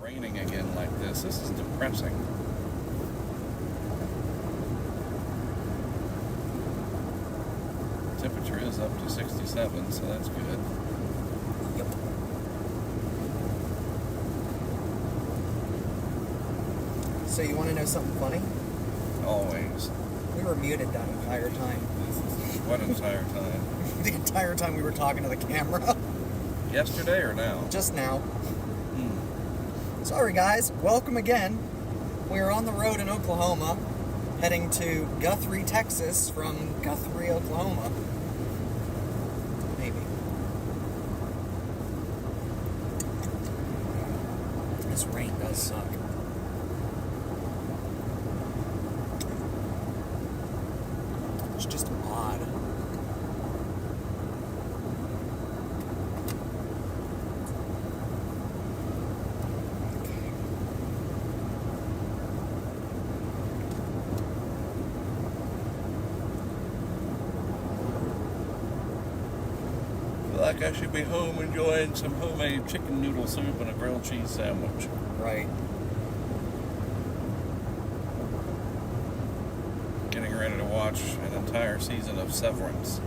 raining again like this. This is depressing. Temperature is up to 67, so that's good. Yep. So you want to know something funny? Always. We were muted that entire time. What entire time? The entire time we were talking to the camera. Yesterday or now? Just now. Sorry guys, welcome again. We are on the road in Oklahoma, heading to Guthrie, Texas from Guthrie, Oklahoma. Maybe. This rain does suck. It's just odd. Like I should be home enjoying some homemade chicken noodle soup and a grilled cheese sandwich. Right. Getting ready to watch an entire season of Severance.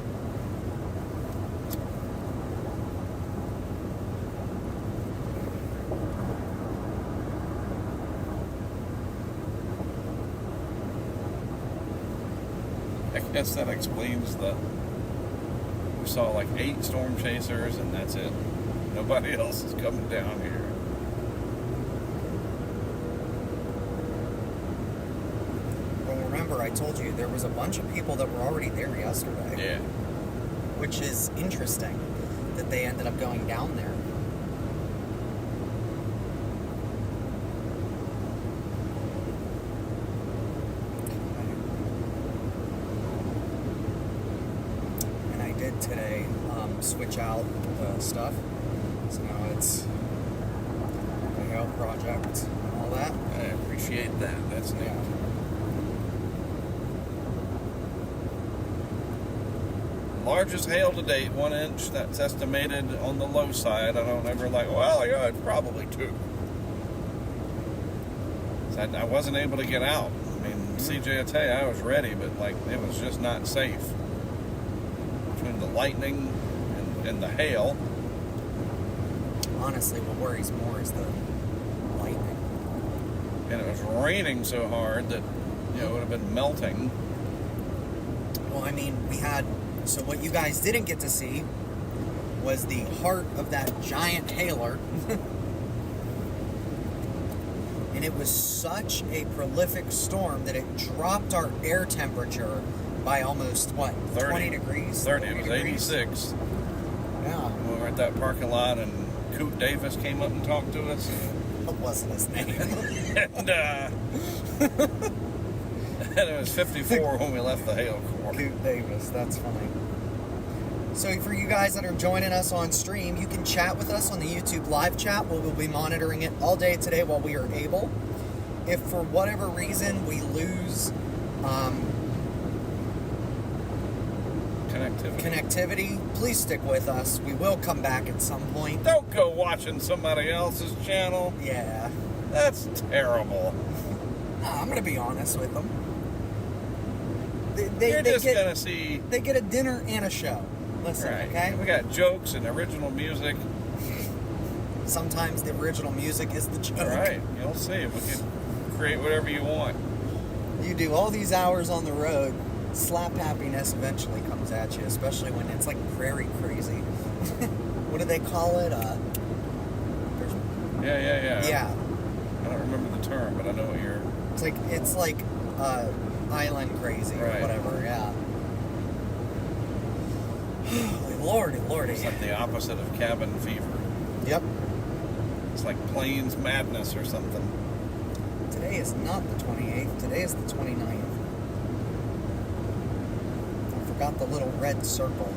I guess that explains the... We saw like 8 storm chasers and that's it. Nobody else is coming down here. Well, remember, I told you there was a bunch of people that were already there yesterday. Yeah. Which is interesting that they ended up going down there. And I did today switch out the stuff. So now it's the hail project and all that. I appreciate that. That's neat. Yeah. Largest hail to date, 1 inch. That's estimated on the low side. I don't ever like, well, yeah, it's probably 2. So I wasn't able to get out. I mean, CJ, I tell you, I was ready, but like it was just not safe. Between the lightning and the hail. Honestly, what worries more is the lightning. And it was raining so hard that, you know, it would have been melting. Well, I mean, we had... So what you guys didn't get to see was the heart of that giant hailer. And it was such a prolific storm that it dropped our air temperature by almost, what, 30, 20 degrees? 30, it was degrees? 86. Yeah. We were at that parking lot and Coot Davis came up and talked to us. What wasn't his name? And it was 54 when we left the hail core. Coot Davis, that's funny. So for you guys that are joining us on stream, you can chat with us on the YouTube live chat. We'll be monitoring it all day today while we are able. If for whatever reason we lose connectivity, please stick with us. We will come back at some point. Don't go watching somebody else's channel. Yeah. That's terrible. I'm going to be honest with them. You're just going to see... They get a dinner and a show. Listen, right. Okay? We got jokes and original music. Sometimes the original music is the joke. Right. You'll see. We can create whatever you want. You do all these hours on the road, slap happiness eventually comes at you, especially when it's like prairie crazy. What do they call it? Yeah. Yeah. I don't remember the term, but I know what you're... It's like island crazy or Right. whatever, yeah. Lordy. It's like the opposite of cabin fever. Yep. It's like plains madness or something. Today is not the 28th. Today is the 29th. I forgot the little red circle.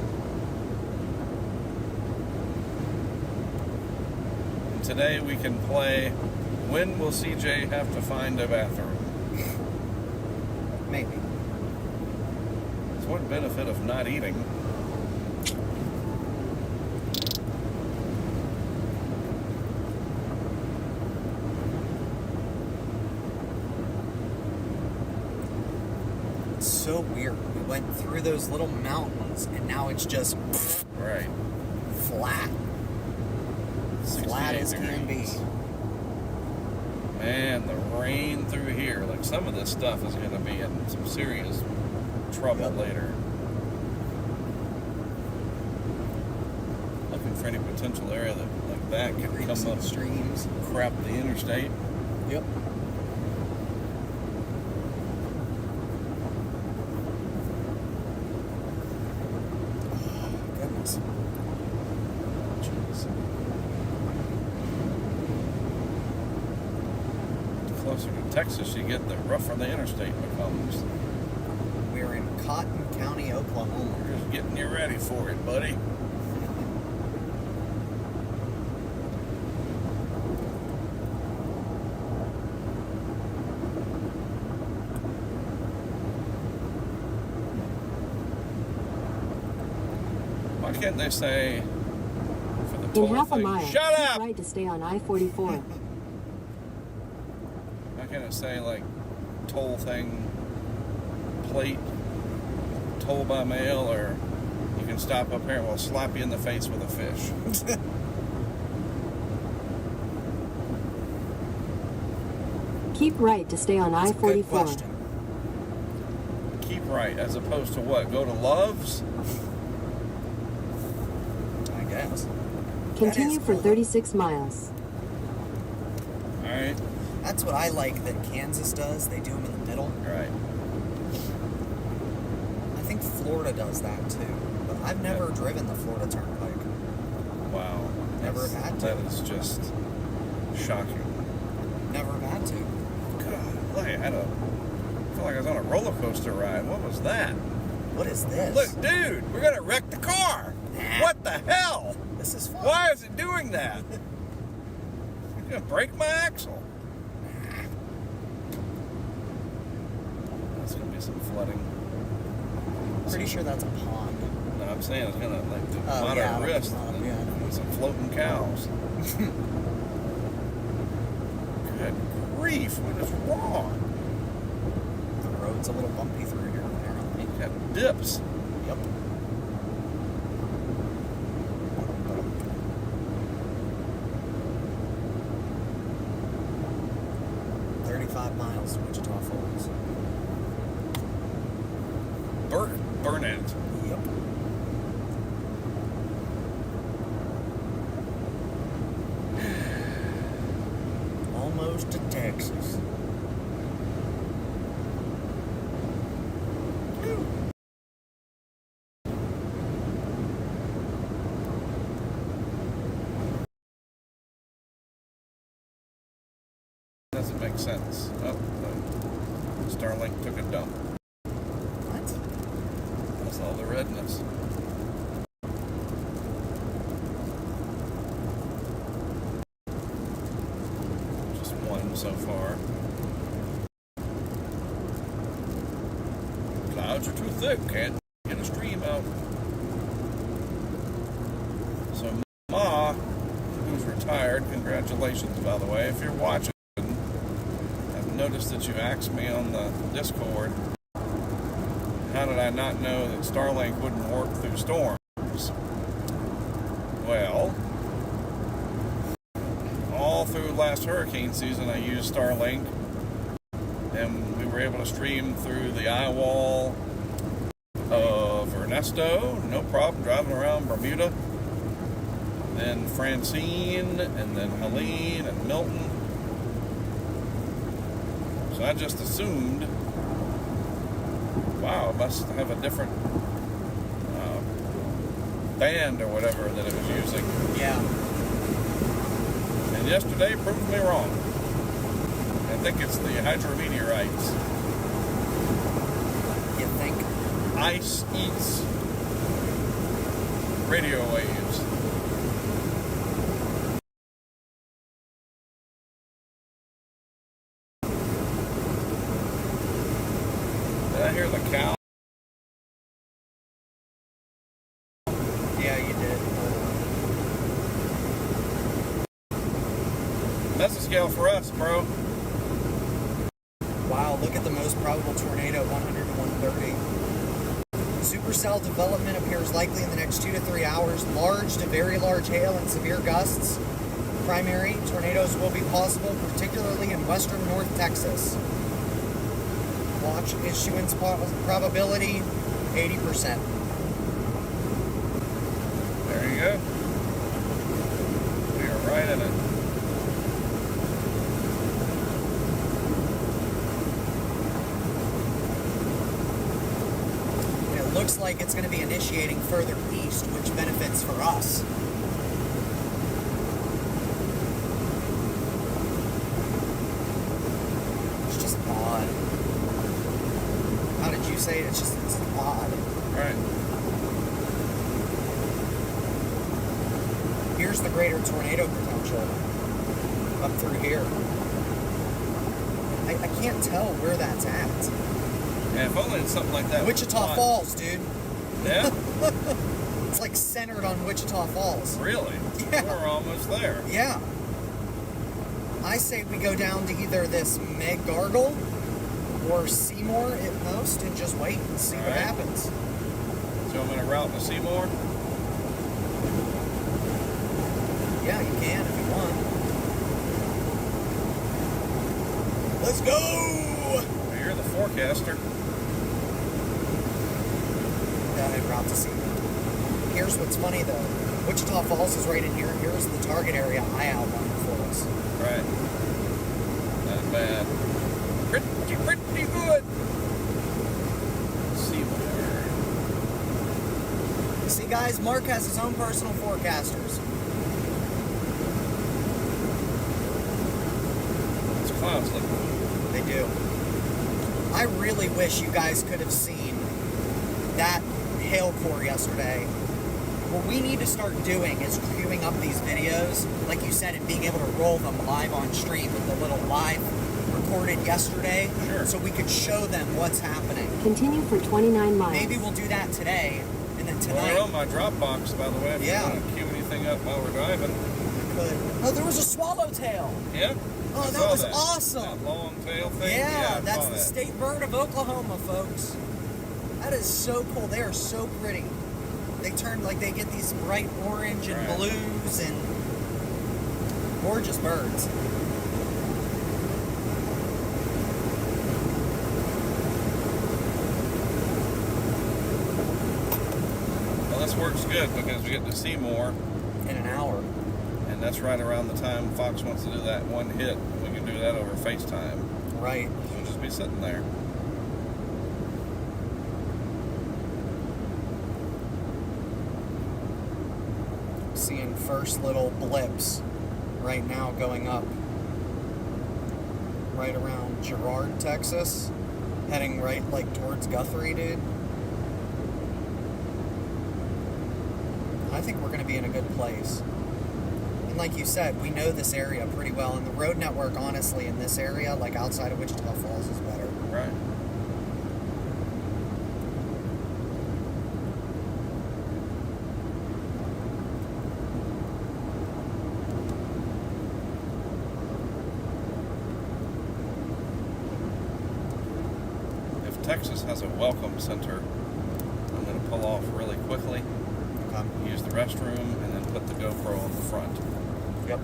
And today we can play When Will CJ Have to Find a Bathroom? Maybe. It's one benefit of not eating. so weird. We went through those little mountains, and now it's just Right. flat. Flat as can be. Man, the rain through here. Like, some of this stuff is going to be in some serious trouble later. Looking for any potential area that could come up streams. Crap the interstate. Yep. Goodness. Jeez. The closer to Texas you get, the rougher the interstate becomes. We're in Cotton County, Oklahoma. We're just getting you ready for it, buddy. Why can't they say for the toll In half a thing? mile, Shut keep up! right to stay on I-44. Why can't it say like toll thing, plate, toll by mail, or you can stop up here and we'll slap you in the face with a fish? Keep right to stay on That's a good I-44. question. Keep right, as opposed to what? Go to Love's? I guess. Continue That for is cool. 36 miles. All right, That's what I like that Kansas does. They do them in the middle. right. I think Florida does that too. But I've never driven the Florida Turnpike. Wow. Never That's- had to. That is just shocking. Never had to. God, look, I feel like I was on a roller coaster ride. What was that? What is this? Look, dude, we're gonna wreck the car. What the hell? This is fun. Why is it doing that? You're gonna break my axle. That's gonna be some flooding. Pretty sure that's a pond. No, I'm saying it's gonna like do Oh, moderate yeah, risk. yeah. And some floating cows. Good grief! What is wrong? The road's a little bumpy through here, apparently. Got dips. Yep. 35 miles to Wichita Falls. Burn it. Yep. Almost to Texas. Doesn't make sense. Oh, the Starlink took a dump. What? That's all the redness. Just one so far. Clouds are too thick, can't get a stream out. So Ma, who's retired, congratulations by the way, if you're watching. Noticed that you asked me on the Discord, how did I not know that Starlink wouldn't work through storms? Well, all through last hurricane season I used Starlink, and we were able to stream through the eye wall of Ernesto, no problem, driving around Bermuda, then Francine, and then Helene and Milton. So I just assumed, wow, it must have a different band or whatever that it was using. Yeah. And yesterday proved me wrong. I think it's the hydrometeorites. You think? Ice eats radio waves. Did I hear the cow? Yeah, you did. That's a scale for us, bro. Wow, look at the most probable tornado, 100 to 1 30. Supercell development appears likely in the next 2 to 3 hours. Large to very large hail and severe gusts. Primary tornadoes will be possible, particularly in western North Texas. Watch issuance probability 80%. There you go. We are right in it. It looks like it's going to be initiating further east, which benefits for us. It's just odd. How did you say it? It's odd. Right. Here's the greater tornado potential up through here. I can't tell where that's at. Yeah, if only it's something like that. Wichita Falls, dude. Yeah? It's like centered on Wichita Falls. Really? Yeah. We're almost there. Yeah. I say we go down to either this Meg Gargle or Seymour at most and just wait and see what Alright. happens. So I'm going to route to Seymour. Yeah, you can if you want. Let's go! Well, you're the forecaster. En route to Seymour. Here's what's funny though. Wichita Falls is right in here. Here's the target area I outlined for us. Right. Not bad. Pretty good. Seymour. See, guys, Mark has his own personal forecasters. Those clouds look cool. They do. I really wish you guys could have seen that hail core yesterday. What we need to start doing is queuing up these videos, like you said, and being able to roll them live on stream with the little live recorded yesterday, Sure. so we could show them what's happening. Continue for 29 miles. Maybe we'll do that today, and then Well, tonight. they're on my Dropbox, by the way. If Yeah. you want to queue anything up while we're driving. we could. Oh, there was a swallowtail. Yeah. Oh, I that saw was that. awesome. That long tail thing. Yeah, I that's saw the that. state bird of Oklahoma, folks. That is so cool. They are so pretty. They turn like they get these bright orange and Right. blues and gorgeous birds. Well, this works good because we get to see more, In an hour. and that's right around the time Fox wants to do that one hit. We can do that over FaceTime. Right. We'll just be sitting there. Seeing first little blips right now going up. Right around Girard, Texas. Heading right like towards Guthrie, dude. I think we're going to be in a good place. And like you said, we know this area pretty well. And the road network, honestly, in this area, like outside of Wichita Falls, is better. Right. If Texas has a welcome center, I'm going to pull off really quickly, Okay. use the restroom, and then put the GoPro on the front. Yep.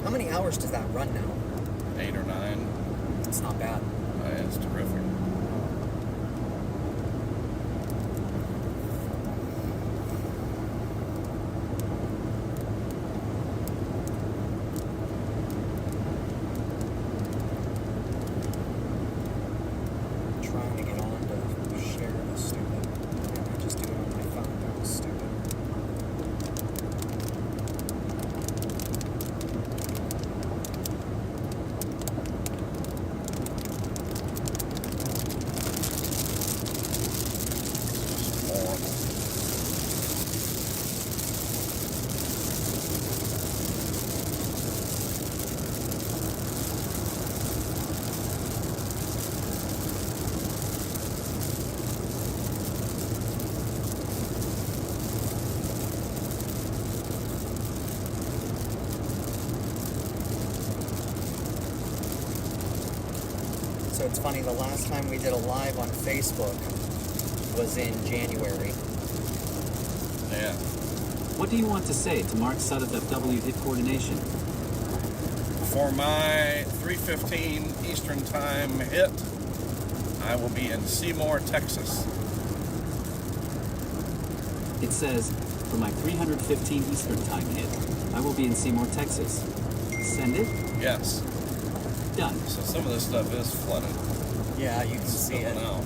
How many hours does that run now? 8 or 9. It's not bad. It's terrific. Trying to get on to share this stupid. I just do it on my phone. That was stupid. So it's funny, the last time we did a live on Facebook was in January. Yeah. What do you want to say to mark Sudduth FW hit coordination? For my 3:15 Eastern Time hit, I will be in Seymour, Texas. It says, for my 315 Eastern Time hit, I will be in Seymour, Texas. Send it? Yes. Done. So some of this stuff is flooded. Yeah, you can It's see it. spilling out.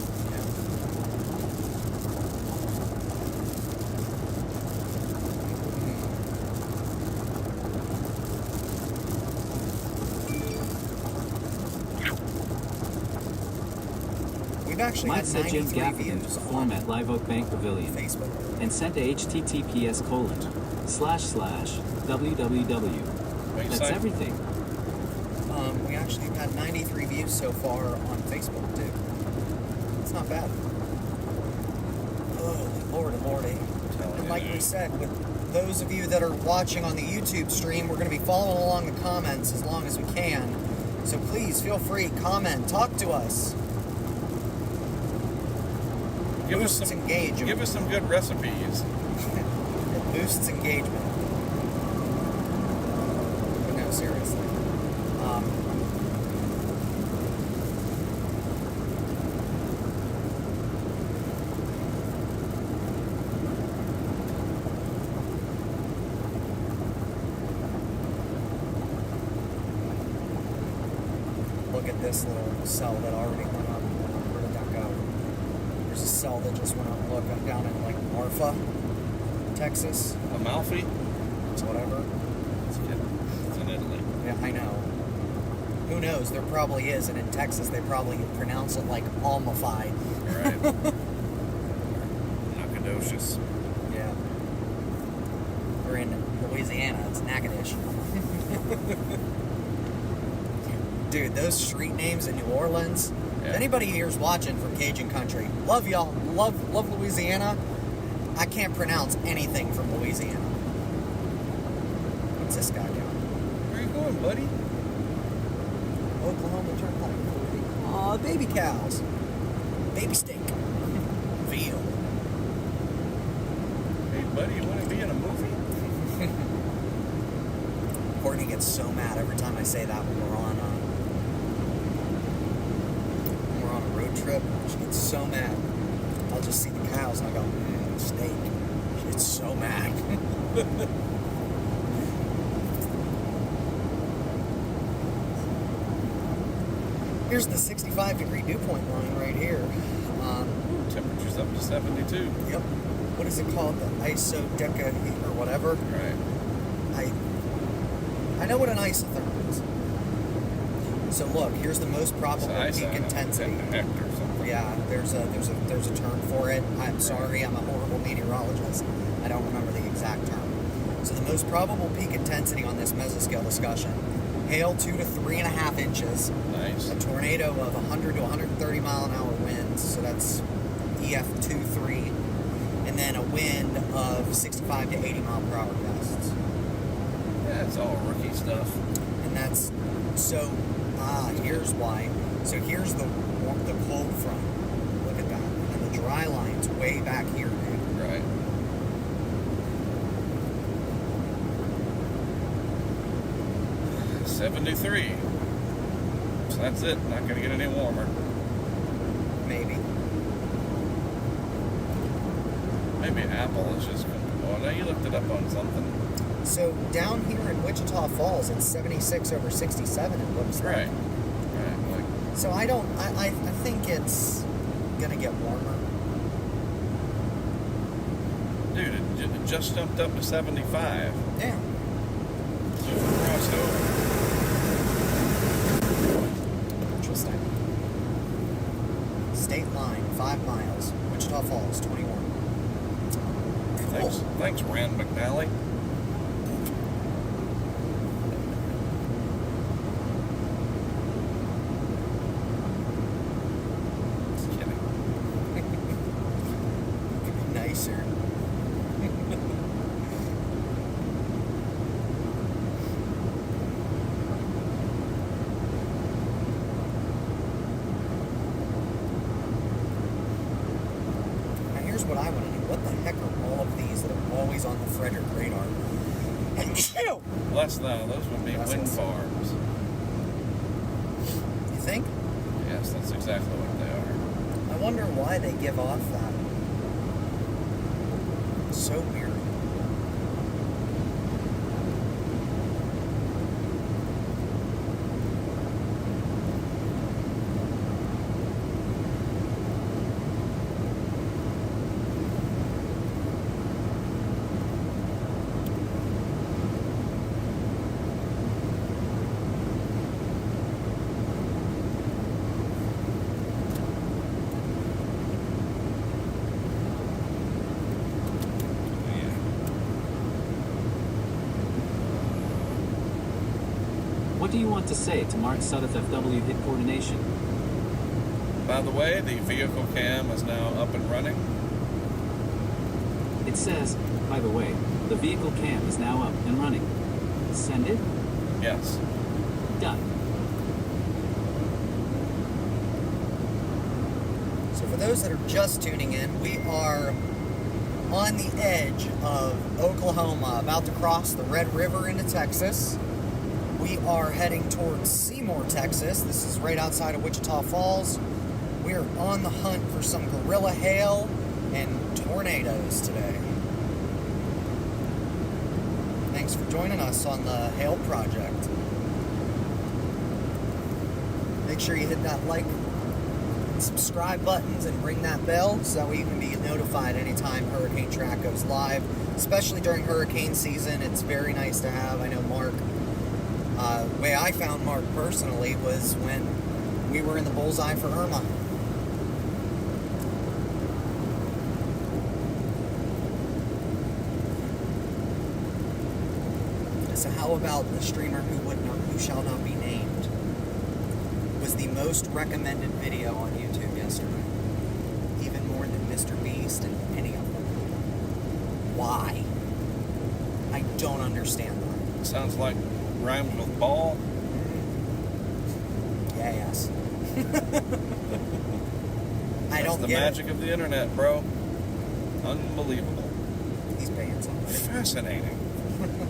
We've actually Mike had said Jim 93 Gaffigan views to perform on at Live Oak Bank Pavilion Facebook. and sent to https://www. What you That's say? everything. We actually had 93 views so far on Facebook, too. It's not bad. Oh, lordy, lordy. Telling And like you. we said, with those of you that are watching on the YouTube stream, we're going to be following along the comments as long as we can. So please feel free, comment, talk to us. Give us Boosts some engagement. Give us some good recipes. It boosts engagement. But no, seriously. Look at this little cell that already went up. Where did that go? There's a cell that just went up. Look, I'm down in like Marfa, Texas. Amalfi? It's whatever. It's in Italy. Yeah, I know. Who knows? There probably is, and in Texas they probably pronounce it like Almafy. Right. Nacogdoches. Yeah. Or in Louisiana, it's Natchitoches. Dude, those street names in New Orleans. Yeah. If anybody here's watching from Cajun country, love y'all. Love Louisiana. I can't pronounce anything from Louisiana. What's this guy doing? Where you going, buddy? Oklahoma Turnpike. Aw, baby cows. Baby steak. Veal. Hey, buddy, you want to be in a movie? Courtney gets so mad every time I say that when we're on a road trip. She gets so mad. I'll just see the cows and I go, steak. She gets so mad. Here's the 65-degree dew point line right here. Temperature's up to 72. Yep. What is it called? The isodeca or whatever. Right. I know what an isotherm is. So look, here's the most probable peak intensity. Hector or something. Yeah, there's a term for it. I'm sorry, I'm a horrible meteorologist. I don't remember the exact term. So the most probable peak intensity on this mesoscale discussion: hail 2 to 3.5 inches, Nice. a tornado of 100 to 130 mile an hour winds. So that's EF 2-3, and then a wind of 65 to 80 mile per hour gusts. Yeah, it's all rookie stuff. And that's so. Here's why. So here's the cold front. Look at that. And the dry line's way back here, dude. Right. $73. So that's it. Not going to get any warmer. Maybe. Maybe Apple is just going to. Oh, now you looked it up on something. So down here in Wichita Falls, it's 76 over 67. It looks like. Right. Right. Like, So I think it's gonna get warmer. dude, it just jumped up to 75. Yeah. So it crossed over. Interesting. State line, 5 miles. Wichita Falls, 21. Cool. Thanks, Rand McNally. Just kidding. Could be nicer. always on the Frederick radar. Less now, those would be wind Gracias. farms. You think? Yes, that's exactly what they are. I wonder why they give off that. It's so weird. What do you want to say to Mark Sudduth FW hit coordination? By the way, the vehicle cam is now up and running. It says, by the way, the vehicle cam is now up and running. Send it? Yes. Done. So for those that are just tuning in, we are on the edge of Oklahoma, about to cross the Red River into Texas. We are heading towards Seymour, Texas. This is right outside of Wichita Falls. We are on the hunt for some gorilla hail and tornadoes today. Thanks for joining us on the Hail Project. Make sure you hit that like and subscribe buttons and ring that bell so that way you can be notified anytime Hurricane Track goes live, especially during hurricane season. It's very nice to have. I know Mark, the way I found Mark personally was when we were in the bullseye for Irma. So how about the streamer who shall not be named was the most recommended video on YouTube yesterday, even more than Mr. Beast and any of them. Why? I don't understand that. Sounds like rhymes with ball. Yeah, yes. I That's don't the get magic of the internet, bro. Unbelievable. These bands on it. Fascinating.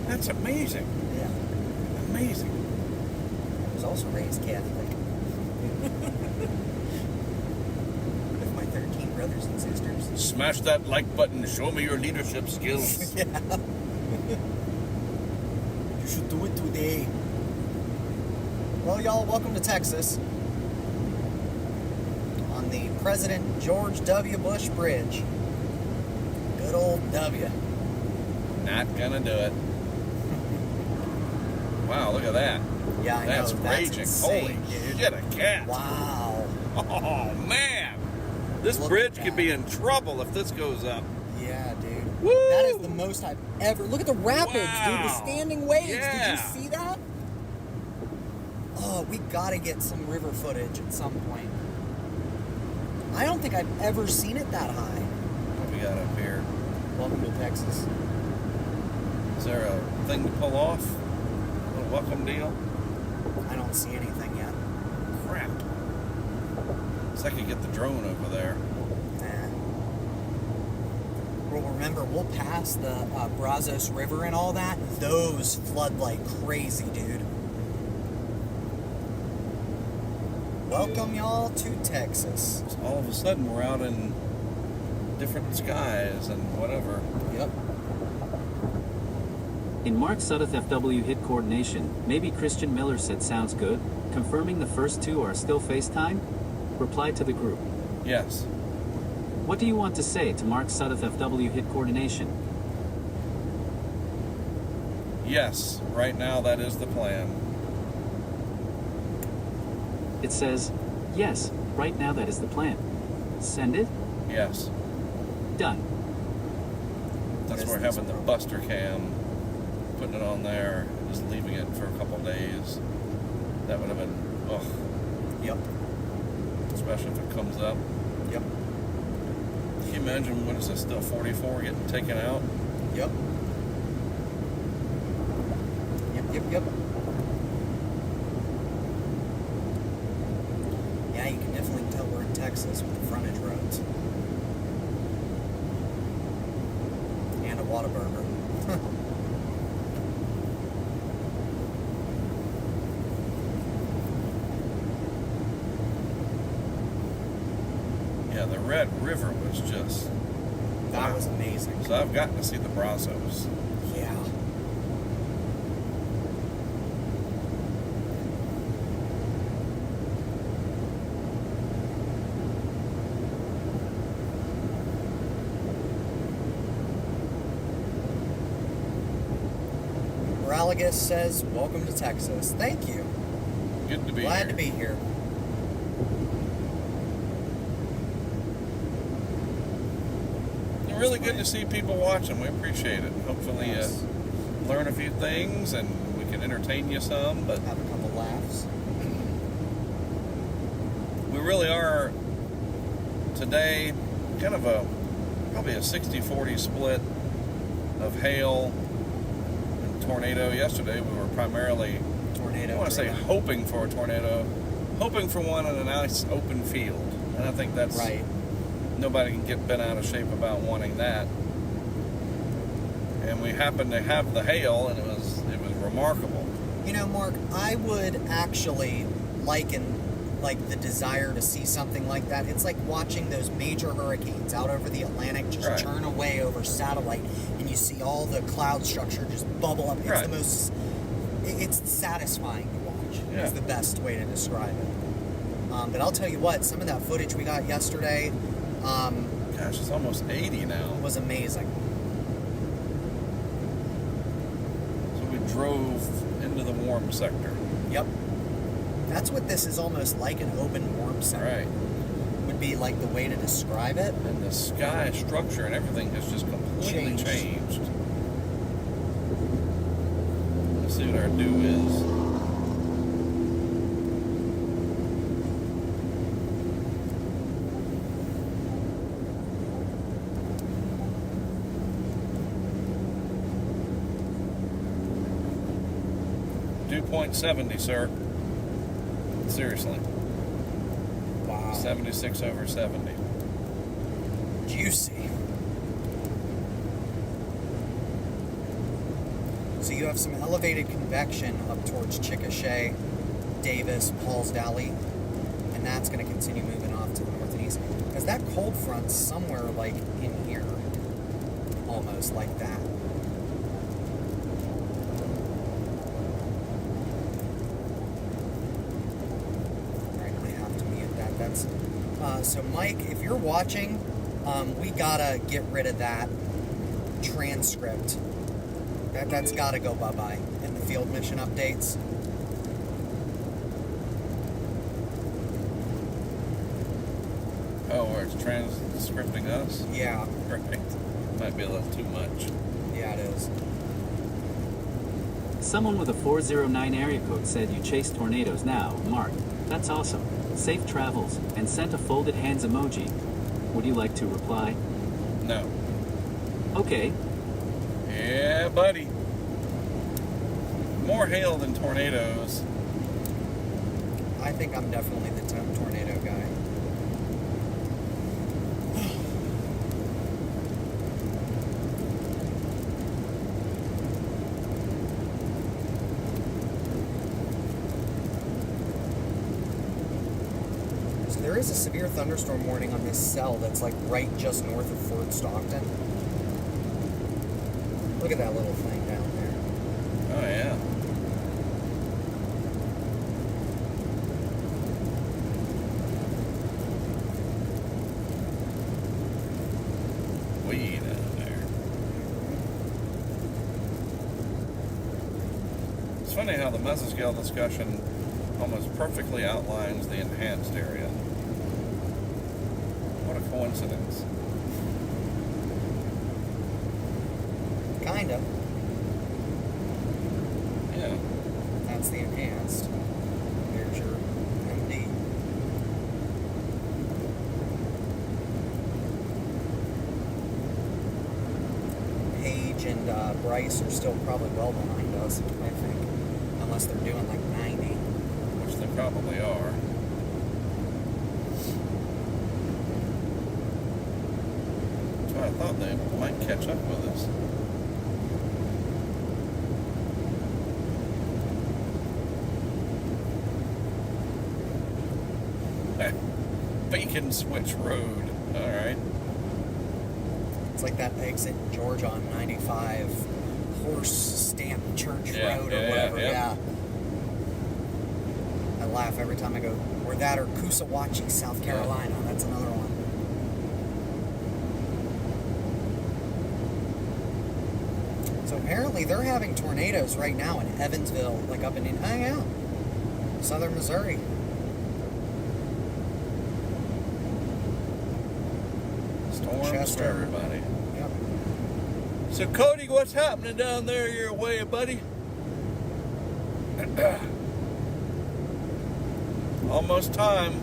That's amazing. Yeah. Amazing. I was also raised Catholic. With my 13 brothers and sisters. Smash that like button. Show me your leadership skills. Yeah. You should do it today. Well, y'all, welcome to Texas. On the President George W. Bush Bridge. Good old W. Not gonna do it. Wow, look at that. Yeah, I That's know. raging. Insane, Holy dude. shit, a cat. Wow. Oh, man. This Look bridge at could that. be in trouble if this goes up. Yeah, dude. Woo! That is the most I've ever... Look at the rapids, dude. The Wow. standing waves. Yeah. Did you see that? Oh, we gotta get some river footage at some point. I don't think I've ever seen it that high. What we got up here? Welcome to Texas. Is there a thing to pull off? A little welcome deal? I don't see anything yet. Crap. So I could get the drone over there. Nah. Well, remember, we'll pass the Brazos River and all that. Those flood like crazy, dude. Welcome, y'all, to Texas. So all of a sudden, we're out in different skies and whatever. Yep. In Mark Sudduth FW hit coordination, maybe Christian Miller said sounds good, confirming the first two are still FaceTime? Reply to the group. Yes. What do you want to say to Mark Sudduth FW hit coordination? Yes. Right now, that is the plan. It says, yes, right now that is the plan. Send it? Yes. Done. That's Yes, where that's having the a problem. buster cam, putting it on there, just leaving it for a couple days. That would have been, ugh, Yep. especially if it comes up. Yep. Can you imagine what is this, still 44 getting taken out? Yep. Yep. Yeah, you can definitely tell we're in Texas with the frontage roads. And a Whataburger. Yeah, the Red River was just... That was amazing. So I've gotten to see the Brazos. Yeah. Morales says, welcome to Texas. Thank you. Good to be Glad here. to be here. Really good to see people watching. We appreciate it. Hopefully, Yes. learn a few things and we can entertain you some. But Have a couple laughs. we really are today kind of probably a 60-40 split of hail and tornado. Yesterday we were primarily, Tornado. I want to say, driven. hoping for a tornado, hoping for one in a nice open field. And I think that's Right. nobody can get bent out of shape about wanting that. And we happened to have the hail, and it was remarkable. You know, Mark, I would actually liken like the desire to see something like that. It's like watching those major hurricanes out over the Atlantic just Right. churn away over satellite, and you see all the cloud structure just bubble up. It's Right. the most. It's satisfying to watch. Yeah. Is the best way to describe it. But I'll tell you what, some of that footage we got yesterday Gosh, it's almost 80 now. was amazing. So we drove into the warm sector. Yep. That's what this is almost like, an open warm center. Right. Would be like the way to describe it. And the sky structure and everything has just completely changed. Let's see what our dew is. Dew point 70, sir. Seriously. Wow. 76 over 70. Juicy. So you have some elevated convection up towards Chickasha, Davis, Paul's Valley, and that's going to continue moving off to the north and east. Because that cold front's somewhere like in here, almost like that. Alright, I have to mute that. That's so Mike, if you're watching, we gotta get rid of that transcript. That's gotta go bye-bye in the field mission updates. Oh, where it's transcripting us? Yeah, Right. Might be a little too much. yeah, it is. Someone with a 409 area code said you chase tornadoes now. Mark, that's awesome. Safe travels, and sent a folded hands emoji. Would you like to reply? No. Okay. Yeah, buddy. More hail than tornadoes. I think I'm definitely the tornado guy. So there is a severe thunderstorm warning on this cell that's like right just north of Fort Stockton. Look at that little thing down there. Oh, yeah. Way down there. It's funny how the mesoscale discussion almost perfectly outlines the enhanced area. What a coincidence. Kinda. Yeah. That's the enhanced. There's your MD. Paige and Bryce are still probably well behind us, I think. Unless they're doing like 90. Which they probably are. So I thought they might catch up with us. Can switch road. All right. It's like that exit in Georgia on 95, Horse Stamp Church Road or whatever. Yeah. I laugh every time I go. Or that or Coosawhatchie, South Carolina. That's another one. So apparently they're having tornadoes right now in Evansville, like up in southern Missouri. Storms Chester. for everybody. Yep. So Cody, what's happening down there your way, buddy? Almost time.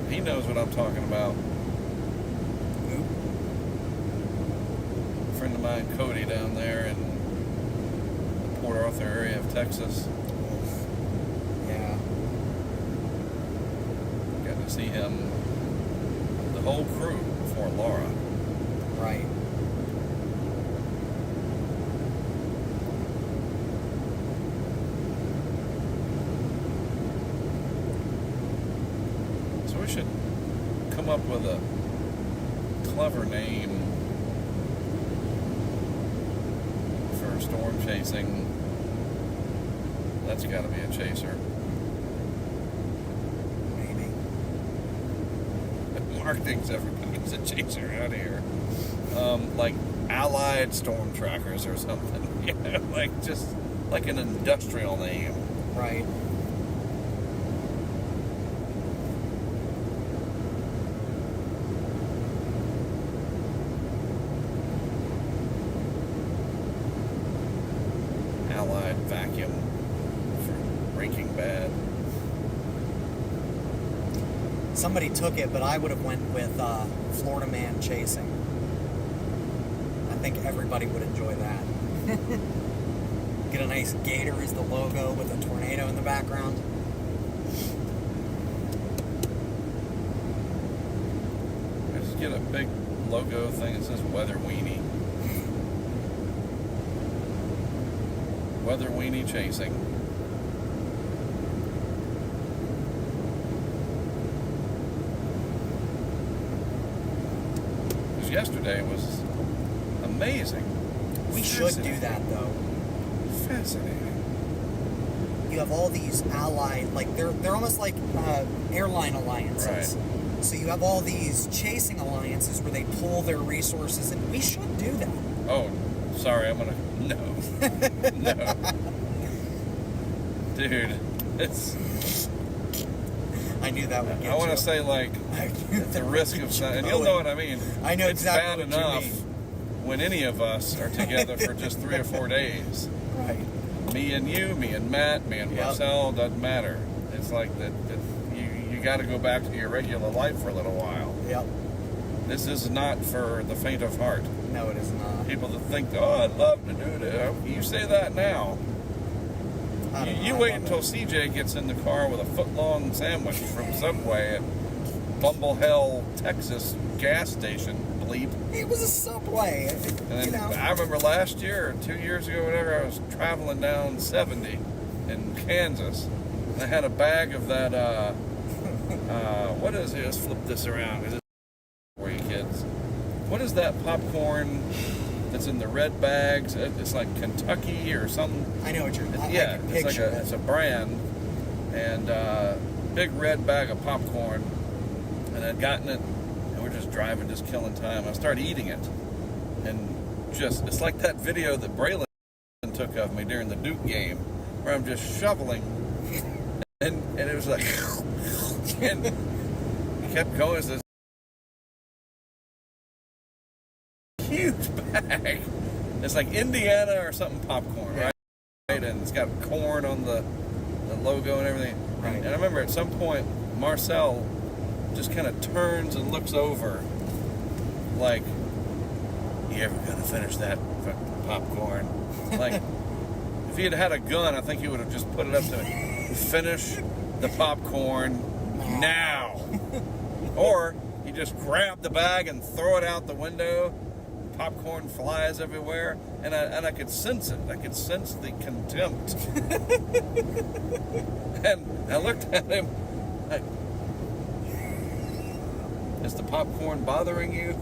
He knows what I'm talking about. Who? A friend of mine, Cody, down there in the Port Arthur area of Texas. Yeah. Got to see him, the whole crew before Laura. Right. So we should come up with a clever name for storm chasing. That's got to be a chaser. Maybe. Mark thinks everybody's a chaser out here. Like Allied Storm Trackers or something. You know, like just like an industrial name. Right. Allied Vacuum for Breaking Bad. Somebody took it, but I would have went with Florida Man Chasing. I think everybody would enjoy that. Get a nice gator as the logo with a tornado in the background. Just get a big logo thing that says Weather Weenie. Weather Weenie Chasing. Because yesterday was amazing. We should do that, though. Fascinating. You have all these allied, like they're almost like airline alliances. Right. So you have all these chasing alliances where they pull their resources, and we should do that. Oh, sorry, I'm gonna... No. No. Dude, it's... I knew that would get I want you. to say, like, I knew at the that risk would of get saying... you And you'll going. know what I mean. I know it's exactly bad what you enough mean. when any of us are together for just 3 or 4 days. Right. Me and you, me and Matt, me and Yep. Marcel, doesn't matter. It's like that you got to go back to your regular life for a little while. Yep. This is not for the faint of heart. No, it is not. People that think, oh, I'd love to do that. You say that now. I don't know. You I wait love until it. CJ gets in the car with a foot-long sandwich from Subway at Bumble Hell, Texas gas station. Bleep. It was a Subway. And then You know. I remember last year or 2 years ago, whatever, I was traveling down 70 in Kansas. And I had a bag of that, what is it? Let's flip this around. Is it for you kids? What is that popcorn that's in the red bags? It's like Kentucky or something. I know what you're. I Yeah, can it's like picture it's it. a brand, and big red bag of popcorn, and I'd gotten it, and we're just driving, just killing time. I started eating it, and just it's like that video that Braylon took of me during the Duke game, where I'm just shoveling, and it was like, and it kept going. It's this huge bag. It's like Indiana or something popcorn, right? And it's got corn on the logo and everything. Right. And I remember at some point, Marcel just kind of turns and looks over like, you ever gonna finish that fucking popcorn? Like, if he had had a gun, I think he would have just put it up to finish the popcorn now. Or he just grabbed the bag and throw it out the window. Popcorn flies everywhere, and I could sense it. I could sense the contempt. And I looked at him like, Is the popcorn bothering you?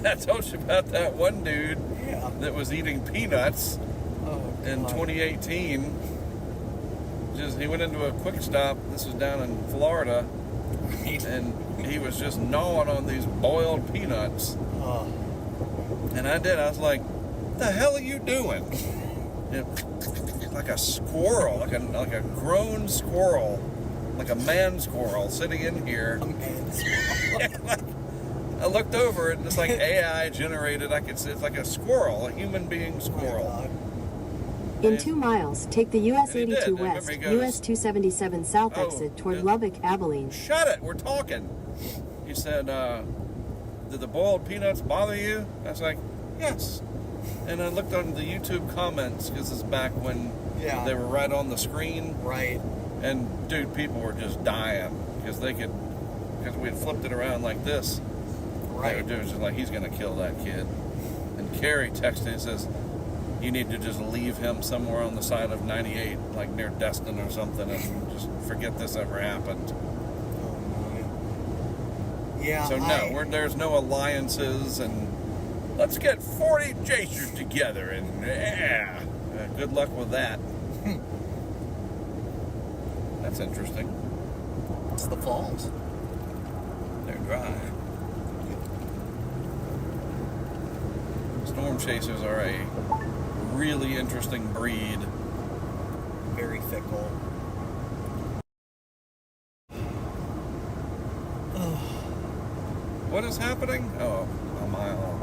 I told you about that one dude that was eating peanuts in 2018. He went into a quick stop. This was down in Florida. And he was just gnawing on these boiled peanuts. And I was like, what the hell are you doing? Like a squirrel, like a grown squirrel, like a man squirrel sitting in here. A man squirrel. I looked over and it's like AI generated. It's like a squirrel, a human being squirrel. In 2 miles, take the US And he 82 did. West, Remember he goes, US 277 South exit toward Lubbock, Abilene. Shut it, we're talking. He said, did the boiled peanuts bother you? I was like, yes. And I looked on the YouTube comments because it's back when they were right on the screen. Right. And dude, people were just dying because we had flipped it around like this. Right. Dude was just like, he's gonna kill that kid. And Carrie texted and says, you need to just leave him somewhere on the side of 98, like near Destin or something, and just forget this ever happened. Yeah. So there's no alliances, and let's get 40 chasers together, and good luck with that. That's interesting. It's the falls. They're dry. Storm chasers are a really interesting breed. Very fickle. What is happening? Oh, a mile.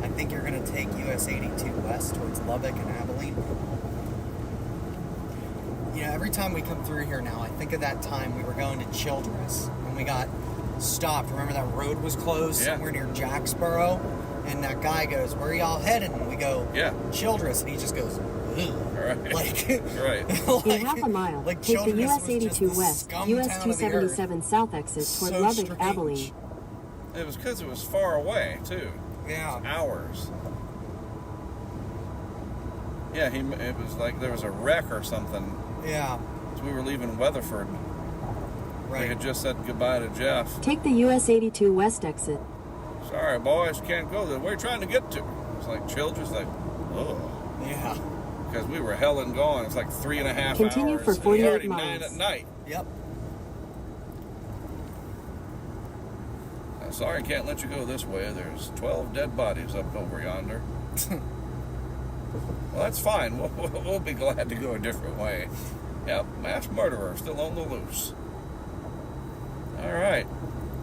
I think you're going to take US 82 West towards Lubbock and Abilene. You know, every time we come through here now, I think of that time we were going to Childress when we got stopped. Remember that road was closed somewhere near Jacksboro? And that guy goes, where are y'all headed? And we go, Childress. And he just goes, ugh. Right. Like, right. In half a mile, like take the Childress US was just 82 the West, scum US town of the 277 South exit toward So Lubbock, strange. Abilene. It was because it was far away, too. Yeah. Hours. Yeah, it was like there was a wreck or something. Yeah. So we were leaving Weatherford. Right. We had just said goodbye to Jeff. Take the US 82 West exit. Sorry, boys, can't go there. Where are you trying to get to? It's like Childress, like, oh. Yeah. Because we were hell and gone. It's like 3.5 Continue hours. for and it's 48 already miles. 9 at night. Yep. I'm sorry, can't let you go this way. There's 12 dead bodies up over yonder. Well, that's fine. We'll be glad to go a different way. Yep, mass murderer still on the loose. All right.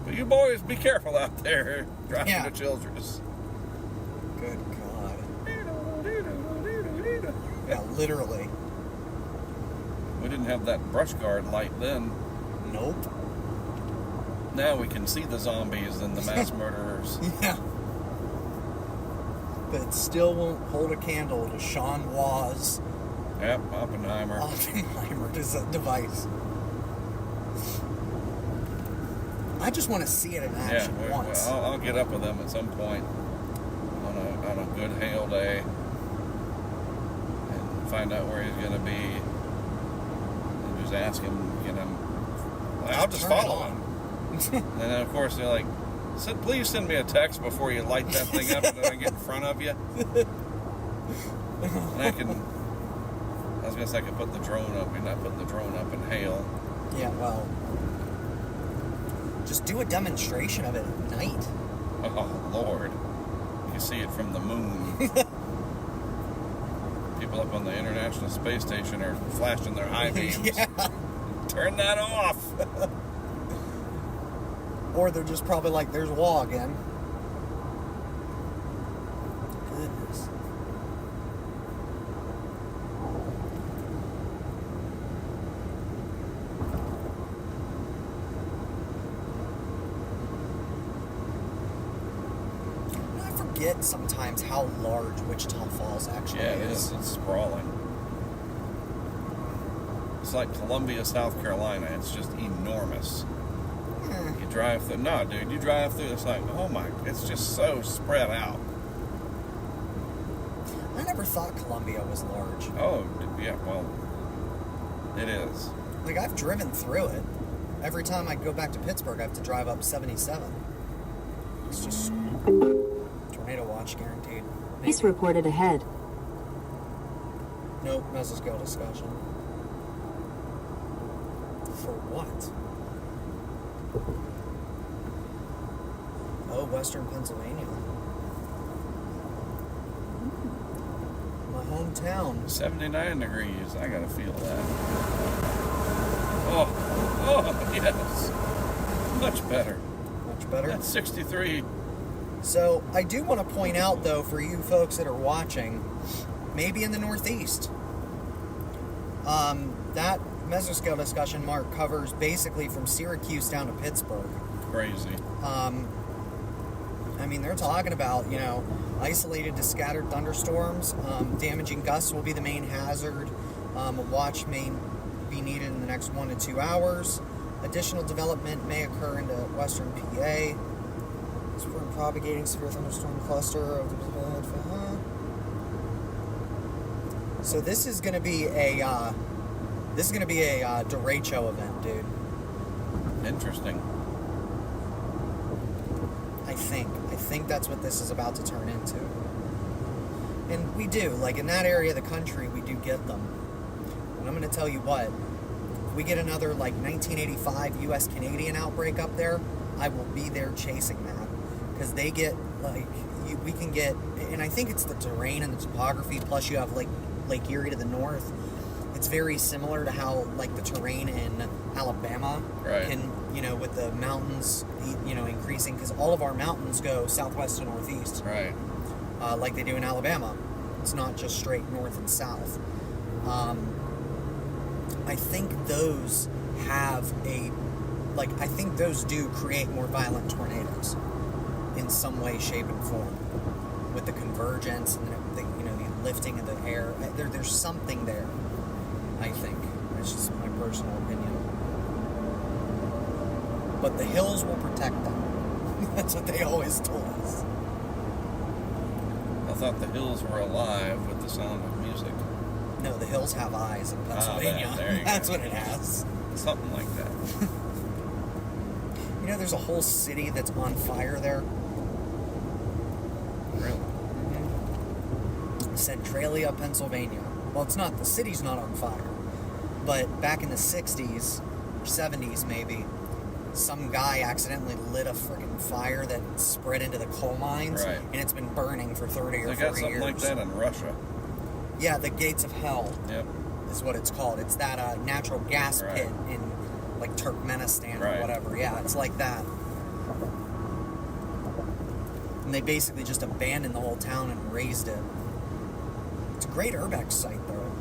But you boys, be careful out there driving to Childress. Good God. Yeah, literally. We didn't have that brush guard light then. Nope. Now we can see the zombies and the mass murderers. Yeah. But it still won't hold a candle to Sean Waugh's Oppenheimer device. I just want to see it in action once. Well, I'll get up with them at some point on a good hail day and find out where he's going to be and just ask him, I'll just follow him. And then, of course, they're like, please send me a text before you light that thing up and then I get in front of you. And I was going to say I could put the drone up. You're not putting the drone up in hail. Yeah, well, just do a demonstration of it at night. Oh, Lord. You can see it from the moon. People up on the International Space Station are flashing their high beams. Yeah. Turn that off. Or they're just probably like, there's Waugh again. Goodness. I forget sometimes how large Wichita Falls actually is. It's sprawling. It's like Columbia, South Carolina. It's just enormous. You drive through. No, dude, you drive through. It's like, oh my! It's just so spread out. I never thought Columbia was large. Oh, yeah. Well, it is. Like, I've driven through it. Every time I go back to Pittsburgh, I have to drive up 77. It's just tornado watch guaranteed. Ice reported ahead. Nope, mesoscale discussion. For what? Oh, Western Pennsylvania. My hometown. 79 degrees. I gotta feel that. Oh, yes. Much better. Much better. That's 63. So, I do want to point out, though, for you folks that are watching, maybe in the Northeast, that mesoscale discussion, Mark, covers basically from Syracuse down to Pittsburgh. Crazy. I mean, they're talking about, isolated to scattered thunderstorms. Damaging gusts will be the main hazard. A watch may be needed in the next 1 to 2 hours. Additional development may occur into western PA. We're propagating severe thunderstorm cluster of the. So this is going to be a derecho event, dude. Interesting. I think that's what this is about to turn into. And we do, like in that area of the country, we do get them. And I'm going to tell you what, if we get another like 1985 U.S.-Canadian outbreak up there, I will be there chasing that. Because they get, we can get, and I think it's the terrain and the topography, plus you have Lake Erie to the north. It's very similar to how, like, the terrain in Alabama can, with the mountains, increasing, because all of our mountains go southwest to northeast. Right. Like they do in Alabama. It's not just straight north and south. I think those have I think those do create more violent tornadoes in some way, shape, and form. With the convergence and the lifting of the air. There's something there, I think. It's just my personal opinion. But the hills will protect them. That's what they always told us. I thought the hills were alive with the sound of music. No, the hills have eyes in Pennsylvania. There you That's go. what it has. Something like that. There's a whole city that's on fire there. Really? Centralia, Pennsylvania. Well, it's not, the city's not on fire. But back in the 60s, or 70s maybe, some guy accidentally lit a freaking fire that spread into the coal mines. Right. And it's been burning for 30 or 40 years. They got something like that in Russia. Yeah, the Gates of Hell. Yep. Is what it's called. It's that natural gas Right. pit in like Turkmenistan Right. or whatever. Yeah, it's like that. And they basically just abandoned the whole town and razed it. It's a great urbex site, though.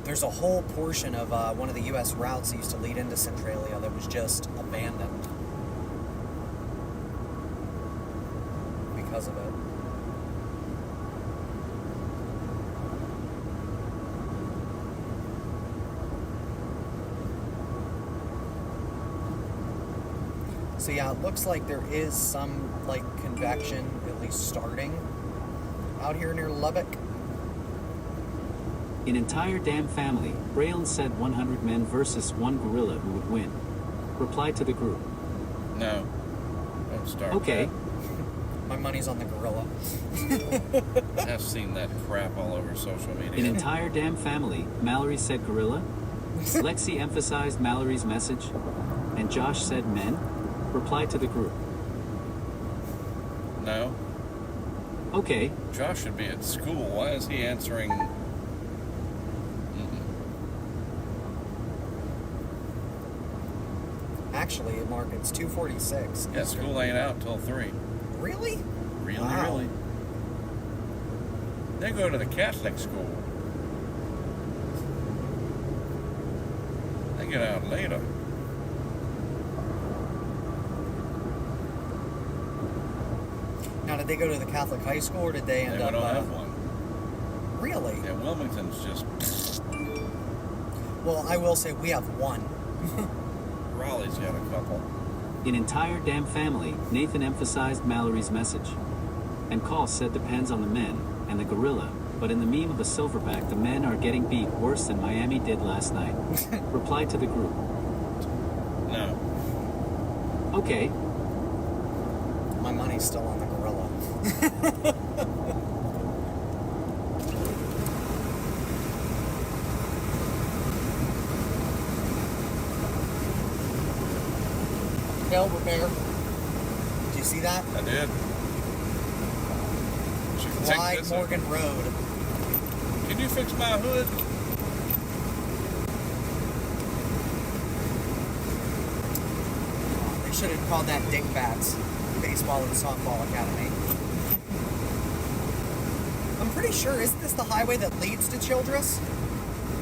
There's a whole portion of one of the U.S. routes that used to lead into Centralia that was just abandoned because of it. So yeah, it looks like there is some like convection at least starting out here near Lubbock. An entire damn family. Braylon said 100 men versus one gorilla who would win. Reply to the group. No. Don't start Okay. My money's on the gorilla. that. I've seen that crap all over social An media. entire damn family. Mallory said gorilla. Lexi emphasized Mallory's message. And Josh said men. Reply to the group. No. Okay. Josh should be at school. Why is he answering? Actually, Mark, it's 2:46. Yeah, school ain't out till 3. Really? Really, Wow. really. They go to the Catholic school. They get out later. Now, did they go to the Catholic high school or did they end They up? don't have one. Really? Yeah, Wilmington's just. Well, I will say we have one. Raleigh's got a couple. An entire damn family. Nathan emphasized Mallory's message. And Call said depends on the men. And the gorilla. but in the meme of a silverback, the men are getting beat worse than Miami did last night. Reply to the group. No. Okay. My money's still on the gorilla. Tail repair. Did you see that? I did. Should we take Clyde this Morgan Road. Can you fix my hood? They should have called that Dingbats Baseball and Softball Academy. I'm pretty sure, isn't this the highway that leads to Childress?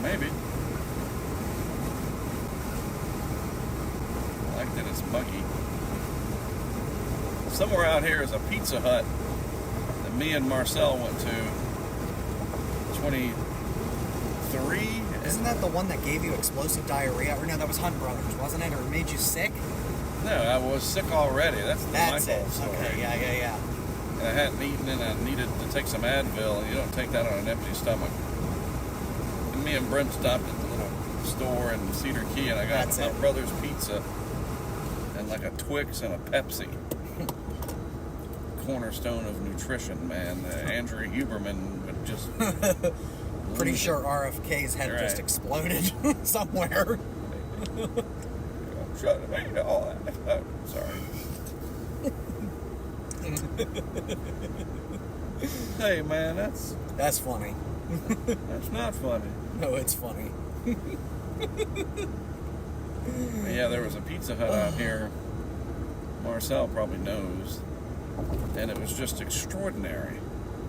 Maybe. I like that it's muggy. Somewhere out here is a Pizza Hut that me and Marcel went to. 23. Isn't that the one that gave you explosive diarrhea? Or no, that was Hunt Brothers, wasn't it? Or it made you sick? No, I was sick already. That's That's my it. fault story. Okay, yeah. And I hadn't eaten and I needed to take some Advil, and you don't take that on an empty stomach. And me and Brent stopped at the little store in Cedar Key, and I got That's Hunt it. Brothers pizza and like a Twix and a Pepsi. Cornerstone of nutrition, man. Andrew Huberman would just Pretty lose sure it. RFK's head You're just right. exploded somewhere. Shut it. Oh, sorry. Hey, man, That's funny. that's not funny. No, it's funny. Yeah, there was a Pizza Hut out here. Marcel probably knows. And it was just extraordinary.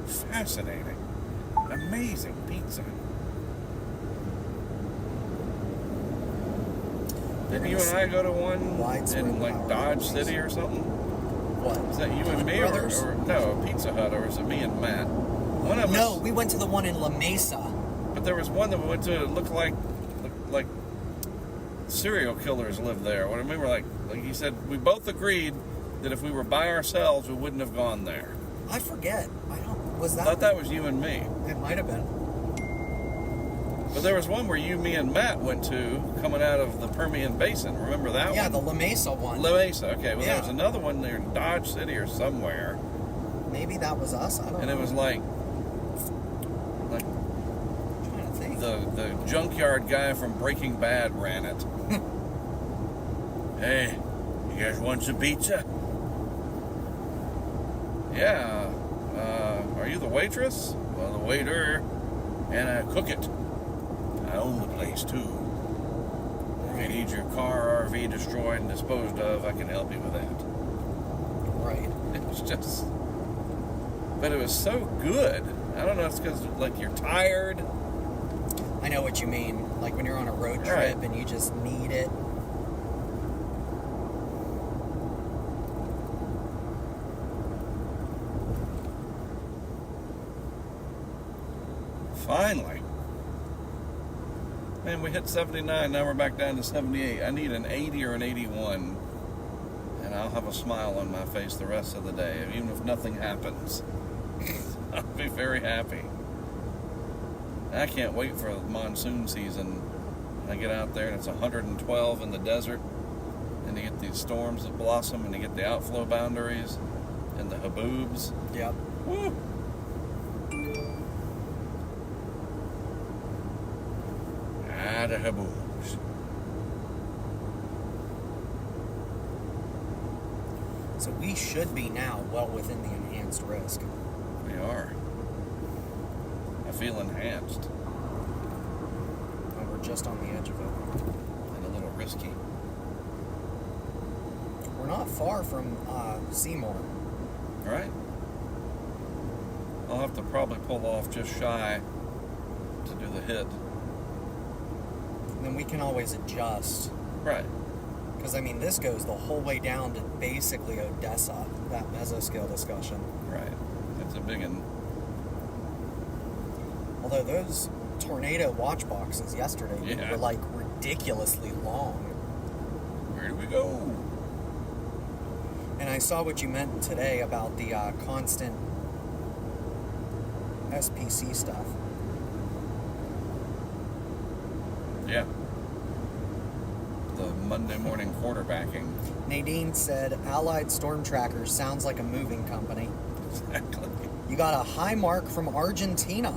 Fascinating. Amazing pizza. Didn't you and I go to one Widespread in like power Dodge companies. City or something? What? Is that you and me Brothers? or no, Pizza Hut, or is it me and Matt? One of No, us. we went to the one in La Mesa. But there was one that we went to that looked like serial killers lived there. What I mean, we're like he said, we both agreed that if we were by ourselves, we wouldn't have gone there. I forget. Was I that? thought that was you and me. It might have been. But there was one where you, me, and Matt went to coming out of the Permian Basin. Remember that Yeah, one? the La Mesa one. La Mesa. Okay, well, Yeah. there was another one there in Dodge City or somewhere. Maybe that was us. I don't know. And it was like I'm trying to think. the junkyard guy from Breaking Bad ran it. Hey, you guys want some pizza? Yeah. Are you the waitress? Well, the waiter. And I cook it. I own the place, too. If you need your car or RV destroyed and disposed of, I can help you with that. Right. It was just... But it was so good. I don't know if it's because, like, you're tired. I know what you mean. Like when you're on a road trip Right. and you just need it. Finally. Man, we hit 79, now we're back down to 78. I need an 80 or an 81, and I'll have a smile on my face the rest of the day, even if nothing happens. I'll be very happy. I can't wait for the monsoon season. I get out there and it's 112 in the desert, and you get these storms that blossom, and you get the outflow boundaries and the haboobs. Yep. Woo! The haboobs. So we should be now well within the enhanced risk. We are. I feel enhanced And we're just on the edge of it. and a little risky. We're not far from Seymour. All right. I'll have to probably pull off just shy to do the hit. Then we can always adjust. Right. Because, I mean, this goes the whole way down to basically Odessa, that mesoscale discussion. Right. That's a big one. Although those tornado watch boxes yesterday Yeah. were, like, ridiculously long. Where do we go? And I saw what you meant today about the constant SPC stuff. Yeah. The Monday morning quarterbacking. Nadine said, Allied Storm Tracker sounds like a moving company. Exactly. You got a high mark from Argentina.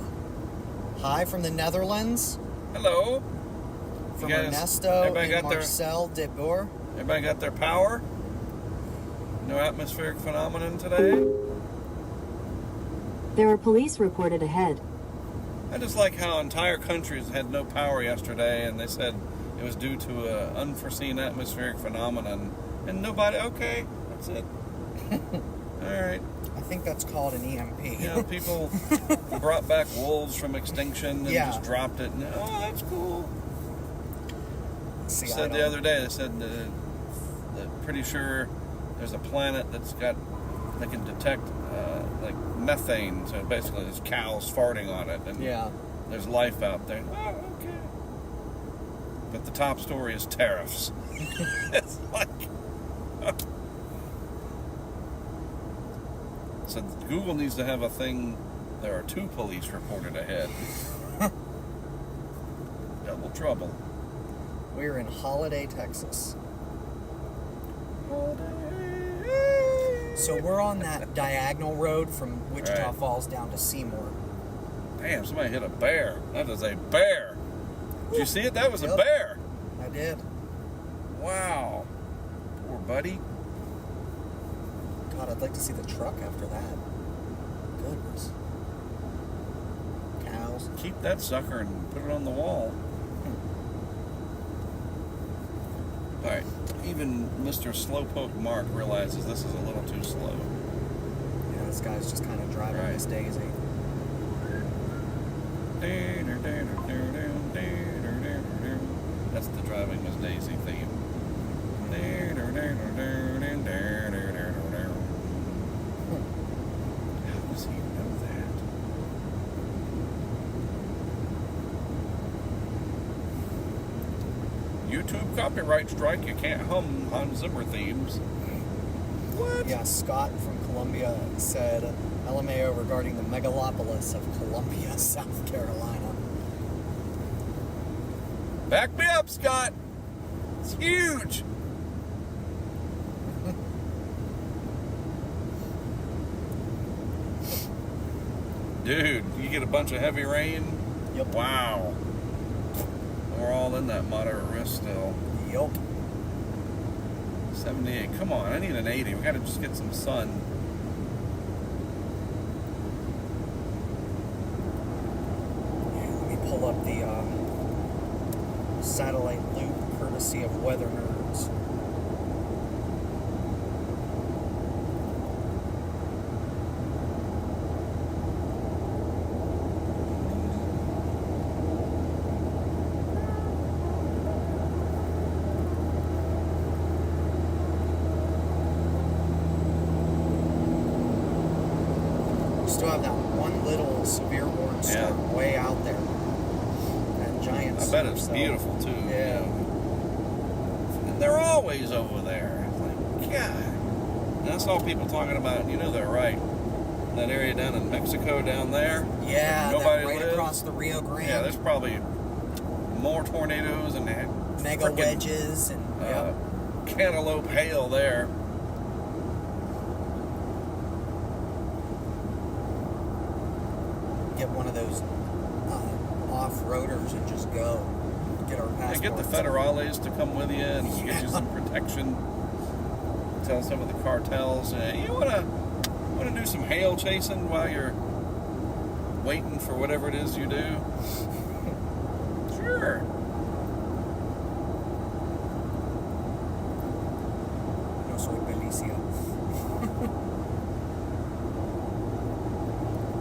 Hi from the Netherlands. Hello. From You guys- Ernesto everybody and got their- Marcel de Boer. Everybody got their power? No atmospheric phenomenon today? There are police reported ahead. I just like how entire countries had no power yesterday, and they said it was due to an unforeseen atmospheric phenomenon. And nobody, okay, that's it. All right. I think that's called an EMP. You know, people brought back wolves from extinction and Yeah. just dropped it. And, oh, that's cool. See, I Said the don't- other day, they said that pretty sure there's a planet that's got, they can detect like methane. So basically there's cows farting on it. And Yeah. there's life out there. Oh, okay. But the top story is tariffs. It's like... So Google needs to have a thing. There are 2 police reported ahead. Double trouble. We're in Holiday, Texas. So we're on that diagonal road from Wichita Right. Falls down to Seymour. Damn, somebody hit a bear. That is a bear. Did you see it? That was a Yep. bear. I did. Wow. Poor buddy. God, I'd like to see the truck after that. Goodness. Cows. Keep that sucker and put it on the wall. All right. Even Mr. Slowpoke Mark realizes this is a little too slow. Yeah, this guy's just kind of driving Right. Miss Daisy. That's the driving Miss Daisy theme. How does he know that? YouTube copyright strike. You can't hum Hans Zimmer themes. What? Yeah, Scott from Columbia said LMAO regarding the megalopolis of Columbia, South Carolina. Back me up, Scott. It's huge. Dude, you get a bunch of heavy rain. Yep. Wow. We're all in that moderate risk still. Yup. 78. Come on, I need an 80. We gotta just get some sun. Let me pull up the satellite loop courtesy of Weather Nerds. We still have that one little severe warning storm Yeah. way out there. That giant I bet it's supercell. beautiful too. Yeah. And they're always over there. It's like, God. And I saw people talking about, you know, they're right. That area down in Mexico down there. Yeah, Nobody that right lives. across the Rio Grande. Yeah, there's probably more tornadoes and mega frickin', wedges and yep. cantaloupe hail there. Get one of those off-roaders and just go. Get our Yeah, passports. get the federales to come with you and get you some protection. Tell some of the cartels, you wanna do some hail chasing while you're waiting for whatever it is you do? Sure. No soy Belicia.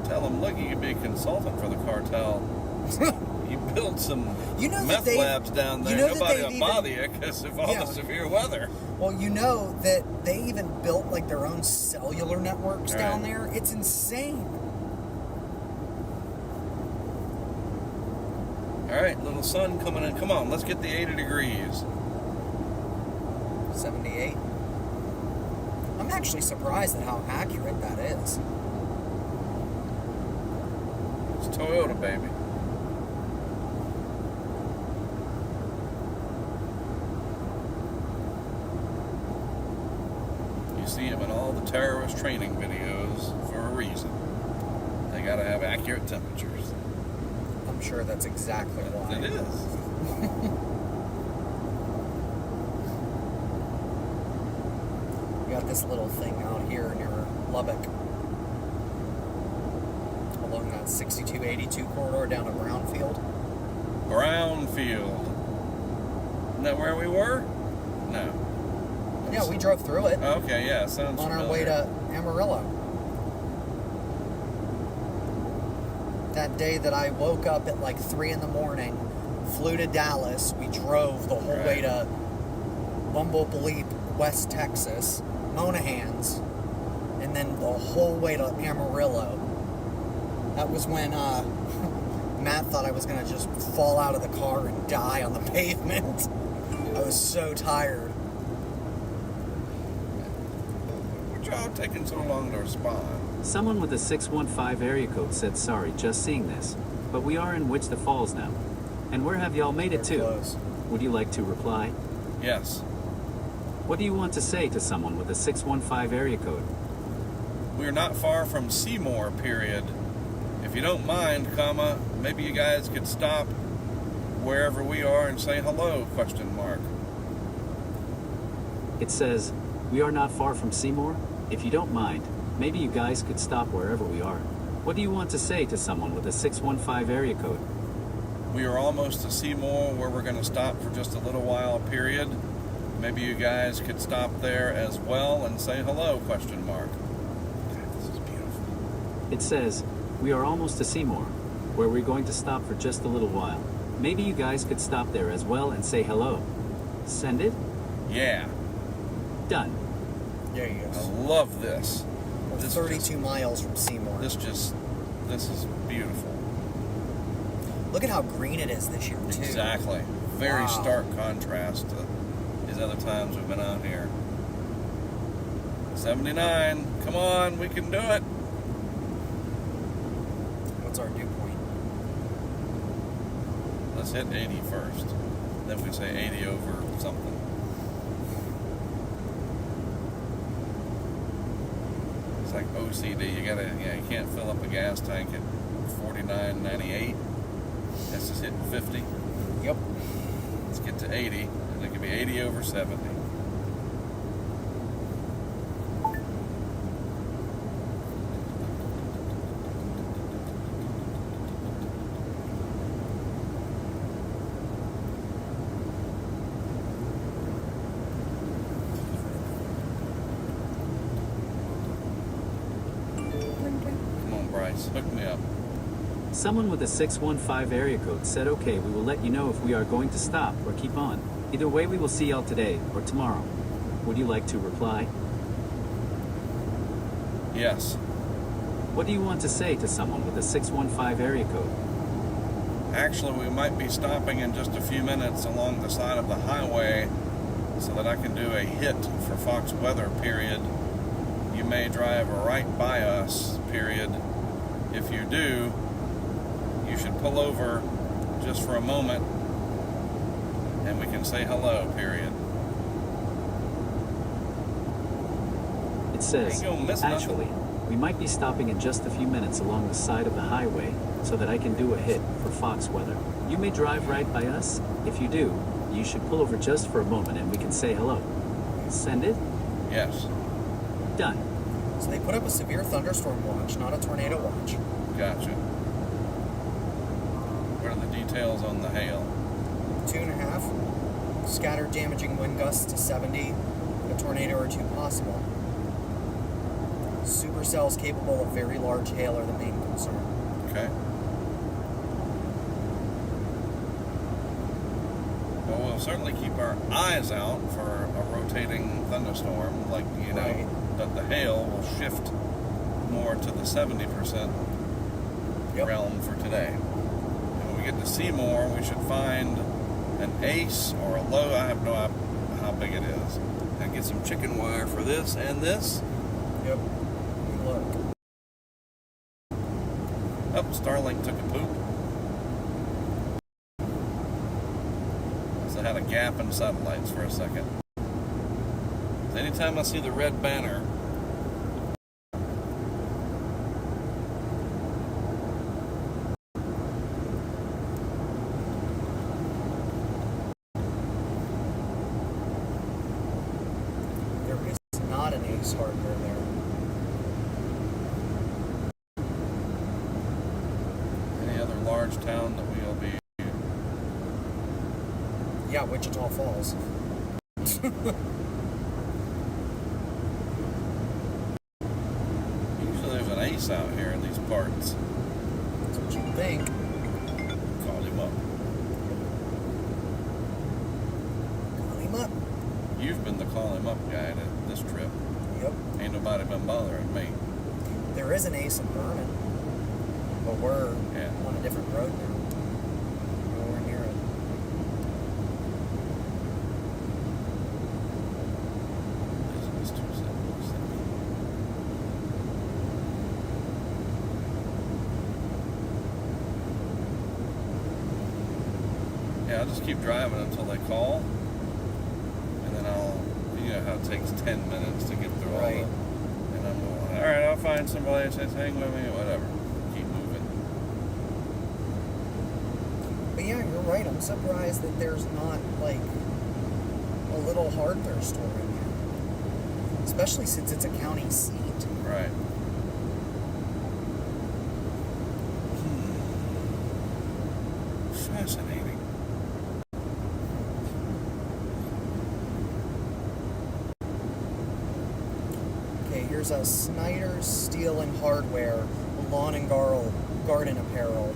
Tell them, look, you can be a consultant for the cartel. You build some You know that meth they- labs down there. you know that Nobody they've will even- bother you because of all Yeah. the severe weather. Well, you know that they even built like their own cellular networks down Right. there. It's insane. All right, little sun coming in. Come on, let's get the 80 degrees. 78. I'm actually surprised at how accurate that is. Toyota, baby. You see him in all the terrorist training videos for a reason. They gotta have accurate temperatures. I'm sure that's exactly why. It is. We got this little thing out here near Lubbock, along that 6282 corridor down to Brownfield. Brownfield. Isn't that where we were? No. Yeah, we drove through it Okay, yeah, sounds on familiar. our way to Amarillo. That day that I woke up at like 3 in the morning, flew to Dallas, we drove the whole way to Bumblebleep, West Texas, Monahans, and then the whole way to Amarillo. That was when Matt thought I was going to just fall out of the car and die on the pavement. I was so tired. Good job taking so long to respond. Someone with a 615 area code said sorry just seeing this, but we are in Wichita Falls now. And where have y'all made it They're to? close. Would you like to reply? Yes. What do you want to say to someone with a 615 area code? We're not far from Seymour, period. If you don't mind, comma, maybe you guys could stop wherever we are and say hello, question mark. It says, we are not far from Seymour. If you don't mind, maybe you guys could stop wherever we are. What do you want to say to someone with a 615 area code? We are almost to Seymour, where we're going to stop for just a little while, period. Maybe you guys could stop there as well and say hello, question mark. God, this is beautiful. It says, we are almost to Seymour, where we're going to stop for just a little while. Maybe you guys could stop there as well and say hello. Send it? Yeah, Done. There you I go. love this. We're This 32 miles from Seymour. This is beautiful. Look at how green it is this year, too. Exactly. Very Wow. stark contrast to these other times we've been out here. 79. Come on, we can do it. What's our dew point? Let's hit 80 first. Then we say 80 over something. It's like OCD. You can't fill up a gas tank at 49.98. That's just hitting 50. Yep. Let's get to 80, and it could be 80 over 70. Come on, Bryce, hook me up. Someone with a 615 area code said, okay, we will let you know if we are going to stop or keep on. Either way, we will see y'all today or tomorrow. Would you like to reply? Yes. What do you want to say to someone with a 615 area code? Actually, we might be stopping in just a few minutes along the side of the highway so that I can do a hit for Fox weather, period. You may drive right by us, period. If you do, you should pull over just for a moment and we can say hello, period. It says, Ain't gonna miss nothing. actually, we might be stopping in just a few minutes along the side of the highway so that I can do a hit for Fox weather. You may drive right by us. If you do, you should pull over just for a moment and we can say hello. Send it? Yes. Done. So they put up a severe thunderstorm watch, not a tornado watch. Gotcha. What are the details on the hail? 2.5. Scattered damaging wind gusts to 70. A tornado or two possible. Supercells capable of very large hail are the main concern. Okay. Well, we'll certainly keep our eyes out for a rotating thunderstorm, like, Right. that the hail will shift more to the 70% Yep. realm for today. And when we get to Seymour, we should find an ace or a low. I have no idea how big it is. And get some chicken wire for this and this. Yep. Look. Oh, Starlink took a poop. So I had a gap in satellites for a second. So anytime I see the red banner, There is not an Ace Hardware there. any other large town that we'll be. Yeah, Wichita Falls. Usually there's an ace out here in these parts. That's what you think. Called him up. Call him up. You've been the call him up guy to this trip. Yep. Ain't nobody been bothering me. There is an Ace in Vernon, but we're Yeah. on a different road now. Nowhere near it. Business 277. Yeah, I'll just keep driving until they call, and then you know how it takes 10 minutes to get through all Right. the, and I'm going, all right, I'll find somebody that says hang with me or whatever. Keep moving. But yeah, you're right. I'm surprised that there's not like a little hardware store in here, especially since it's a county seat. Right. Fascinating. Okay, here's a Snyder's Steel and Hardware, lawn and garden apparel.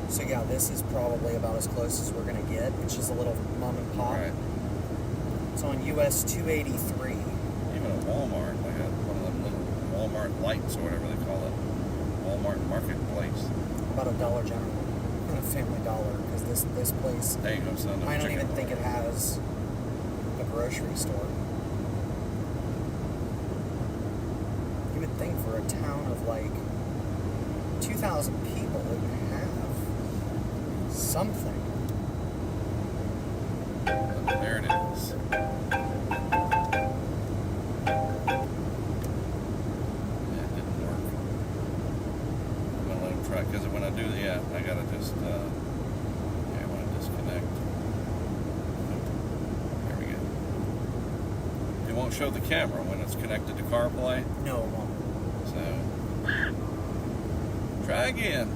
So yeah, this is probably about as close as we're gonna get. It's just a little mom and pop. Right. It's on US 283. Even a Walmart, like one of them little Walmart lights or whatever they call it. Walmart Marketplace. About a Dollar General and a Family Dollar, because this place, There you go, son. I don't even think it has a grocery store. You would think for a town of like 2,000 people it would have something. There it is. Yeah, it didn't work. I'm gonna let him try, because when I do that, yeah, I gotta just, I want to disconnect. There we go. It won't show the camera when it's connected to CarPlay, No, it won't. so try again.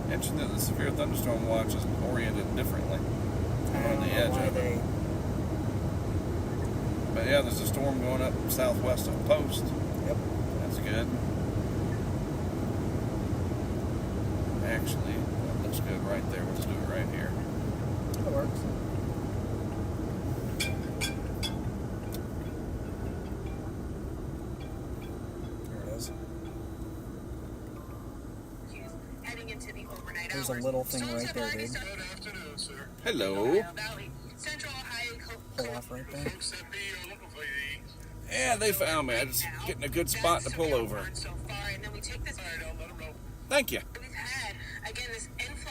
Interesting that the severe thunderstorm watch is oriented differently. I On don't the know edge why of it. they. But yeah, there's a storm going up southwest of Post. Yep. That's good. Actually, that looks good right there. Let's do it right here. It works. There it is. Heading into the overnight There's a hours. little thing Storms right there, have already dude. started. Good afternoon, sir. Hello. Ohio Valley, Central Ohio, Pull off right there. Folks that be looking for these. Yeah, they found me. I just getting a good spot to pull over. So far, and then we take this. All right, I'll let them know. Thank you. We've had again this influx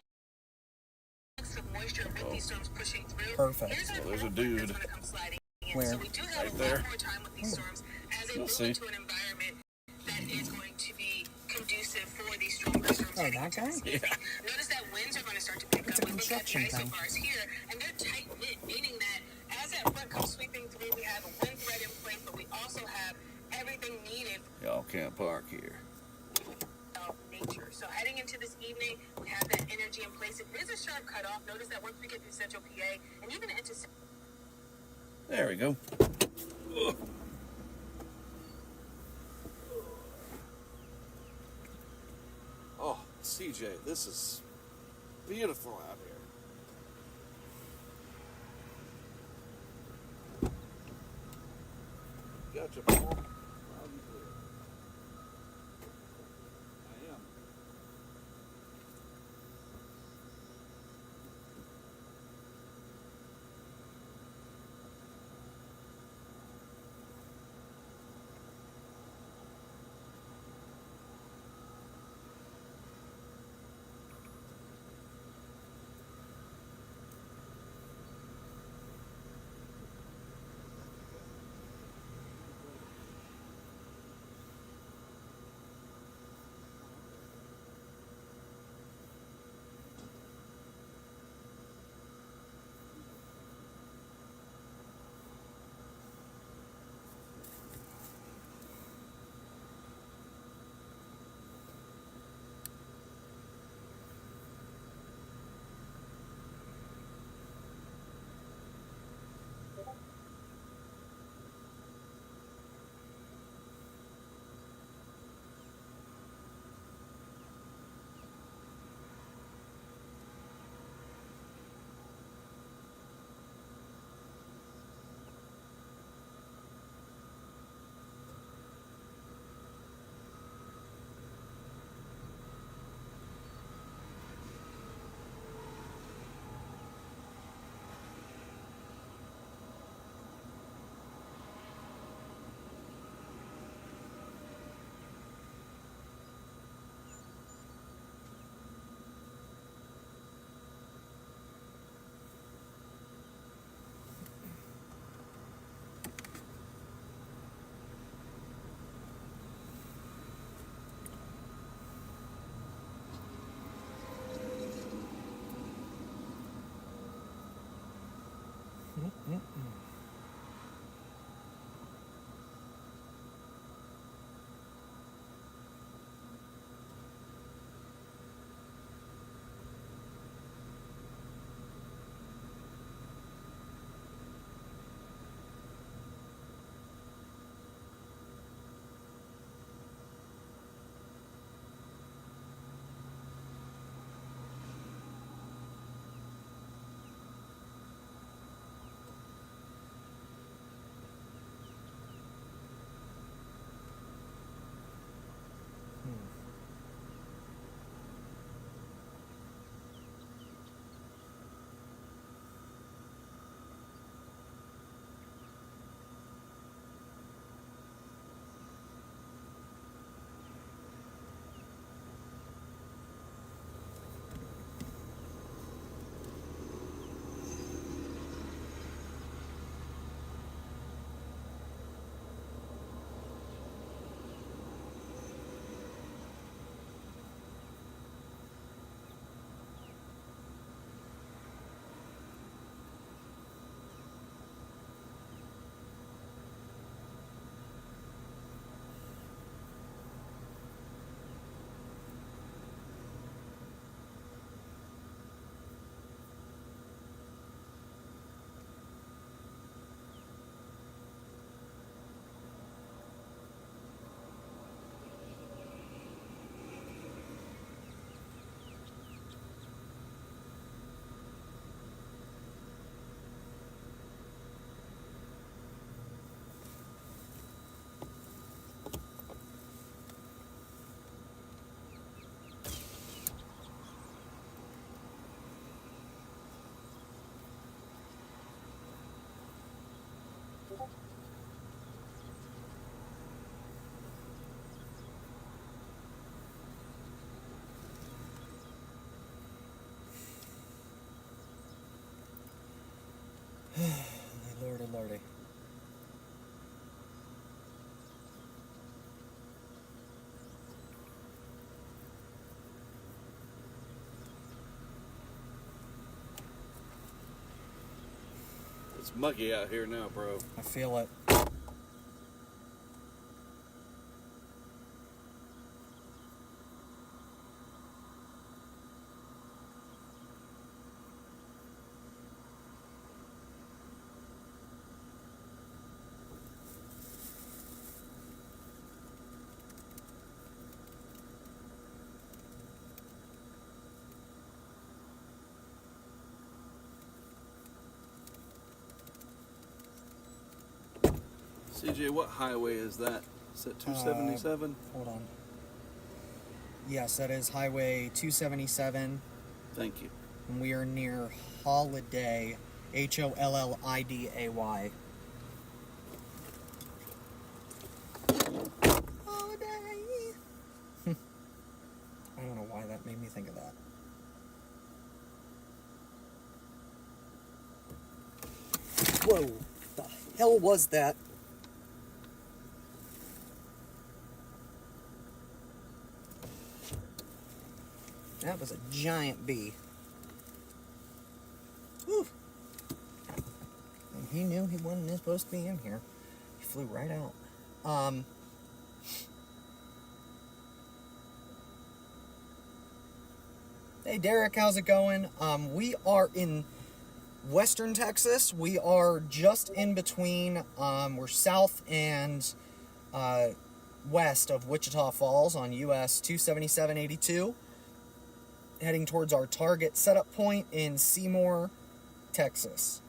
of moisture with these storms pushing through. Perfect. Here's our Well, there's a front that's dude. gonna come sliding in. Where? So we do have Right a there. lot more time with these storms as they We'll move see. into an environment that is going to be conducive for these stronger storms. Oh, heading that into this guy? evening. Notice that winds are going to start to pick It's up. a We look at the construction thing. isobars here, and they're tight knit, meaning that as that front comes sweeping through, we have a wind threat in place, but we also have everything needed Y'all can't park here. of nature. So heading into this evening, we have that energy in place. It is a sharp cutoff. Notice that once we get through Central PA and even into There we go. Ugh. Oh, CJ, this is beautiful out here. Gotcha, Paul. Loud and clear. I am. Lordy, lordy. It's muggy out here now, bro. I feel it. CJ, what highway is that? Is that 277? Hold on. Yes, that is Highway 277, Thank you. and we are near Holliday, Holliday. Holiday. I don't know why that made me think of that. Whoa, the hell was that? That was a giant bee. Whew. And he knew he wasn't supposed to be in here. He flew right out. Hey Derek, how's it going? We are in Western Texas. We are just in between, we're south and west of Wichita Falls on US 27782. Heading towards our target setup point in Seymour, Texas.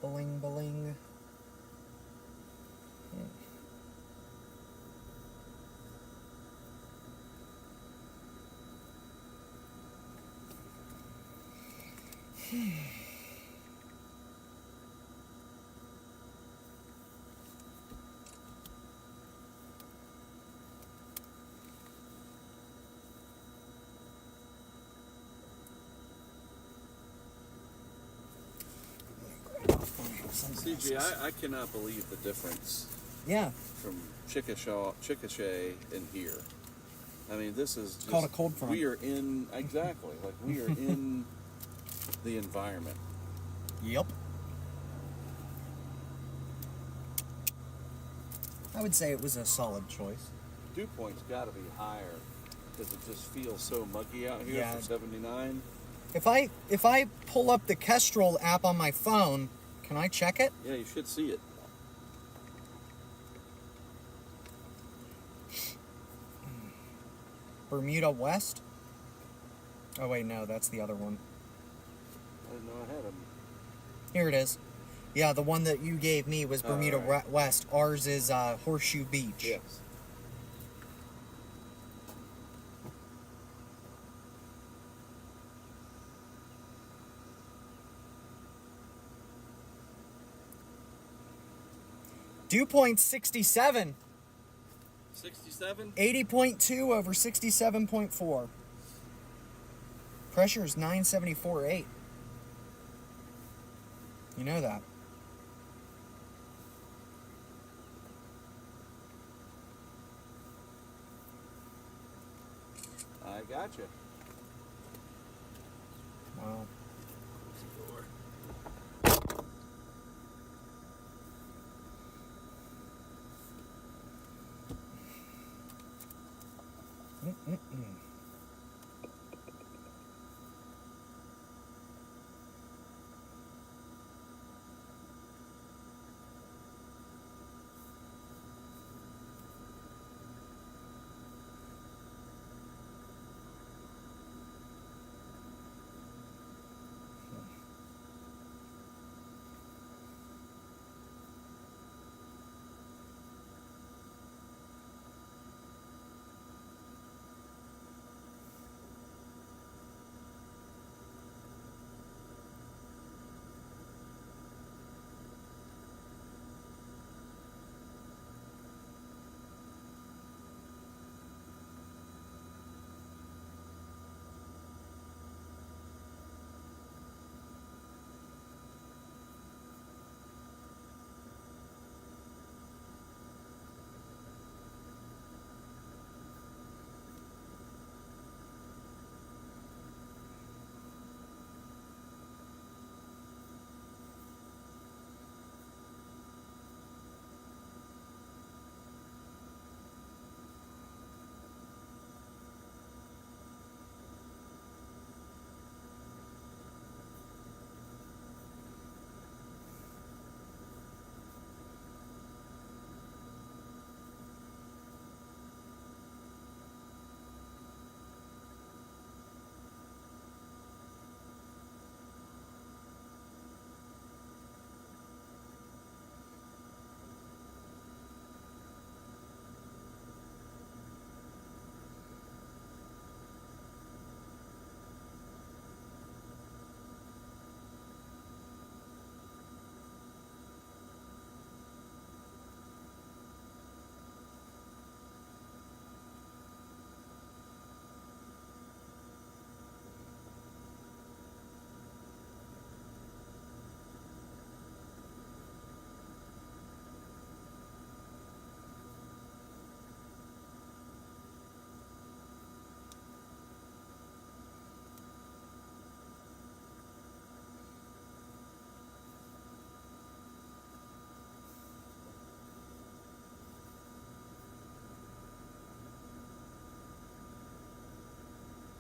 Bling, bling. CJ, I cannot believe the difference Yeah, from Chickasha and here. I mean, this is just, called a cold front. We are in, exactly, like we are in the environment. Yep. I would say it was a solid choice. Dew point's got to be higher because it just feels so muggy out here Yeah. for 79. If I pull up the Kestrel app on my phone, can I check it? Yeah, you should see it. Bermuda West? Oh wait, no, that's the other one. I didn't know I had them. Here it is. Yeah, the one that you gave me was Bermuda right. West. Ours is Horseshoe Beach. Yes. Dew point 67. 67? 80.2 over 67.4. Pressure is 974.8. You know that. I got you. Wow. Close the door.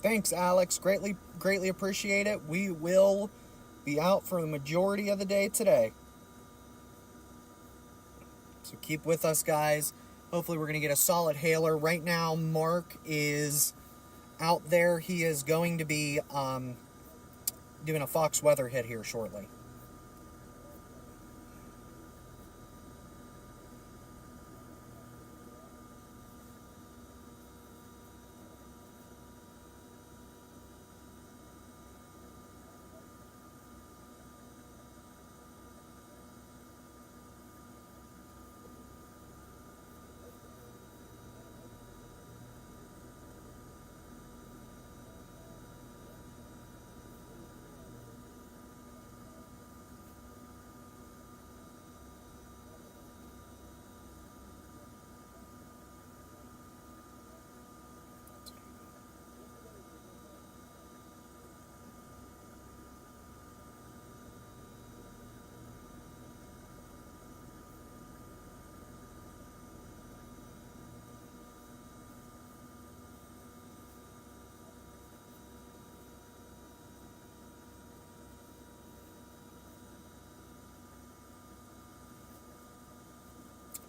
Thanks, Alex. Greatly appreciate it. We will be out for the majority of the day today. So keep with us, guys. Hopefully we're going to get a solid hailer. Right now, Mark is out there. He is going to be doing a Fox weather hit here shortly.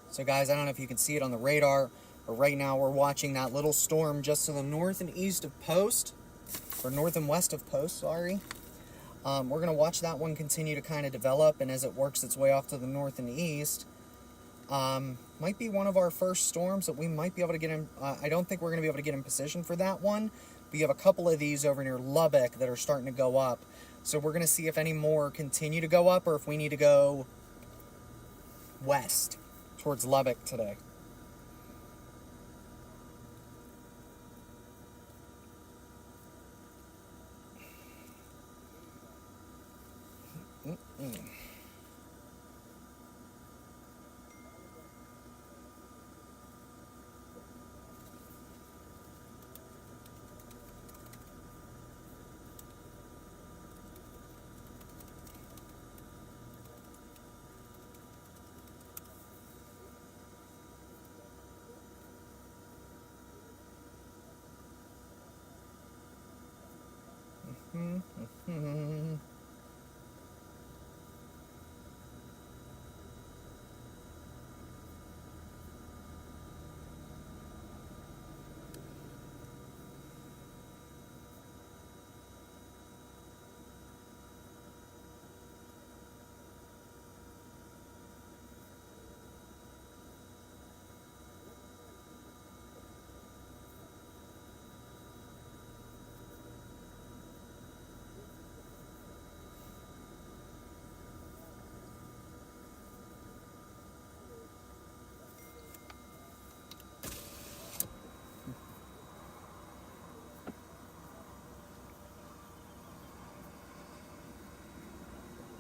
So guys, I don't know if you can see it on the radar, but right now we're watching that little storm just to the north and east of Post, or north and west of Post, sorry. We're going to watch that one continue to kind of develop, and as it works its way off to the north and east, might be one of our first storms that we might be able to get in. I don't think we're going to be able to get in position for that one, but you have a couple of these over near Lubbock that are starting to go up. So we're going to see if any more continue to go up, or if we need to go west towards Lubbock today.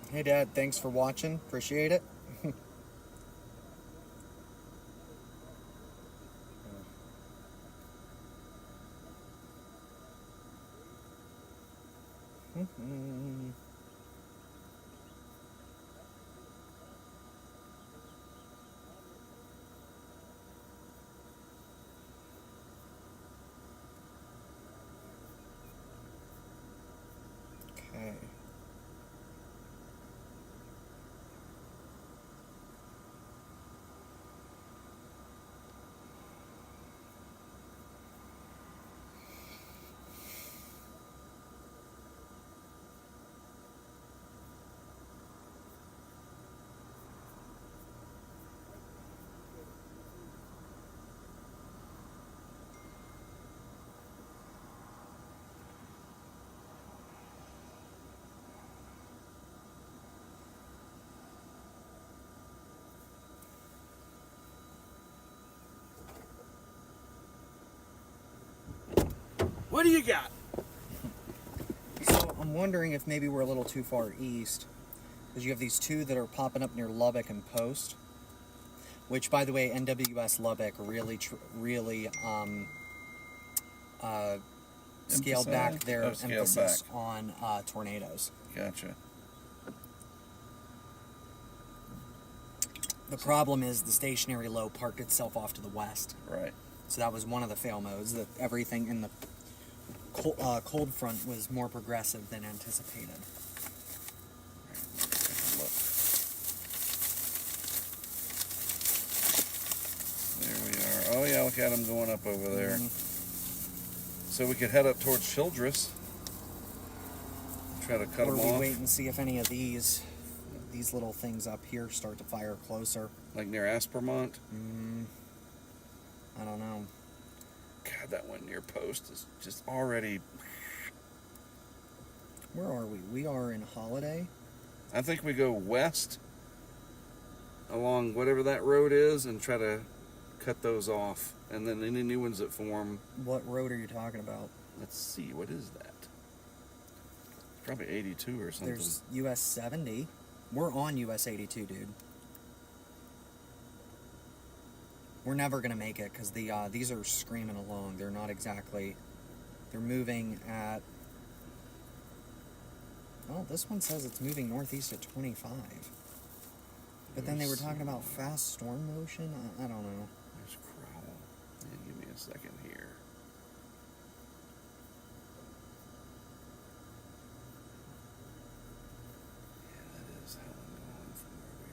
Hey, Dad. Thanks for watching. Appreciate it. Okay. What do you got? So I'm wondering if maybe we're a little too far east, because you have these two that are popping up near Lubbock and Post, which, by the way, NWS Lubbock really scaled back their Scaled emphasis back. on tornadoes. Gotcha. The problem is the stationary low parked itself off to the west. Right. So that was one of the fail modes, that everything in the cold front was more progressive than anticipated. Look. There we are. Oh yeah, look at them going up over there. So we could head up towards Childress. Try to cut Or them we off. wait and see if any of these little things up here start to fire closer. Like near Aspermont. I don't know. God, that one near Post is just already... Where are we? We are in Holiday. I think we go west along whatever that road is and try to cut those off. And then any new ones that form... What road are you talking about? Let's see, what is that? It's probably 82 or something. There's US 70. We're on US 82, dude. We're never gonna make it because these are screaming along. They're not exactly. They're moving at. Well, this one says it's moving northeast at 25. But then they were talking about fast storm motion. I don't know. There's Crowell. Yeah, give me a second here. Yeah, that is how I'm going from where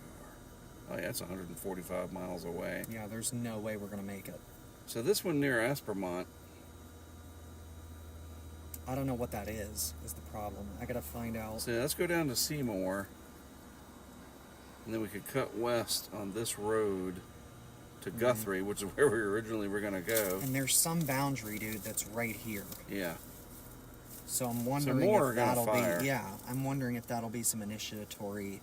we are. Oh yeah, it's 145 miles away. Yeah, there's no way we're gonna make it. So this one near Aspermont, I don't know what that is the problem. I gotta find out. so let's go down to Seymour, and then we could cut west on this road to Guthrie, which is where we originally were going to go. And there's some boundary, dude, that's right here. Yeah. So I'm wondering more are if gonna that'll fire. be, yeah, I'm wondering if that'll be some initiatory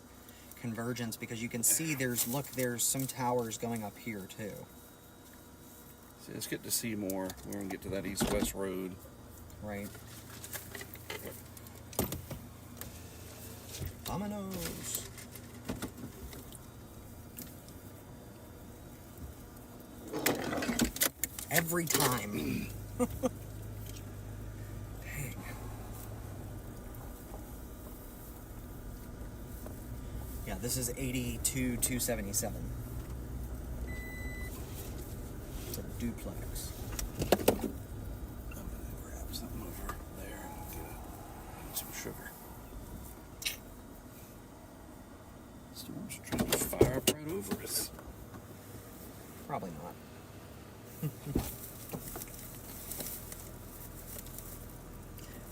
convergence, because you can see there's some towers going up here too. So let's get to Seymour. We're going to get to that east-west road. Right. Vámonos. Every time. Dang. Yeah, this is 82,277. It's a duplex. I'm going to grab something over there and get a some sugar. Storm's trying to fire up right over us. Probably not.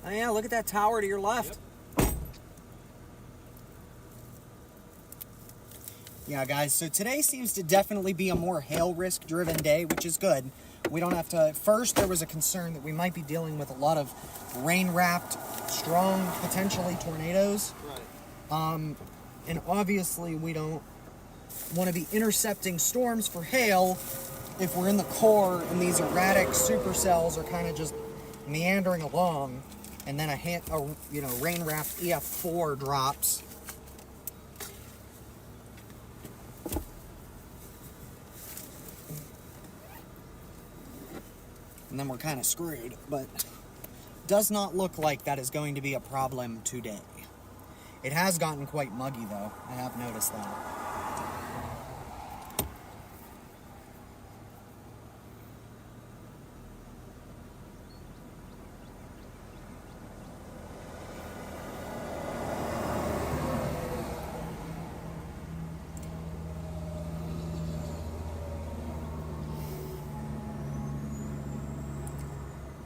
Oh yeah, look at that tower to your left. Yep. Yeah, guys, so today seems to definitely be a more hail risk driven day, which is good. We don't have to. At first, there was a concern that we might be dealing with a lot of rain wrapped, strong, potentially tornadoes. Right. And obviously, we don't want to be intercepting storms for hail if we're in the core and these erratic supercells are kind of just meandering along, and then a rain wrapped EF4 drops. And then we're kind of screwed, but does not look like that is going to be a problem today. It has gotten quite muggy, though. I have noticed that.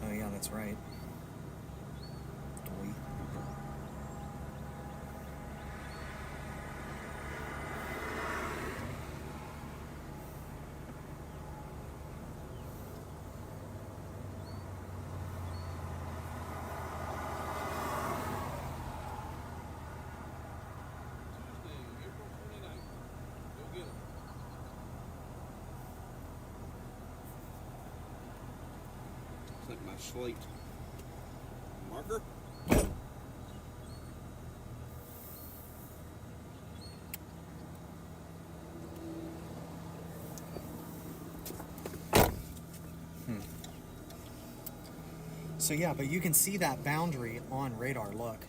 Oh, yeah, that's right. Doy. April 29th. Go get 'em. It's like my slate marker. So yeah, but you can see that boundary on radar. Look.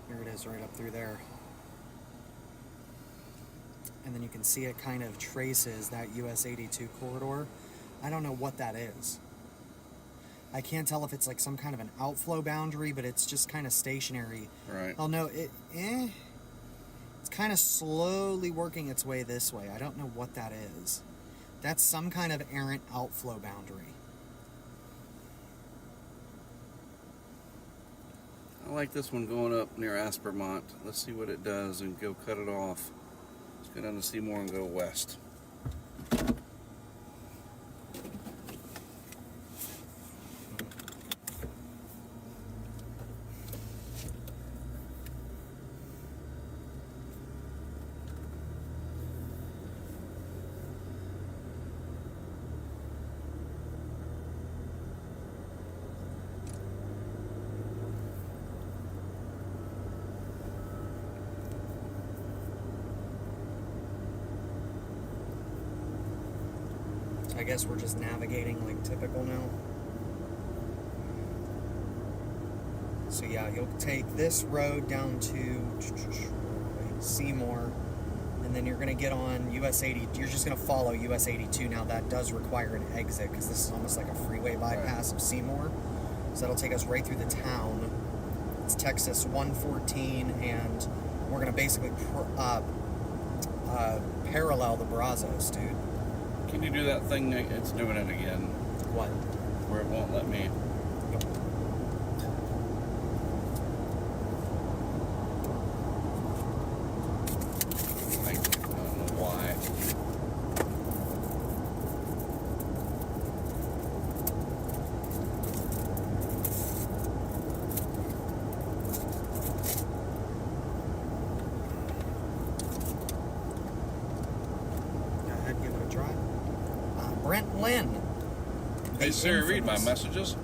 Here it is right up through there. And then you can see it kind of traces that US 82 corridor. I don't know what that is. I can't tell if it's like some kind of an outflow boundary, but it's just kind of stationary. Right. Oh no, it's kind of slowly working its way this way. I don't know what that is. That's some kind of errant outflow boundary. I like this one going up near Aspermont. Let's see what it does and go cut it off. Let's go down to Seymour and go west. I guess we're just navigating like typical now. So yeah, you'll take this road down to Seymour, and then you're going to get on US 80. You're just going to follow US 82. Now that does require an exit because this is almost like a freeway bypass of Seymour. So that'll take us right through the town. It's Texas 114, and we're going to basically parallel the Brazos, dude. Can you do that thing? It's doing it again. What? Where it won't let me. I don't know why. Go ahead, give it a try. Brent Lynn. Hey The Siri, read my infamous- messages.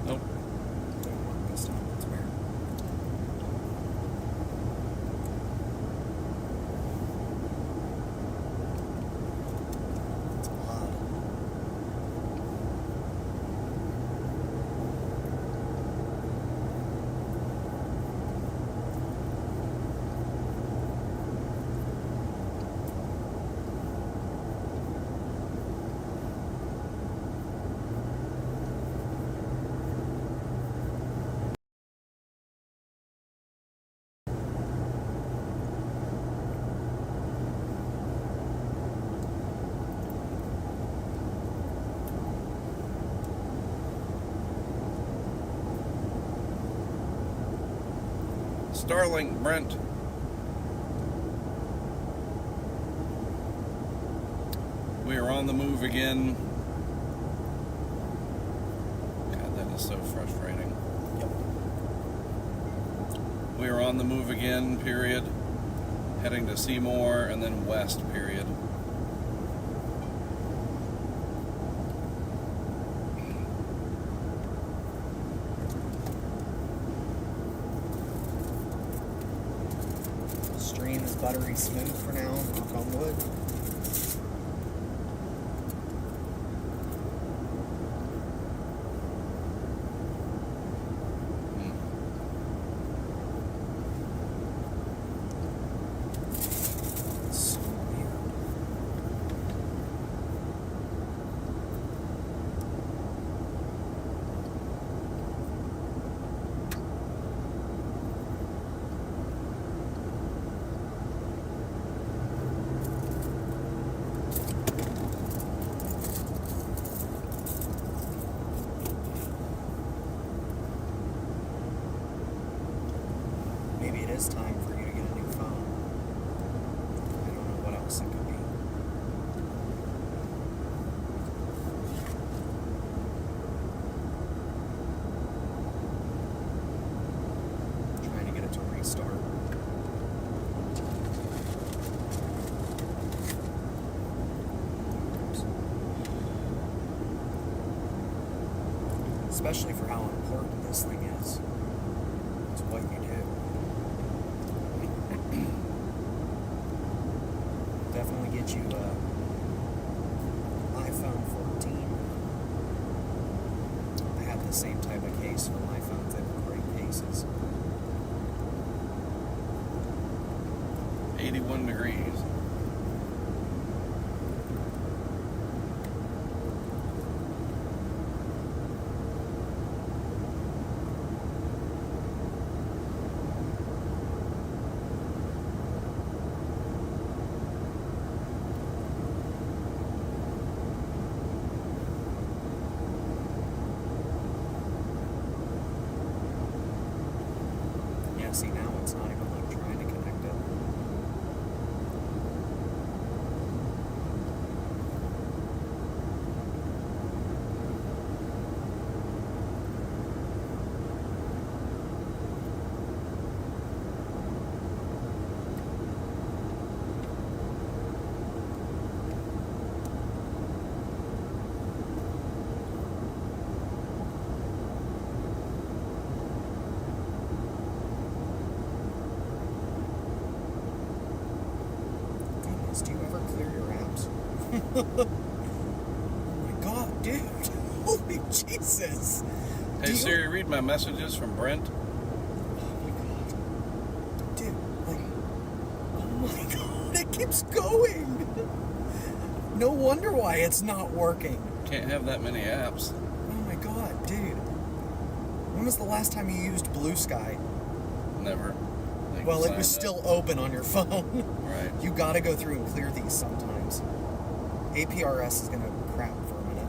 Nope. Didn't work this time, that's weird. It's odd. Starlink, Brent. We are on the move again. God, that is so frustrating. Yep. We are on the move again, period. Heading to Seymour and then west, period. Stream is buttery smooth for now, knock on wood. So weird. Maybe it is time for you to get a new phone. I don't know what else it could be. Trying to get it to restart. Especially for how important this thing is. It's what you do. Definitely get you iPhone 14. I have the same type of case for my phones. They have great cases. 81 degrees. Yeah, see now it's not even like trying to connect it. Goodness, do you ever clear your apps? Oh my god, dude. Holy Jesus. Hey Do you- Siri, read my messages from Brent. Oh my god. Dude, like, oh my god, it keeps going. No wonder why it's not working. Can't have that many apps. Oh my god, dude. When was the last time you used Blue Sky? Never. Like, Well, it signed was up. still open on your phone. Right. You gotta go through and clear these sometimes. APRS is gonna crap for a minute.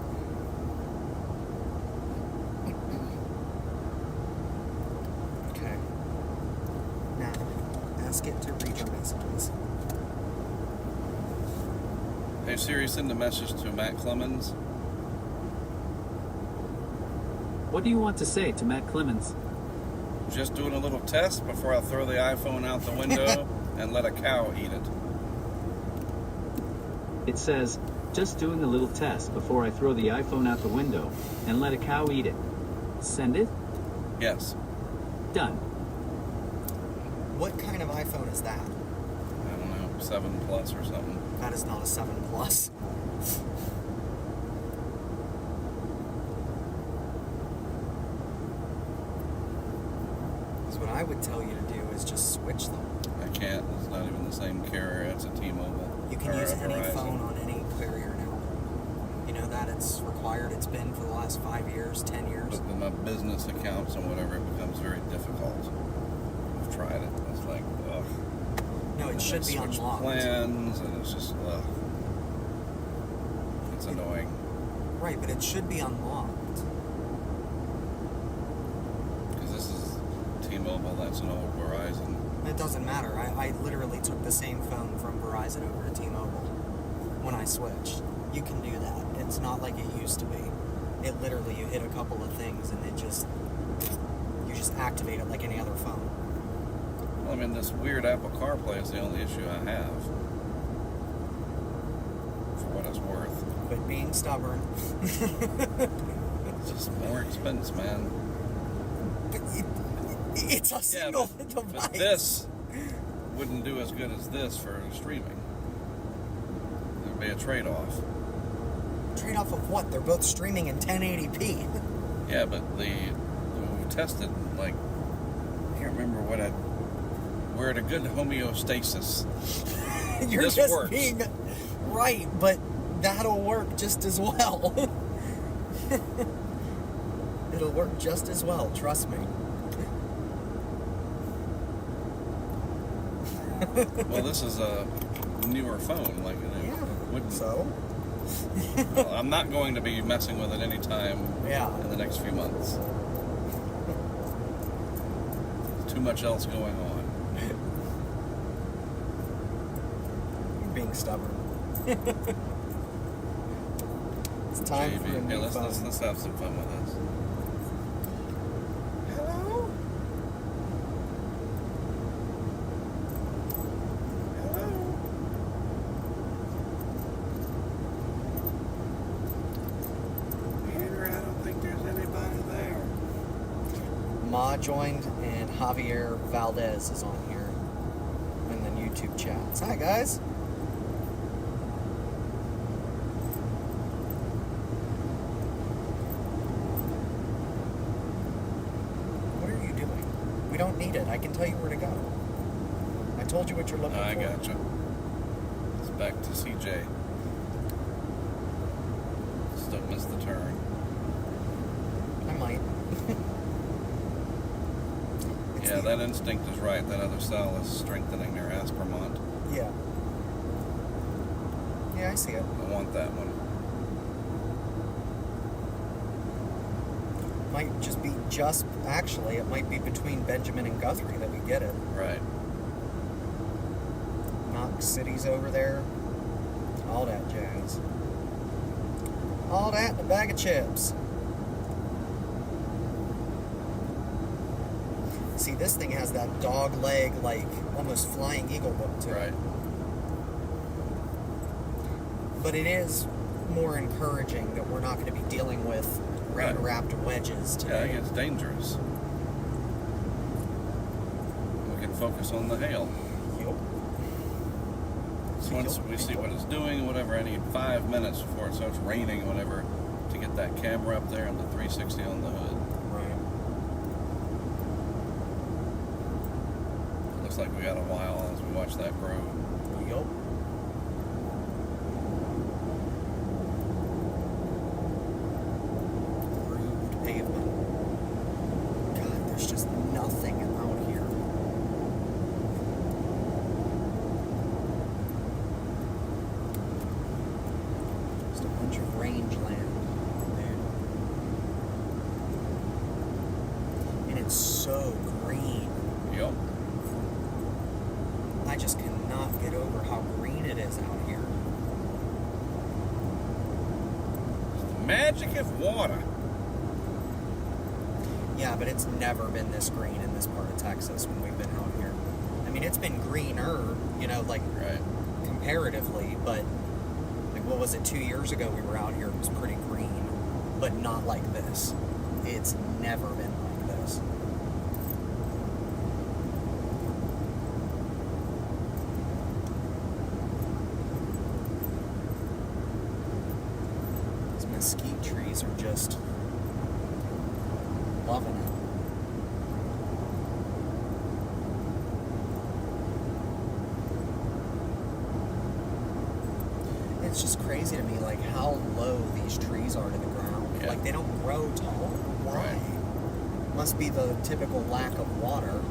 Okay. Now, ask it to read your messages. Hey Siri, send a message to Matt Clemens. What do you want to say to Matt Clemens? Just doing a little test before I throw the iPhone out the window and let a cow eat it. It says, just doing a little test before I throw the iPhone out the window and let a cow eat it. Send it? Yes. Done. What kind of iPhone is that? I don't know, 7 Plus or something. That is not a 7 Plus. Because what I would tell you to do is just switch them. I can't. It's not even the same carrier. It's a T-Mobile. You can or use a any Verizon. phone on any carrier now. You know that it's required. It's been for the last 5 years, 10 years. But with my business accounts and whatever, it becomes very difficult. I've tried it. It's like, ugh. No, it And should they be switch unlocked. plans, and it's just, ugh. It's annoying. Right, but it should be unlocked. Because this is T-Mobile. That's an old Verizon. It doesn't matter. I literally took the same phone from Verizon over to T-Mobile when I switched. You can do that. It's not like it used to be. It literally, you hit a couple of things and you just activate it like any other phone. Well, I mean, this weird Apple CarPlay is the only issue I have. For what it's worth. Quit being stubborn. It's just more expense, man. It's a single device. But this wouldn't do as good as this for streaming. There'd be a trade-off. Trade-off of what? They're both streaming in 1080p. Yeah, but we tested, like, I can't remember we're at a good homeostasis. You're This just works. being right, but that'll work just as well. It'll work just as well, trust me. Well, this is a newer phone, like, Yeah. wouldn't. So? Well, I'm not going to be messing with it anytime Yeah. in the next few months. Too much else going on. You're being stubborn. It's time for a JV. new Yeah, let's phone. have some fun with this. Hello? Hello? Andrew, I don't think there's anybody there. Ma joined and Javier Valdez is on here in the YouTube chats. Hi, guys. What are you doing? We don't need it. I can tell you where to go. I told you what you're looking I for. gotcha. It's back to CJ. Still missed the turn. I might. It's Yeah, the- that instinct is right. That other cell is strengthening their Aspermont. Yeah. Yeah, I see it. I want that one. Might just be actually, it might be between Benjamin and Guthrie that we get it. Right. Knox City's over there. All that jazz. All that in a bag of chips. See, this thing has that dog leg, like, almost flying eagle look to it. Right. But it is more encouraging that we're not going to be dealing with Right. rain-wrapped wedges Yeah, today. it gets dangerous. We can focus on the hail. Yup. So once we see what it's doing, whatever, I need 5 minutes before it starts raining, whatever, to get that camera up there and the 360 on the hood. Right. Looks like we got a while as we watch that grow. Yup. Grooved pavement. God, there's just nothing out here. Just a bunch of rangeland there. And it's so green. Yep. I just cannot get over how green it is out here. It's the magic of water. Yeah, but it's never been this green in this part of Texas when we've been out here. I mean, it's been greener, like Right. comparatively, but like what was it, 2 years ago we were out here, it was pretty green, but not like this. It's never been like this. These mesquite trees are just loving it. It's just crazy to me, like how low these trees are to the ground. Yeah. Like they don't grow tall. Why? Right. Must be the typical lack of water.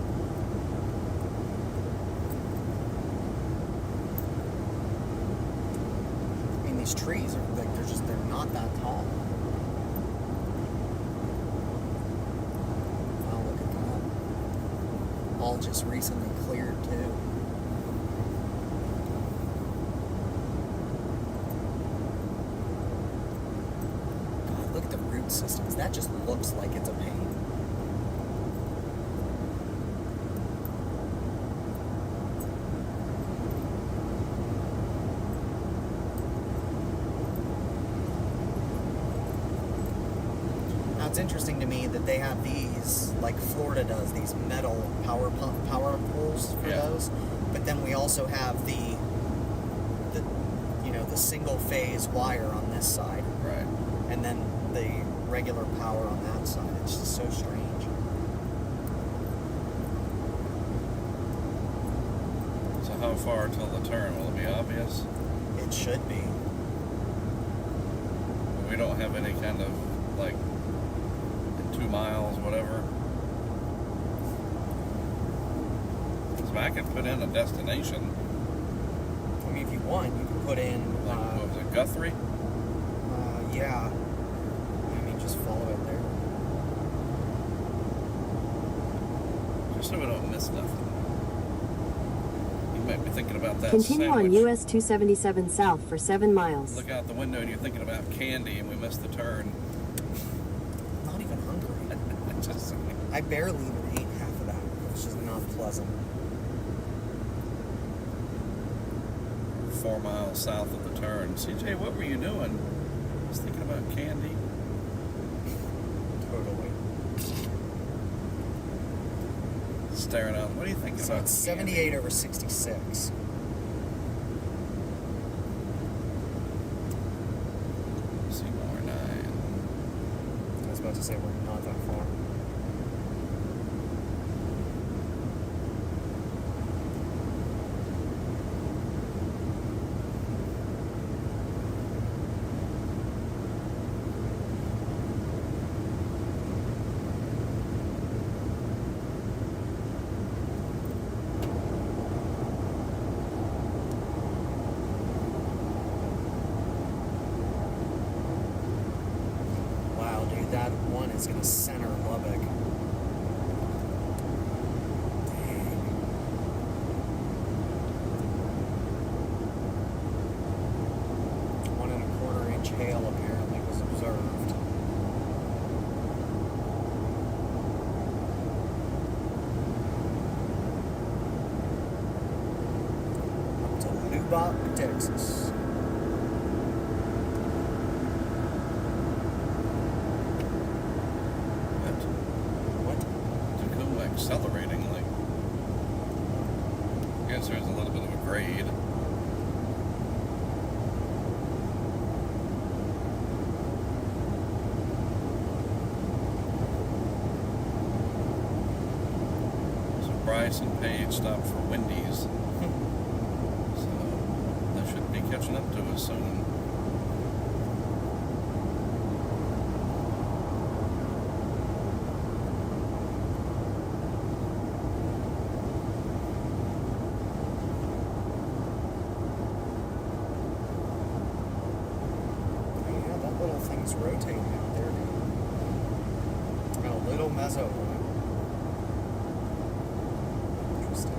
I mean, these trees are like they're not that tall. Oh, look at that. just recently cleared too. God, look at the root systems. That just looks like it's a pain. Now it's interesting to me that they have these, like Florida does, these metal power poles for Yeah. those. But then we also have the the single phase wire on this side, Right. and then the regular power on that side. It's just so strange. So how far till the turn? Will it be obvious? It should be. We don't have any kind of, like, 2 miles, whatever. So I could put in a destination. I mean, if you want, you can put in. Like, what was it, Guthrie? Yeah. I mean, just follow it there. Just so we don't miss nothing. You might be thinking about that Continue on sandwich. US 277 south for 7 miles. Look out the window and you're thinking about candy and we missed the turn. Not even hungry. Just, I barely even ate half of that, which is not pleasant. 4 miles south of the turn. CJ, what were you doing? I was thinking about candy. Totally. Staring out. What are you thinking So about? it's 78 over 66. Seymour 9. I was about to say we're not that far. Wow, dude, that one is going to center Lubbock. Dang. 1.25 inch hail apparently was observed. Up to Lubbock, Texas. What? What? Tacoma accelerating, like. I guess there's a little bit of a grade. So Bryce and Paige stopped for Wendy's. So they should be catching up to us soon. Yeah, that little thing's rotating out there. A little mezzo one. Interesting.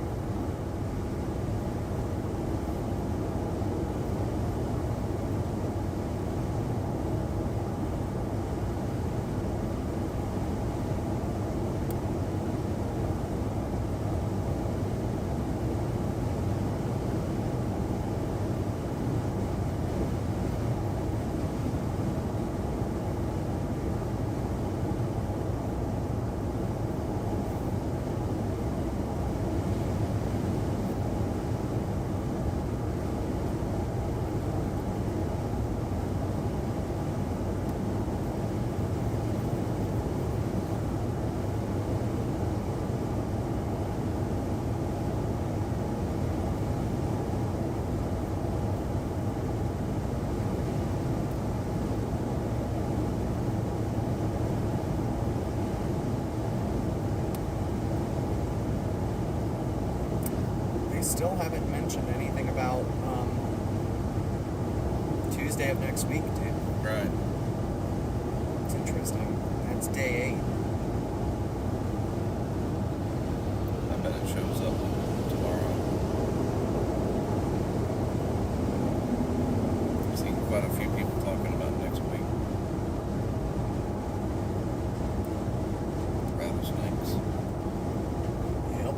Still haven't mentioned anything about Tuesday of next week, dude. Right. It's interesting. That's day 8. I bet it shows up tomorrow. I've seen quite a few people talking about next week. Rattlesnakes. Yep.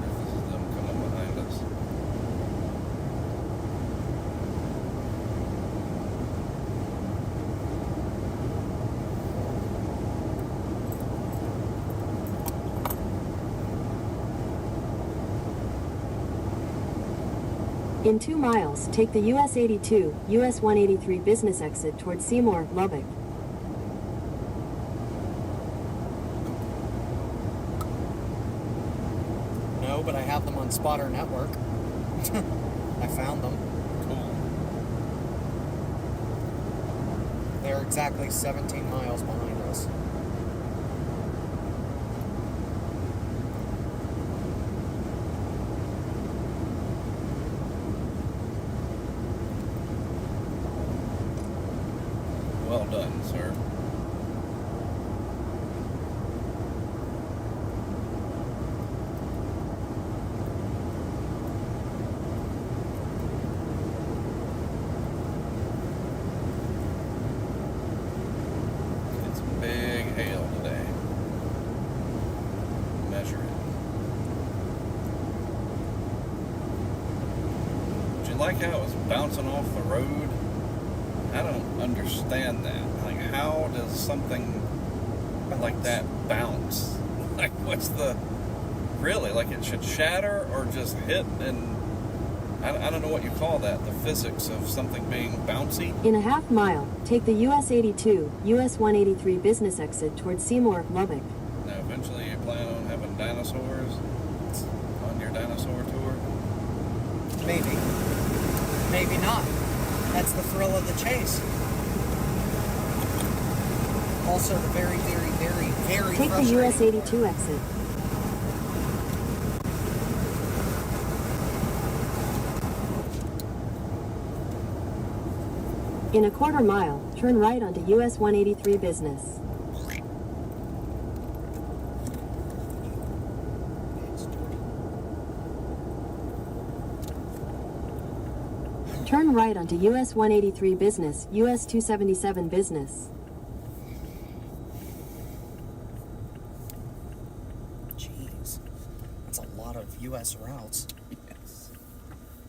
This is them coming behind us. In 2 miles, take the US 82, US 183 business exit toward Seymour, Lubbock. No, but I have them on Spotter Network. I found them. Cool. They're exactly 17 miles behind us. Well done, sir. It's big hail today. Measure it. Did you like how it was bouncing off the road? I don't understand that. Like, how does something like that bounce? Like, what's the... Really? Like, it should shatter or just hit and... I don't know what you call that. The physics of something being bouncy. In a half mile, take the US 82, US 183 business exit toward Seymour, Lubbock. Now, eventually you plan on having dinosaurs on your dinosaur tour? Maybe. Maybe not. That's the thrill of the chase. Also, the very, very, very, very Take the US 82 exit. In a quarter mile, turn right onto US 183 business. Turn right onto US 183 business, US 277 business. Jeez. That's a lot of U.S. routes. Yes.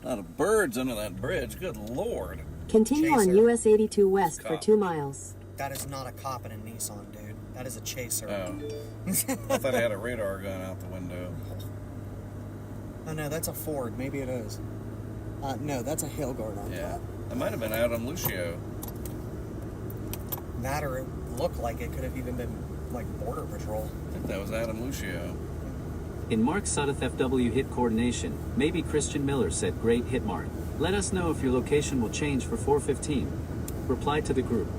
A lot of birds under that bridge. Good Lord. Continue on Chaser. US 82 west for Cop. 2 miles. That is not a cop in a Nissan, dude. That is a chaser. Oh. I thought I had a radar gun out the window. Oh, no, that's a Ford. Maybe it is. No, that's a Hillguard on Yeah. top. That might have been out on Lucio. That or it looked like it could have even been, like, Border Patrol. I think that was Adam Lucio. In Mark Sudduth FW hit coordination, maybe Christian Miller said great hit Mark. Let us know if your location will change for 4:15. Reply to the group.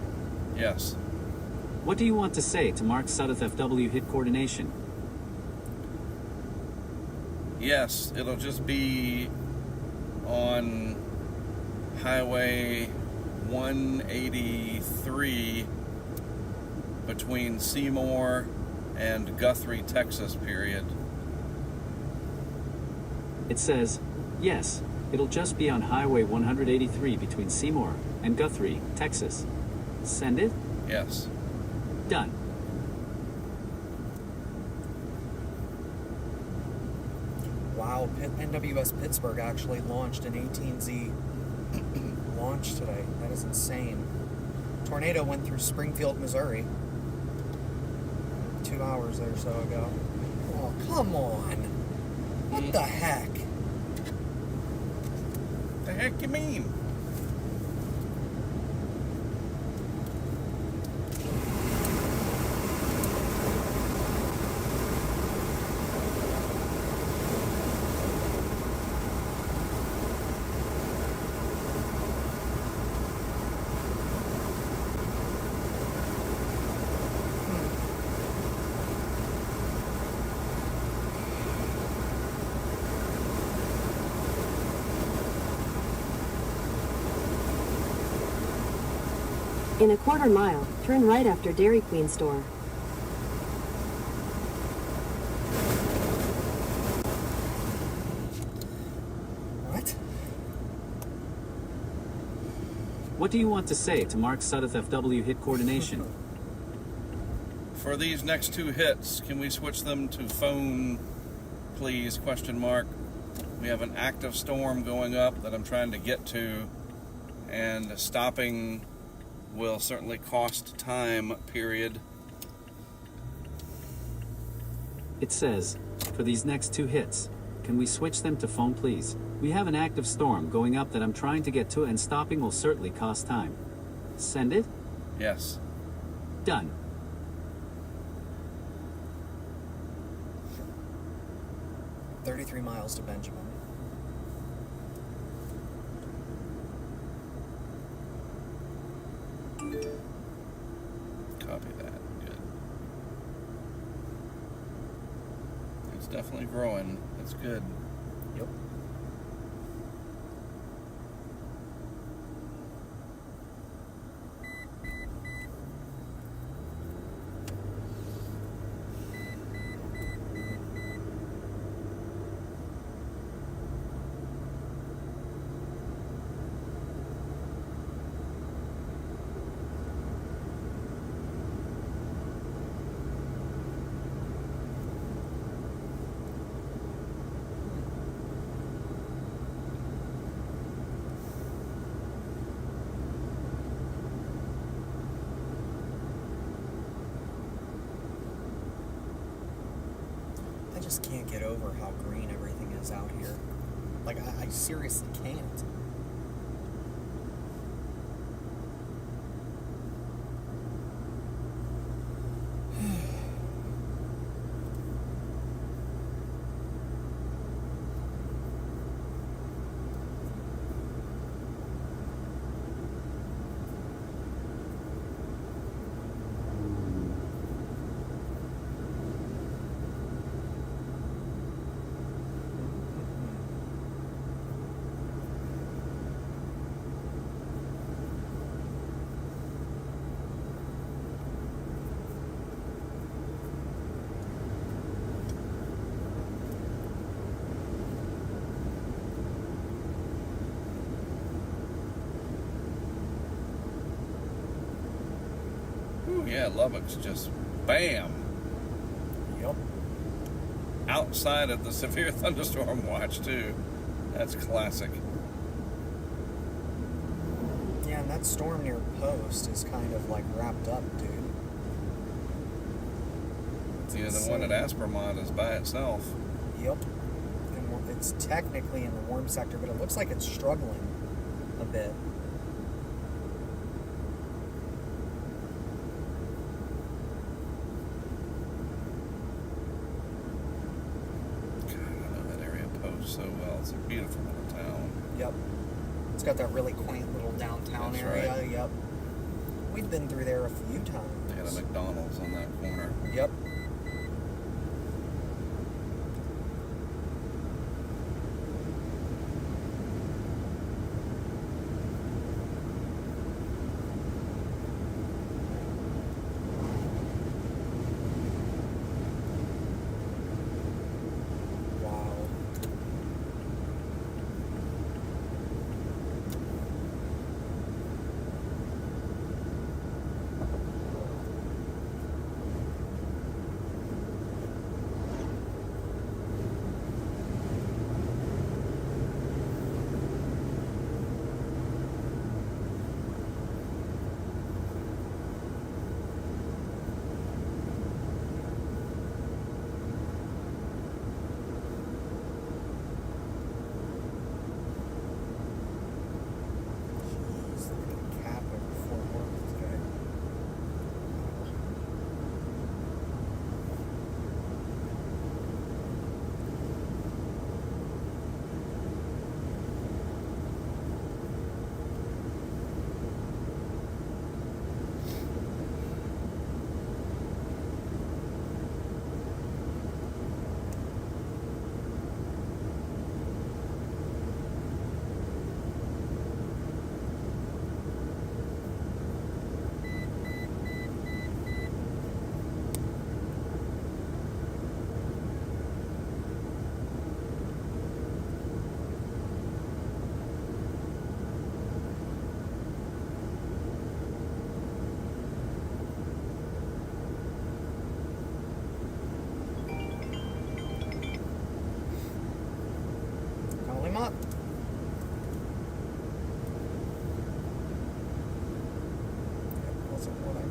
Yes. What do you want to say to Mark Sudduth FW hit coordination? Yes, it'll just be on Highway 183 between Seymour and Guthrie, Texas, period. It says, yes, it'll just be on Highway 183 between Seymour and Guthrie, Texas. Send it? Yes. Done. Wow, NWS Pittsburgh actually launched an 18Z launch today. That is insane. Tornado went through Springfield, Missouri 2 hours or so ago. Oh, come on. What the heck? The heck you mean? In a quarter mile, turn right after Dairy Queen store. What? What do you want to say to mark Sudduth FW hit coordination? For these next 2 hits, can we switch them to phone, please? Question mark. We have an active storm going up that I'm trying to get to, and stopping will certainly cost time, period. It says, for these next 2 hits, can we switch them to phone please? We have an active storm going up that I'm trying to get to and stopping will certainly cost time. Send it? Yes. Done. $33 miles to Benjamin. Copy that. Good. It's definitely growing. That's good. Yep. I just can't get over how green everything is out here. Like, I seriously can't. Ooh, yeah, Lubbock's just bam. Yep. Outside of the severe thunderstorm watch, too. That's classic. Yeah, and that storm near Post is kind of like wrapped up, dude. It's Yeah, the one at Aspermont is by itself. Yep. And it's technically in the warm sector, but it looks like it's struggling a bit. God, I know that area Post so well. It's a beautiful little town. Yep. It's got that really quaint little downtown That's area. right. Yep. We've been through there a few times. They got a McDonald's on that corner. Yep. Wow. So what I want.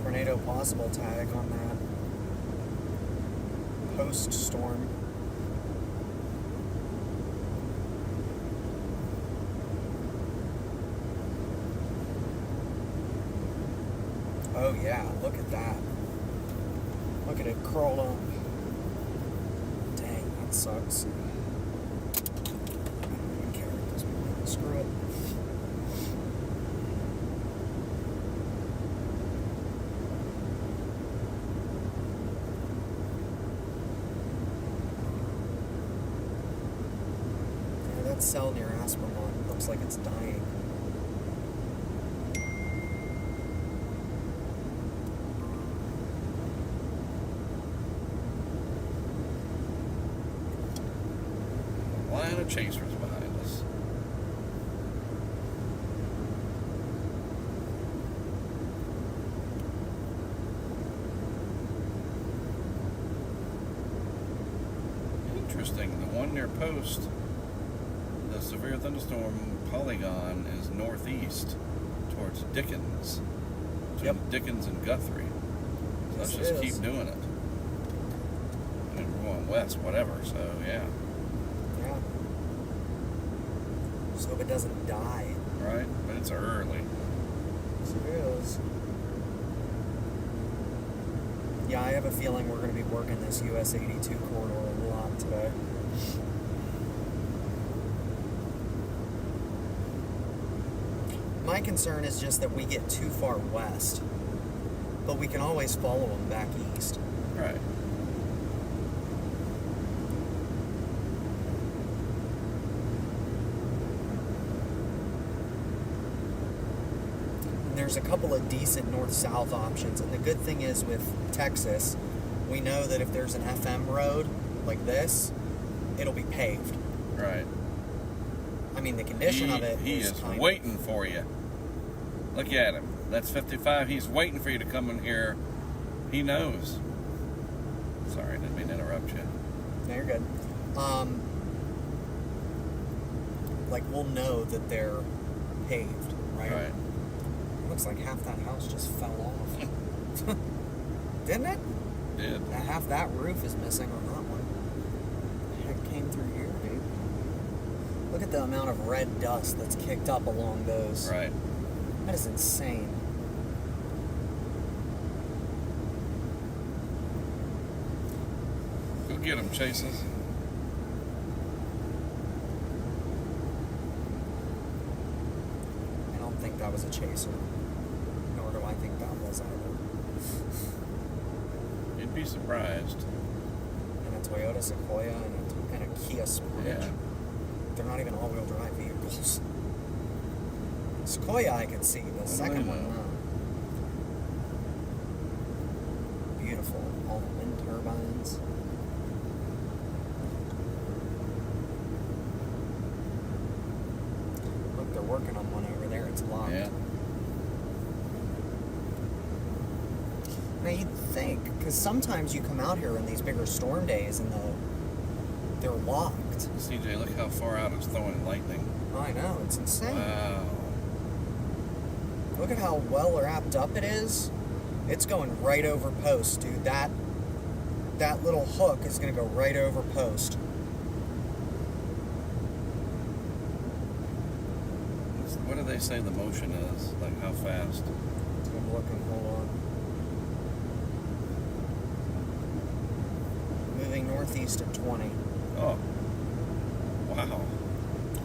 Tornado possible tag on that post storm. Oh yeah, look at that. Look at it curled up. Dang, that sucks. I don't even care at this point. Screw it. That cell near Aspermont looks like it's dying. Line of chasers behind us. Interesting. The one near Post, the severe thunderstorm polygon, is northeast towards Dickens. Between Yep. Dickens and Guthrie. So let's Yes, just it keep is. doing it. I mean, we're going west, whatever, so yeah. Yeah. Just hope it doesn't die. Right? But it's early. Yes, it is. Yeah, I have a feeling we're going to be working this US 82 corridor a lot today. My concern is just that we get too far west, but we can always follow them back east. Right. And there's a couple of decent north-south options, and the good thing is with Texas, we know that if there's an FM road like this, it'll be paved. Right. I mean, the condition of it He is kind waiting for you. Look at him. That's 55. He's waiting for you to come in here. He knows. Sorry, didn't mean to interrupt you. No, you're good. Like, we'll know that they're paved, right? Right. Looks like half that house just fell off. Didn't it? Did. Half that roof is missing on that one. Heck came through here, dude. Look at the amount of red dust that's kicked up along those. Right. That is insane. Go get him, Chases. I don't think that was a chaser. Nor do I think that was either. You'd be surprised. And a Toyota Sequoia and a Kia Sportage. Yeah. They're not even all-wheel drive vehicles. Sequoia I could see. The second one, no. Beautiful. All the wind turbines. Because sometimes you come out here on these bigger storm days and they're locked. CJ, look how far out it's throwing lightning. I know, it's insane. Wow. Look at how well wrapped up it is. It's going right over post, dude. That little hook is going to go right over post. What do they say the motion is? Like how fast? I'm looking, hold on. Moving northeast at 20. Oh. Wow.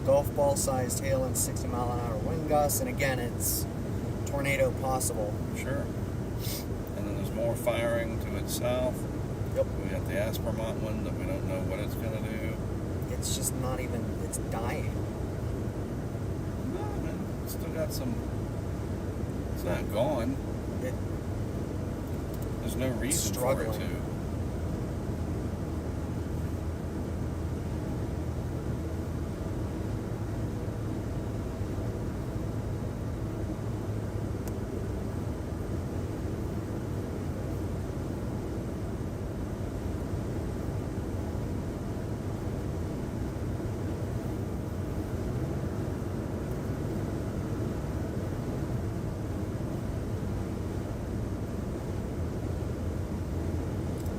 Golf ball sized hail and 60 mile an hour wind gusts. And again, it's tornado possible. Sure. And then there's more firing to its south. Yep. We got the Aspermont one that we don't know what it's going to do. It's just not even, it's dying. No, man. It's still got some. It's not gone. There's no reason for it struggling. to.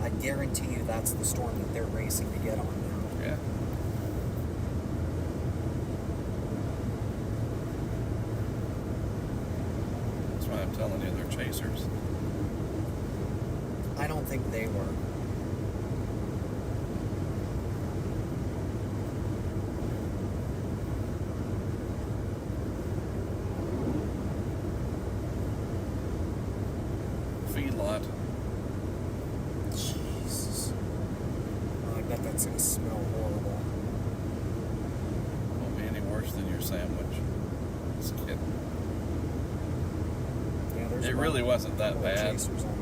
I guarantee you that's the storm that they're racing to get on now. Yeah. That's why I'm telling you they're chasers. I don't think they were. Feedlot. Jesus. Oh, I bet that's gonna smell horrible. Won't be any worse than your sandwich. Just kidding. Yeah, there's It a really lot- wasn't that lot of bad. chasers on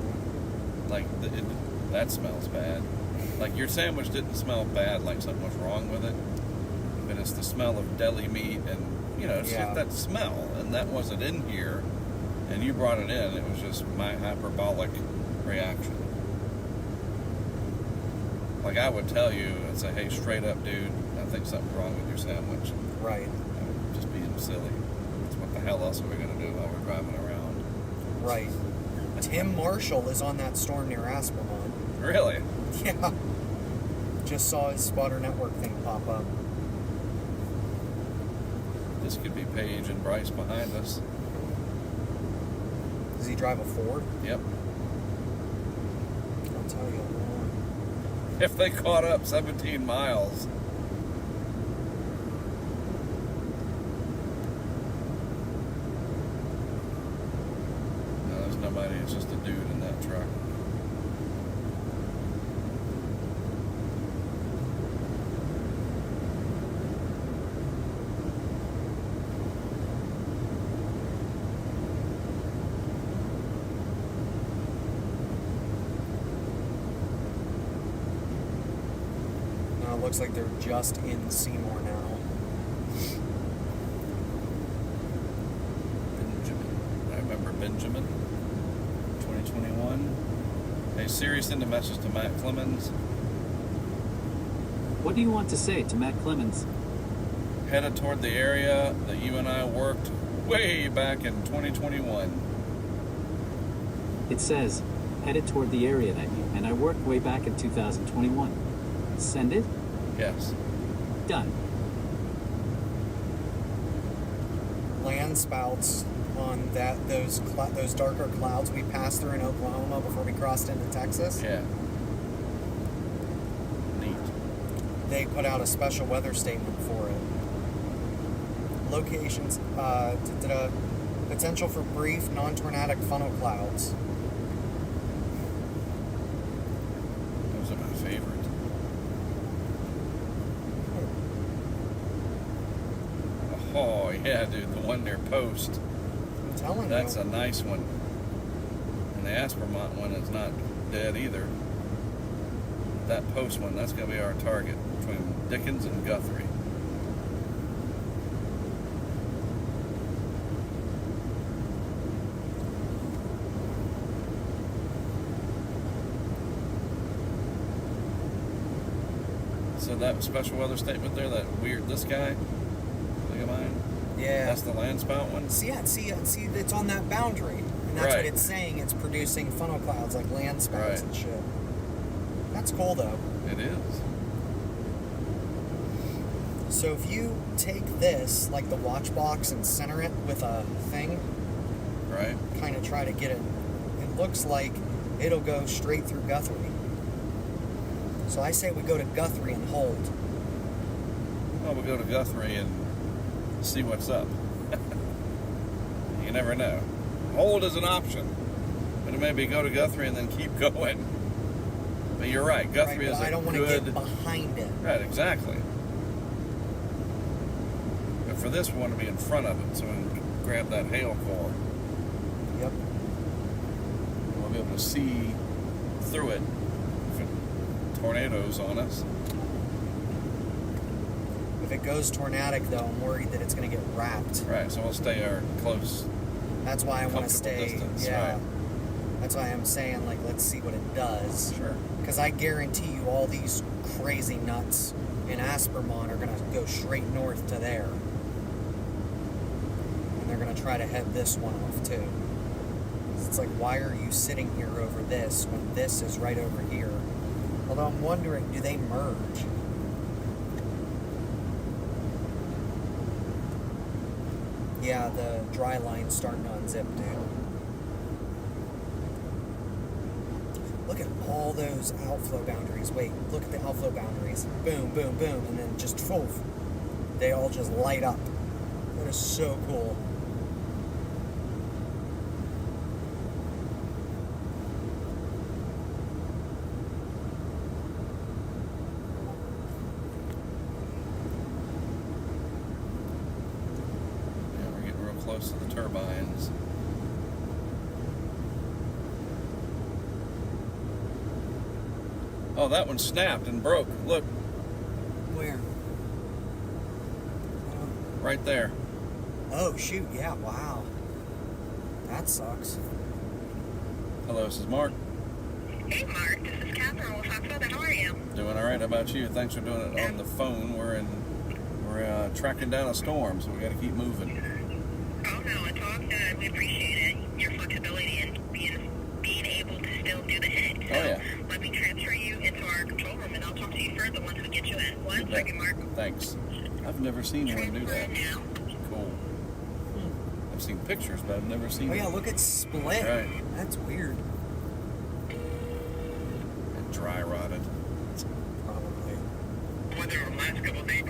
Like, that smells bad. Like, your sandwich didn't smell bad, like something was wrong with it. But it's the smell of deli meat and, it's Yeah. just that smell. And that wasn't in here. And you brought it in. It was just my hyperbolic reaction. Like, I would tell you and say, hey, straight up, dude, I think something's wrong with your sandwich. that. Right. I would just being silly. It's what the hell else are we going to do while we're driving around? Right. Tim Marshall is on that storm near Aspermont. Really? Yeah. Just saw his spotter network thing pop up. This could be Paige and Bryce behind us. Does he drive a Ford? Yep. I'll tell you. If they caught up 17 miles. No, there's nobody. It's just a dude in that truck. No, it looks like they're just in Seymour now. Benjamin. I remember Benjamin. 2021. Hey Siri, send a message to Matt Clemens. What do you want to say to Matt Clemens? Headed toward the area that you and I worked way back in 2021. It says, headed toward the area that you and I worked way back in 2021. Send it? Yes. Done. Land spouts on those darker clouds we passed through in Oklahoma before we crossed into Texas. Yeah. Neat. They put out a special weather statement for it. Locations, potential for brief non-tornadic funnel clouds. Those are my favorite. Oh, yeah, dude, the one near Post. I'm telling That's you. a nice one. And the Aspermont one is not dead either. That Post one, that's going to be our target between Dickens and Guthrie. So that special weather statement there, that weird, this guy, look at mine. Yeah. That's the land spout one. See, it's on that boundary, and that's what Right. it's saying. It's producing funnel clouds like land spouts Right. and shit. That's cool though. It is. So if you take this, like the watch box, and center it with a thing, Right. kind of try to get it, it looks like it'll go straight through Guthrie. So I say we go to Guthrie and hold. Well, we'll go to Guthrie and see what's up. You never know. Hold is an option, but it may be go to Guthrie and then keep going. But you're right. Guthrie Right, is but a I don't want to good. get behind it. Right, exactly. But for this, we want to be in front of it so we can grab that hail core. Yep. We'll be able to see through it if it tornadoes on us. If it goes tornadic, though, I'm worried that it's going to get wrapped. Right, so we'll stay our close. That's why I want to Comfortable stay. distance, Yeah. right. That's why I'm saying, like, let's see what it does. Sure. Because I guarantee you, all these crazy nuts in Aspermont are going to go straight north to there. And they're going to try to head this one off, too. It's like, why are you sitting here over this when this is right over here? Although I'm wondering, do they merge? Yeah, the dry line's starting to unzip, dude. Look at all those outflow boundaries. Wait, look at the outflow boundaries. Boom, boom, boom, and then just poof. They all just light up. That is so cool. Yeah, we're getting real close to the turbines. Oh, that one snapped and broke. Look, Where? right there. Oh, shoot, yeah, wow. That sucks. Hello, this is Mark. Hey, Mark. This is Catherine with Fox Weather. How are you? Doing all right. How about you? Thanks for doing it on the phone. We're tracking down a storm, so we got to keep moving. Oh, no, it's all good. We appreciate it. Your flexibility and being able to still do the hit. So Oh, yeah. let me transfer you into our control room, and I'll talk to you further once we get you in. One Yeah. second, Mark. Thanks. I've never seen one do that. Transfer now. Cool. I've seen pictures, but I've never seen Oh, it. yeah, look, it's split. Right. That's weird. And dry rotted. Probably. Weather over the last couple of days.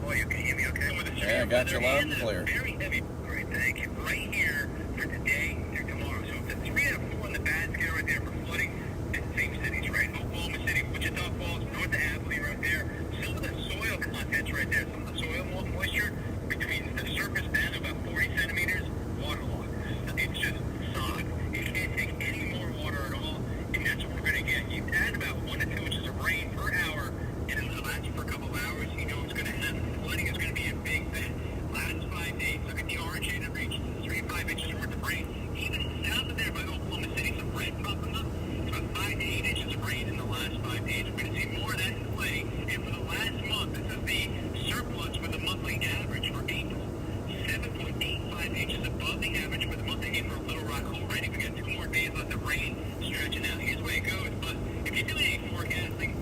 You can hear me okay? With the Yeah, I got you loud and clear. Very heavy. Great, thank you. Right here for today through tomorrow. So if the 3 out of 4 on the bad scale right there for flooding, it's the same cities, right? Oklahoma City, Wichita Falls, North of Abilene right there. Some of the soil contents right there, some of the soil moisture between the surface and about 40 centimeters, waterlogged. It's just solid. You can't take any more water at all, and that's what we're going to get. You add about 1 to 2 inches of rain per hour, and it'll last for a couple of hours. You know what's going to happen. Flooding is going to be a big thing. Last 5 days, look at the orange shaded region, 3 to 5 inches worth of rain. Even south of there by Oklahoma City, some red popping up. It's about 5 to 8 inches of rain in the last 5 days. We're going to see more of that in play. And for the last month, this is the surplus for the monthly average for April. 7.85 inches above the average for the month of April. Little Rock already. We got 2 more days left of rain stretching out. Here's where it goes. But if you're doing any forecasting,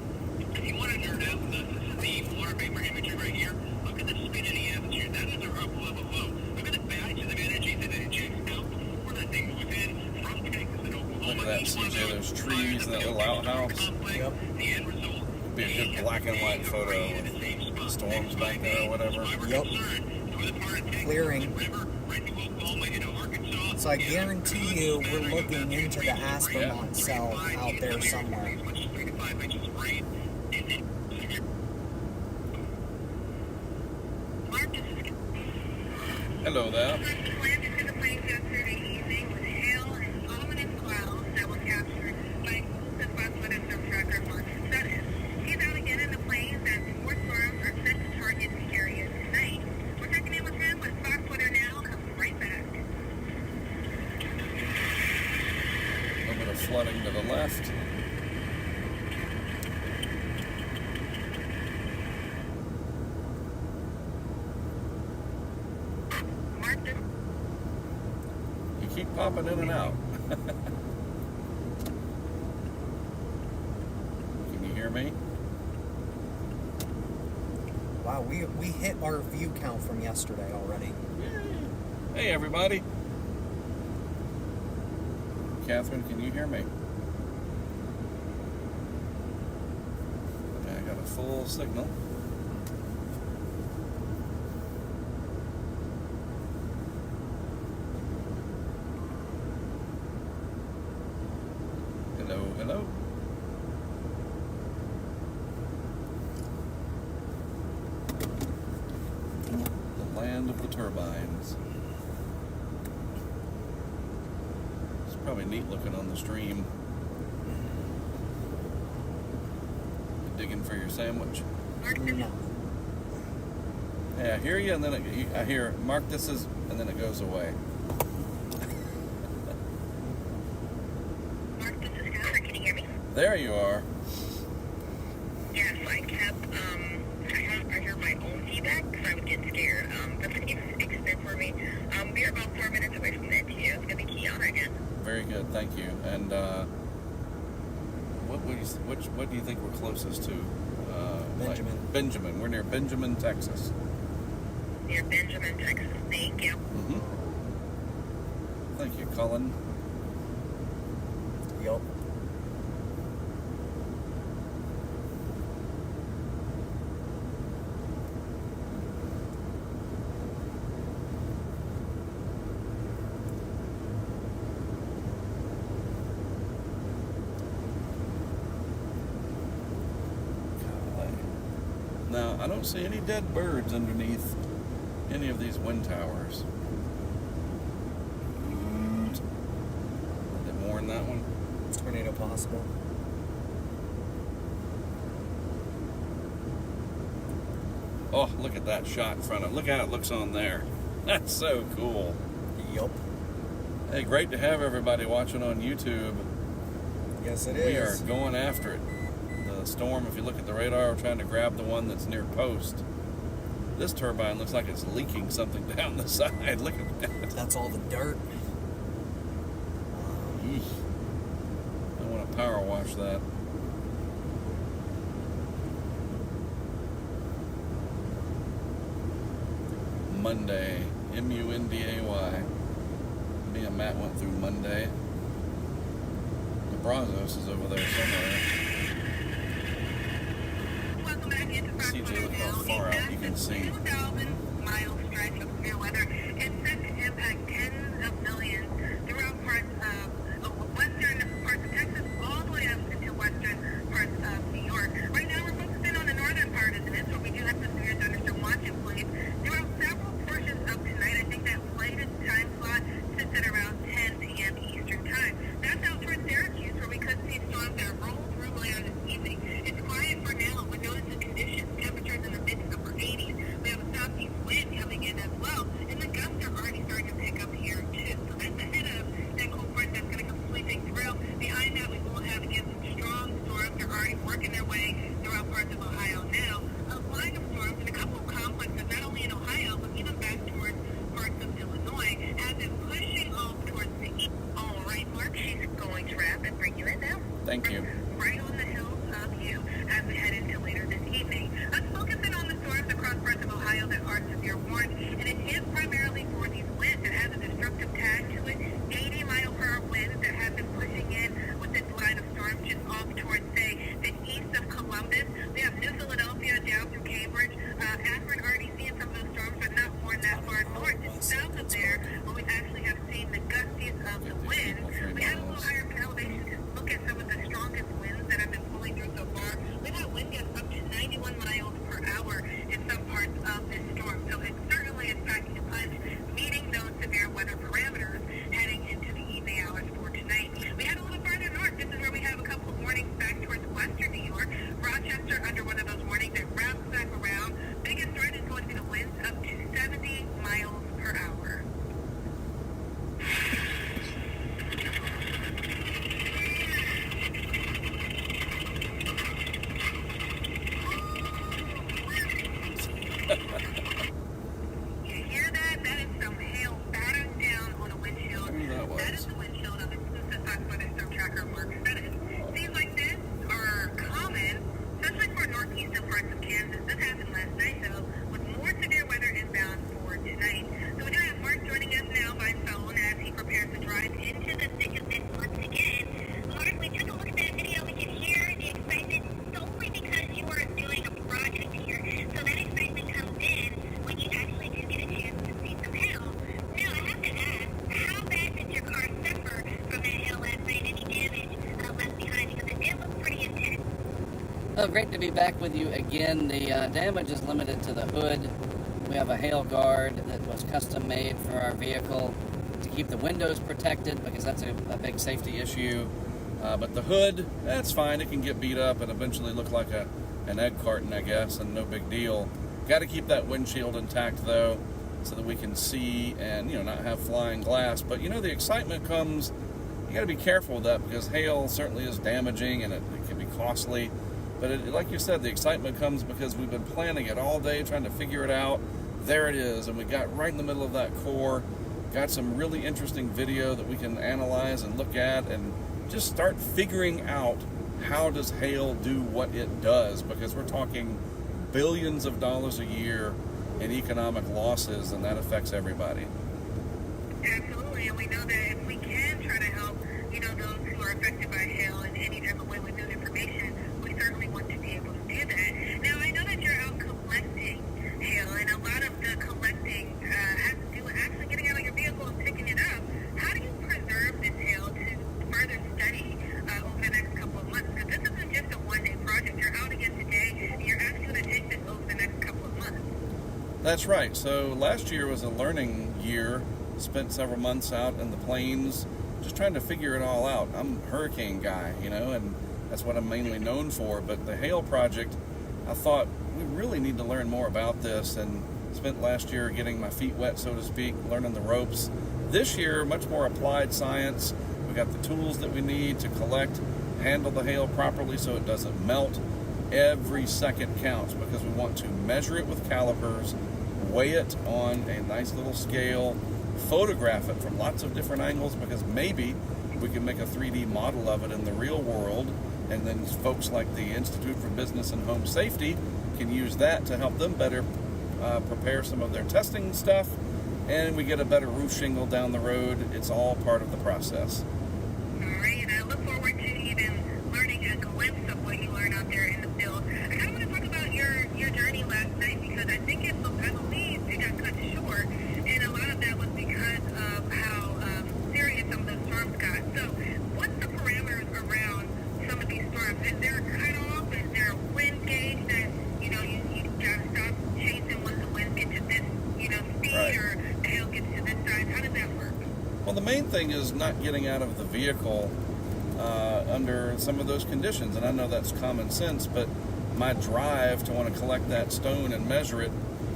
if you want to nerd out with us, this is the water vapor imagery right here. Look at the spin in the atmosphere. That is our upper level low. Look at the batches of energy that it injects out before that thing moves in from Texas and Oklahoma. Look at that, Each one of CJ, those trees fires and that up little the outhouse. complex, Yep. The end result. Be a good black and white photo with storms back there or whatever. Yep. Clearing. So I guarantee you we're looking into the Aspermont cell out there somewhere. Hello there. He's out again in the plains and more storms are set to target the area tonight. We're checking in with him with Fox Weather now. Comes right back. A little bit of flooding to the left. popping in and out. Can you hear me? Wow, we hit our view count from yesterday already. Hey, everybody. Catherine, can you hear me? Okay, I got a full signal. Hello, hello. The land of the turbines. It's probably neat looking on the stream. You digging for your sandwich? No. Hey, I hear you, and then I hear, Mark, this is, and then it goes away. Mark, this is Catherine. Can you hear me? There you are. Yes, I kept, I heard my own feedback because I would get scared. But can you fix it for me? We're about 4 minutes away from the NTU. It's going to be Kiana again. Very good, thank you. And what do you think we're closest to? Benjamin. Benjamin. We're near Benjamin, Texas. Near Benjamin, Texas. Thank you. Mm-hmm. Thank you, Colin. Yup. Now, I don't see any dead birds underneath any of these wind towers. Are there more in that one? Tornado possible. Oh, look at that shot in front of. Look how it looks on there. That's so cool. Yup. Hey, great to have everybody watching on YouTube. Yes, it We are is. going after it. The storm, if you look at the radar, we're trying to grab the one that's near Post. This turbine looks like it's leaking something down the side. Look at that. That's all the dirt. Eesh. I want to power wash that. Monday, M-U-N-D-A-Y. Me and Matt went through Monday. The Brazos is over there somewhere. Welcome back into CJ, look how far out you can see. 2,000-mile stretch of severe weather. It's set to impact tens of millions throughout parts of western parts of Texas, all the way up into western parts of New York. Right now, we're focusing on the northern part of this, where we do have the severe thunderstorm watch in place. Throughout several portions of tonight, I think that latest time slot sits at around 10 p.m. Eastern time. That's out towards Syracuse, where we could see storms that roll through later this evening. It's quiet for now, but notice the conditions. Temperatures in the mid-upper 80s. We have a southeast wind coming in as well, and the gusts are already starting to pick up here too. So that's ahead of that cold front that's going to come sweeping through. Behind that, we will have again some strong storms. They're already working their way throughout parts of Ohio now. A line of storms in a couple of complexes, not only in Ohio, but even back towards parts of Illinois, have been pushing off towards the east. All right, Mark, she's going to wrap and bring you in now. Thank you. Right on the hills of you as we head into later this evening. Let's focus in on the storms across parts of Ohio that are severe warned, and it is primarily for these winds that has a destructive tag to it. 80-mile-per-hour winds that have been pushing in with this line of storms just off towards, say, the east of Columbus. We have New Philadelphia, Oh, great to be back with you again. The damage is limited to the hood. We have a hail guard that was custom made for our vehicle to keep the windows protected because that's a big safety issue. But the hood, that's fine. It can get beat up and eventually look like an egg carton, I guess, and no big deal. Got to keep that windshield intact, though, so that we can see and, not have flying glass. But, the excitement comes, you got to be careful with that because hail certainly is damaging and it can be costly. But like you said, the excitement comes because we've been planning it all day, trying to figure it out. There it is, and we got right in the middle of that core. Got some really interesting video that we can analyze and look at and just start figuring out how does hail do what it does, because we're talking billions of dollars a year in economic losses, and that affects everybody. Absolutely, and we know that if we can try to help, those who are affected by hail in any type of way with new information, we certainly want to be able to do that. Now, I know that you're out collecting hail, and a lot of the collecting has to do with actually getting out of your vehicle and picking it up. How do you preserve this hail to further study over the next couple of months? Because this isn't just a one-day project. You're out again today, and you're actually going to take this over the next couple of months. That's right. So last year was a learning year. Spent several months out in the plains just trying to figure it all out. I'm a hurricane guy, and that's what I'm mainly known for. But the hail project, I thought we really need to learn more about this, and spent last year getting my feet wet, so to speak, learning the ropes. This year, much more applied science. We got the tools that we need to collect, handle the hail properly so it doesn't melt. Every second counts because we want to measure it with calipers, weigh it on a nice little scale, photograph it from lots of different angles because maybe we can make a 3D model of it in the real world, and then folks like the Institute for Business and Home Safety can use that to help them better prepare some of their testing stuff, and we get a better roof shingle down the road. It's all part of the process. All right, and I look forward to even learning a glimpse of what you learn out there in the field. I kind of want to talk about your journey last night because I believe it got cut short, and a lot of that was because of how serious some of the storms got. So, what's the parameters around some of these storms? Is there a cutoff? Is there a wind gauge that you gotta stop chasing once the winds get to this speed, right, or the hail gets to this size? How does that work? Well, the main thing is not getting out of the vehicle under some of those conditions, and I know that's common sense, but my drive to want to collect that stone and measure it,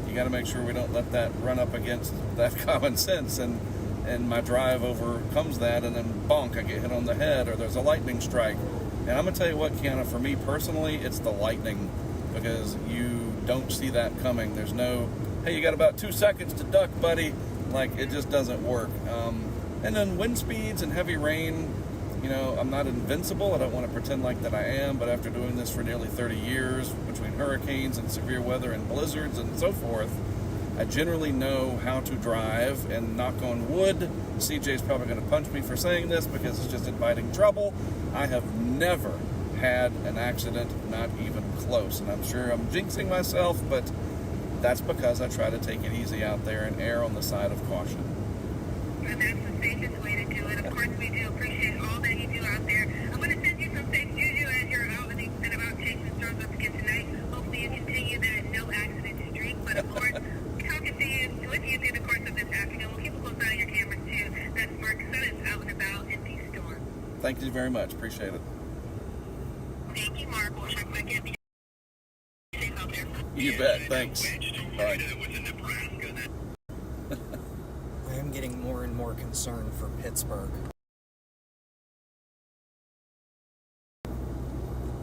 you got to make sure we don't let that run up against that common sense, and my drive overcomes that, and then bonk, I get hit on the head, or there's a lightning strike. And I'm going to tell you what, Kiana, for me personally, it's the lightning, because you don't see that coming. There's no, hey, you got about 2 seconds to duck, buddy. Like, it just doesn't work. And then wind speeds and heavy rain, I'm not invincible. I don't want to pretend like that I am, but after doing this for nearly 30 years, between hurricanes and severe weather and blizzards and so forth, I generally know how to drive, and knock on wood, CJ's probably going to punch me for saying this because it's just inviting trouble. I have never had an accident, not even close, and I'm sure I'm jinxing myself, but that's because I try to take it easy out there and err on the side of caution. And that's the safest way to do it. Of course, we do appreciate all that you do out there. I'm going to send you some safe juju as you're out and about chasing storms up again tonight. Hopefully you continue that no accident streak. But of course, talking to you, with you through the course of this afternoon. We'll keep a close eye on your cameras too. That's Mark Sudduth out and about in these storms. Thank you very much. Appreciate it. Thank you, Mark. We'll check back in. Be safe out there. You bet. Thanks. Bye. I am getting more and more concerned for Pittsburgh.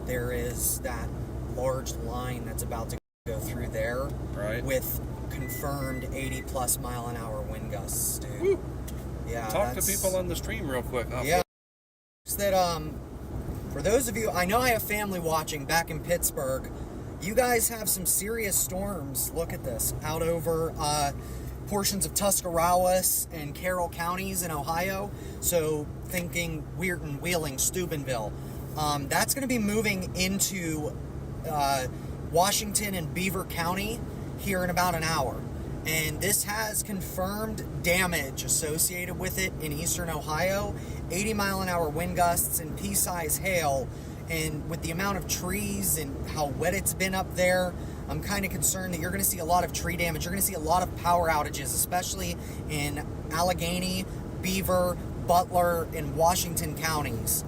There is that large line that's about to go through there, right, with confirmed 80+ mile an hour wind gusts, dude. Woo. Yeah. Talk to people on the stream real quick. Yeah. That for those of you, I know I have family watching back in Pittsburgh. You guys have some serious storms. Look at this out over portions of Tuscarawas and Carroll counties in Ohio. So thinking Weirton, Wheeling, Steubenville. That's going to be moving into Washington and Beaver County here in about an hour. And this has confirmed damage associated with it in eastern Ohio. 80 mile an hour wind gusts and pea-size hail And with the amount of trees and how wet it's been up there, I'm kind of concerned that you're going to see a lot of tree damage. You're going to see a lot of power outages, especially in Allegheny, Beaver, Butler, and Washington counties.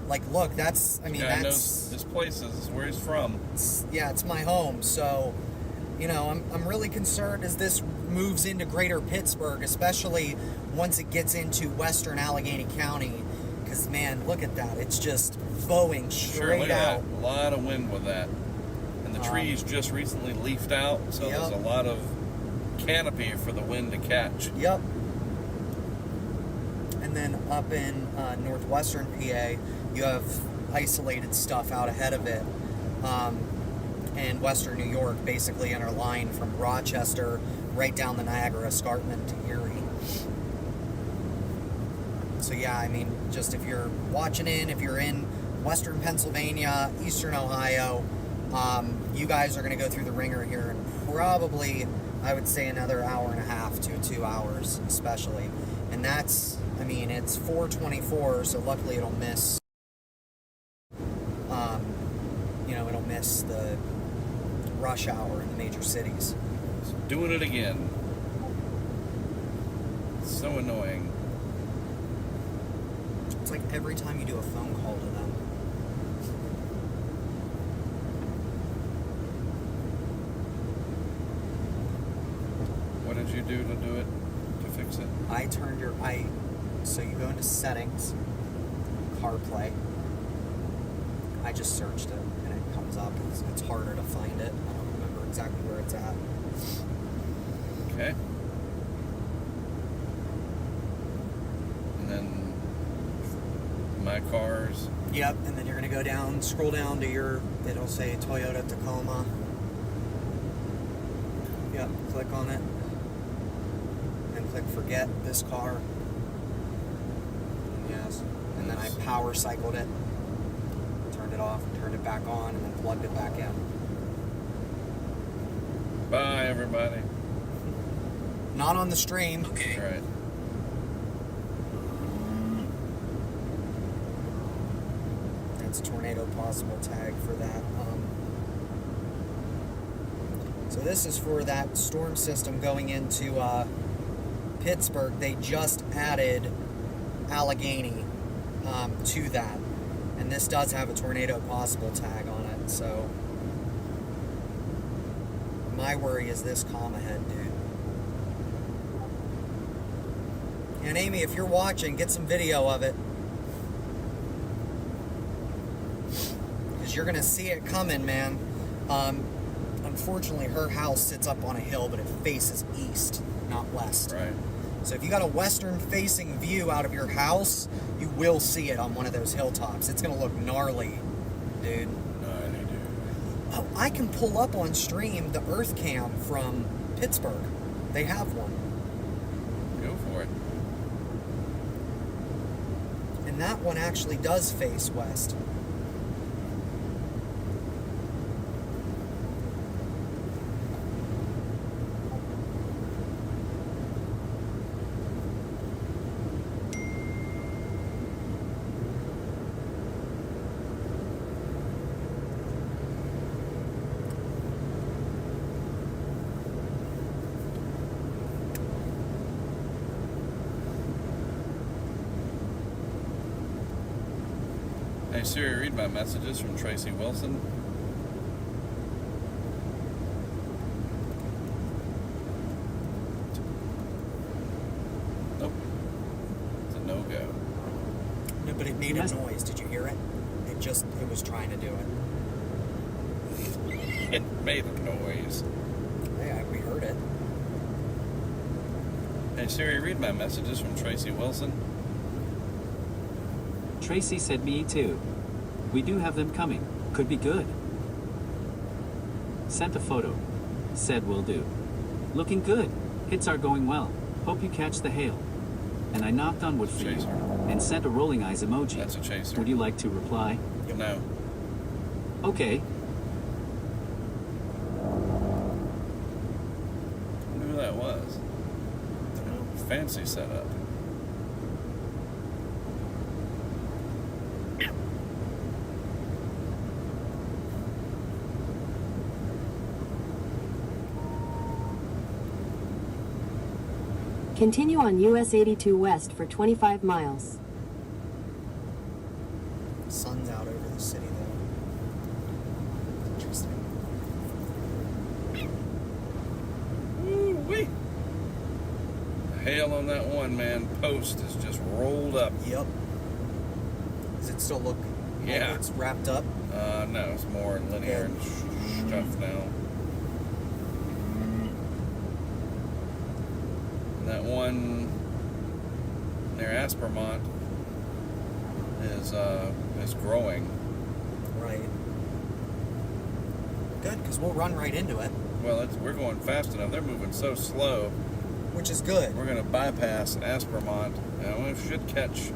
Like, look, that's, I mean, Yeah, I know that's... this place is where he's from. It's my home, so, you know, I'm really concerned as this moves into greater Pittsburgh, especially once it gets into western Allegheny County, because, man, look at that. It's just bowing Sure, straight look at out. that. A lot of wind with that. And the trees just recently leafed out, so Yep. there's a lot of canopy for the wind to catch. Yep. And then up in northwestern PA, you have isolated stuff out ahead of it. And western New York, basically in our line from Rochester right down the Niagara Escarpment to Erie. So yeah, I mean, just if you're watching if you're in western Pennsylvania, eastern Ohio, you guys are going to go through the ringer here in probably, I would say, another hour and a half to 2 hours, especially. And that's, I mean, it's 4:24, so luckily it'll miss, you know, it'll miss the rush hour in the major cities. It's doing it again. It's so annoying. It's like every time you do a phone call to them. What did you do to do it, to fix it? I turned your, so you go into settings, CarPlay. I just searched it and it comes up. It's harder to find it. I don't remember exactly where it's at. Okay. And then my cars. Yep, and then you're gonna go down, scroll down to your, it'll say Toyota Tacoma. Yep, click on it. And click forget this car. Yes. And then I power cycled it. Turned it off, turned it back on, and then plugged it back in. Bye, everybody. Not on the stream. All right. That's tornado possible tag for that. So this is for that storm system going into Pittsburgh. They just added Allegheny to that. And this does have a tornado possible tag on it. So my worry is this calm ahead, dude. And Amy, if you're watching, get some video of it. Because you're going to see it coming, man. Unfortunately, her house sits up on a hill, but it faces east, not west. Right. So if you got a western-facing view out of your house, you will see it on one of those hilltops. It's going to look gnarly, dude. Oh, I can pull up on stream the Earth Cam from Pittsburgh. They have one. Go for it. And that one actually does face west. Hey Siri, read my messages from Tracy Wilson. Nope. It's a no-go. No, but it made a noise. Did you hear it? It was trying to do it. It made a noise. Yeah, we heard it. Hey Siri, read my messages from Tracy Wilson. Tracy said me too. We do have them coming. Could be good. Sent a photo. Said will do. Looking good. Hits are going well. Hope you catch the hail. And I knocked on wood for you. Chaser. And sent a rolling eyes emoji. That's a chaser. Would you like to reply? No. Okay. I wonder who that was. Fancy setup. Continue on US 82 West for 25 miles. The sun's out over the city, though. Interesting. Woo-wee. Hail on that one, man. Post is just rolled up. Yep. Does it still look Yeah. like it's wrapped up? No, it's more linear and stuff now. And that one near Aspermont is growing. Right. Good, because we'll run right into it, Well, we're going fast enough. They're moving so slow. which is good. We're going to bypass Aspermont, and we should catch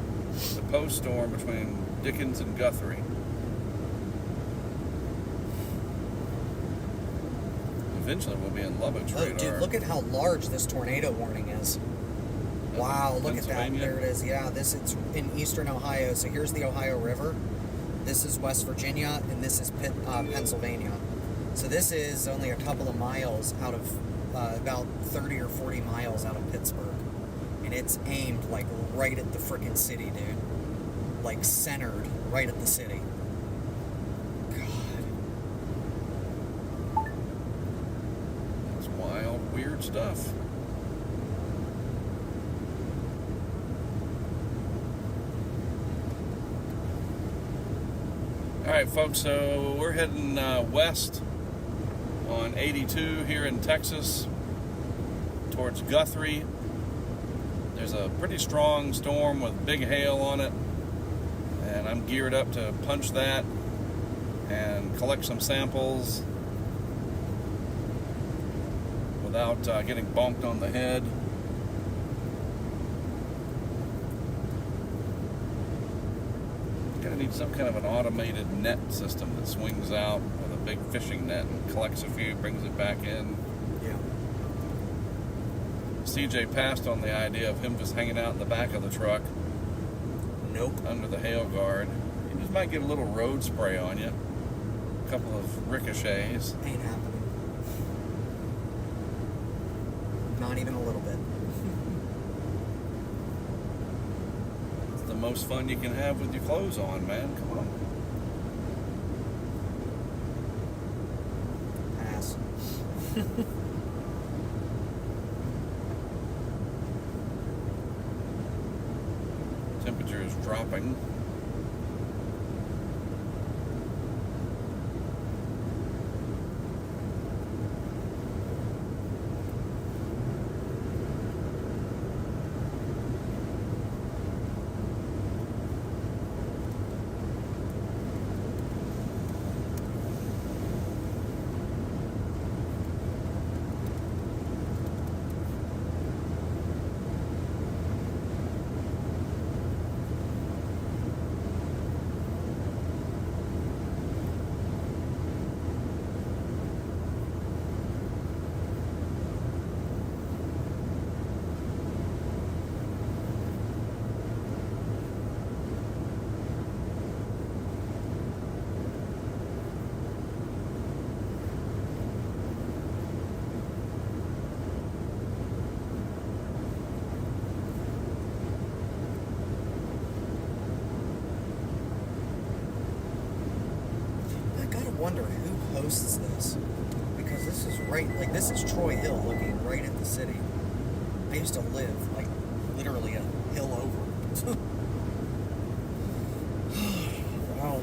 the post storm between Dickens and Guthrie. Eventually, we'll be in Lubbock's Oh, radar. dude, look at how large this tornado warning is. Wow, look at that. Pennsylvania? There it is. Yeah, it's in eastern Ohio. So here's the Ohio River. This is West Virginia, and this is Pennsylvania. So this is only a couple of miles out of about 30 or 40 miles out of Pittsburgh. And it's aimed like right at the frickin' city, dude. Like centered right at the city. God. It's wild, weird stuff. All right, folks, so we're heading west on 82 here in Texas towards Guthrie. There's a pretty strong storm with big hail on it, and I'm geared up to punch that and collect some samples without getting bonked on the head. Gonna need some kind of an automated net system that swings out with a big fishing net and collects a few, brings it back in. Yeah. CJ passed on the idea of him just hanging out in the back of the truck Nope. under the hail guard. You just might get a little road spray on you, a couple of ricochets. Ain't happening. Not even a little bit. It's the most fun you can have with your clothes on, man. Come on. Pass. Temperature is dropping. I gotta wonder who hosts this. Because this is right, like, this is Troy Hill looking right at the city. I used to live, like, literally a hill over. Wow.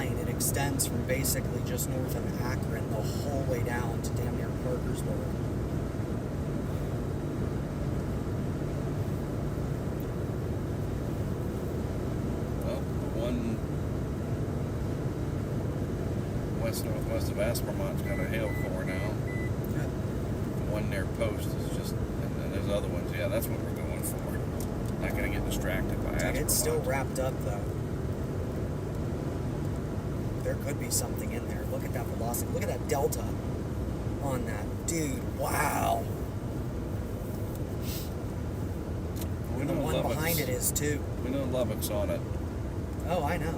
line. It extends from basically just north of Akron the whole way down to damn near Parkersburg. Well, the one west-northwest of Aspermont's got a hail core now. Yeah. The one near Post is just, and then there's other ones. Yeah, that's what we're going for. Not going to get distracted by Aspermont. It's still wrapped up though. There could be something in there. Look at that velocity. Look at that delta on that. Dude, wow. We And the know one Lubbock's- behind it is too. We know Lubbock's on it. Oh, I know.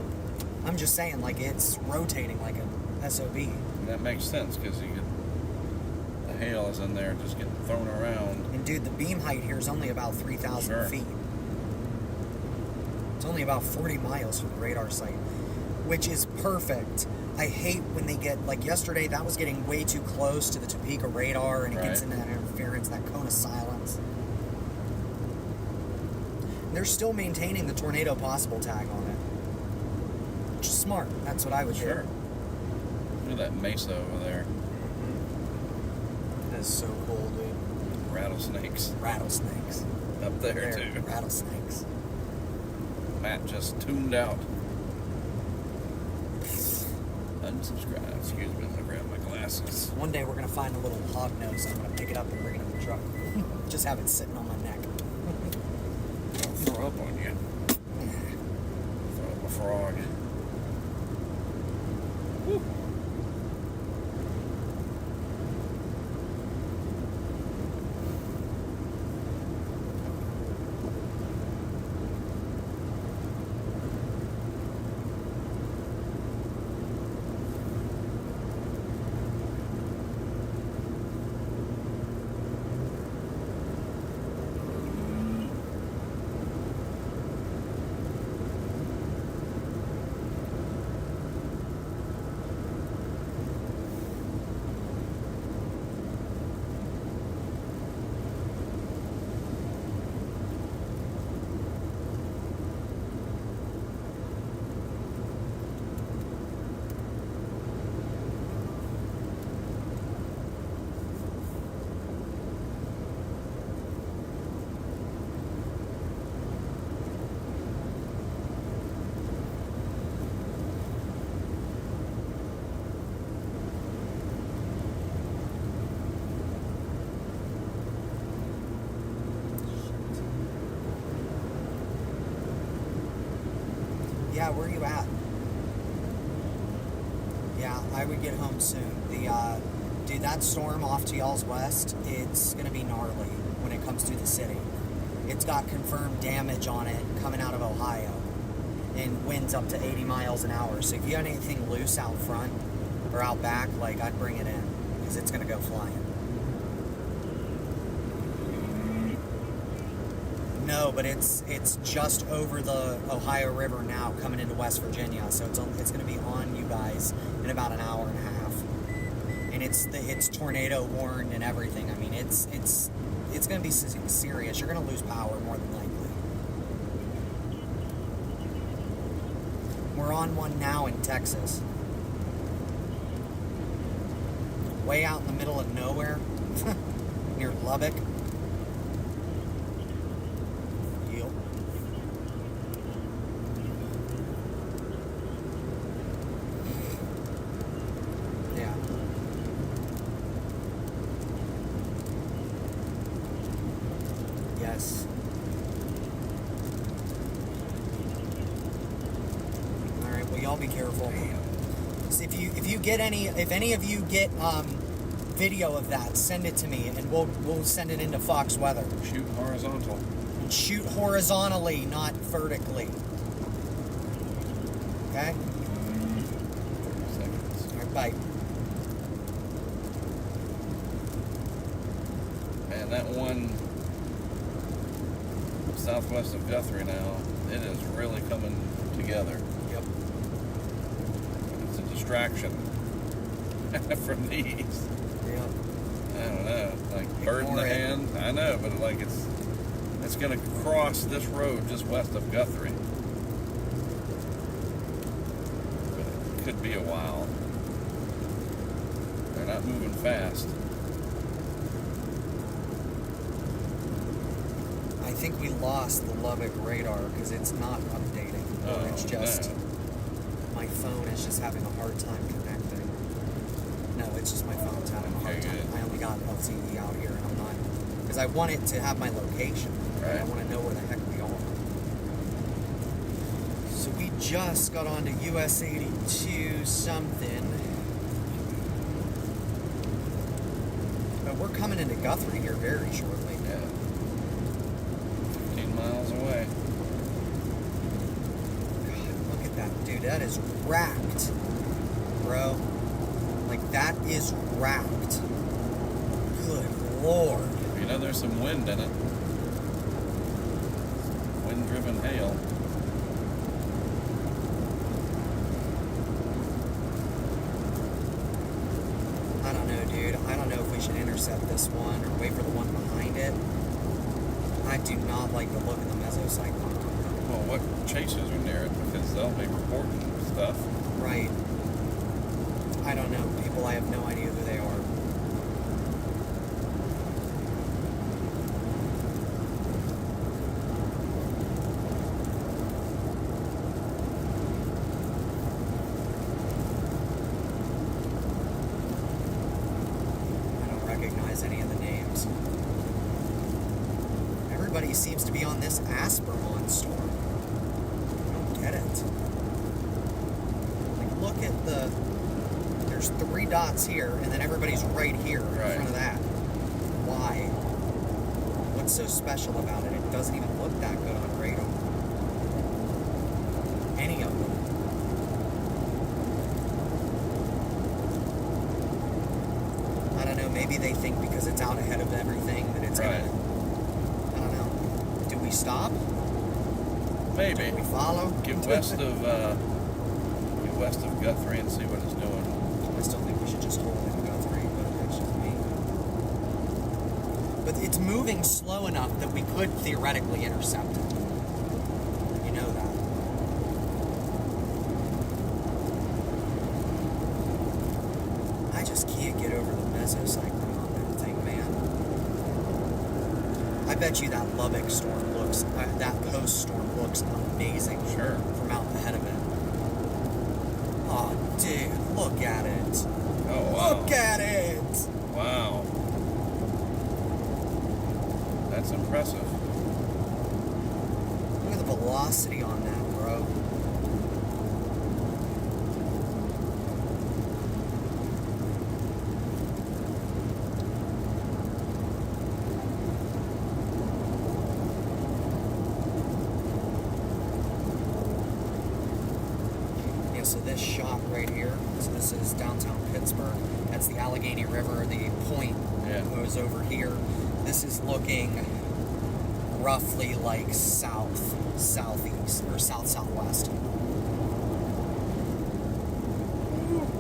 I'm just saying, like, it's rotating like a SOB. And that makes sense because you get the hail is in there just getting thrown around. And dude, the beam height here is only about 3,000 Sure. feet. It's only about 40 miles from the radar site, which is perfect. I hate when they get, like yesterday, that was getting way too close to the Topeka radar, and it gets Right. into that interference, that cone of silence. And they're still maintaining the tornado possible tag on it, which is smart. That's what I would Sure. do. Look at that mesa over there. That is so cool, dude. Rattlesnakes Rattlesnakes. up there too. Rattlesnakes. Matt just tuned out. Unsubscribe. Excuse me, I'm gonna grab my glasses. One day we're gonna find a little hog nose. I'm gonna pick it up and bring it in the truck. Just have it sitting on my neck. I'll throw up on you. Throw up a frog. Woo. Yeah, where are you at? Yeah, I would get home soon. Dude, that storm off to y'all's west, it's gonna be gnarly when it comes through the city. It's got confirmed damage on it coming out of Ohio, and winds up to 80 miles an hour. So if you had anything loose out front or out back, like, I'd bring it in, because it's gonna go flying. No, but it's just over the Ohio River now, coming into West Virginia. So it's going to be on you guys in about an hour and a half, and it's tornado warned and everything. I mean, it's going to be serious. You're going to lose power more than likely. We're on one now in Texas, way out in the middle of nowhere, near Lubbock. Yeah. Yes. All right. Well, y'all be careful. So if any of you get video of that, send it to me, and we'll send it into Fox Weather. Shoot horizontal. And shoot horizontally, not vertically. Okay. Seconds. All right. Bye. Man, that one southwest of Guthrie now, it is really coming together. Yep. It's a distraction from these. Yep. I don't know, like bird in the Ignore it. hand. I know, but like it's going to cross this road just west of Guthrie. could be a while. They're not moving fast. I think we lost the Lubbock radar because it's not updating. Or it's just my phone is just having a hard time connecting. No, it's just my phone's having a hard Okay, time. good. I only got LTE out here, and I'm not because I want it to have my location. Right. I want to know where the heck we are. So we just got onto US 82 something. But we're coming into Guthrie here very shortly. Yeah. 15 miles away. God, look at that, dude. That is wrapped, bro. Like, that is wrapped. Good Lord. You know, there's some wind in it. Wind-driven hail. I don't know, dude. I don't know if we should intercept this one or wait for the one behind it. I do not like the look of the mesocyclone. Well, what chases are near it? Because they'll be reporting stuff. Right. I don't know. People, I have no idea who they are. I don't recognize any of the names. Everybody seems to be on this Aspermon storm. I don't get it. Like, look at the... There's 3 dots here, and then everybody's right here in Right. front of that. Why? What's so special about it? It doesn't even look that good on radar. Any of them. I don't know, maybe they think because it's out ahead of everything that it's Right. gonna... I don't know. Do we stop? Maybe. Do we follow? Get west of Guthrie and see what it's doing. I still think we should just hold it and go 3, but that's just me. But it's moving slow enough that we could theoretically intercept it. You know that. I just can't get over the mesocyclone on that thing, man. I bet you that Lubbock storm looks, that Post storm looks amazing. Sure. From out ahead of it. Oh, dude, look at it. Oh, wow. Look at it! Wow. That's impressive. Look at the velocity on that, bro. Yeah, so this shot right here, so this is downtown Pittsburgh. That's the Allegheny River, the point Yeah. goes over here. This is looking roughly like southeast, or southwest.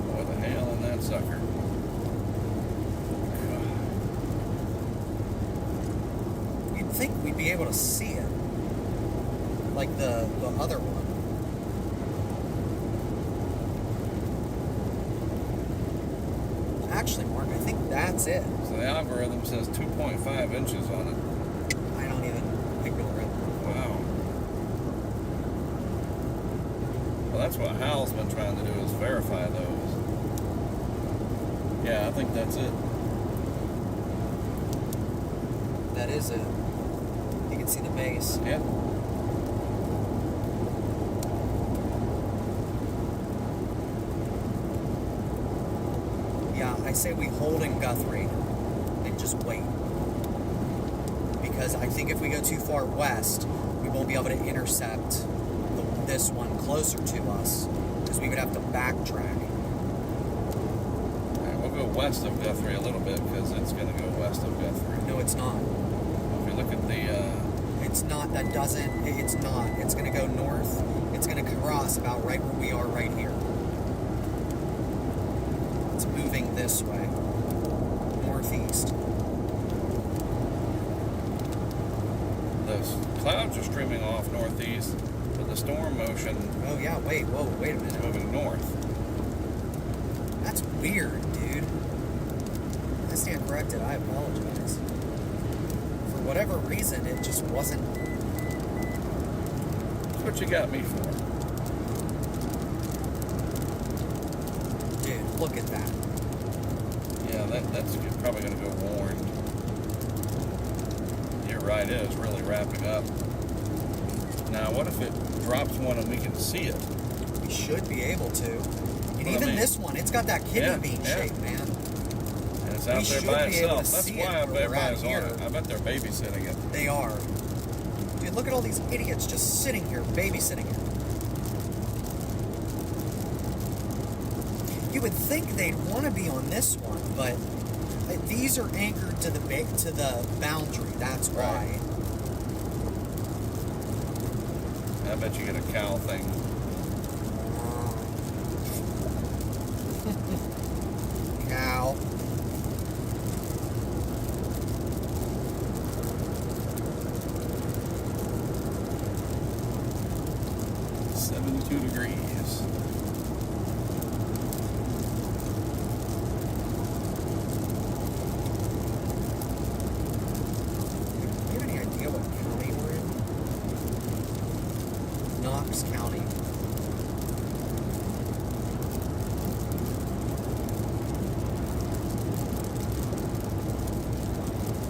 Boy, the hail in that sucker. You'd think we'd be able to see it, like the other one. Actually, Mark, I think that's it. So the algorithm says 2.5 inches on it. I don't even ignore it. Wow. Well, that's what Hal's been trying to do, is verify those. Yeah, I think that's it. That is it. You can see the base. Yeah. Yeah, I say we hold in Guthrie and just wait. Because I think if we go too far west, we won't be able to intercept this one closer to us, because we would have to backtrack. All right, we'll go west of Guthrie a little bit, because it's going to go west of Guthrie. No, it's not. If you look at the... It's not. That doesn't. It's not. It's going to go north. It's going to cross about right where we are right here. It's moving this way. Northeast. the clouds are streaming off northeast, but the storm motion Oh, yeah. Wait. Whoa. Wait a is minute. moving north. weird, dude. I stand corrected. I apologize. For whatever reason, it just wasn't. That's what you got me for. Dude, look at that. Yeah, that's probably going to go warned. You're right, it is really wrapping up. Now, what if it drops one and we can see it? We should be able to. And Well, I even mean- this one, it's got that kidney Yeah, bean yeah. shape, man. And it's We out there should by be able to itself. That's see why it where we're at everybody's on here. it. I bet they're babysitting it. They are. Dude, look at all these idiots just sitting here, babysitting it. You would think they'd want to be on this one, but these are anchored to the boundary. That's why. I bet you get a cow thing. Cow. $72 degrees. Do you have any idea what county we're in? Knox County.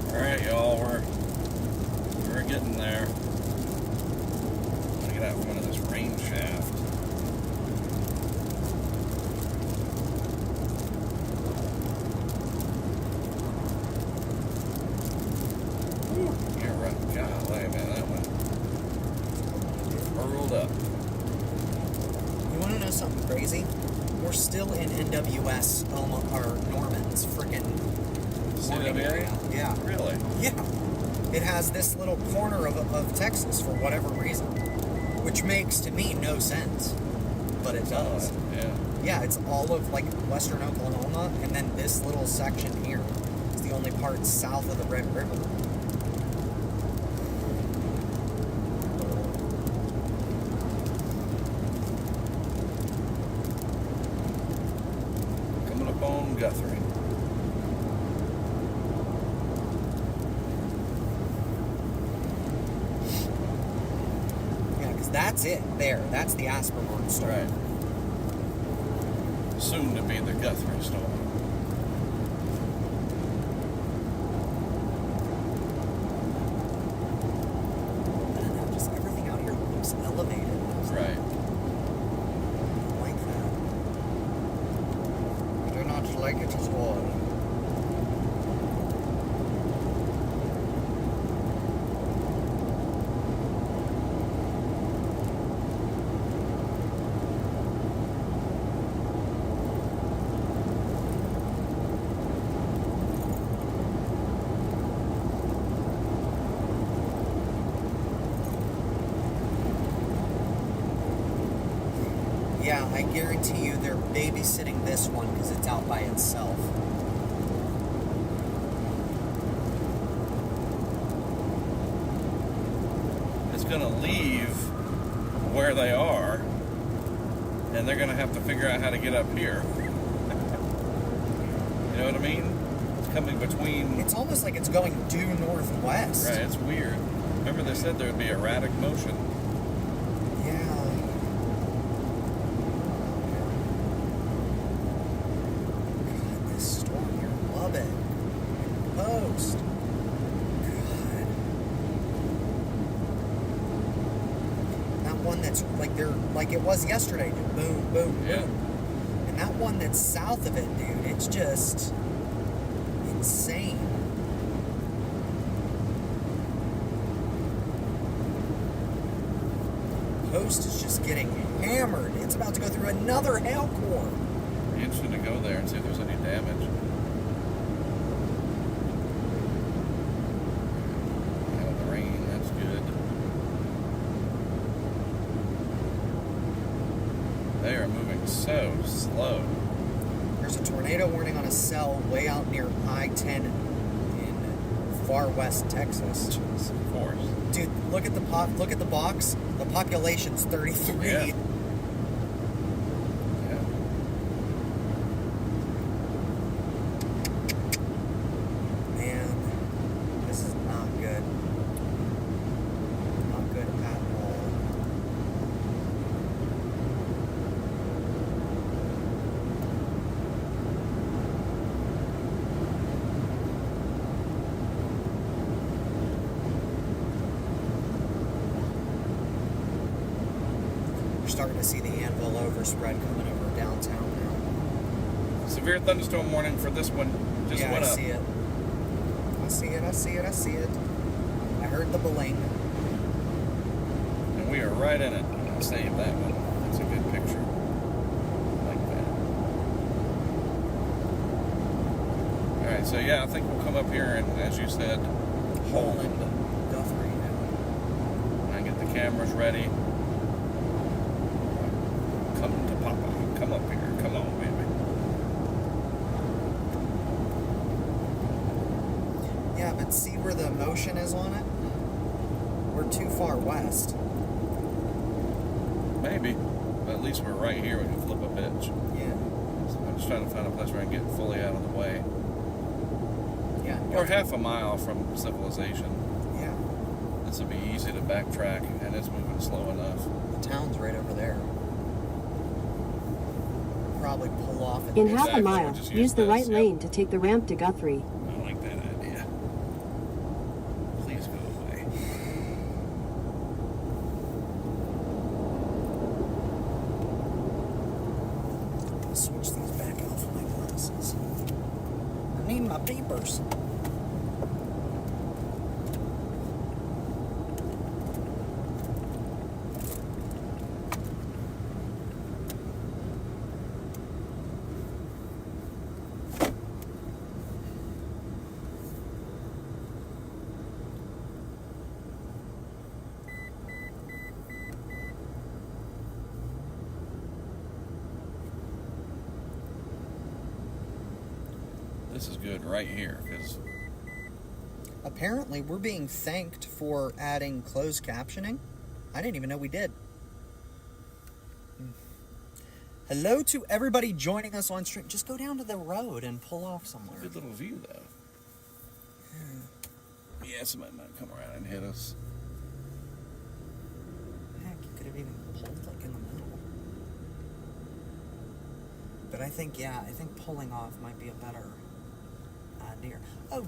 All right, y'all, we're getting there. I'm gonna get out from under this rain shaft. Whew, you're right. Golly, man, that one curled up. You want to know something crazy? We're still in NWS, or Norman's freaking warning CWA? area. Yeah. Really? Yeah. It has this little corner of Texas for whatever reason, which makes to me no sense, but it does. Yeah. Yeah, it's all of like western Oklahoma, and then this little section here is the only part south of the Red River. Coming up on Guthrie. Yeah, because that's it there. That's the Aspermont storm. Right. Soon to be the Guthrie storm. I don't know, just everything out here looks elevated. Right. I like that. I do not like it at all. Yeah, I guarantee you they're babysitting this one because it's out by itself. It's going to leave where they are, and they're going to have to figure out how to get up here. You know what I mean? It's coming between. It's almost like it's going due northwest. Right, it's weird. Remember they said there would be erratic motion. Yeah. God, this storm here. Love it. Post. God. That one that's like like it was yesterday. Dude. Boom, boom, Yeah. boom. And that one that's south of it, dude, it's just insane. Post is just getting hammered. It's about to go through another hail core. Be interesting to go there and see if there's any damage. Out of the rain, that's good. They are moving so slow. There's a tornado warning on a cell way out near I-10 in far west Texas. Of course. Dude, look at the box. The population's 33. Yeah. Yeah. starting to see the anvil overspread coming over downtown now. Severe thunderstorm warning for this one. Just Yeah, went I up. see it. I see it, I see it, I see it. I heard the bling. And we are right in it. I'll save that one. That's a good picture. Like that. Alright, so yeah, I think we'll come up here and, as you said, hold. Guthrie. And I get the cameras ready. Come to Papa. Come up here. Come on, baby. Yeah, but see where the motion is on it? We're too far west. Maybe. But at least we're right here. We can flip a bitch. Yeah. So I'm just trying to find a place where I can get fully out of the way. Yeah. We're half a mile from civilization. Yeah. This would be easy to backtrack, and it's moving slow enough. The town's right over there. Probably pull off at In the half a Exactly, mile, we'll just use use the this, right yep. lane to take the ramp to Guthrie. I like that idea. Please go away. switch these back out for my glasses. I need my papers. This is good right here, because Apparently, we're being thanked for adding closed captioning. I didn't even know we did. Hello to everybody joining us on stream. Just go down to the road and pull off somewhere. good little view, though. Yeah, somebody might come around and hit us. Heck, you could have even pulled like in the middle. But I think pulling off might be a better idea. Oh,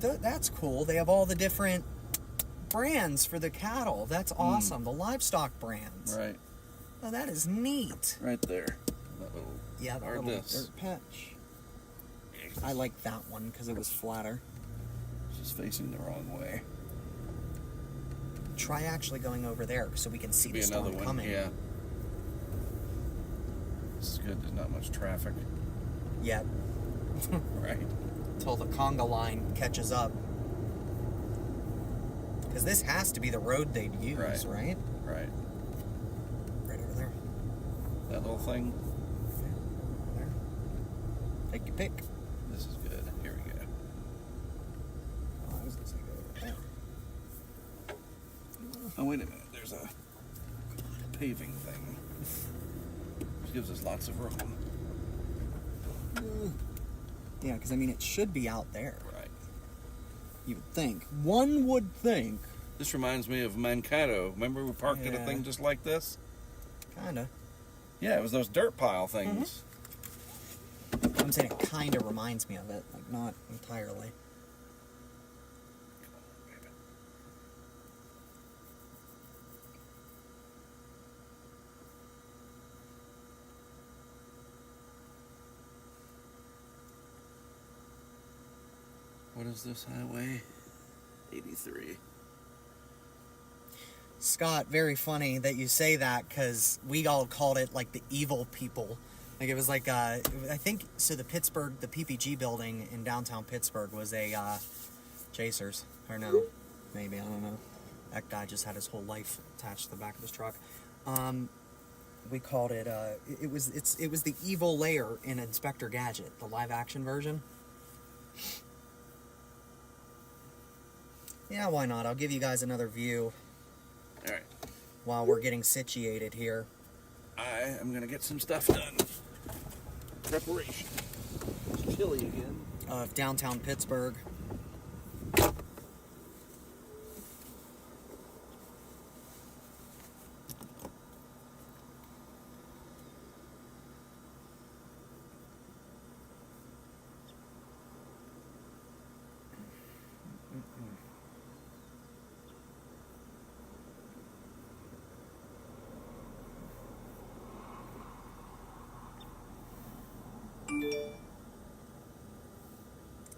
that's cool. They have all the different brands for the cattle. That's awesome. The livestock brands. Right. Oh, that is neat. Right there. That little, Yeah, the or little this. dirt patch. I like that one because it was flatter. It's just facing the wrong way. Try actually going over there so we can see Be the storm another one. coming. Yeah. This is good. There's not much traffic. Yet, Right. until the conga line catches up. Because this has to be the road they'd use, right? Right. Right over there. That little thing. Over there. Take your pick. This is good. Here we go. Oh, I was going to say go over there. Oh, wait a minute. There's a paving thing. Which gives us lots of room. Yeah, because I mean, it should be out there. Right. You would think. One would think. This reminds me of Mankato. Remember we parked at a Yeah. thing just like this? Kinda. Yeah, it was those dirt pile things. I'm saying it kinda reminds me of it. Like, not entirely. Come on, baby. What is this highway? 83. Scott, very funny that you say that because we all called it like the evil people. Like it was like, I think, so the PPG building in downtown Pittsburgh was a Chasers. Or no, maybe, I don't know. That guy just had his whole life attached to the back of his truck. We called it, it was the evil lair in Inspector Gadget, the live action version. Yeah, why not? I'll give you guys another view All right. while we're getting situated here. I am going to get some stuff done. Preparation. It's chilly again. Of downtown Pittsburgh.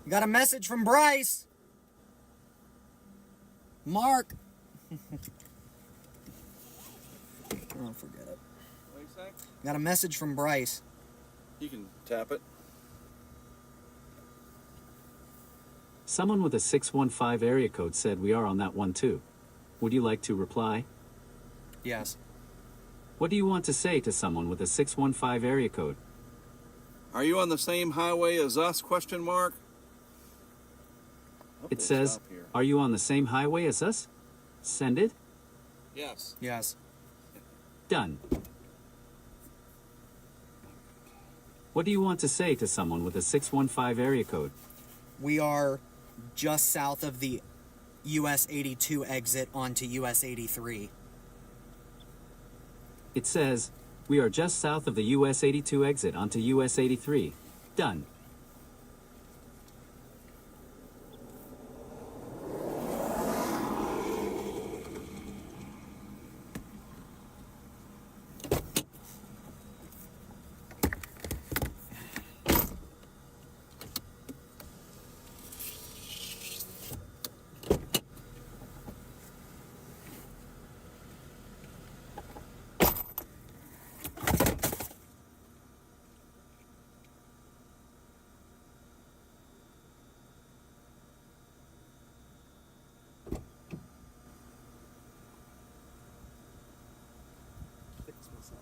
We got a message from Bryce. Mark. Oh, forget it. What do you say? Got a message from Bryce. You can tap it. Someone with a 615 area code said we are on that one too. Would you like to reply? Yes. What do you want to say to someone with a 615 area code? Are you on the same highway as us? Question mark. It says, are you on the same highway as us? Send it? Yes. Yes. Done. What do you want to say to someone with a 615 area code? We are just south of the US 82 exit onto US 83. It says, we are just south of the US 82 exit onto US 83. Done. Fix myself.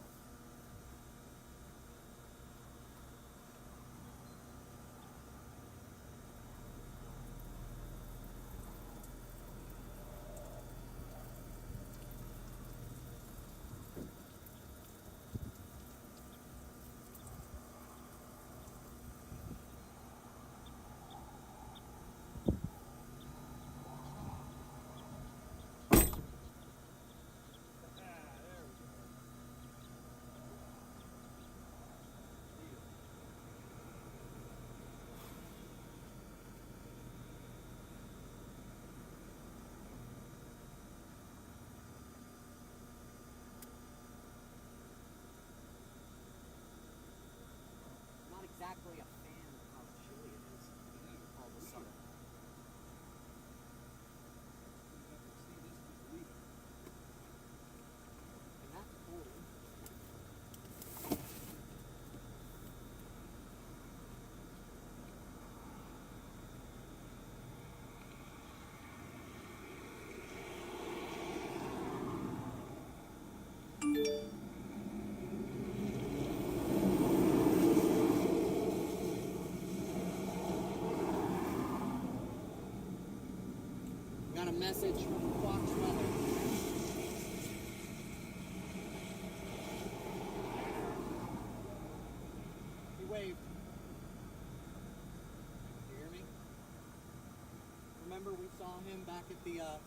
Not exactly a fan of how chilly it is all of a sudden. And that's cool. Got a message from Fox Weather. He waved. You hear me? Remember we saw him back at the yeah.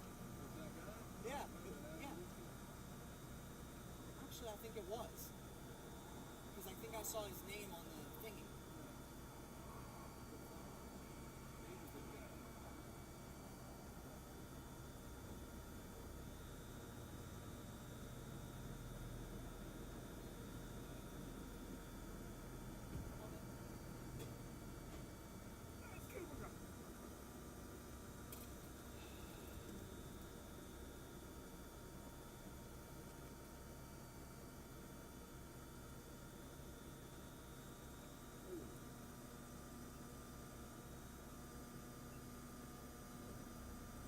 Actually, I think it was. Because I think I saw his name on the thingy.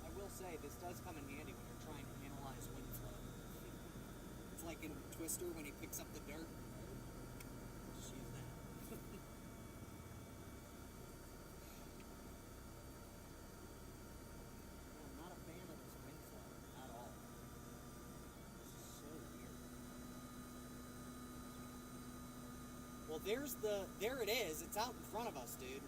I will say, this does come in handy when you're trying to analyze wind flow. It's like in Twister when he picks up the dirt. Just use that. I'm not a fan of this wind flow at all. This is so weird. Well, there it is. It's out in front of us, dude.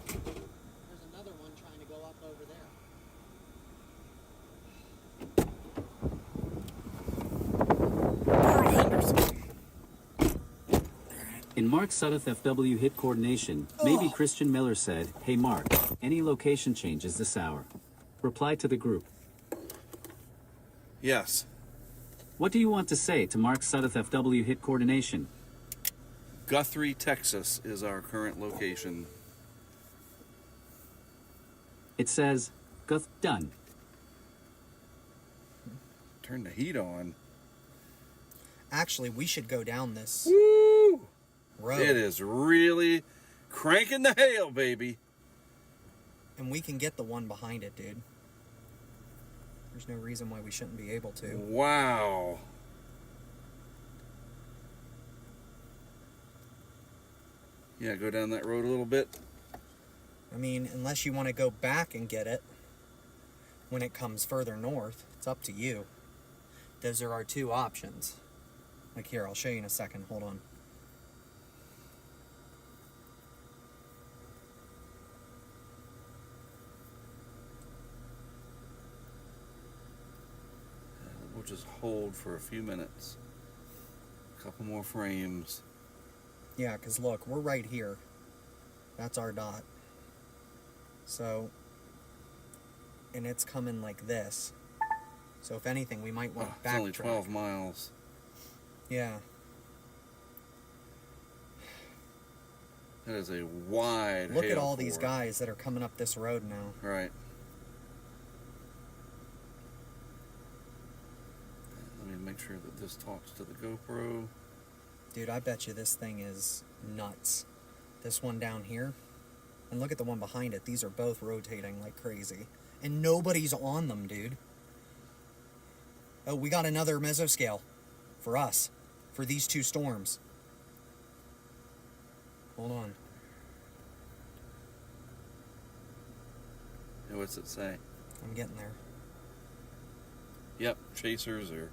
There's another one trying to go up over there. In Mark Sudduth FW hit coordination, maybe Christian Miller said, hey Mark, any location changes this hour? Reply to the group. Yes. What do you want to say to mark Sudduth FW hit coordination? Guthrie, Texas is our current location. It says, Guth done. Turn the heat on. Actually, we should go down this Woo! road. It is really cranking the hail, baby. And we can get the one behind it, dude. There's no reason why we shouldn't be able to. Wow. Yeah, go down that road a little bit. I mean, unless you want to go back and get it when it comes further north, it's up to you. Those are our two options. Like here, I'll show you in a second. Hold on. We'll just hold for a few minutes. A couple more frames. Yeah, because look, we're right here. That's our dot. So, and it's coming like this. So if anything, we might want Oh, to it's only backtrack. 12 miles. Yeah. That is a wide Look at hail all these core. guys that are coming up this road now. Right. Let me make sure that this talks to the GoPro. Dude, I bet you this thing is nuts. This one down here. And look at the one behind it. These are both rotating like crazy. And nobody's on them, dude. Oh, we got another mesoscale for us. For these two storms. Hold on. Yeah, what's it say? I'm getting there. Yep, chasers are.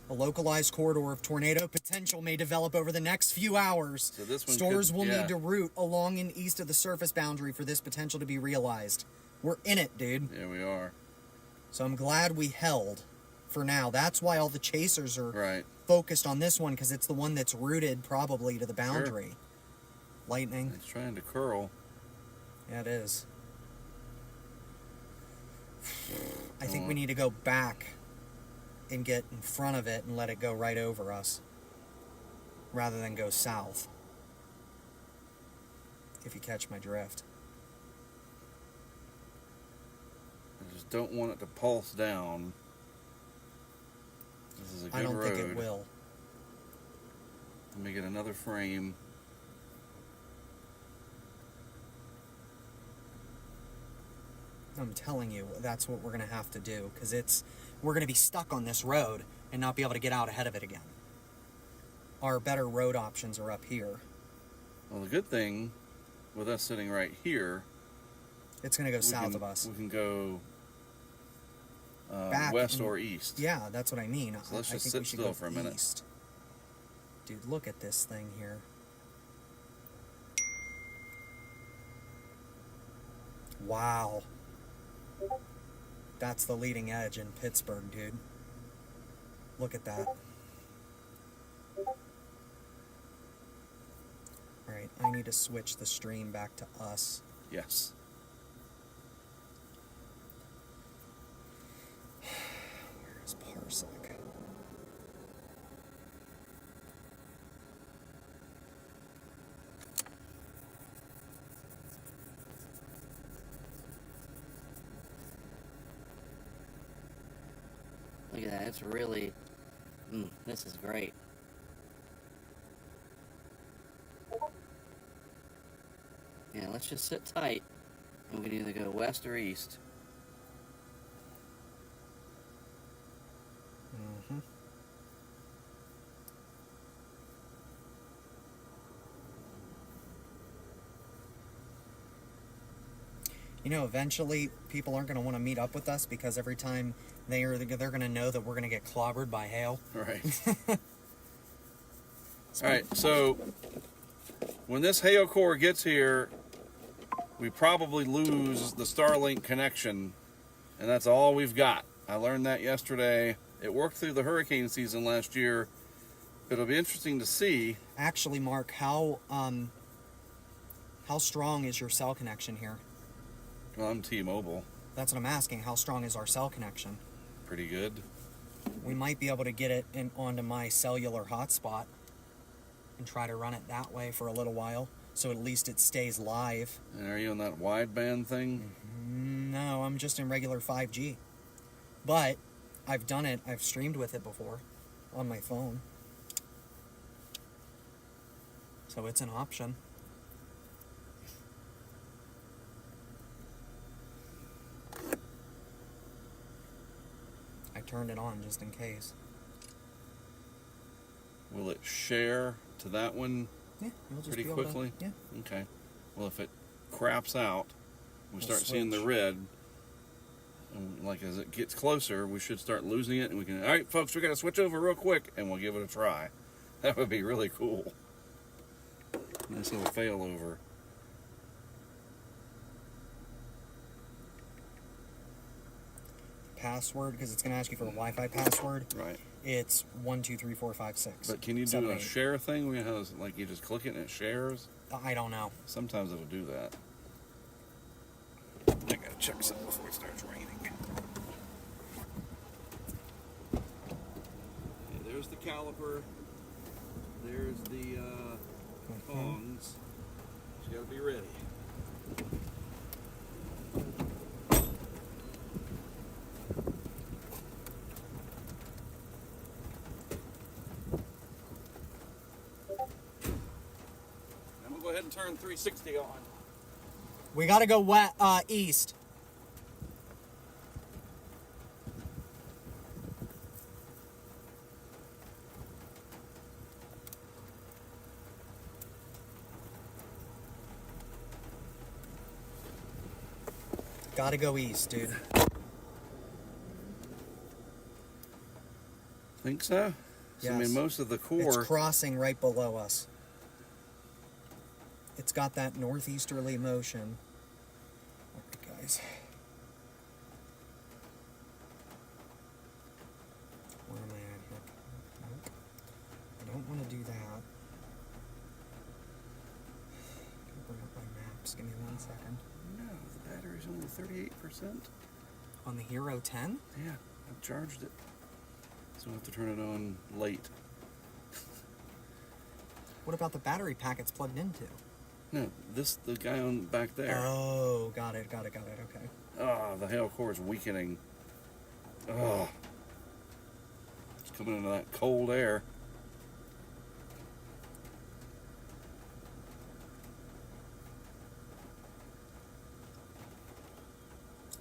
A localized corridor of tornado potential may develop over the next few hours. So this one Stores could- will yeah. need to route along and east of the surface boundary for this potential to be realized. We're in it, dude. Yeah, we are. So I'm glad we held for now. That's why all the chasers are Right. focused on this one, because it's the one that's rooted probably to the boundary. Lightning. It's trying to curl. Yeah, it is. I think we need to go back and get in front of it and let it go right over us rather than go south, if you catch my drift. I just don't want it to pulse down. This is a good I don't road. think it will. Let me get another frame. I'm telling you, that's what we're going to have to do, because we're going to be stuck on this road and not be able to get out ahead of it again. Our better road options are up here. Well, the good thing with us sitting right here, It's going to go we south can- of us. We can go Back west and- or east. Yeah, that's what I mean. So let's I just think sit we should still go for a minute. east. Dude, look at this thing here. Wow. That's the leading edge in Pittsburgh, dude. Look at that. Alright, I need to switch the stream back to us. Yes. Where's Parsec? Look at that. It's really. This is great. Yeah, let's just sit tight. And we can either go west or east. Mm-hmm. You know, eventually people aren't going to want to meet up with us because every time they're going to know that we're going to get clobbered by hail. Right. All right. So when this hail core gets here, we probably lose the Starlink connection, and that's all we've got. I learned that yesterday. It worked through the hurricane season last year. It'll be interesting to see. Actually, Mark, how strong is your cell connection here? Well, I'm T-Mobile. That's what I'm asking. How strong is our cell connection? Pretty good. We might be able to get it onto my cellular hotspot and try to run it that way for a little while, so at least it stays live. And are you on that wideband thing? No, I'm just in regular 5G. But I've done it. I've streamed with it before on my phone. So it's an option. I turned it on just in case. Will it share to that one Yeah, you'll just pretty be able to- quickly? yeah. Okay. Well, if it craps out, we We'll start seeing the switch. red. And like as it gets closer, we should start losing it, and we can. All right, folks, we got to switch over real quick, and we'll give it a try. That would be really cool. Nice little failover. Password, because it's going to ask you for a Wi-Fi password. Right. It's 123456. But can you do 7, a 8. share thing? We have like you just click it and it shares. I don't know. Sometimes it'll do that. I gotta check something before it starts raining. Okay, there's the caliper. There's the tongs. You gotta be ready. I'm gonna go ahead and turn 360 on. We got to go east. Got to go east, dude. Think so? So, I Yes. mean, most of the It's core. crossing right below us. It's got that northeasterly motion. Alright, guys. Where am I at here? Nope. I don't want to do that. Gotta bring up my maps. Give me 1 second. No, the battery's only 38%. On the Hero 10? Yeah, I've charged it. So I have to turn it on late. What about the battery pack it's plugged into? No, the guy on back there. Oh, got it, okay. The hail core is weakening. Oh. It's coming into that cold air.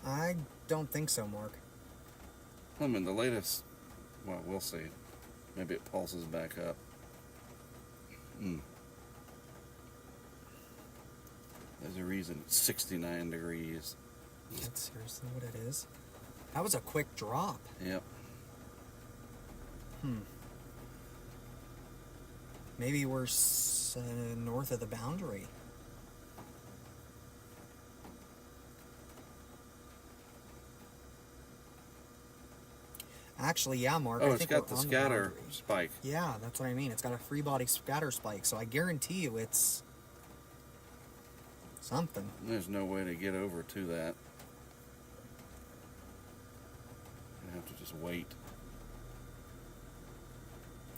I don't think so, Mark. I mean, the latest. Well, we'll see. Maybe it pulses back up. There's a reason it's 69 degrees. That's seriously what it is. That was a quick drop. Yep. Maybe we're north of the boundary. Actually, yeah, Mark. Oh, I it's think got we're the on scatter boundary. spike. Yeah, that's what I mean. It's got a free body scatter spike, so I guarantee you it's something. There's no way to get over to that. I have to just wait.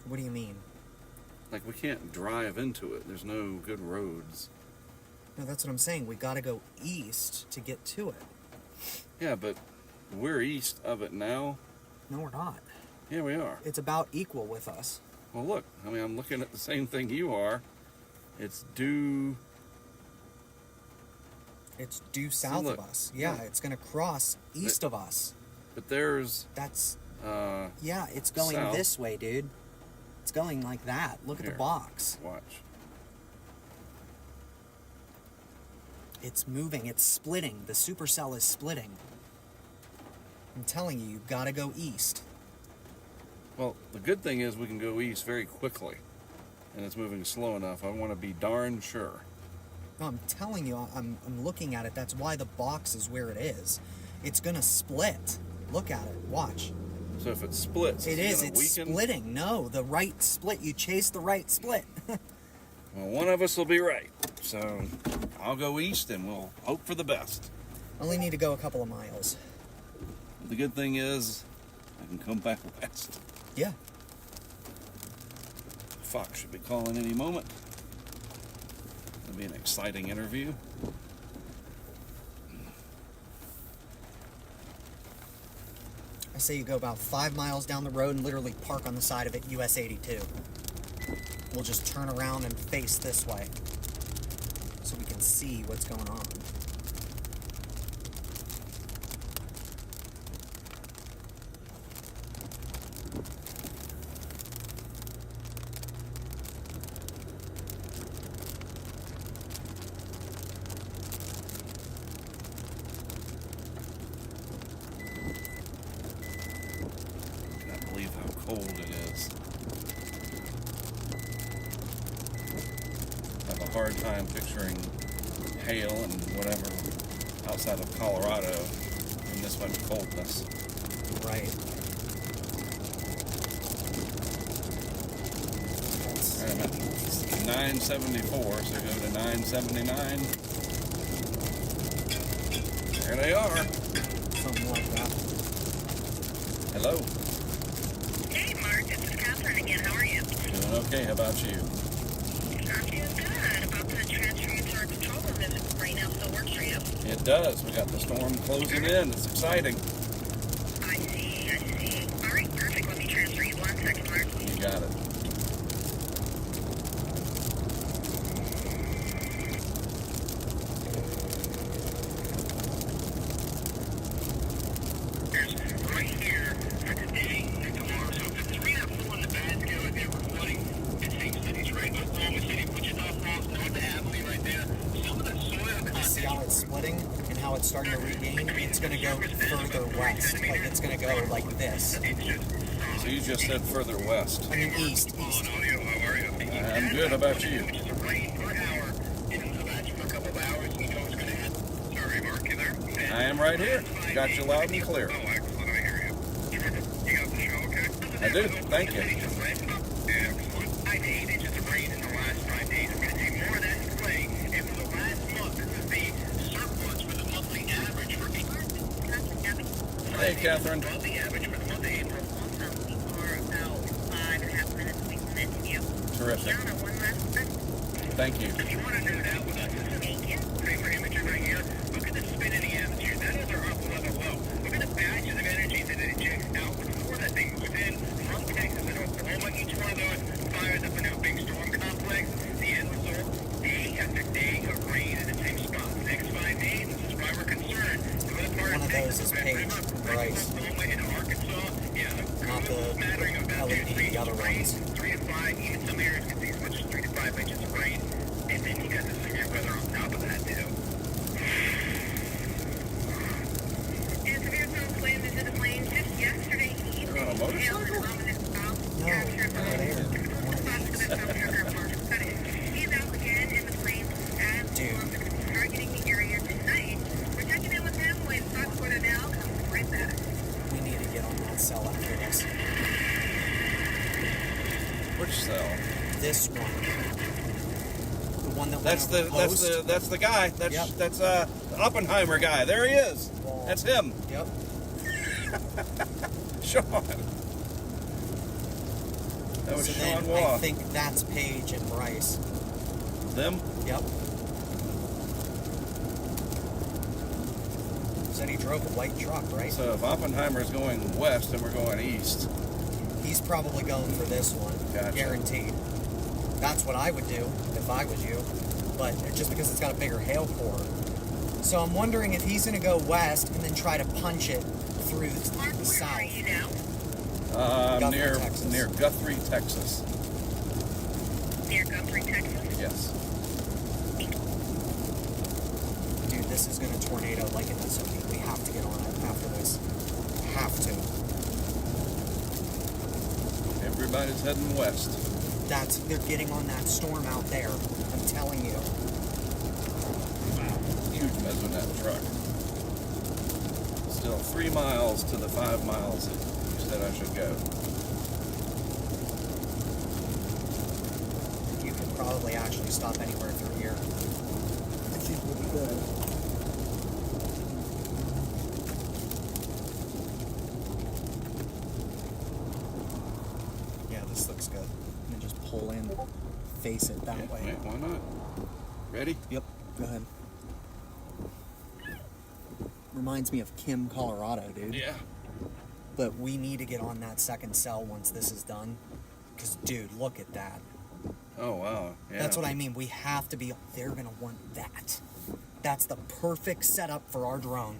What do you mean? Like, we can't drive into it. There's no good roads. No, that's what I'm saying. We got to go east to get to it. Yeah, but we're east of it now. No, we're not. Yeah, we are. It's about equal with us. Well, look. I mean, I'm looking at the same thing you are. It's due. It's due south look. of us. Yeah, Yeah. it's going to cross east of us. But there's. That's yeah, it's going south. this way, dude. It's going like that. Look at Here. the box. Watch. It's moving. It's splitting. The supercell is splitting. I'm telling you, you've got to go east. Well, the good thing is we can go east very quickly. And it's moving slow enough. I want to be darn sure. No, I'm telling you, I'm looking at it. That's why the box is where it is. It's going to split. Look at it. Watch. So if it splits, It is. gonna It's weaken? splitting. No, the right split. You chase the right split. Well, one of us will be right. So I'll go east and we'll hope for the best. Only need to go a couple of miles. The good thing is, I can come back west. Yeah. Fox should be calling any moment. It'll be an exciting interview. I say you go about 5 miles down the road and literally park on the side of it, US 82. We'll just turn around and face this way so we can see what's going on. How cold it is. I have a hard time picturing hail and whatever outside of Colorado in this much coldness. Right. Wait a minute. It's 974, so go to 979. There they are. Something like that. Hello. Hey, Mark, this is Catherine again. How are you? Doing okay. How about you? I'm doing good. About to transfer you to our control room if right now still works for you. It does. We got the storm closing in. It's exciting. I see. All right, perfect. Let me transfer you 1 second, Mark. You got it. Right here for today and tomorrow. So if it's 3 to 4 on the bad scale right there for flooding, it's same cities, right? Oklahoma City, Wichita Falls, north of Abilene right there. Some of the soil content. See how it's splitting and how it's starting to regain? It's going to go further west. Like, it's going to go like this. So you just said further west. I mean, east. Audio, how are you? I'm good. How about you? Which is a rain per hour, and it'll last for a couple of hours. You know it's going to happen. Sorry, Mark, you there? I am right here. Got you loud and clear. Oh, excellent. I hear you. You got the show, okay? I do. Thank you. Excellent. 5 to 8 inches of rain in the last 5 days. I'm going to take more of that in play. And for the last month, this is the surplus for the monthly average for April. Hey, Catherine. Above the average for the month of April. Also, we are about 5.5 minutes away from it to you. Terrific. Down on one last time. Thank you. If you want to do that with us, this is Thank you. Kramer imagery right here. Look at the spin in the atmosphere. That is our up level low. Look at the batches of energy that it ejects out before that thing moves in from Texas and Oklahoma. Each one of those fires up a new big storm complex. The end result, day after day of rain in the same spot. The next 5 days, this is why we're concerned. One of those is Page, Bryce. Oklahoma into Arkansas. Yeah, Not the smattering of LED, the other rain, ones. 3 to 5, even some areas can see as much as 3 to 5 inches of rain. And then you got the severe weather on top of that, too. And severe storms slammed into the plains just yesterday evening. You're on a motorcycle? Hail and ominous clouds No, captured over by there. multiple spots for the South Mark Study. He's out again in the plains as Dude. well as targeting the area tonight. We're checking in with him when Fox Weather Now comes right back. We need to get on that cell after this. Which cell? This one. The one that That's went the over Post. that's the guy. Yep. That's the Oppenheimer guy. There he is. Wall. That's him. Yep. Sean. That was So Sean then Waugh. I think that's Paige and Bryce. Them? Yep. Said he drove a white truck, right? So if Oppenheimer's going west and we're going east, He's probably going for this one. Gotcha. Guaranteed. That's what I would do if I was you. But just because it's got a bigger hail core. So I'm wondering if he's going to go west and then try to punch it through Mark, the where are south. you now? Guthrie, near Texas. near Guthrie, Texas. Near Guthrie, Texas. Yes. Dude, this is going to tornado like an SOB. We have to get on it after this. Have to. Everybody's heading west. They're getting on that storm out there. I'm telling you. Huge Mesonet truck. Still 3 miles to the 5 miles that you said I should go. You could probably actually stop anywhere through here. I think we'll be good. pull in, face it that way. Yeah, why not? Ready? Yep, go ahead. Reminds me of Kim, Colorado, dude. Yeah. But we need to get on that second cell once this is done. Because, dude, look at that. Oh, wow. Yeah. That's what I mean. We have to be... They're going to want that. That's the perfect setup for our drone.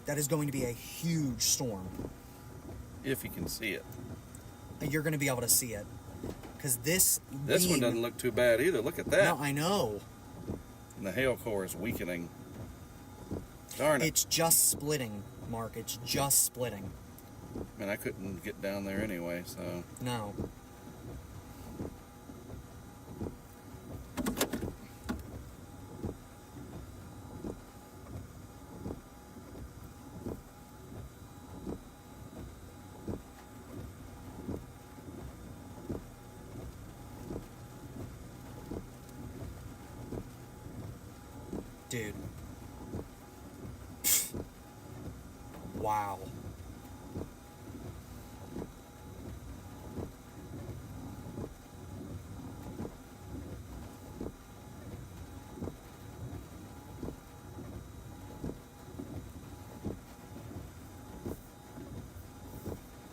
That is going to be a huge storm. If you can see it. You're going to be able to see it. Because this One beam- doesn't look too bad either. Look at that. No, I know. And the hail core is weakening. Darn it. It's just splitting, Mark. It's just splitting. Man, I couldn't get down there anyway, so... No. Dude. Wow.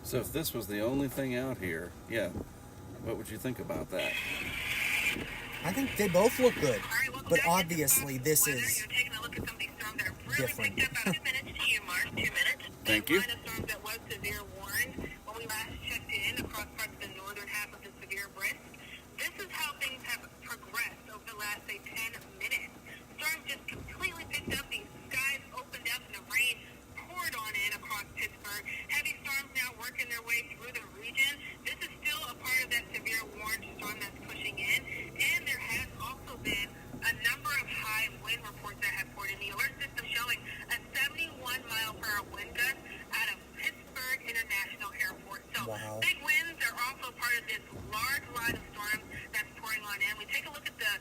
So if this was the only thing out here, yeah, what would you think about that? I think they both look good. All right, welcome But back to obviously this weather. is You're taking a look at some of these storms that have really different. picked up. About 2 minutes to you, Mark. 2 minutes. Thank That you. line of storms that was severe warned when we last checked in across parts of the northern half of the severe brisk. This is how things have progressed over the last, say, 10 minutes. Storms just completely picked up. These skies opened up and the rain poured on in across Pittsburgh. Heavy storms now working their way through the region. This is still a part of that severe warned storm that's pushing in. And there has also been a number of high wind reports that have poured in. The alert system showing a 71-mile-per-hour wind gust out of Pittsburgh International Airport. So Wow. big winds are also part of this large line of storms that's pouring on in. We take a look at the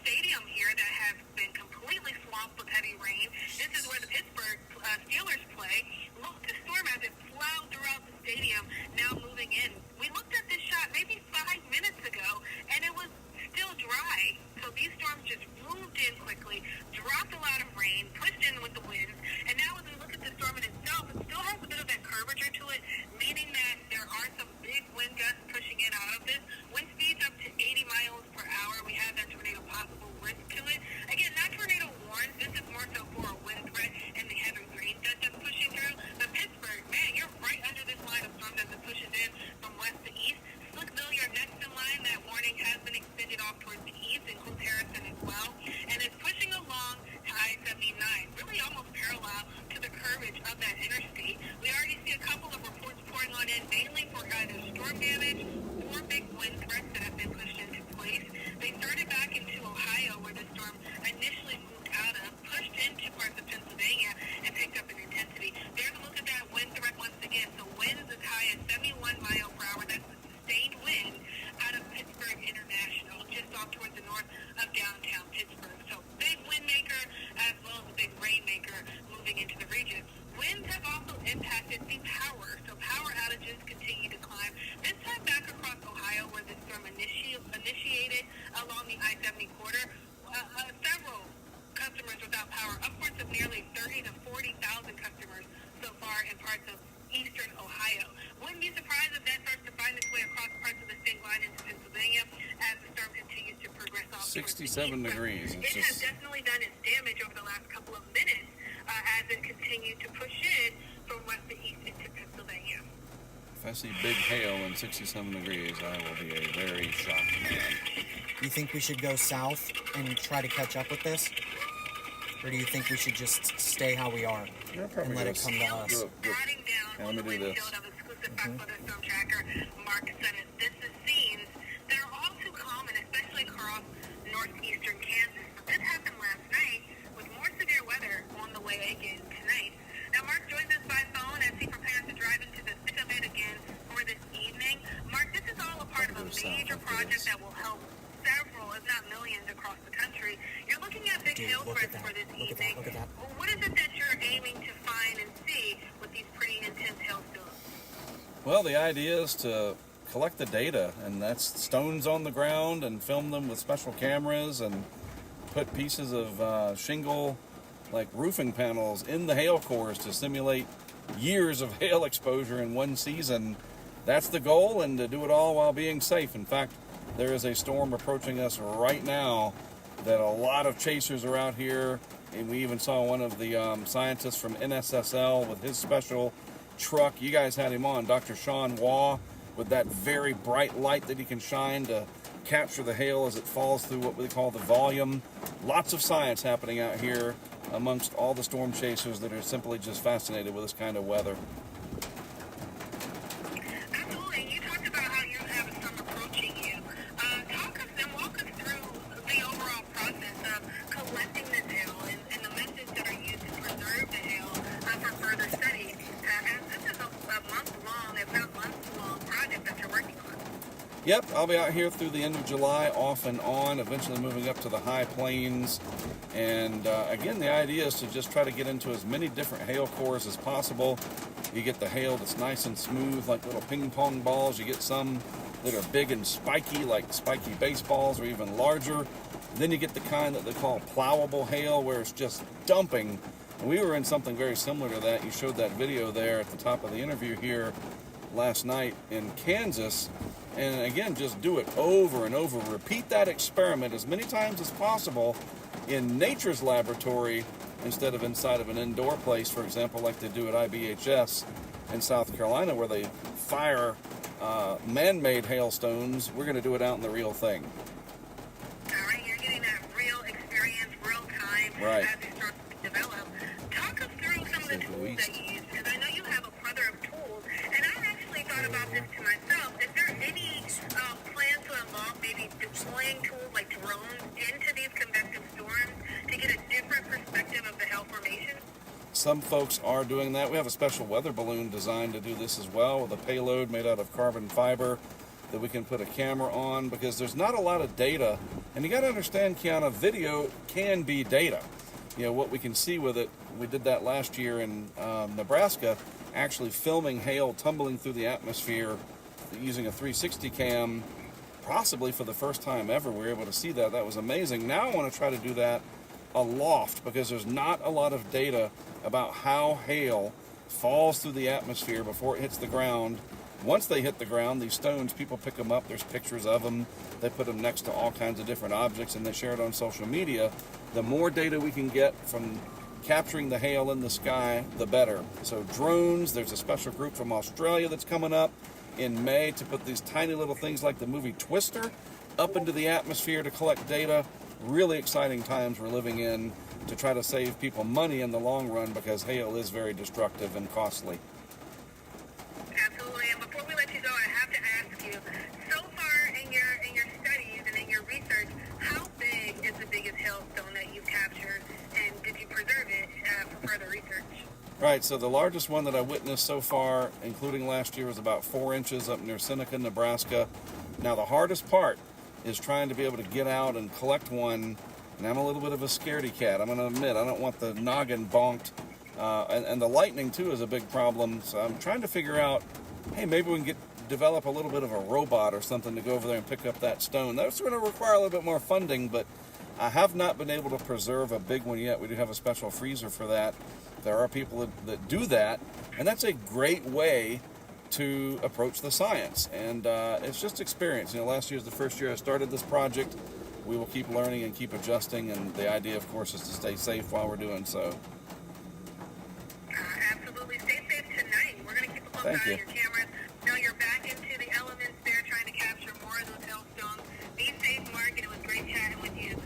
stadium here that has been completely swamped with heavy rain. This is where the Pittsburgh Steelers play. Look at the storm as it plowed throughout the stadium, now moving in. We looked at this shot maybe 5 minutes ago, and it was still dry. So these storms just moved in quickly, dropped a lot of rain, pushed in with the winds, and now as we look at the storm in itself, it still has a bit of that curvature to it, meaning that there are some big wind gusts pushing in out of this. Wind speeds up to 80 miles per hour. We have that tornado possible risk to it. Again, not tornado warned. This is more so for a wind threat and the heavy rain that's pushing through. But Pittsburgh, man, you're right under this line of storm as it pushes in from west to east. Slickville, you're next in line. That warning has been extended off towards the east, includes Harrison as well. And it's pushing along to I-79, really almost parallel to the curvage of that interstate. We already see a couple of reports pouring on in, mainly for either storm damage or big wind threats that have been pushed into place. They started back into Ohio, where the storm initially moved out of, pushed into parts of Pennsylvania, and picked up in intensity. There's a look at that wind threat once again. So winds as high as 71 miles per hour. That's a sustained wind out of Pittsburgh International, just off towards the north of downtown Pittsburgh. So big wind maker as well as a big rain maker moving into the region. Winds have also impacted the power. So power outages continue to climb. This time back across Ohio, where the storm initiated along the I-70 corridor. Several customers without power, upwards of nearly 30 to 40,000 customers so far in parts of eastern Ohio. Wouldn't be surprised if that starts to find its way across parts of the state line into Pennsylvania as the storm continues to progress off. 67 degrees. It has definitely done its damage over the last couple of minutes as it continued to push in from west to east into Pennsylvania. If I see big hail and 67 degrees, I will be a very shocked man. You think we should go south and try to catch up with this? Or do you think we should just stay how we are and let it come to us? Batting down Yeah, on let the me do this. windshield of exclusive Fox Weather Storm Tracker, Mark Sudduth. This is scenes that are all too common, especially across northeastern Kansas. But this happened last night with more severe weather on the way again tonight. Now, Mark joins us by phone as he prepares to drive into the thick of it again for this evening. Mark, this is all a part of a major project that will help several, if not millions, across the country. You're looking at big hail Look at threats that. for this Look at evening. that. Look at that. Well, what is it that you're aiming to find and see with these pretty intense hailstones? Well, the idea is to collect the data, and that's stones on the ground, and film them with special cameras, and put pieces of shingle, like roofing panels, in the hail cores to simulate years of hail exposure in one season. That's the goal, and to do it all while being safe. In fact, there is a storm approaching us right now that a lot of chasers are out here, and we even saw one of the scientists from NSSL with his special truck. You guys had him on, Dr. Sean Waugh, with that very bright light that he can shine to capture the hail as it falls through what we call the volume. Lots of science happening out here amongst all the storm chasers that are simply just fascinated with this kind of weather. Absolutely. You talked about how you have a storm approaching you. Walk us through the overall process of collecting this hail and the methods that are used to preserve the hail for further study. As this is a month-long, if not months-long, project that you're working on. Yep, I'll be out here through the end of July, off and on, eventually moving up to the high plains. And again, the idea is to just try to get into as many different hail cores as possible. You get the hail that's nice and smooth, like little ping pong balls. You get some that are big and spiky, like spiky baseballs, or even larger. Then you get the kind that they call plowable hail, where it's just dumping. And we were in something very similar to that. You showed that video there at the top of the interview here last night in Kansas. And again, just do it over and over. Repeat that experiment as many times as possible in nature's laboratory instead of inside of an indoor place, for example, like they do at IBHS in South Carolina, where they fire man-made hailstones. We're going to do it out in the real thing. All right, you're getting that real experience, real time, Right. as you start to develop. Talk us through some of the tools that you use, because I know you have a plethora of tools, and I actually thought about this to myself. Is there any plans to involve maybe deploying tools like drones into these convective storms to get a different perspective of the hail formation? Some folks are doing that. We have a special weather balloon designed to do this as well, with a payload made out of carbon fiber that we can put a camera on, because there's not a lot of data. And you got to understand, Kiana, video can be data. You know, what we can see with it, we did that last year in Nebraska, actually filming hail tumbling through the atmosphere using a 360 cam, possibly for the first time ever. We were able to see that. That was amazing. Now I want to try to do that aloft, because there's not a lot of data about how hail falls through the atmosphere before it hits the ground. Once they hit the ground, these stones, people pick them up. There's pictures of them. They put them next to all kinds of different objects, and they share it on social media. The more data we can get from capturing the hail in the sky, the better. So drones, there's a special group from Australia that's coming up in May to put these tiny little things like the movie Twister up into the atmosphere to collect data. Really exciting times we're living in to try to save people money in the long run, because hail is very destructive and costly. Absolutely. And before we let you go, I have to ask you, so far in your studies and in your research, how big is the biggest hailstone that you've captured, and did you preserve it for further research? Right, so the largest one that I witnessed so far, including last year, was about 4 inches up near Seneca, Nebraska. Now the hardest part is trying to be able to get out and collect one, and I'm a little bit of a scaredy cat. I'm going to admit, I don't want the noggin bonked, and the lightning too is a big problem. So I'm trying to figure out, hey, maybe we can develop a little bit of a robot or something to go over there and pick up that stone. That's going to require a little bit more funding, but I have not been able to preserve a big one yet. We do have a special freezer for that. There are people that do that, and that's a great way to approach the science. And it's just experience. You know, last year is the first year I started this project. We will keep learning and keep adjusting, and the idea, of course, is to stay safe while we're doing so. Absolutely. Stay safe tonight. We're going to keep a close Thank eye you. on your cameras. Know you're back into the elements there, trying to capture more of those hailstones. Be safe, Mark, and it was great chatting with you.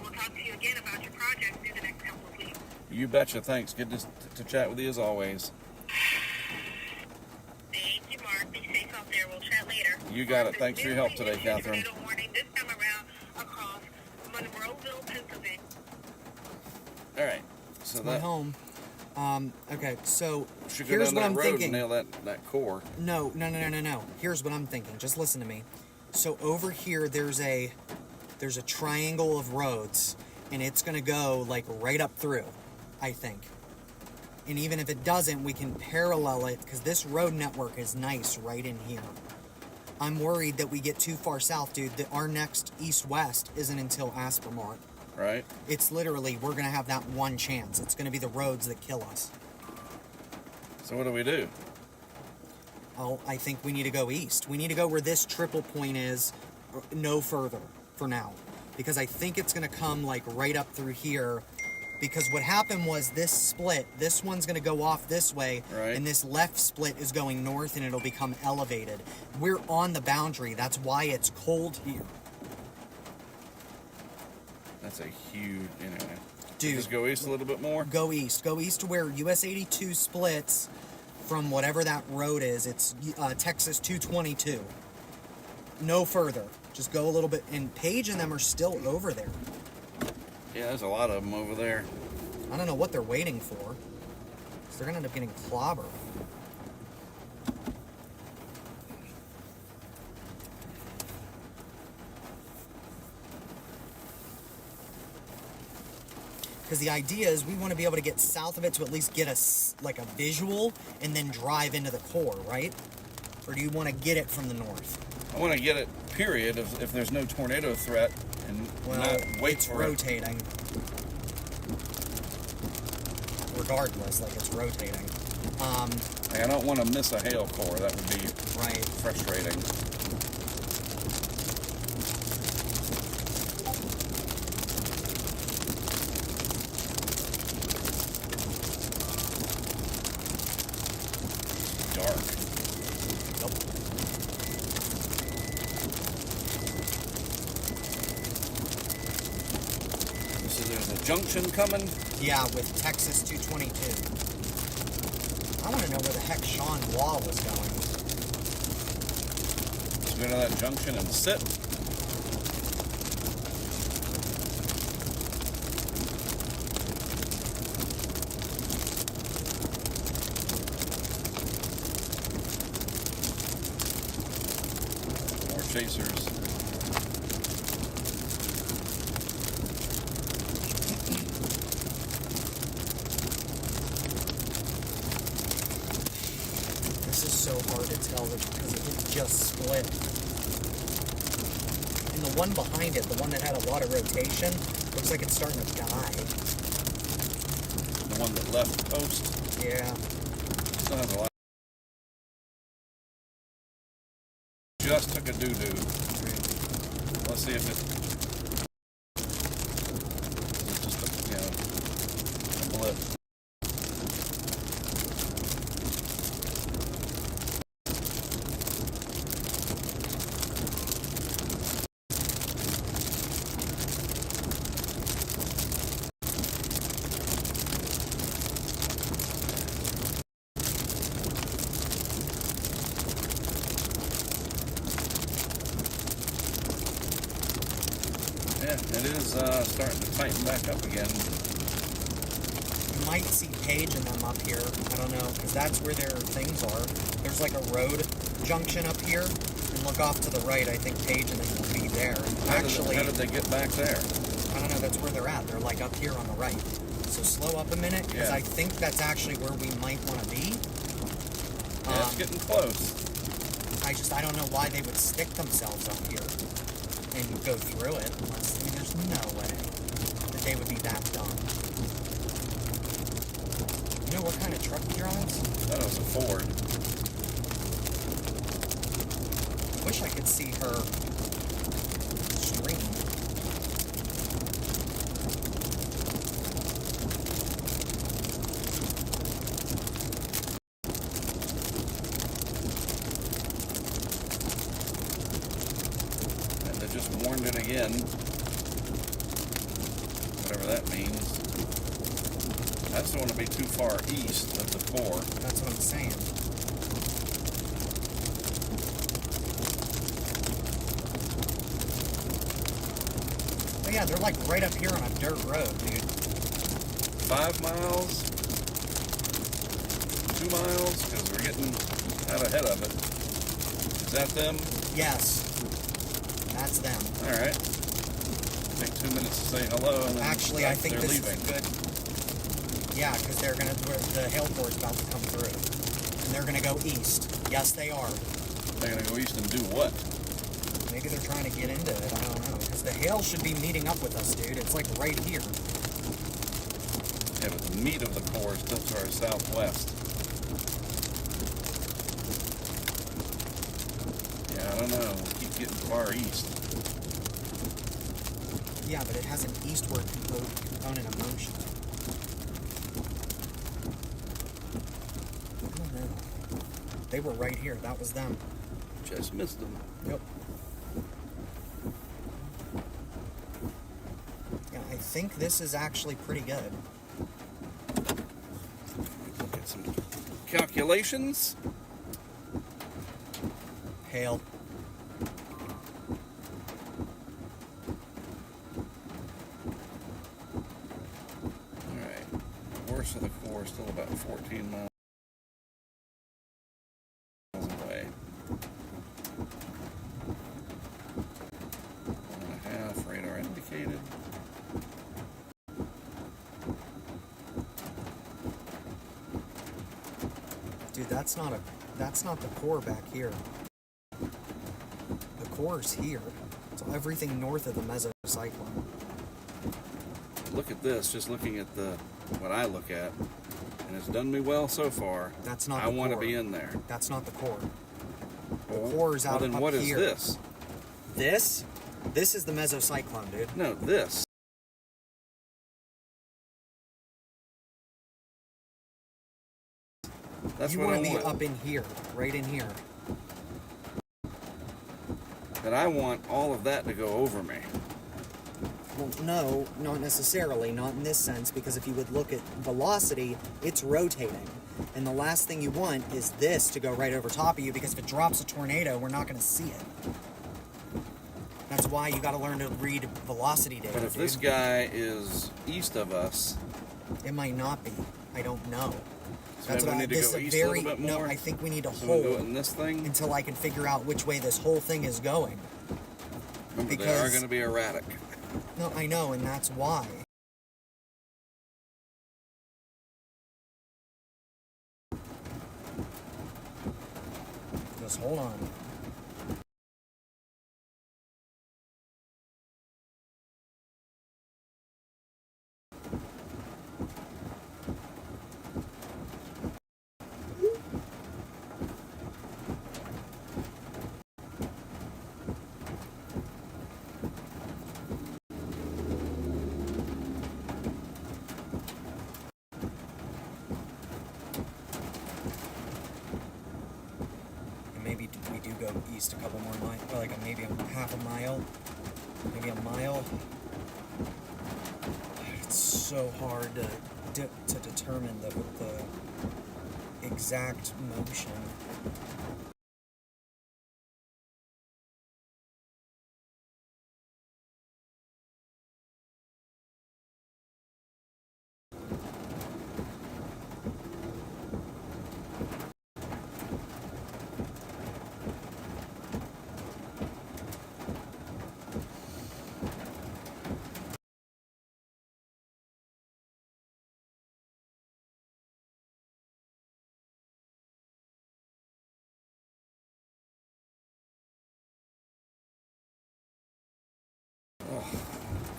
We'll talk to you again about your project in the next couple of weeks. You betcha. Thanks. Good to chat with you as always. Thank you, Mark. Be safe out there. We'll chat later. You got it. Thanks for your help today, Catherine. Tornado warning this time around across Monroeville, Pennsylvania. All right. So It's my that home. Okay, so should go here's down what that I'm road thinking. and nail that core. No. Here's what I'm thinking. Just listen to me. So over here, there's a triangle of roads, and it's gonna go like right up through, I think. And even if it doesn't, we can parallel it, because this road network is nice right in here. I'm worried that we get too far south, dude. That our next east-west isn't until Aspermont. Right? It's literally, we're going to have that one chance. It's going to be the roads that kill us. So what do we do? Oh, I think we need to go east. We need to go where this triple point is, no further for now. Because I think it's going to come like right up through here. Because what happened was this split, this one's going to go off this way, right, and this left split is going north and it'll become elevated. We're on the boundary. That's why it's cold here. That's a huge, anyway. Dude, just go east a little bit more? Go east. Go east to where US 82 splits from whatever that road is. It's Texas 222. No further. Just go a little bit. And Paige and them are still over there. Yeah, there's a lot of them over there. I don't know what they're waiting for. 'Cause they're going to end up getting clobbered. Because the idea is we want to be able to get south of it to at least get us like a visual and then drive into the core, right? Or do you want to get it from the north? I want to get it, period, if there's no tornado threat, and not wait it's for rotating. Regardless, like it's rotating. I don't want to miss a hail core. That would be right. frustrating. Dark. Nope. So there's a junction coming? Yeah, with Texas 222. I want to know where the heck Sean Law was going. Let's go to that junction and sit. More chasers. So hard to tell because it just split. And the one behind it, the one that had a lot of rotation, looks like it's starting to die. The one that left post? Yeah. Still has a lot. Just took a doo-doo. Let's see if it's just a blip. Yeah, it is starting to tighten back up again. You might see Paige and them up here. I don't know, because that's where their things are. There's like a road junction up here. And look off to the right. I think Paige and them will be there. How did they get back there? I don't know. That's where they're at. They're like up here on the right. So slow up a minute, because I think that's actually where we might want to be. Yeah, it's getting close. I don't know why they would stick themselves up here and go through it. Unless, I mean, there's no way that they would be that dumb. You know what kind of truck he drives? That was a Ford. I wish I could see her stream. And they just warned it again. Whatever that means. I just don't want to be too far east of the core. That's what I'm saying. But yeah, they're like right up here on a dirt road, dude. 5 miles? 2 miles? Because we're getting out ahead of it. Is that them? Yes. That's them. Alright. Take 2 minutes to say hello and then Actually, I think they're this leaving. is good. Yeah, because the hail core is about to come through. And they're going to go east. Yes, they are. They're gonna go east and do what? Maybe they're trying to get into it. I don't know. Because the hail should be meeting up with us, dude. It's like right here. Yeah, but the meat of the core is still to our southwest. Yeah, I don't know. We'll keep getting far east. Yeah, but it has an eastward component of motion. I don't know. They were right here. That was them. Just missed them. Yep. Yeah, I think this is actually pretty good. Look at some calculations. Hail. Alright. The worst of the core is still about 14 miles away. 1.5 radar indicated. Dude, that's not the core back here. The core's here. So everything north of the mesocyclone. Look at this, just looking at what I look at, and it's done me well so far. That's not I the want to core. be in there. That's not the core. The Well, core is out well, then up what is here. this? This is the mesocyclone, dude. No, this. That's You what want I to be want. up in here, right in here. But I want all of that to go over me. Well, no, not necessarily, not in this sense, because if you would look at velocity, it's rotating. And the last thing you want is this to go right over top of you, because if it drops a tornado, we're not going to see it. That's why you got to learn to read velocity data. But if dude. this guy is east of us, It might not be. I don't know. so maybe we need to this go is east a little bit no. more. I think we need to So we'll do it hold in this thing. until I can figure out which way this whole thing is going. Remember, they are because- going to be erratic. No, I know, and that's why. Just hold on. And maybe we do go east a couple more miles, or like maybe a half a mile, maybe a mile. It's so hard to determine the exact motion.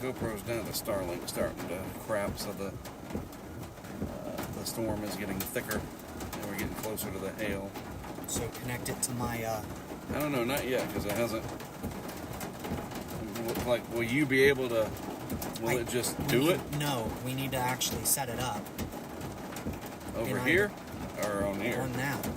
GoPro's down to Starlink, starting to crap, so the storm is getting thicker, and we're getting closer to the hail. So connect it to my. I don't know, not yet, because it hasn't. Like, will you be able to? Will it just do it No, we need to actually set it up over and here or on here? on that.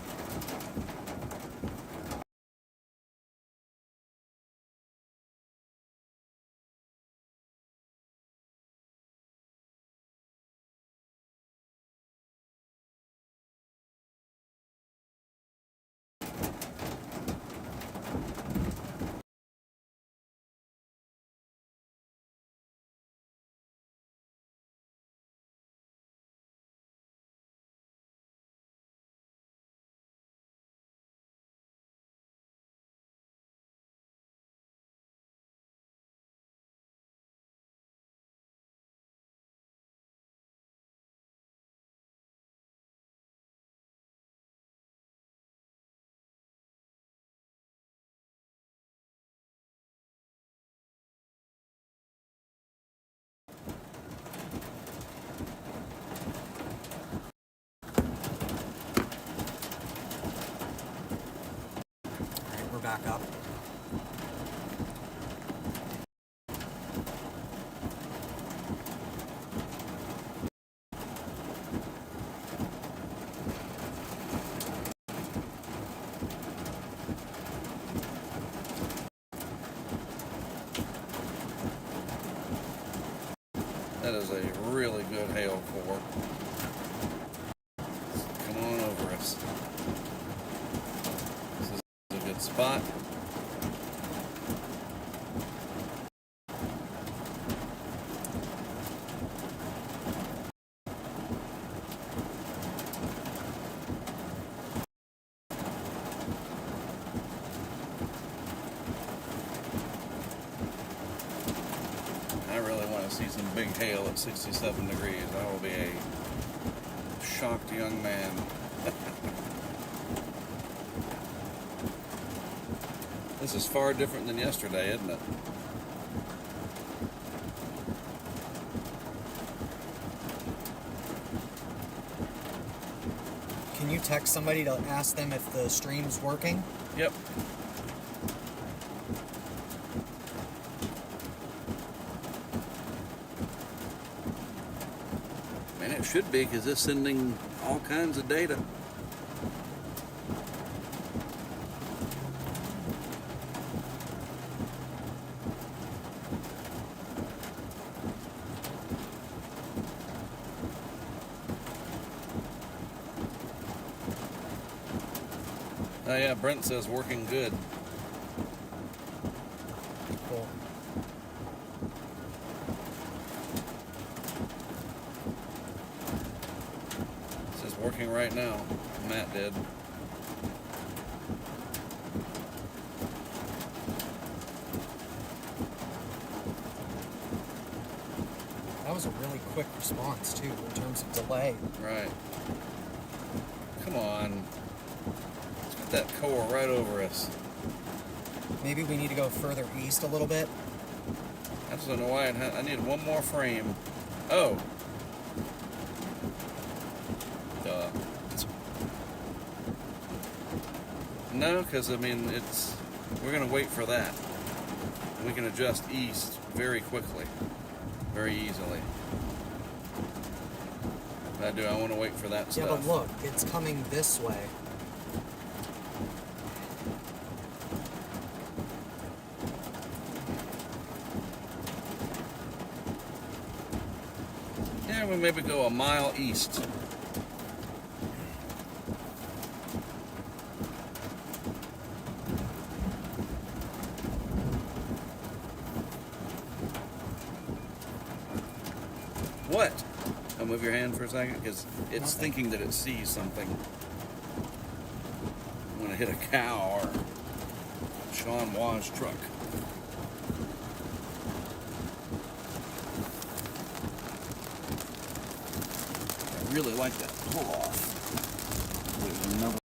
back up. That is a really good hail core. Come on over us. This is a good spot. I really want to see some big hail at 67 degrees. I will be a shocked young man. This is far different than yesterday, isn't it? Can you text somebody to ask them if the stream's working? Yep. Man, it should be, because it's sending all kinds of data. Oh yeah, Brent says working good. Cool. It says working right now. Matt did. That was a really quick response too, in terms of delay. Right. Come on. Let's get that core right over us. Maybe we need to go further east a little bit. I just don't know why I need one more frame. Oh. Duh. No, because I mean we're gonna wait for that. And we can adjust east very quickly, very easily. But I want to wait for that Yeah, stuff. but look, it's coming this way. Yeah, we maybe go a mile east. What? I'll move your hand for a second, because it's thinking that it sees something. I'm gonna hit a cow or Sean Wah's truck. I really like that pull off. There's another.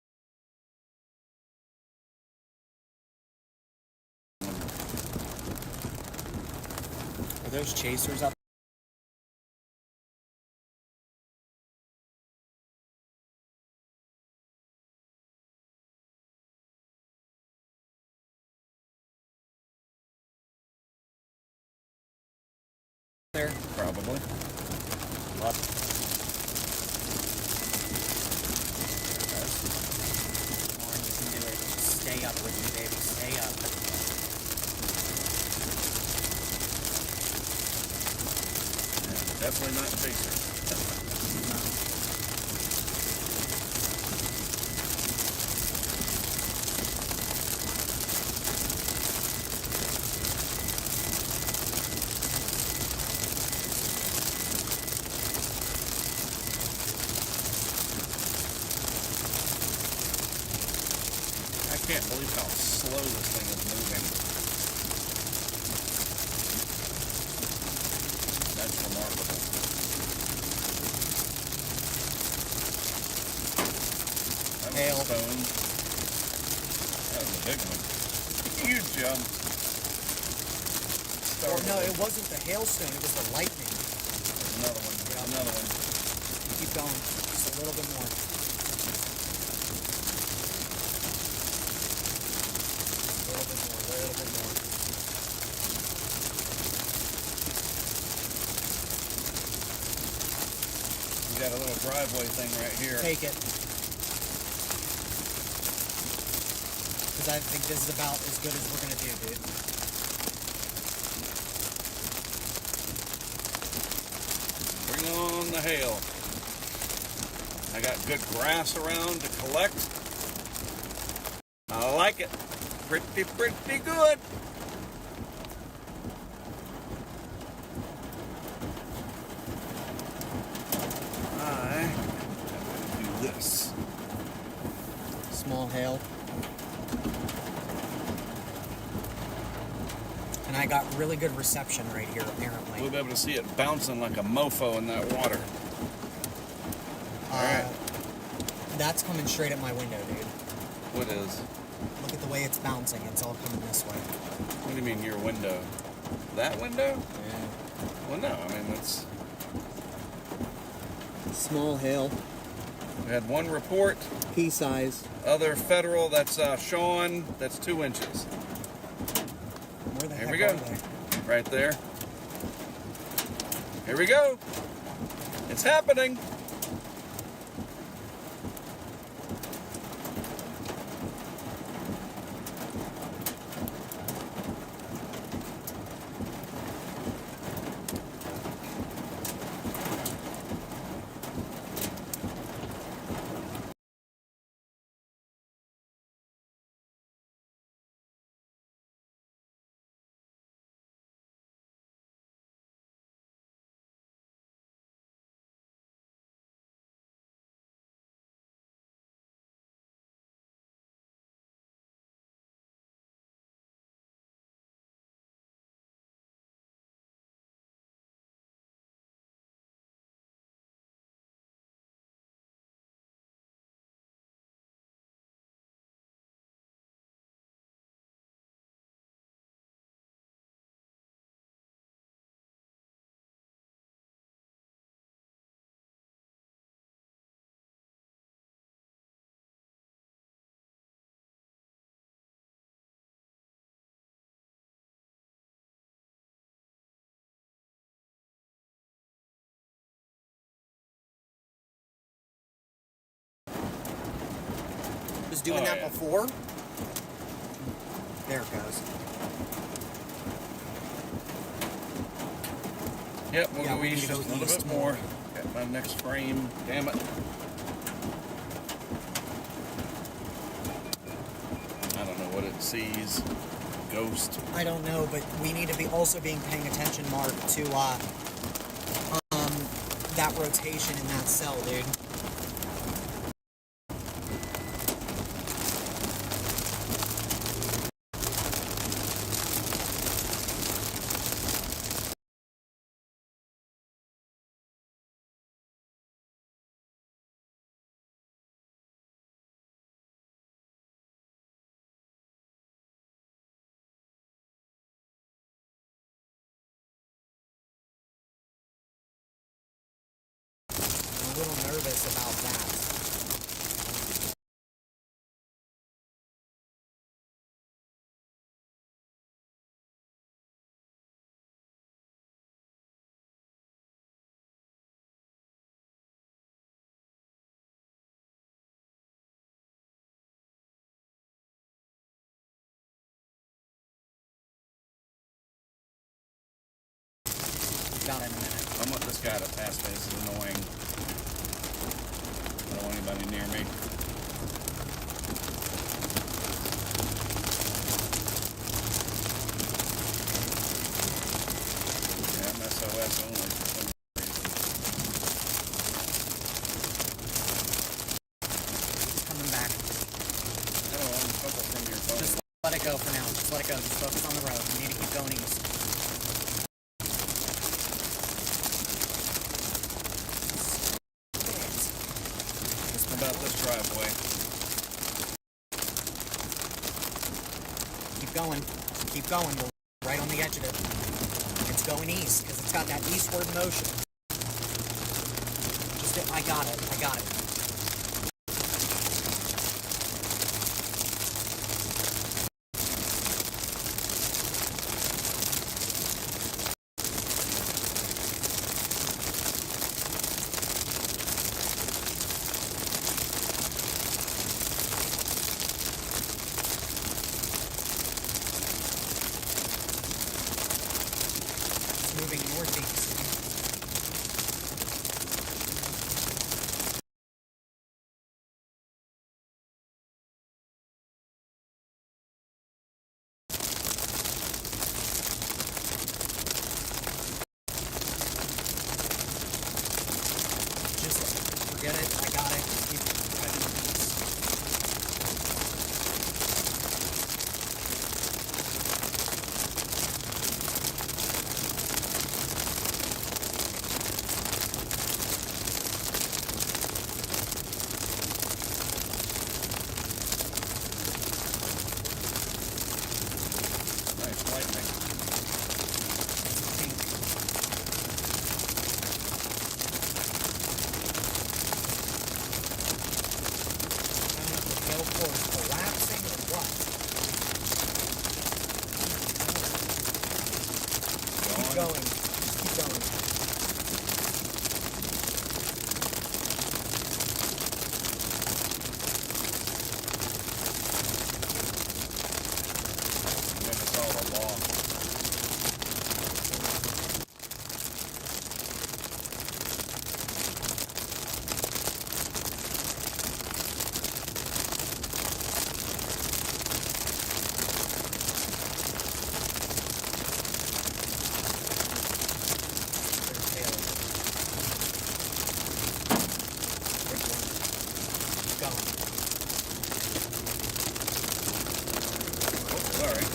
Are those chasers up? There? Probably. Up. Lauren, you can do it. Stay up with me, baby. Stay up. Yeah, definitely not chaser. I can't believe how slow this thing is moving. That's remarkable. That was Hail. a stone. That was a big one. Huge jump. Oh, no, it wasn't the hailstone, it was the lightning. There's another one. Yeah. Another one. Keep going. Just a little bit more. driveway thing right here. Take it. Because I think this is about as good as we're going to do, dude. Bring on the hail. I got good grass around to collect. I like it. Pretty good. I'm going to do this. Small hail. And I got really good reception right here, apparently. We'll be able to see it bouncing like a mofo in that water. Alright. That's coming straight at my window, dude. What is? Look at the way it's bouncing. It's all coming this way. What do you mean your window? That window? Yeah. Well, no. I mean, that's... Small hail. We had one report. Pea size. Other federal, that's Sean, that's 2 inches. Where the Here heck we go. are they? Right there. Here we go. It's happening. Was doing Oh, that yeah. before. There it goes. Yep, we'll Yeah, go we need east to go just a little east bit more. Got my next frame. Damn it. I don't know what it sees. Ghost. I don't know, but we need to be also being paying attention, Mark, to that rotation in that cell, dude. I'm a little nervous about that. Got it in a minute. I want this guy to pass me. This is annoying. I don't want anybody near me. Yeah, I'm SOS only for some reason. It's coming back. No, I'm in trouble from your phone. Just let it go for now. Just let it go. Just focus on the road. We need to keep going east. About this driveway. Keep going. Keep going. We're right on the edge of it. It's going east because it's got that eastward motion. I got it. I got it. going. Just keep going. When it's all along. Their tails. Which one? Keep going. Oh, sorry.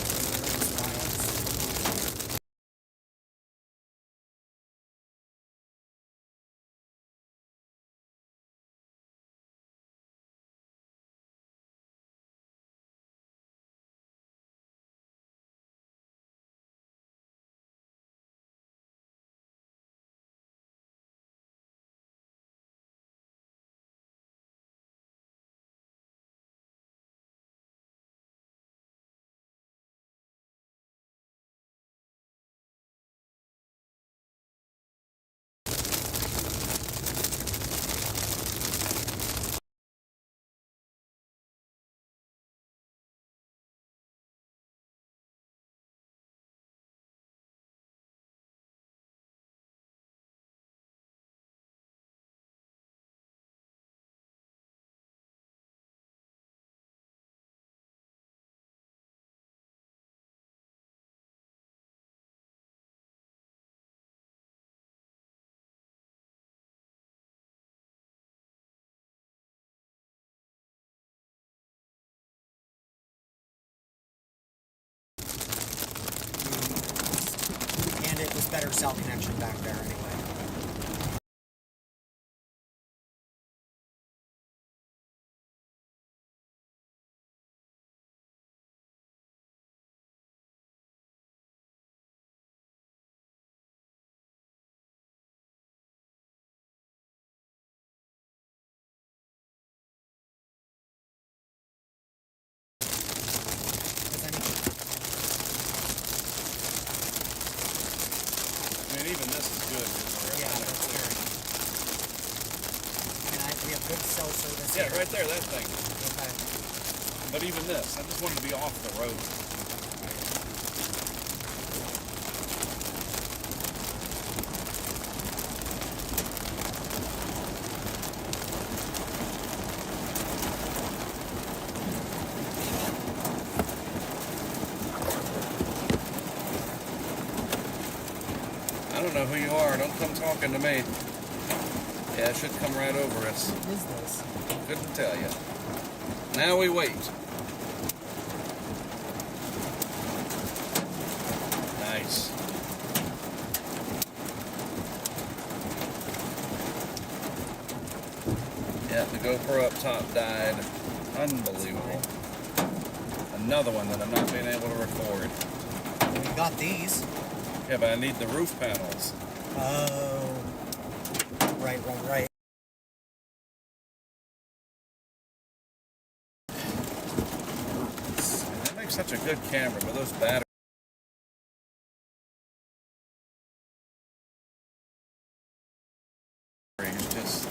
And it was better cell connection back there anyway. Because I mean, I mean, even this is good. yeah, that's very. We have good cell service Yeah, here. right there, that thing. Okay. But even this, I just wanted to be off the road. I don't know who you are. Don't come talking to me. Yeah, it should come right over us. What is this? Couldn't tell you. Now we wait. Nice. Yeah, the GoPro up top died. Unbelievable. Another one that I'm not being able to record. We got these. Yeah, but I need the roof panels. Oh. Right. That makes such a good camera, but those batteries. Just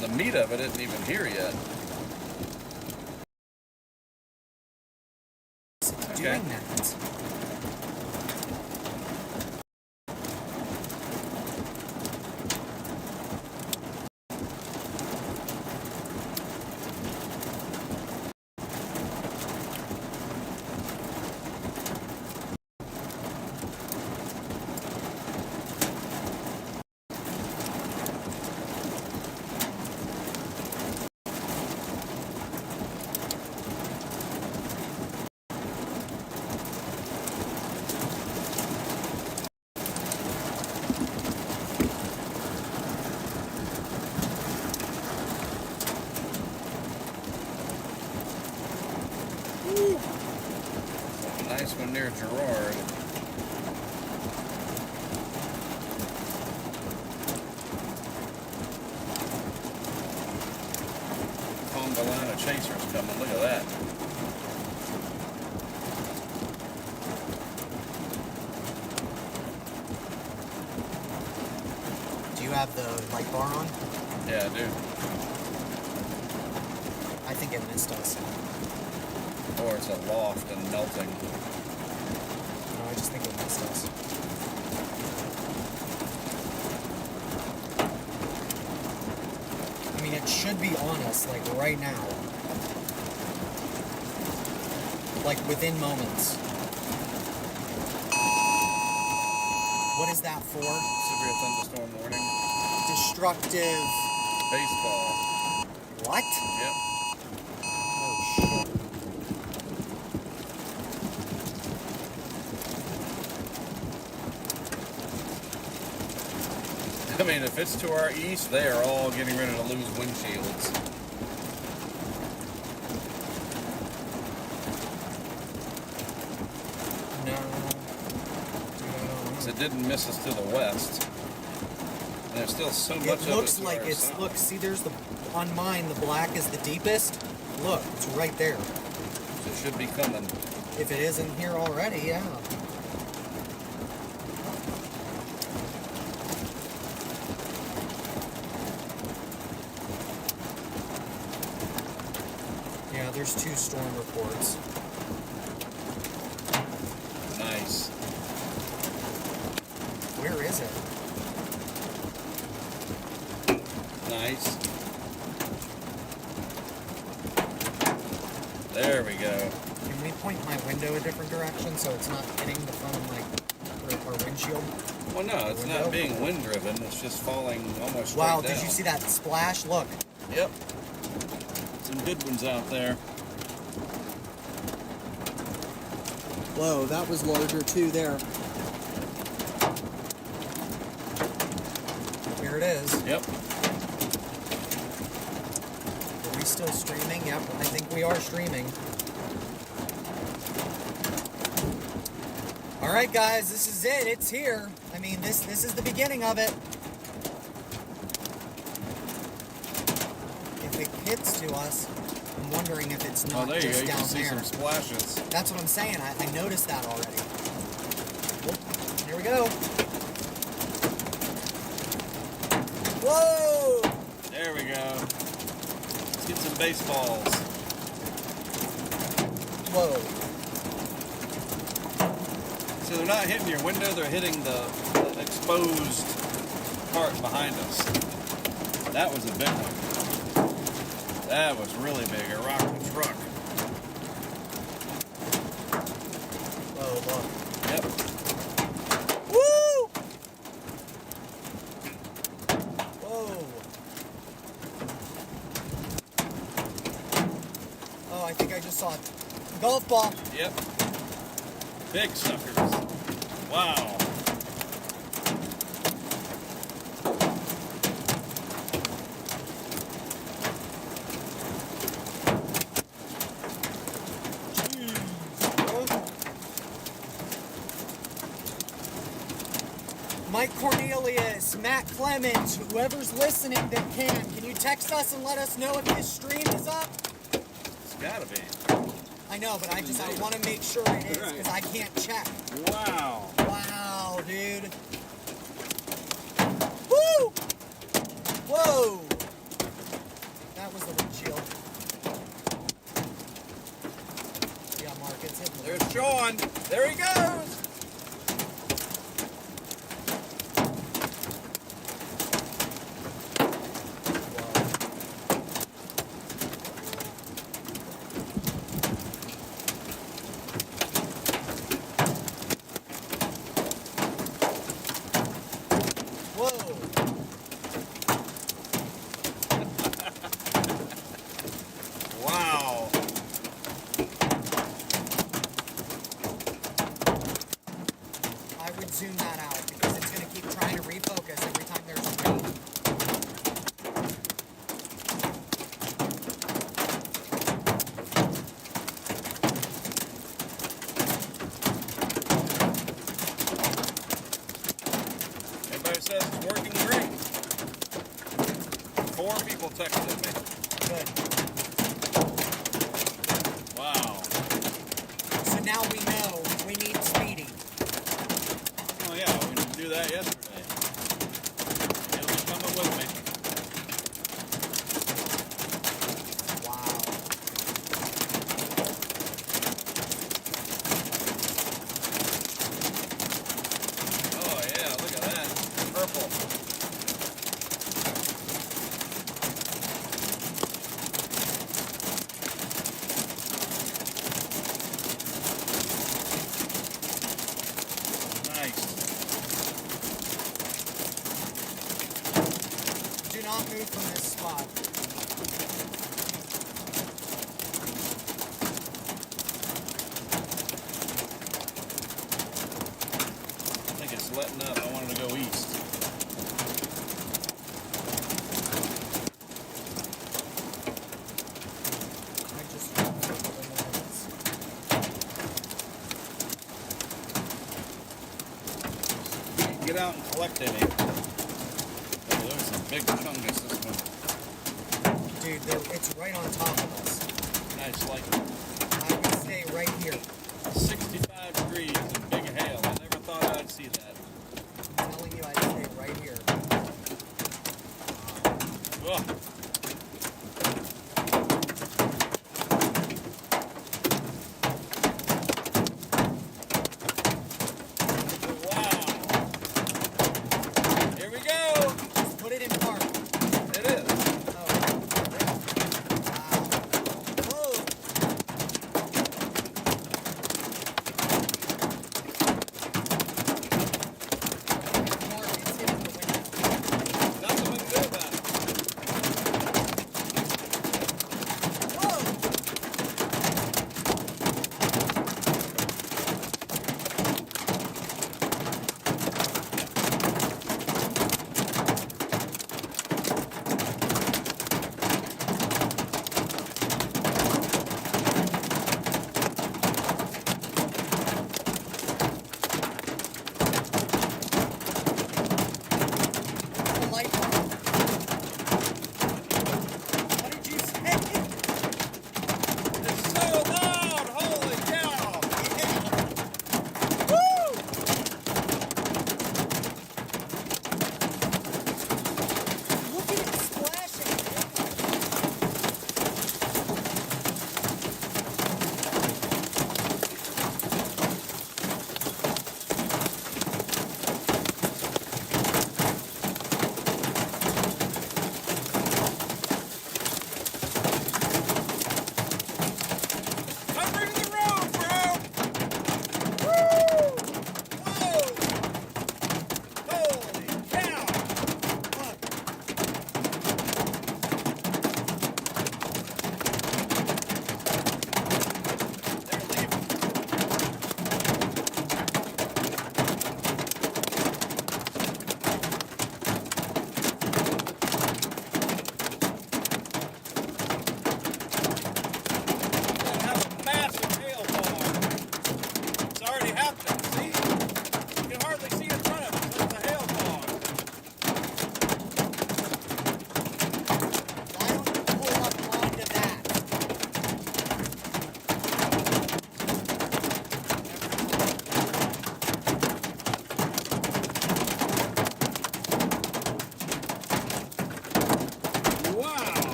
the meat of it isn't even here yet. Doing that. down near Girard. Conga line of chasers coming. Look at that. Do you have the light bar on? Yeah, I do. I think it missed us. Or it's aloft and melting. No, I just think it missed us. I mean, it should be on us, like, right now. Like, within moments. What is that for? Severe thunderstorm warning. Destructive... Baseball. What? Yep. Oh, shit. I mean, if it's to our east, they are all getting ready to lose windshields. No. Because it didn't miss us to the west. And there's still so much It of looks to like our it's... south. Look, see, there's the... On mine, the black is the deepest. Look, it's right there. So it should be coming. If it isn't here already, yeah. Yeah, there's 2 storm reports. Nice. Where is it? Nice. There we go. Can we point my window a different direction so it's not hitting the front of my or windshield? Well, no, it's Window? not being wind driven. It's just falling almost straight Wow, down. did you see that splash? Look. Yep. Some good ones out there. Whoa, that was larger too there. Here it is. Yep. Are we still streaming? Yep, I think we are streaming. All right, guys, this is it. It's here. I mean, this is the beginning of it. If it hits to us, I'm wondering if it's Oh, not there you go. just You down can see there. some splashes. That's what I'm saying. I noticed that already. Whoop, here we go. Whoa! There we go. Let's get some baseballs. Whoa. So they're not hitting your window, they're hitting the exposed part behind us. That was a big one. That was really big, a rocket truck. Whoa, look. Yep. Woo! Whoa. Oh, I think I just saw a golf ball. Yep. Big suckers. Wow. Mike Cornelius, Matt Clemens, whoever's listening that can you text us and let us know if this stream is up? It's gotta be. I know, but I want to make sure it is because I can't check. Wow. Wow, dude. Woo! Whoa! That was the windshield. Yeah, Mark, it's hitting. There's Sean. There he goes. Wow. texted me. Good. Wow. So now we know we need Speedy. Oh yeah, we didn't do that yesterday. He'll be coming with me. Wow. Oh yeah, look at that. Purple. Nice. Do not move from this spot. I think it's letting up. I wanted to go east. I just Get out and collect any. Oh, there's some big fungus this one. dude, it's right on top of us. Nice, like I would stay right here. 65 degrees and big hail. I never thought I'd see that. I'm telling you, I'd stay right here. Ugh. Wow. Here we go. Put it in park. It is. Oh. Wow.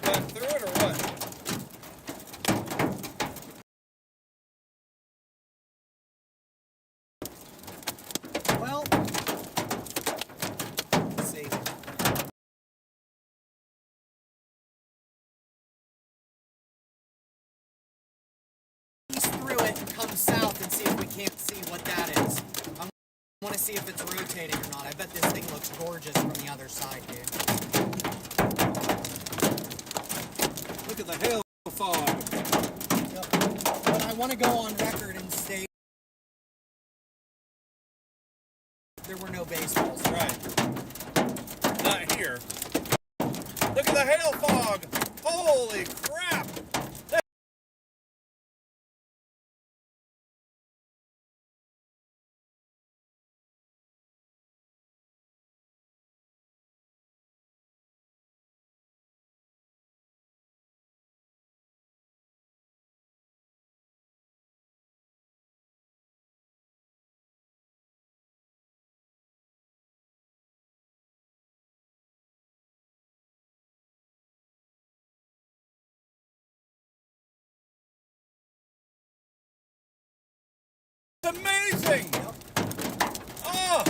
go back through it or what? Well, let's see. Ease through it and come south and see if we can't see what that is. I want to see if it's rotating or not. I bet this thing looks gorgeous from the other side, dude. Look at the hail fog. Yep. But I want to go on record and state there were no baseballs. Right. Not here. Look at the hail fog! Holy crap! It's amazing! Oh!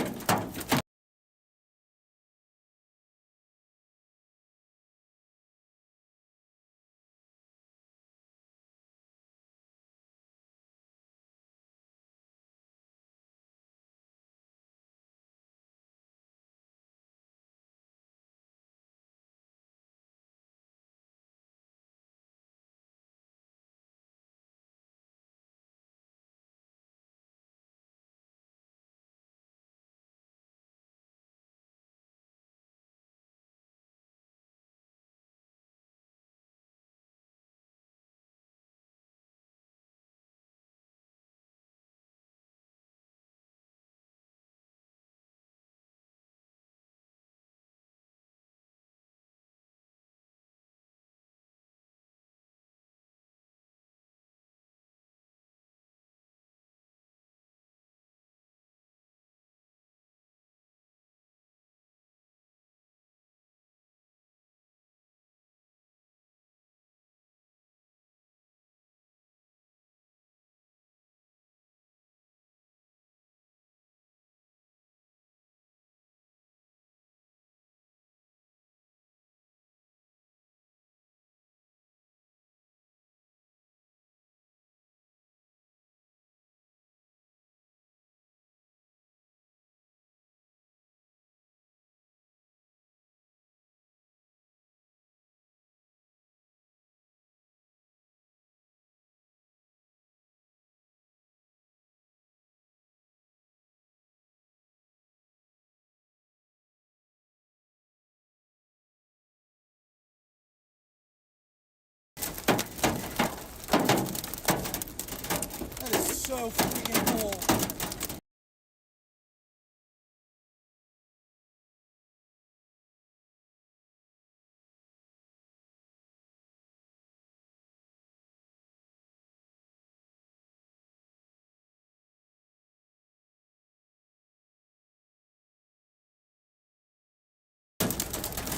That is so freaking cool.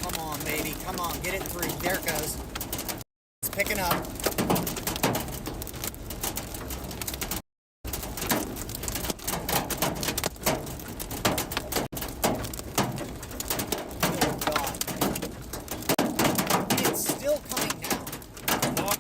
Come on, baby. Come on. Get it through. There it goes. It's picking up. Good God. And it's still coming now.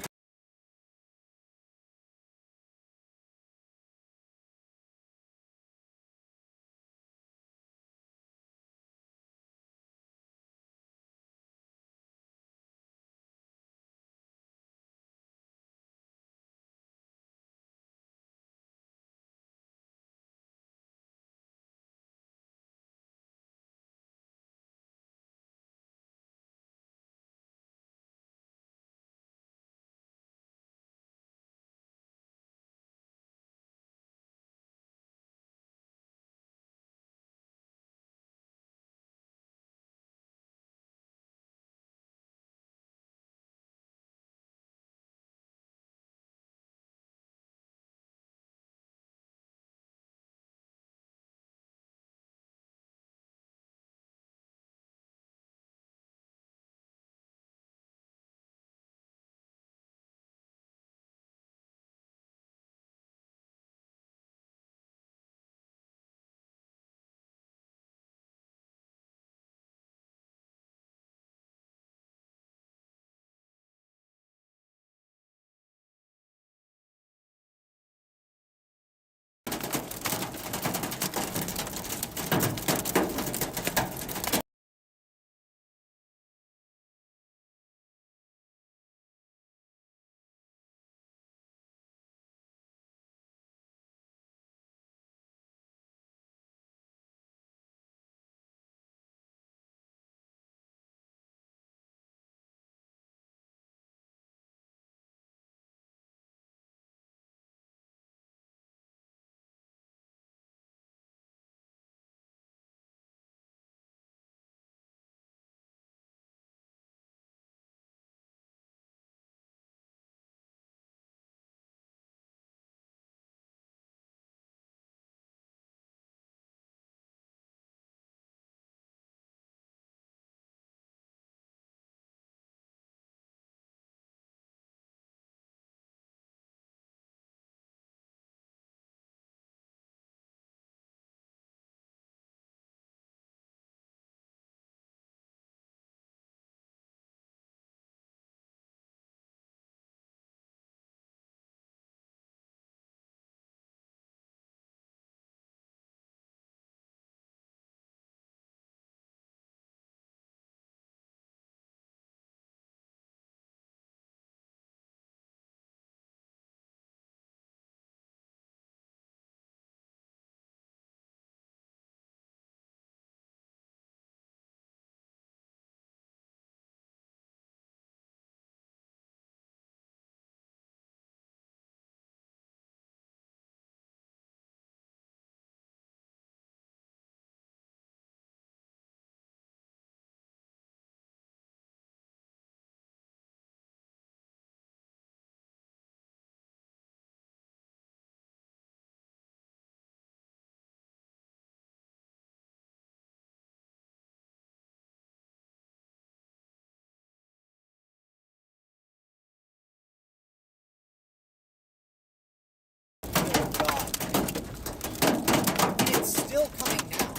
still coming now.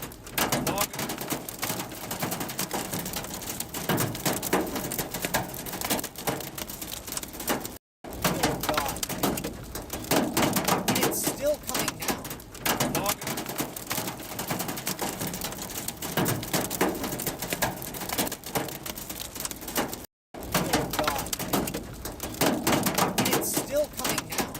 Oh God. It's still coming now. Oh God. It's still coming now.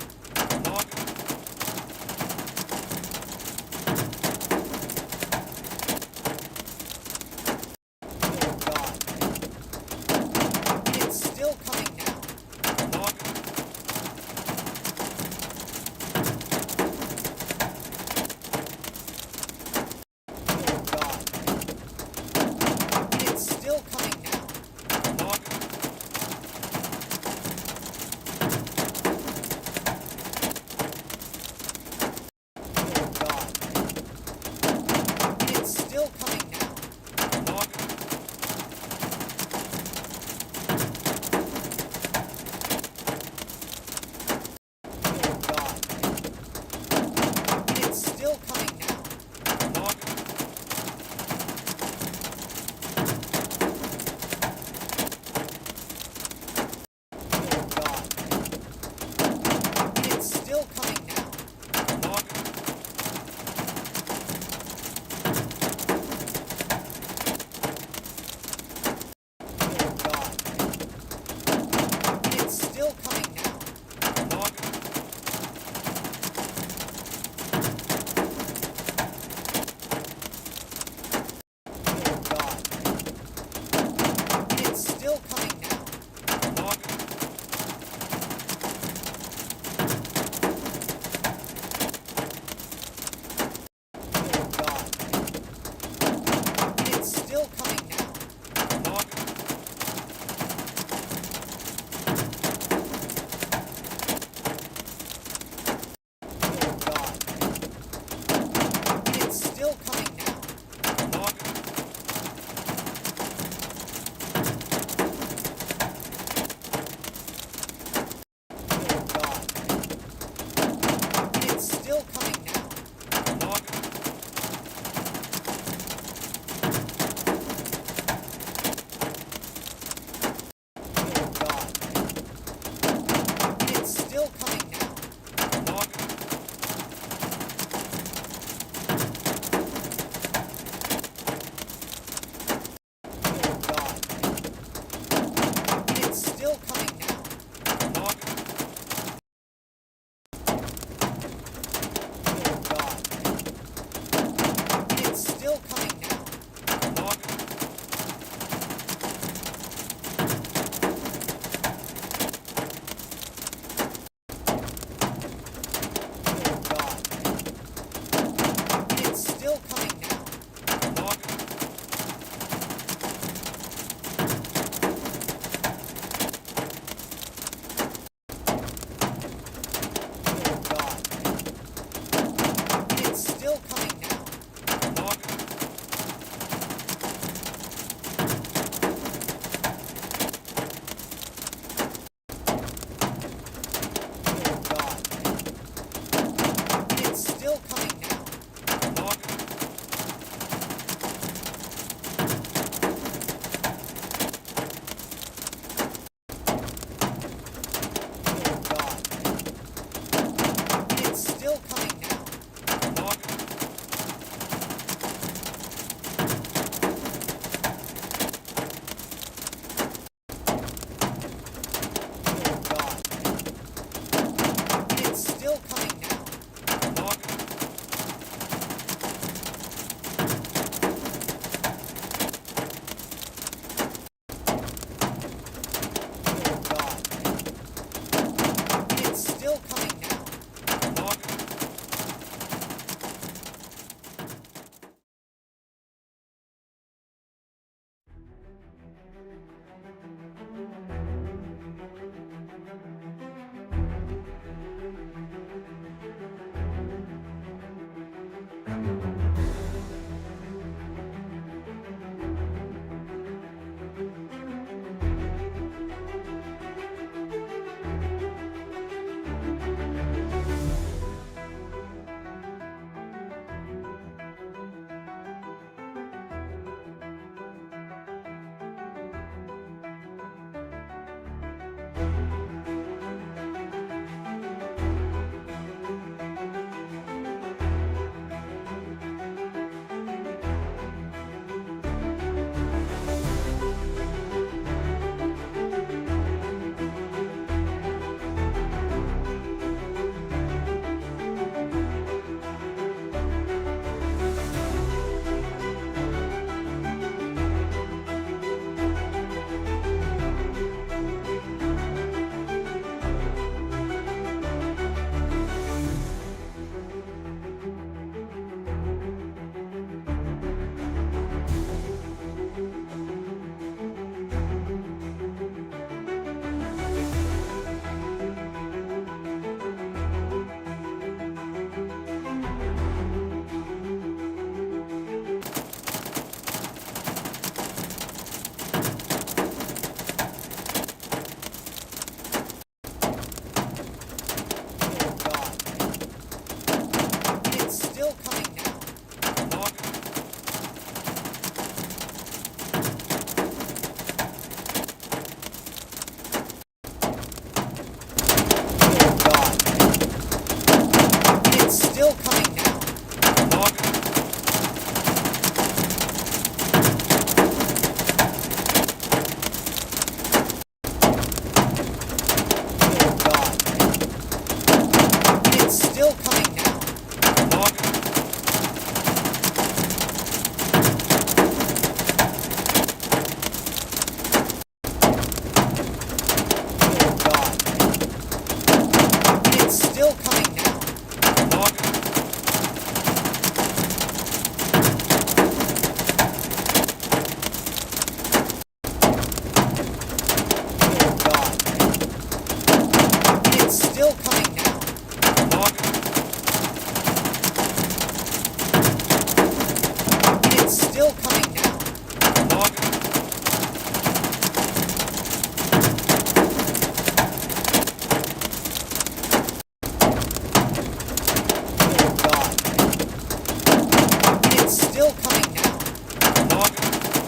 still coming now. Oh God. It's still coming now. Oh God. It's still coming now. It's still coming now. Oh God. It's still coming now. Oh God.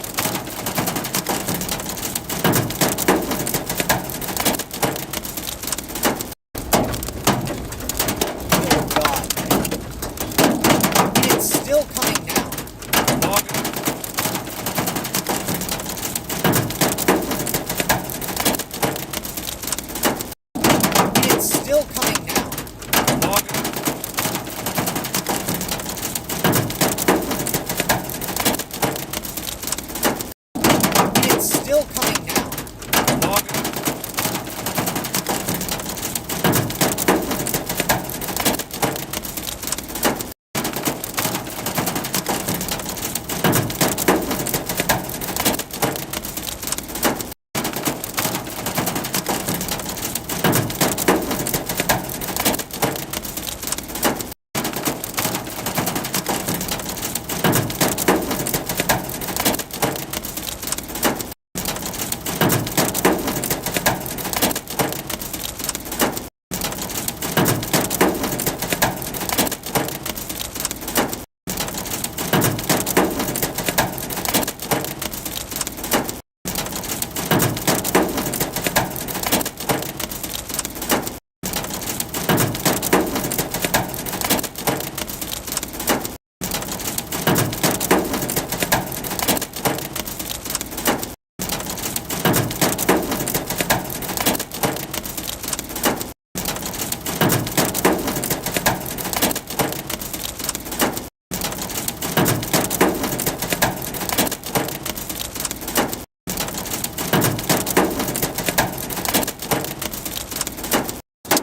It's still coming now. It's still coming now. It's still coming now.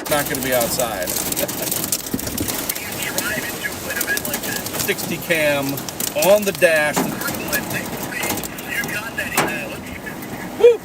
Not going to be outside. When you drive into an event like this, 60 cam on the dash. you got that. Woo!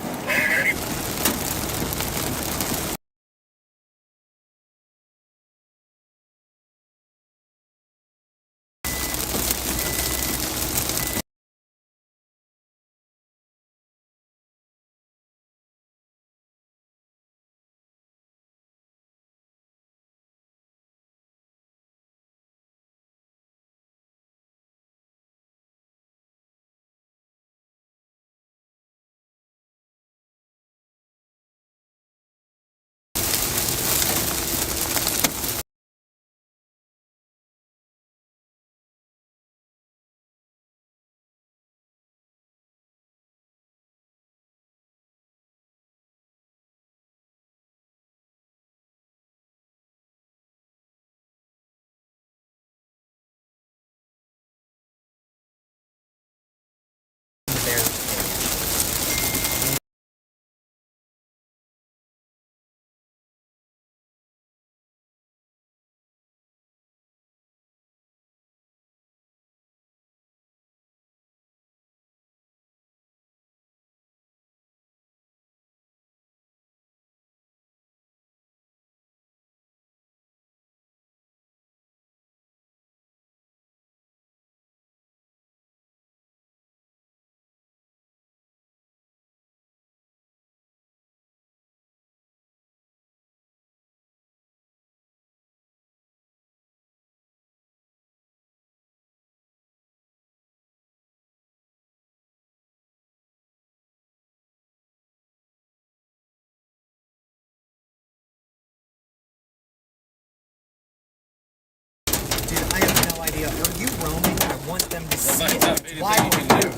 Dude, I have no idea. Are you roaming? I want them to see might not be it. anything Why you would can you? do.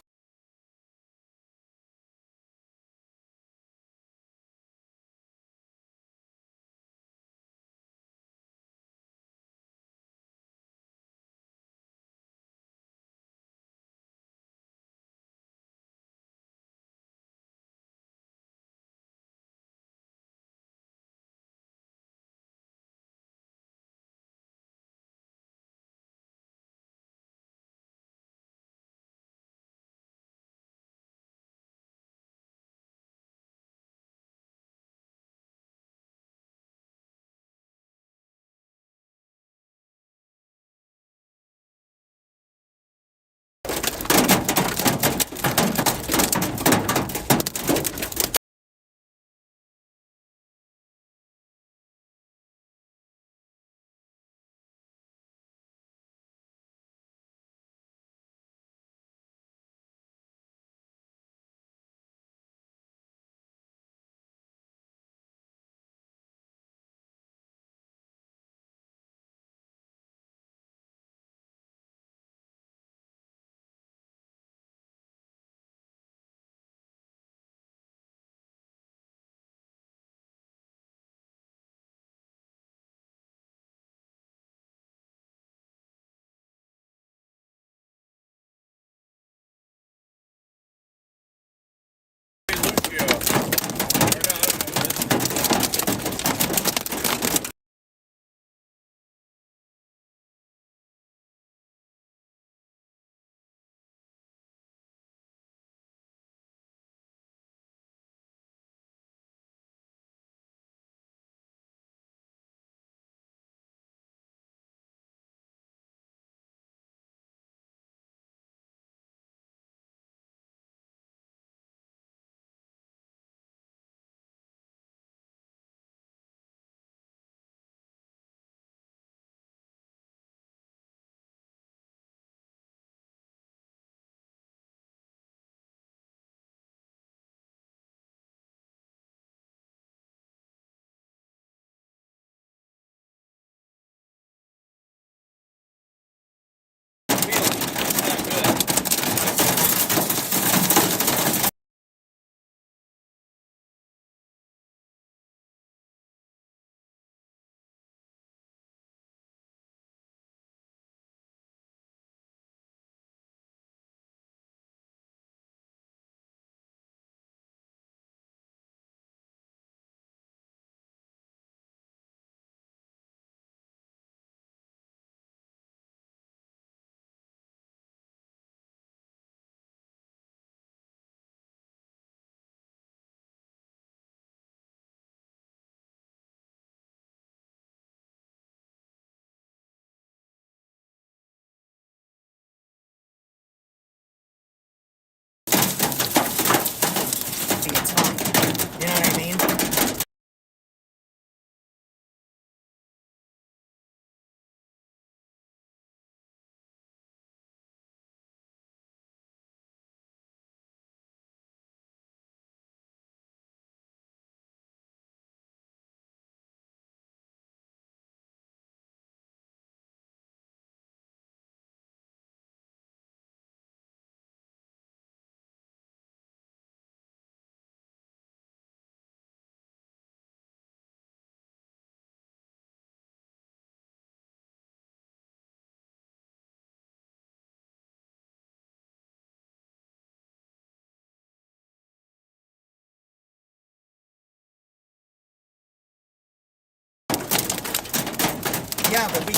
Yeah, but we.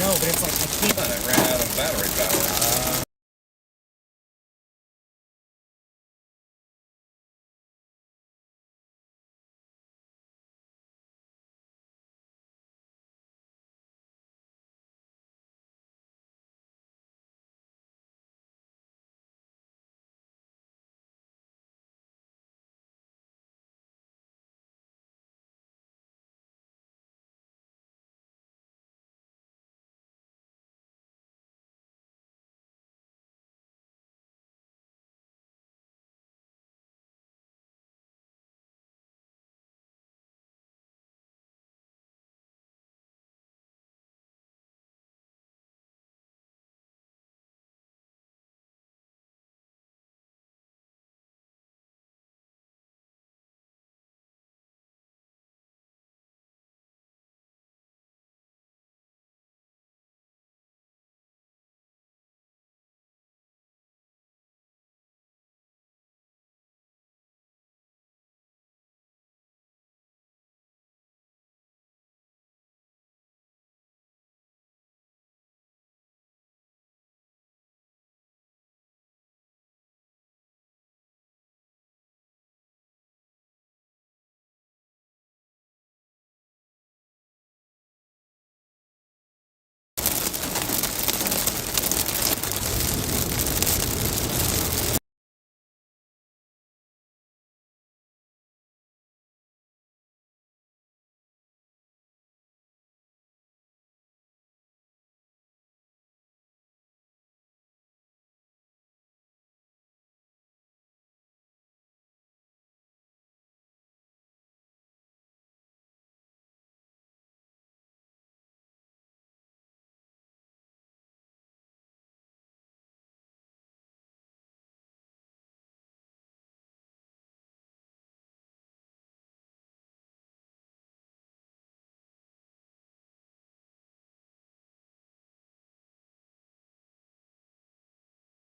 No, but it's like I can't. But it ran out of battery power.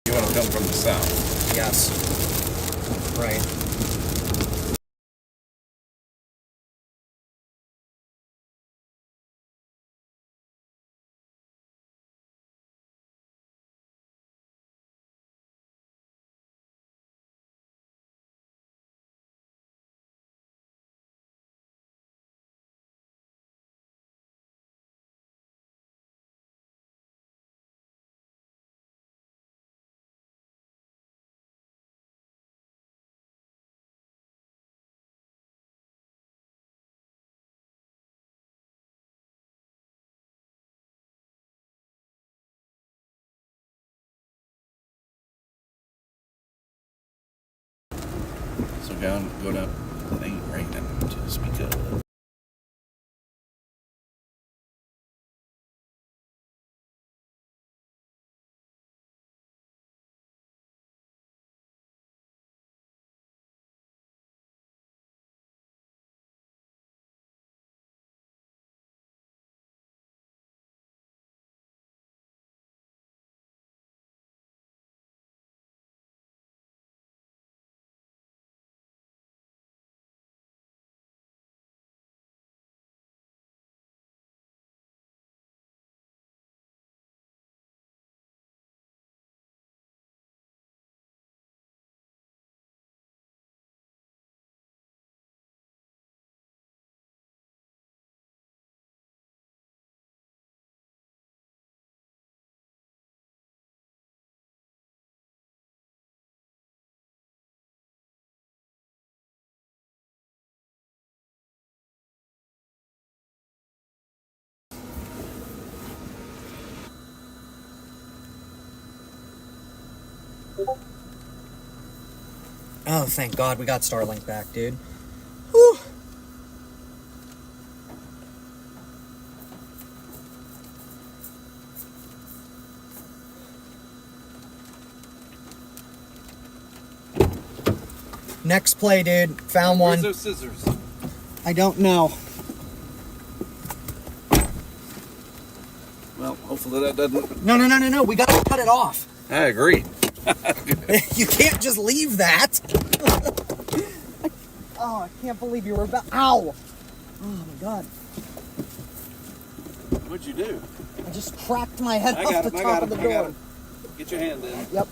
You want to come from the south. Yes. Right. So go down. It ain't raining just because. Oh, thank God we got Starlink back, dude. Whew. Next play, dude. Found one. Where's those scissors? I don't know. Well, hopefully that doesn't... No. We gotta cut it off. I agree. You can't just leave that. Oh, I can't believe you were about. Ow! Oh my God! What'd you do? I just cracked my head I off got the him, I top got of the him, I got door. him. Get your hand in. Yep.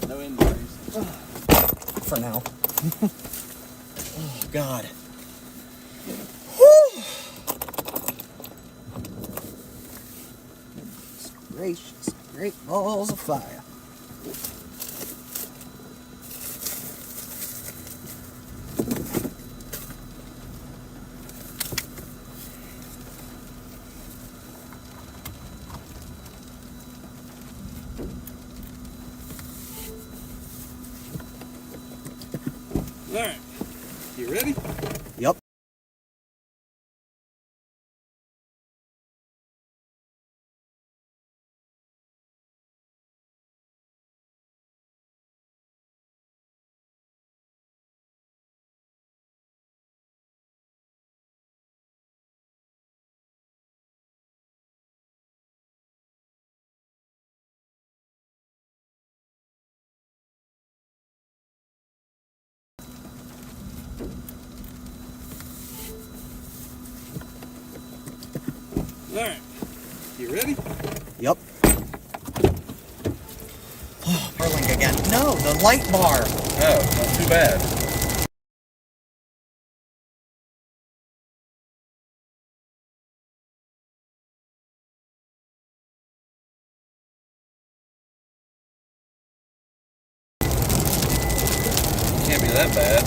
No injuries. For now. Oh God. Whew. Gracious, great balls of fire. All right. You ready? Yep. All right. You ready? Yep. Starlink again. No, the light bar. Oh, not too bad. Can't be that bad.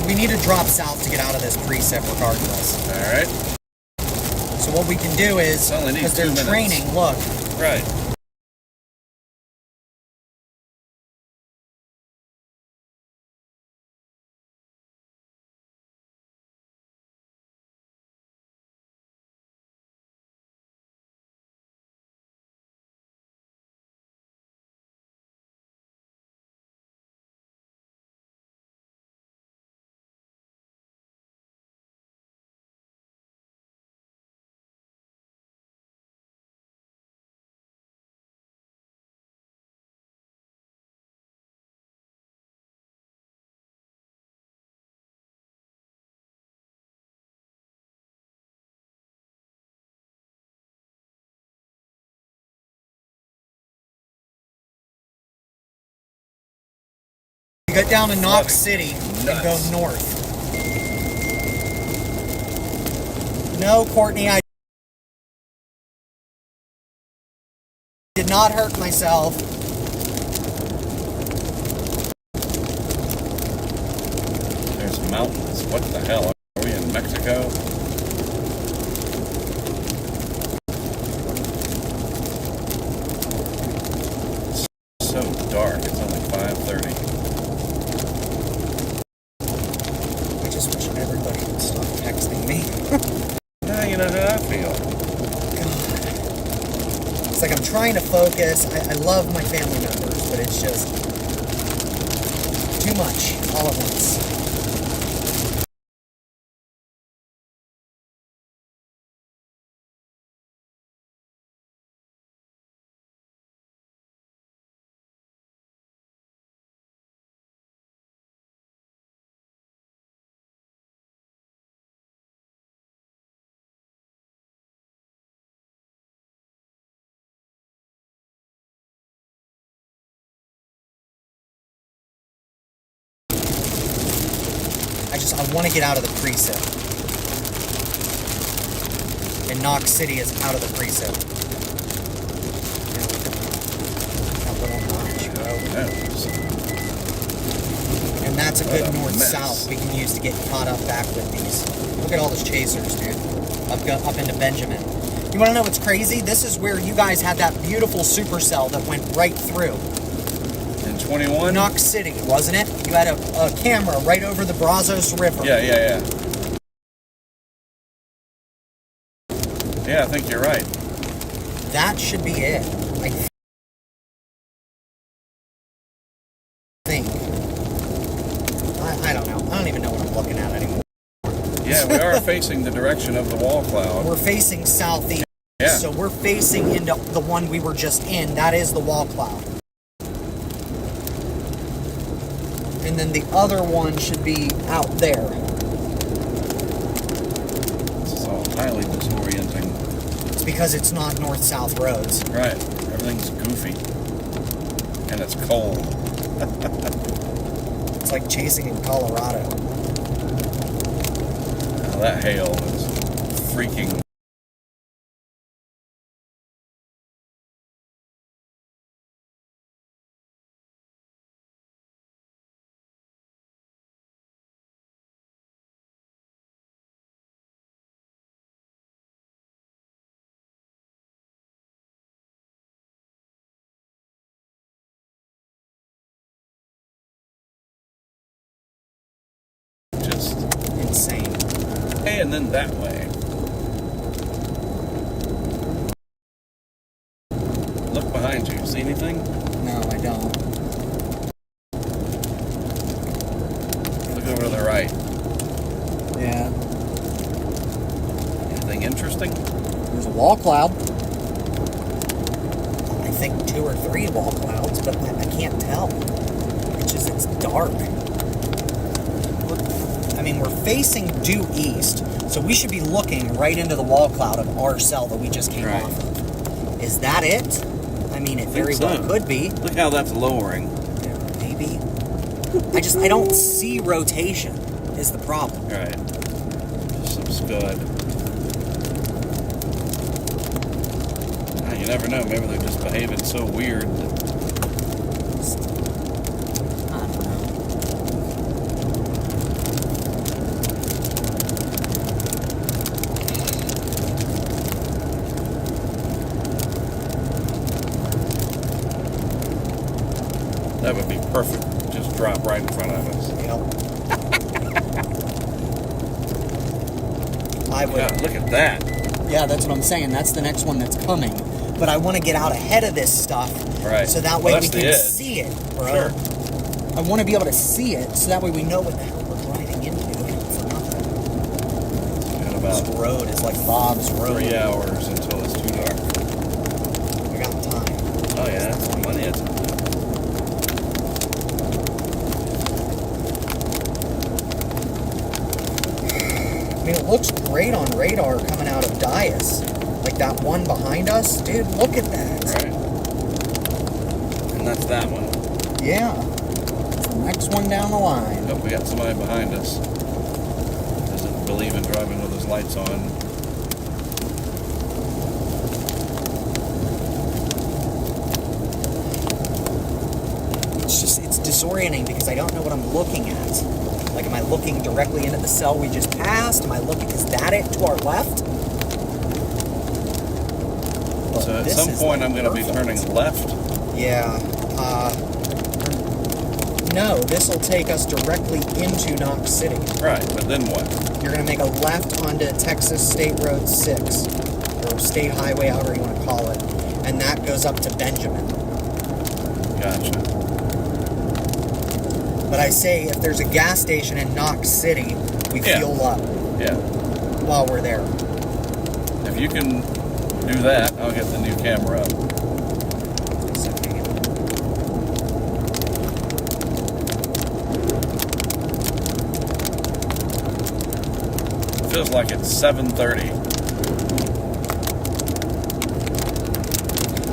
We need to drop south to get out of this preset regardless. All right. So what we can do is, Only needs because they're 2 minutes. training, look, Right. we get down to Knox Flooding. City and go Nuts. north. No, Courtney, I did not hurt myself. There's mountains. What the hell? Are we in Mexico? It's so dark. It's only 5:30. I just wish everybody would stop texting me. Now you know how I feel. God. It's like I'm trying to focus. I love my family members, but it's just too much all at once. I want to get out of the precip. And Knox City is out of the precip. Yeah, look at that little notch, bro. And that's a What good a north-south mess. we can use to get caught up back with these. Look at all those chasers, dude. Up into Benjamin. You want to know what's crazy? This is where you guys had that beautiful supercell that went right through. In 21? Knox City, wasn't it? You had a camera right over the Brazos River. Yeah. Yeah, I think you're right. That should be it. I think. I don't know. I don't even know what I'm looking at anymore. Yeah, we are facing the direction of the wall cloud. We're facing southeast. Yeah. So we're facing into the one we were just in. That is the wall cloud. And then the other one should be out there. This is all highly disorienting. It's because it's not north-south roads. Right. Everything's goofy. And it's cold. It's like chasing in Colorado. Now, that hail is freaking. Just Insane. hey, and then that way. Look behind you. See anything? No, I don't. Look over to the right. Yeah. Anything interesting? There's a wall cloud. I think 2 or 3 wall clouds, but I can't tell. It's dark. I mean, we're facing due east, so we should be looking right into the wall cloud of our cell that we just came Right. off of. Is that it? I mean, it very so. well could be. Look how that's lowering. Maybe. I don't see rotation is the problem. Right. Just some scud. You never know. Maybe they're just behaving so weird that I don't know. that would be perfect. Just drop right in front of us. I would. God, look at that. Yeah, that's what I'm saying. That's the next one that's coming. But I want to get out ahead of this stuff. Right. So that Well, way that's we the can edge. see it, bro. Sure. I want to be able to see it so that way we know what the hell we're driving into for nothing. Got This about road is like Bob's road. 3 hours until it's too dark. We got time. Oh yeah, that's plenty of time. I mean, it looks great on radar coming out of Dias. Like that one behind us. Dude, look at that. Right. And that's that one. Yeah. It's the next one down the line. But we got somebody behind us. Doesn't believe in driving with his lights on. It's disorienting because I don't know what I'm looking at. Like, am I looking directly into the cell we just passed? Am I looking, is that it to our left? Well, So at this some is, point like, I'm going to be perfect. turning left. Yeah. No, this will take us directly into Knox City. Right, but then what? You're going to make a left onto Texas State Road 6, or State Highway, however you want to call it, and that goes up to Benjamin. Gotcha. But I say, if there's a gas station in Knox City, we Yeah. fuel up Yeah. while we're there. If you can do that, I'll get the new camera up. Feels like it's 7:30.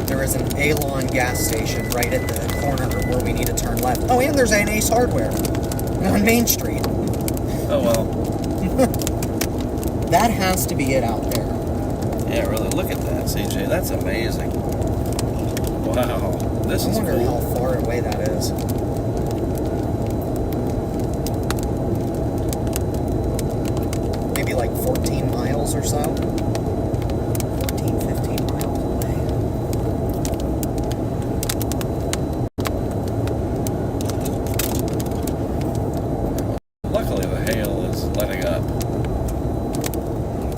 There is an Alon gas station right at the corner where we need to turn left. Oh, and there's an Ace Hardware on Main Street. Oh well. That has to be it out there. Yeah, really. Look at that, CJ. That's amazing. Wow. This I is wonder cool. how far away that is. Maybe like 14 miles or so. 14, 15 miles away. Luckily, the hail is letting up.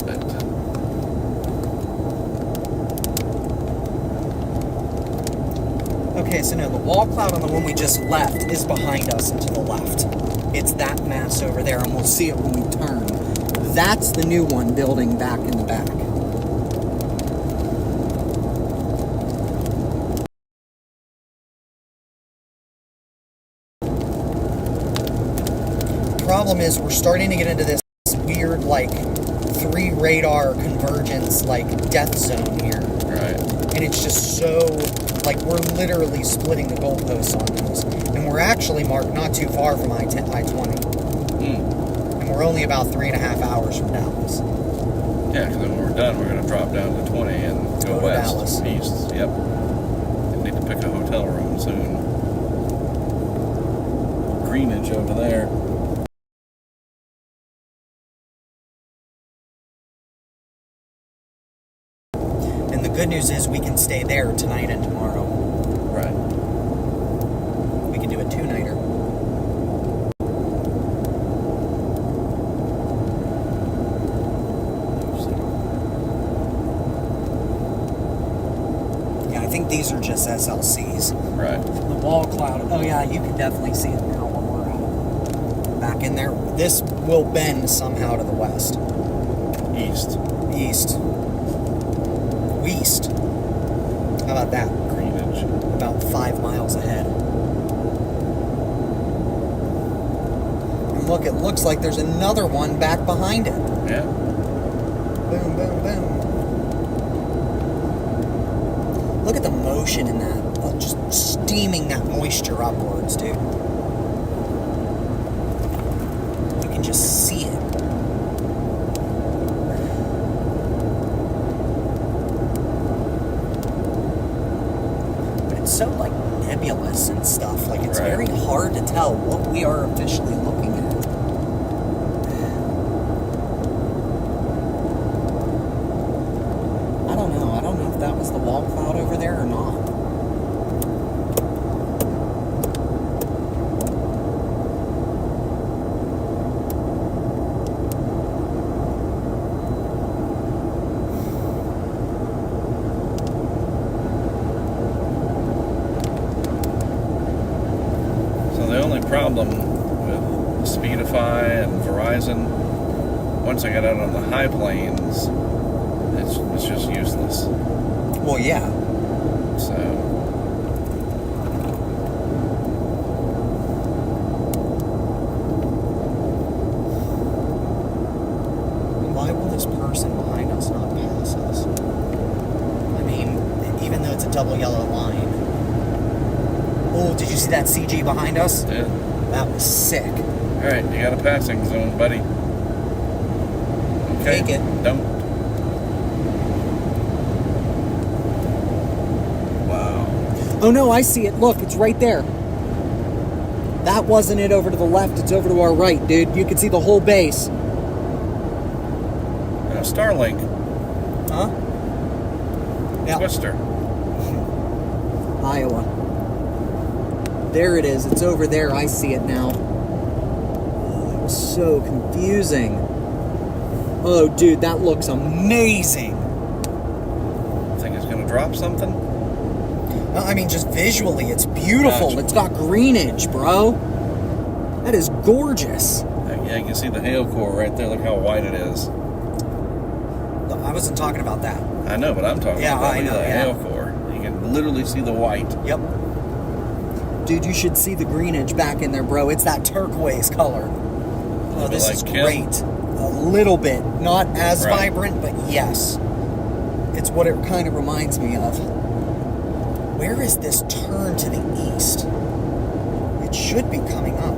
But Okay, so no, the wall cloud on the one we just left is behind us and to the left. It's that mass over there, and we'll see it when we turn. That's the new one building back in the back. Problem is, we're starting to get into this weird, like, 3 radar convergence, like, death zone here. right. And it's just so, like, we're literally splitting the goalposts on those. And we're actually marked not too far from I-20. And we're only about 3.5 hours from Dallas. Yeah, because then when we're done, we're going to drop down to 20 and go to west, Dallas. east. Yep. And need to pick a hotel room soon. Greenwich over there. And the good news is we can stay there tonight and tomorrow. Right. We can do a 2-nighter. Yeah, I think these are just SLCs. Right. The wall cloud. Oh yeah, you can definitely see it now when we're back in there. This will bend somehow to the west. East. East. West. How about that? Greenwich. About 5 miles ahead. And look, it looks like there's another one back behind it. Yeah. Boom, boom, boom. Look at the motion in that. Just steaming that moisture upwards, dude. You can just see it. But it's so, like, nebulous and stuff. Like, it's Right. very hard to tell what we are officially looking at. I don't know. I don't know if that was the wall cloud over there or not. So the only problem with Speedify and Verizon, once I get out on the high plains, it's just useless. Well, yeah. So Why will this person behind us not pass us? I mean, even though it's a double yellow line. Oh, did you see that CG behind us? yeah. That was sick. All right, you got a passing zone, buddy. Okay. Take it. Don't. Wow. Oh no, I see it. Look, it's right there. That wasn't it over to the left, it's over to our right, dude. You can see the whole base. Starlink. Huh? Yeah. Twister. Iowa. There it is. It's over there. I see it now. Oh, it was so confusing. Oh, dude, that looks amazing. Think it's gonna drop something? No, I mean, just visually, it's beautiful. Gotcha. It's got greenage, bro. That is gorgeous. Yeah, you can see the hail core right there. Look how white it is. No, I wasn't talking about that. I know, but I'm talking Yeah, about I know, the yeah. hail core. You can literally see the white. Yep. Dude, you should see the greenage back in there, bro. It's that turquoise color. Oh, bit this like is Kim? great. A little bit. Not as Right. vibrant, but yes. It's what it kind of reminds me of. Where is this turn to the east? It should be coming up.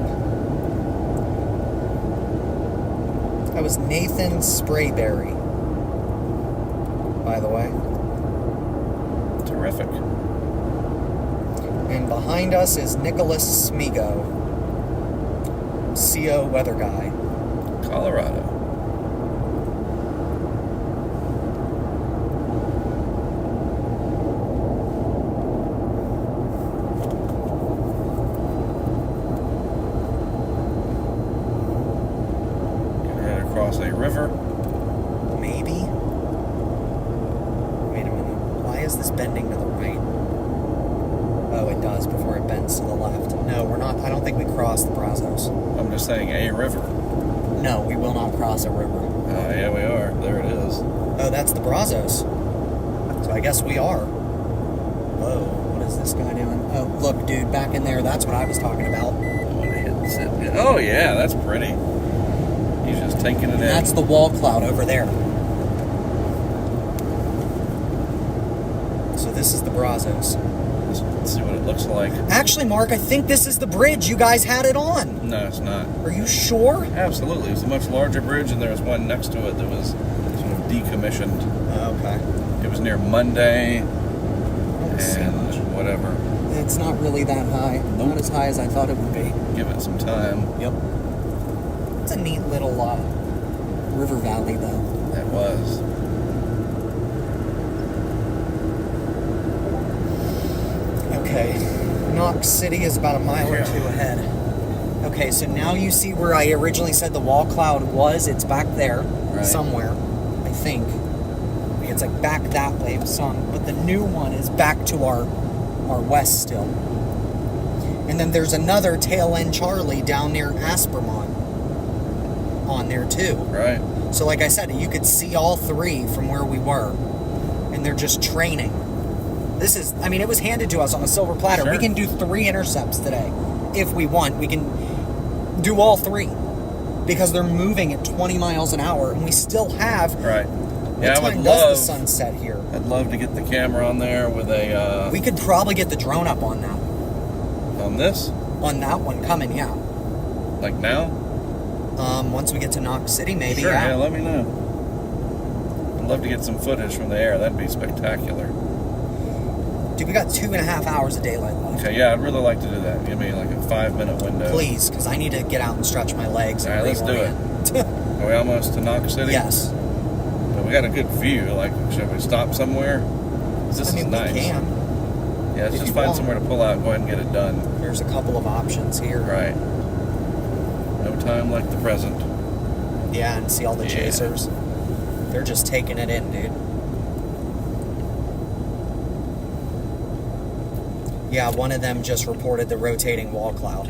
That was Nathan Sprayberry, by the way. Terrific. And behind us is Nicholas Smigo, CO weather guy. Colorado. Getting ready to cross a river. Maybe. Wait a minute. Why is this bending to the right? Oh, it does before it bends to the left. No, we're not. I don't think we crossed the Brazos. I'm just saying a river. No, we will not cross a river. Oh, yeah, we are. There it is. Oh, that's the Brazos. So I guess we are. Whoa, what is this guy doing? Oh, look, dude, back in there. That's what I was talking about. Oh, yeah, that's pretty. He's just taking it in. That's the wall cloud over there. So this is the Brazos. Let's see what it looks like. Actually, Mark, I think this is the bridge you guys had it on. No, it's not. Are you sure? Absolutely. It was a much larger bridge, and there was one next to it that was sort of decommissioned. Okay. It was near Monday Don't see much. and whatever. It's not really that high. Not as high as I thought it would be. Give it some time. Yep. It's a neat little river valley, though. It was. Okay. Knox City is about a mile or two ahead. Okay, so now you see where I originally said the wall cloud was. It's back there somewhere, I think. It's like back that way, but the new one is back to our west still. And then there's another tail end Charlie down near Aspermont on there too. Right. So like I said, you could see all three from where we were. And they're just training. This is, I mean, it was handed to us on a silver platter. Sure. We can do 3 intercepts today. If we want, we can do all 3. Because they're moving at 20 miles an hour. And we still have... Right. What Yeah, I time would does the love... sunset here? I'd love to get the camera on there with a... We could probably get the drone up on that. On this? On that one coming, yeah. Like now? Once we get to Knox City, maybe, Sure, yeah. yeah, let me know. I'd love to get some footage from the air. That'd be spectacular. Dude, we got 2.5 hours of daylight left. Okay, yeah, I'd really like to do that. Give me like a 5-minute window. Please, because I need to get out and stretch my legs. All right, let's do it. Are we almost to Knox City? Yes. But we got a good view. Like, should we stop somewhere? This is nice. We can. Yeah, let's if just you find want. somewhere to pull out and go ahead and get it done. There's a couple of options here. Right. No time like the present. Yeah, and see all the chasers. They're just taking it in, dude. Yeah, one of them just reported the rotating wall cloud.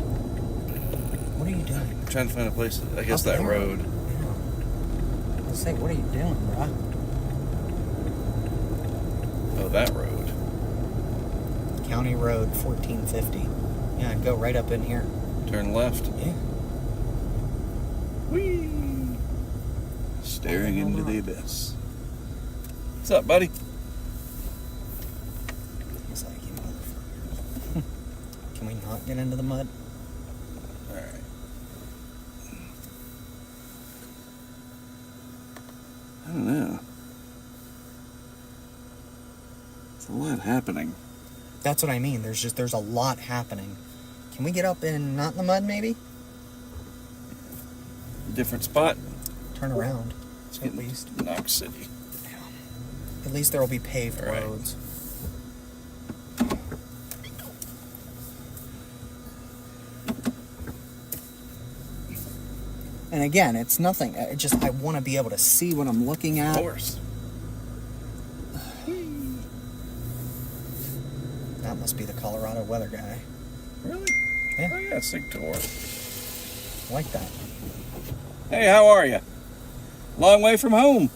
What are you doing? I'm trying to find a place, I guess Up that there. road. Yeah. Let's say, what are you doing, bruh? Oh, that road. County Road 1450. Yeah, go right up in here. Turn left. Yeah. Whee! Staring into the abyss. What's up, buddy? He's like, you motherfuckers. Can we not get into the mud? Alright. I don't know. It's a lot happening. That's what I mean. There's a lot happening. Can we get up in, not in the mud, maybe? Different spot. Turn around. Let's At get least. to Knox City. At least there will be paved All right. roads. And again, it's nothing. I want to be able to see what I'm looking at. Of course. That must be the Colorado weather guy. Really? Yeah. Oh, yeah, Sig Tour. I like that. Hey, how are you? Long way from home.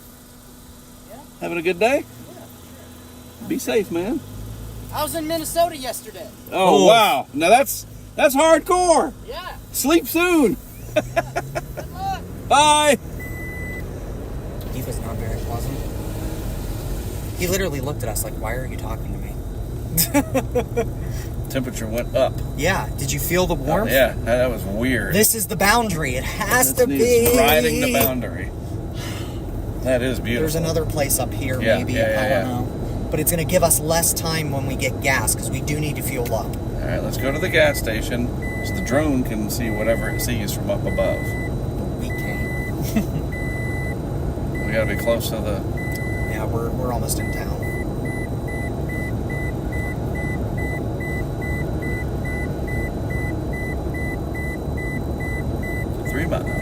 Yeah. Having a good day? Yeah. Be safe, man. I was in Minnesota yesterday. Oh, wow. Now that's hardcore. Yeah. Sleep soon. Good luck. Bye. He was not very pleasant. He literally looked at us like, why are you talking to me? Temperature went up. Yeah. Did you feel the warmth? Yeah, that was weird. This is the boundary. It has This to is be. riding the boundary. That is beautiful. There's another place up here, Yeah, maybe. yeah, I yeah, don't know. But it's going to give us less time when we get gas because we do need to fuel up. All right, let's go to the gas station so the drone can see whatever it sees from up above. We can't. We gotta be close to the. Yeah, we're almost in town.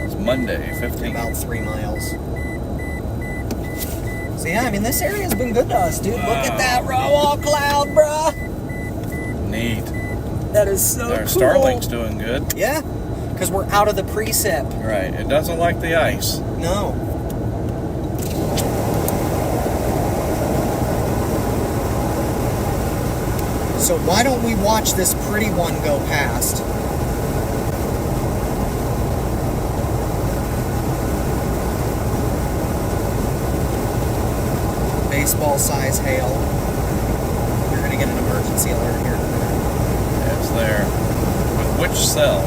miles. Monday, 15. About 3 miles. So yeah, I mean, this area's been good to us, dude. Look at that raw cloud, bruh. Neat. That is so Our cool. Starlink's doing good. Yeah, because we're out of the precip. Right. It doesn't like the ice. No. So why don't we watch this pretty one go past? Baseball size hail. You're gonna get an emergency alert here in a minute. Yeah, it's there. With which cell?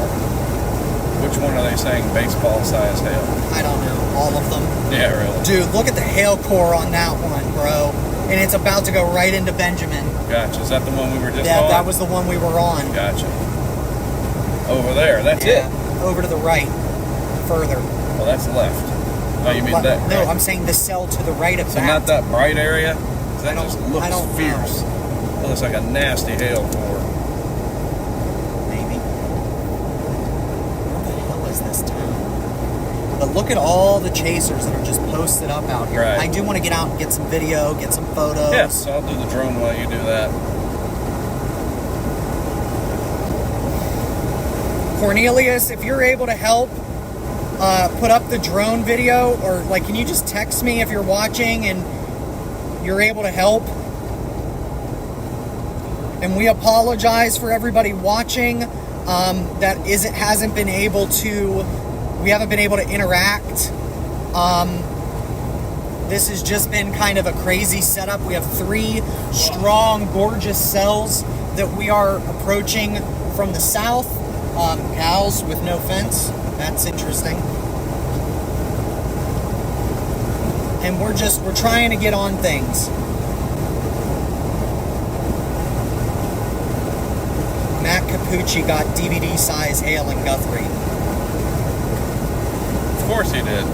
Which one are they saying baseball size hail? I don't know. All of them. Yeah, really. Dude, look at the hail core on that one, bro. And it's about to go right into Benjamin. Gotcha. Is that the one we were just Yeah, on? that was the one we were on. Gotcha. Over there. That's it. Over to the right. Further. Well, that's left. Oh, you mean But- that? No, right. I'm saying the cell to the right of So that. not that bright area? 'Cause that I just don't- looks I don't know. fierce. It looks like a nasty hail core. Maybe. What the hell is this town? But look at all the chasers that are just posted up out here. Right. I do want to get out and get some video, get some photos. Yes, I'll do the drone while you do that. Cornelius, if you're able to help put up the drone video, or like, can you just text me if you're watching and you're able to help? And we apologize for everybody watching that hasn't been able to. We haven't been able to interact. This has just been kind of a crazy setup. We have 3 strong, gorgeous cells that we are approaching from the south. Cows with no fence. That's interesting. And we're trying to get on things. Matt Capucci got DVD size hail in Guthrie. Of course he did.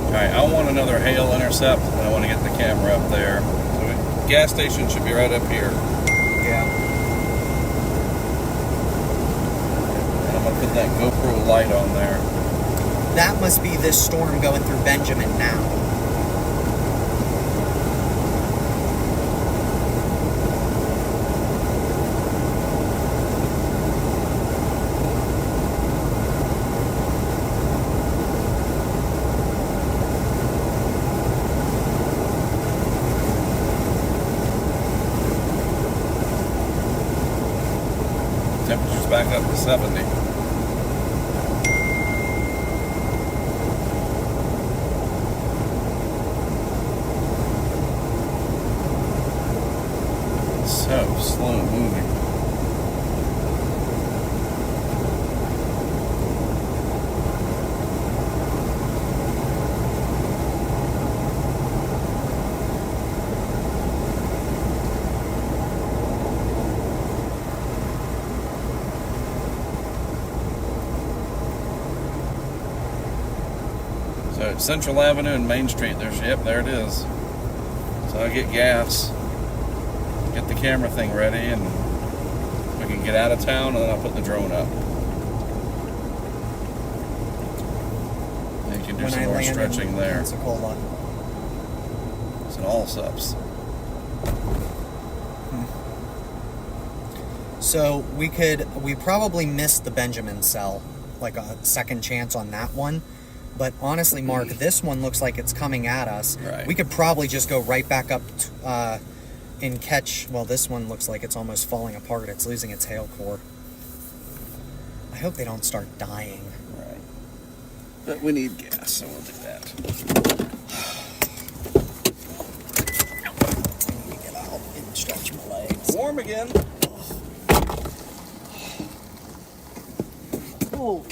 Alright, I want another hail intercept, and I want to get the camera up there. So gas station should be right up here. Yeah. And I'm going to put that GoPro light on there. That must be this storm going through Benjamin now. Temperature's back up to 70. So slow moving. So it's Central Avenue and Main Street. Yep, there it is. So I get gas, get the camera thing ready, and we can get out of town, and then I'll put the drone up. And you can do some more stretching there. Pensacola. It's an all subs. So we probably missed the Benjamin cell, like a second chance on that one. But honestly, Mark, this one looks like it's coming at us. Right. We could probably just go right back up and catch. Well, this one looks like it's almost falling apart. It's losing its hail core. I hope they don't start dying. Right. But we need gas, so we'll do that. I need to get out and stretch my legs. Warm again. Oh,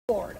Lord.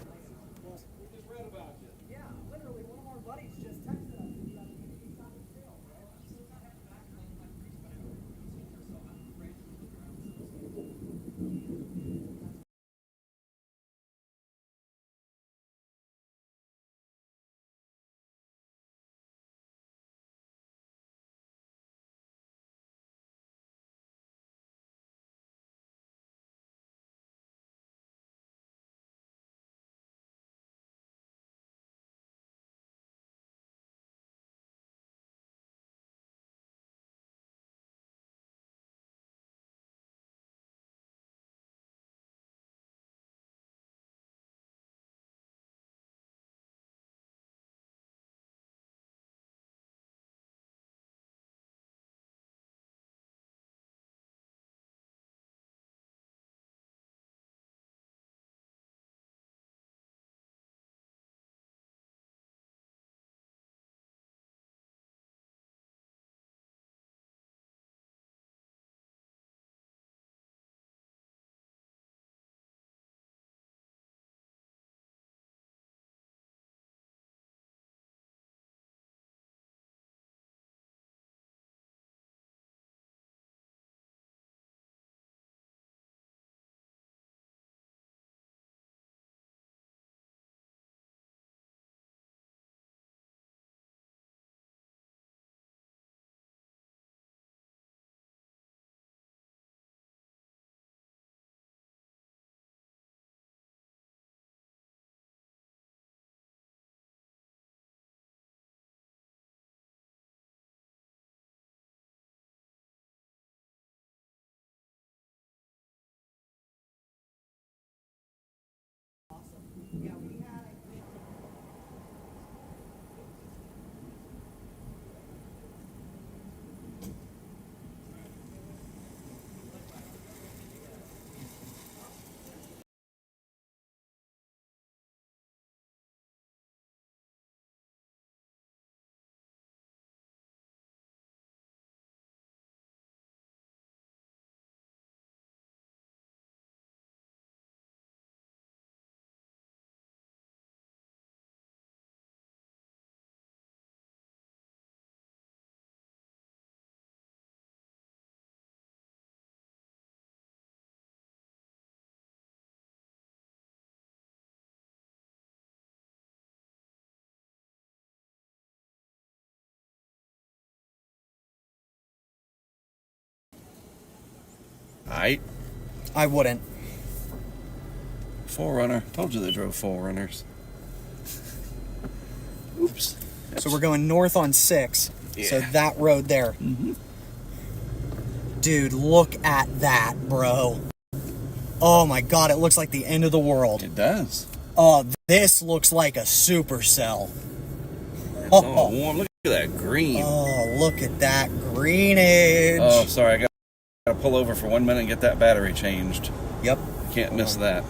I wouldn't. Forerunner. Told you they drove Forerunners. Oops. So we're going north on 6. Yeah. So that road there. Mm-hmm. Dude, look at that, bro. Oh my god, it looks like the end of the world. It does. Oh, this looks like a supercell. It's all warm. Look at that green. Oh, look at that greenage. Oh, sorry. I got to pull over for 1 minute and get that battery changed. Yep. Can't miss that.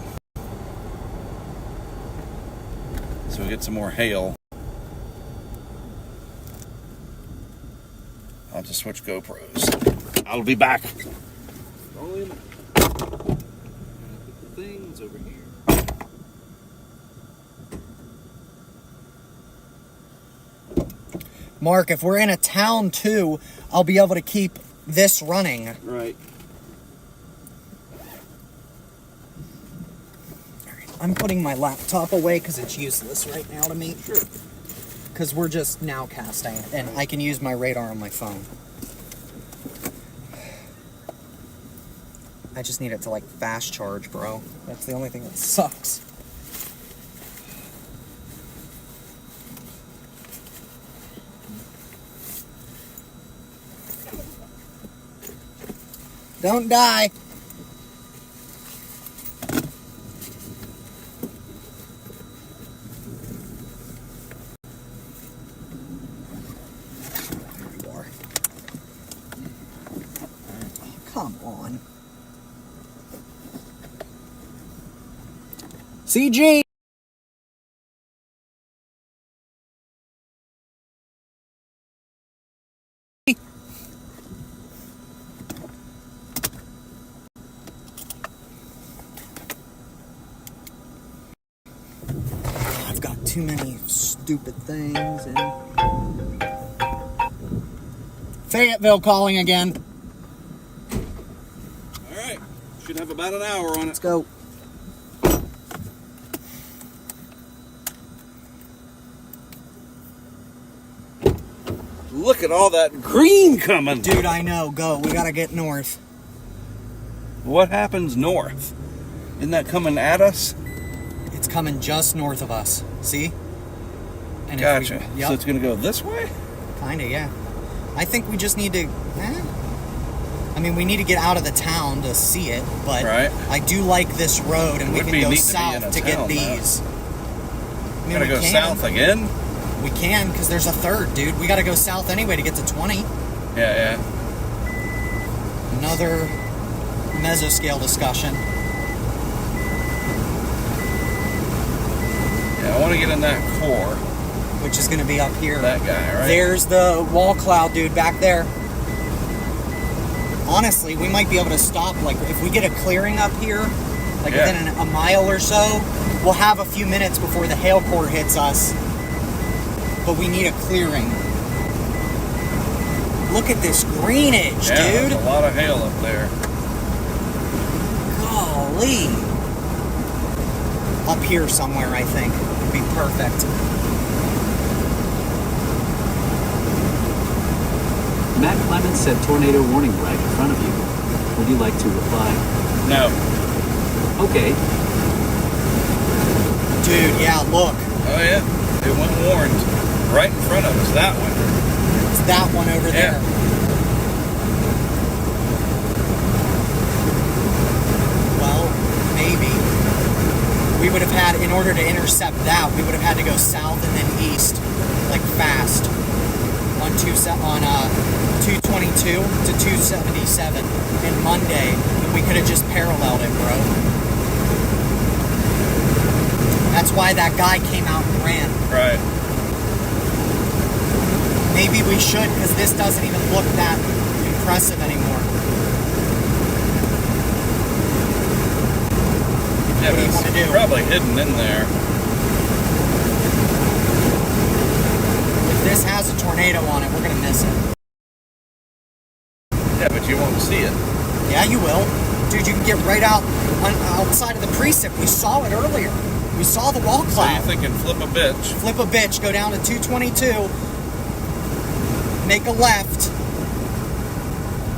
So we get some more hail. I'll just switch GoPros. I'll be back. Volume. Put the things over here. Mark, if we're in a town too, I'll be able to keep this running. Right. I'm putting my laptop away because it's useless right now to me. Sure. Because we're just now casting, and I can use my radar on my phone. I just need it to, like, fast charge, bro. That's the only thing that sucks. Don't die. There you are. Oh, come on. CG. I've got too many stupid things. And Fayetteville calling again. All right. Should have about an hour on it. Let's go. Look at all that green coming. Dude, I know. Go. We gotta get north. What happens north? Isn't that coming at us? It's coming just north of us. See? And Gotcha. Yep. So it's going to go this way? Kinda, yeah. I think we just need to... I mean, we need to get out of the town to see it, but Right. I do like this road, and we Would can be go neat to be in south a to get town, these. I mean, Gotta we go can. south again? We can, because there's a third, dude. We gotta go south anyway to get to 20. Yeah. Another mesoscale discussion. Yeah, I want to get in that core. Which is gonna be up here. That guy, right? There's the wall cloud, dude, back there. Honestly, we might be able to stop, like, if we get a clearing up here, like Yeah. within a mile or so, we'll have a few minutes before the hail core hits us. But we need a clearing. Look at this greenage, Yeah, dude. there's a lot of hail up there. Golly. Up here somewhere, I think. Would be perfect. Matt Clemens said tornado warning right in front of you. Would you like to reply? No. Okay. Dude, yeah, look. Oh, yeah. It went warned. Right in front of us, that one. It's that one over Yeah. there. Well, maybe. We would have had, in order to intercept that, we would have had to go south and then east, like fast, on 222 to 277 and Monday, and we could have just paralleled it, bro. That's why that guy came out and ran. Right. Maybe we should, because this doesn't even look that impressive anymore. Yeah, What do you but wanna it's do? probably hidden in there. If this has a tornado on it, we're going to miss it. Yeah, but you won't see it. Yeah, you will. Dude, you can get right outside of the precip. We saw it earlier. We saw the wall So cloud. you're thinking flip a bitch. Flip a bitch, go down to 222, make a left,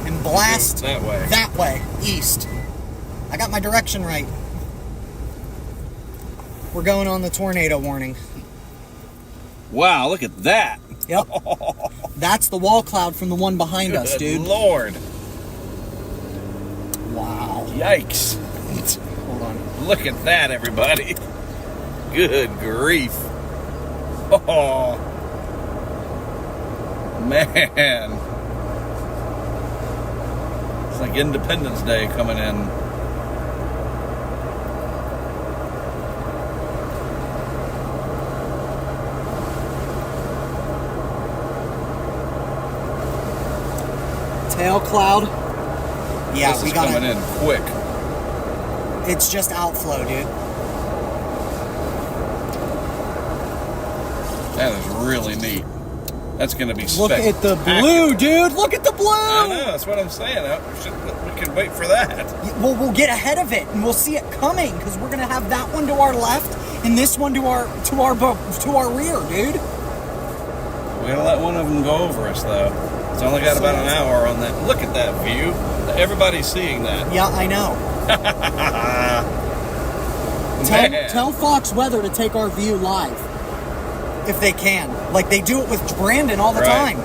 and blast That way. that way, east. I got my direction right. We're going on the tornado warning. Wow, look at that. Yep. That's the wall cloud from the one behind us, Good dude. Lord. Wow. Yikes. Hold on. Look at that, everybody. Good grief. Oh, man. It's like Independence Day coming in. Tail cloud. Yeah, This we is got coming it. in quick. It's just outflow, dude. That is really neat. That's going to be Look at the blue, dude. Look at the blue. I know, that's what I'm saying. We can wait for that. Well, we'll get ahead of it and we'll see it coming because we're gonna have that one to our left and this one to our rear, dude. We're going to let one of them go over us, though. It's only got about an hour on that. Look at that view. Everybody's seeing that. Yeah, I know. Tell Fox Weather to take our view live if they can. Like they do it with Brandon all the Right. time.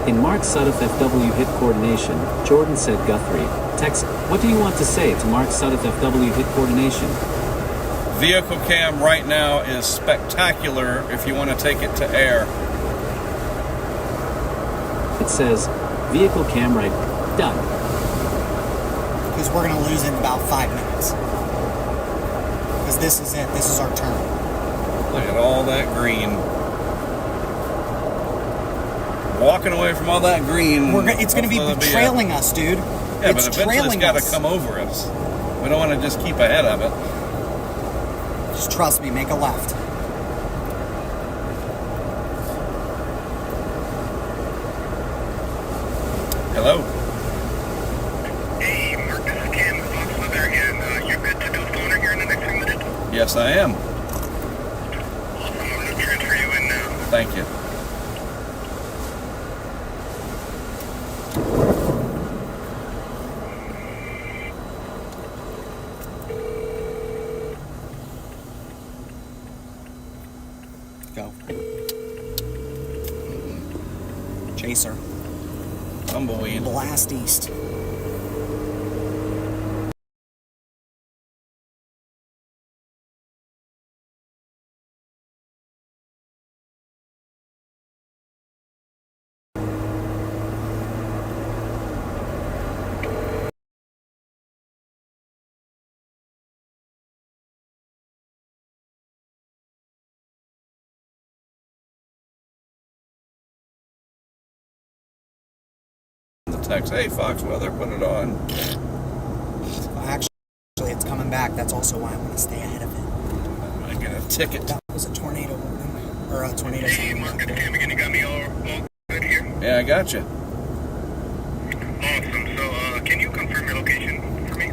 In Mark Sudduth FW hit coordination, Jordan said Guthrie, text, what do you want to say to Mark Sudduth FW hit coordination? Vehicle cam right now is spectacular if you want to take it to air. It says, vehicle cam right, done. Because we're gonna lose in about 5 minutes. Because this is it. This is our turn. Look at all that green. Walking away from all that green. It's gonna be trailing us, dude. Yeah, it's but eventually it's got to come over us. We don't want to just keep ahead of it. Just trust me, make a left. Hello? Hey, Mark, this is Cam with Fox Weather, and you're good to do phoner here in the next few minutes? Yes, I am. Awesome, I'm going to transfer you in now. Thank you. Go. Chaser. Tumbleweed. Blast east. The text, hey, Fox Weather, put it on. Actually, it's coming back. That's also why I want to stay ahead of it. I get a ticket. That was a tornado warning. Or a tornado Hey, warning. Mark, it's Cam again. You got me all good here? Yeah, I got you. Awesome. So, can you confirm your location for me?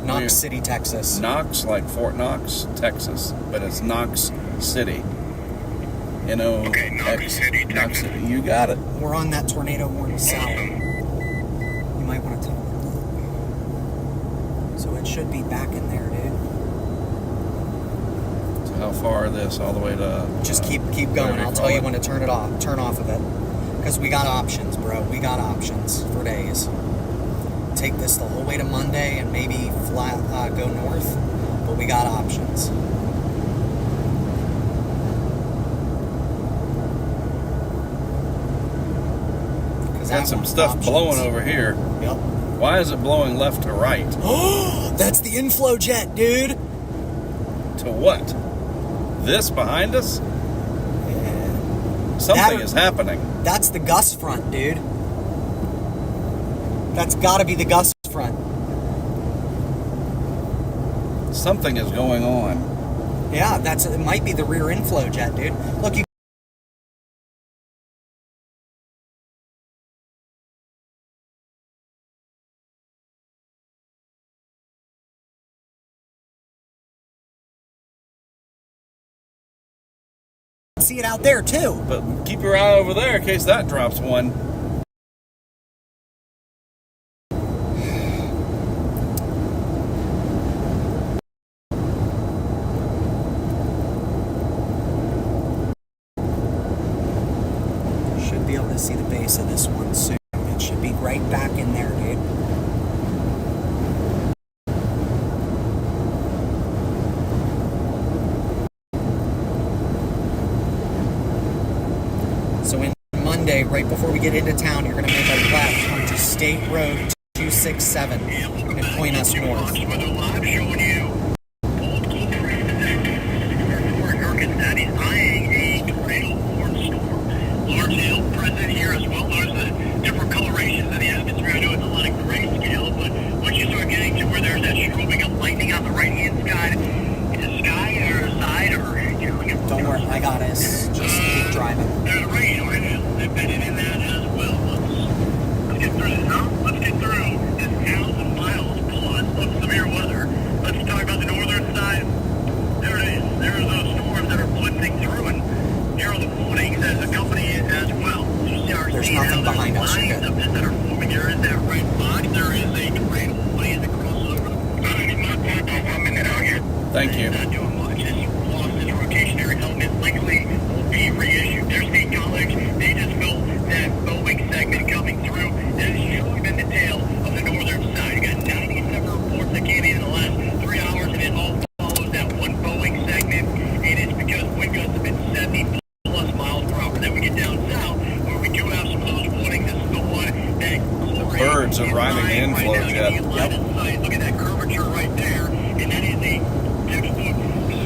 Knox City, Texas. Knox, like Fort Knox, Texas, but it's Knox City. Okay, Knox City, Knox Texas. City. You got it. We're on that tornado warning south. Awesome. You might want to take a look. So it should be back in there, dude. So how far is this? All the way to... Just keep going. I'll tell you when to turn off of it. Because we got options, bro. We got options for days. Take this the whole way to Monday and maybe go north. But we got options. Got some stuff blowing over here. Yep. Why is it blowing left to right? Oh, that's the inflow jet, dude. To what? This behind us? Yeah. Something is happening. That's the gust front, dude. That's got to be the gust front. Something is going on. Yeah, it might be the rear inflow jet, dude. Look, you see it out there too. But keep your eye over there in case that drops one. Should be able to see the base of this one soon. It should be right back in there, dude. So in Monday, right before we get into town, you're going to make a left onto State Road 267 and point us north. Weather Live showing you old Hurricane Daddy's eyeing a tornado warning storm. Large hail present here as well. There's the different colorations of the atmosphere. I know it's a lot of grayscale, but once you start getting to where there's that strobing of lightning on the right-hand side, Don't worry, I got us. Just keep driving. There's rain embedded in that as well. Let's get through this, huh? Let's get through this 1,000 miles plus of severe weather. Let's talk about the northern side. There it is. There are those storms that are blitzing through, and here are the warnings as accompany it as well. You start There's seeing nothing how behind us. You're lines good. of this that are forming. There is that red box. There is a tornado wave that crosses over the I'm in it out here. Thank you. Not doing much. It's lost its rotationary element. Likely will be reissued. Their state college, they just built that Boeing segment coming through. That has surely been the tail of the northern side. You got 97 reports that came in the last 3 hours, and it all follows that one Boeing segment. And it's because wind gusts have been 70 plus miles per hour. Then we get down south, where we do have some of those warnings. This is the one that Birds are riding the inflow jet. Yep. Look at that curvature right there, and that is a textbook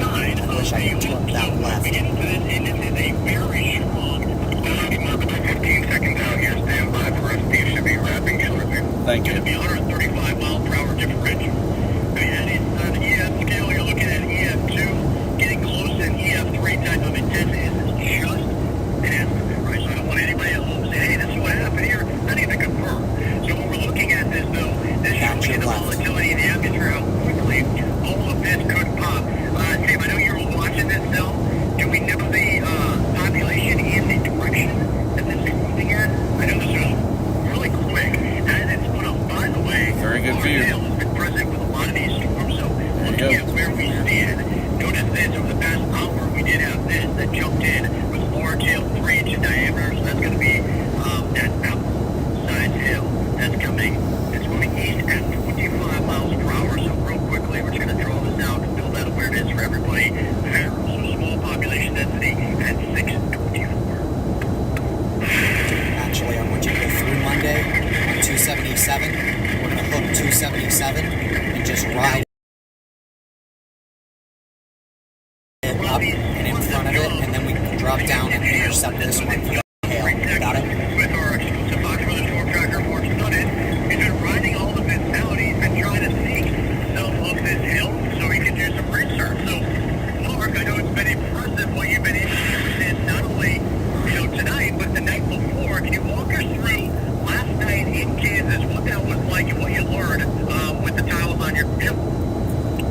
sign of wish I could a turn that left. We get into this, and this is a very strong. 15 seconds out here. Stand by for us. Steve should be wrapping shortly. Thank It's going to you. be 135 mile per hour differential. I mean, that is on the EF scale. You're looking at EF2, getting close to EF3 type of intensity. This is just an estimate, right? So I don't want anybody at home to say, hey, this is what happened here. I need to confirm. So when we're looking at this, though, this shows you the volatility in the atmosphere, how quickly all of this could pop. Steve, I know you were watching this, though. Do we know the population in the direction that this is moving at? I know this was really quick. As it's put up, by the way, Very good view. Hail has been present with a lot of these storms, so There you looking go. at where we stand, notice this, over the past hour, we did have this that jumped in with large hail, 3-inch in diameter, so that's going to be that outside hail that's coming. It's moving east at 25 miles per hour, so real quickly, we're just going to draw this out to build that awareness for everybody. Very small population density at 624. Actually, I want you to go through Monday on 277. We're going to hook 277 and just ride it up and in front of it, and then we can drop down and intercept this one for the hail. Got it? With our exclusive Fox Weather Storm Tracker, Mark Sudduth, he's been riding all of this out. He's been trying to seek some of this hill so he can do some research. So, Mark, I know it's been impressive what you've been able to do with this, not only tonight, but the night before. Can you walk us through last night in Kansas, what that was like and what you learned with the tiles on your hill?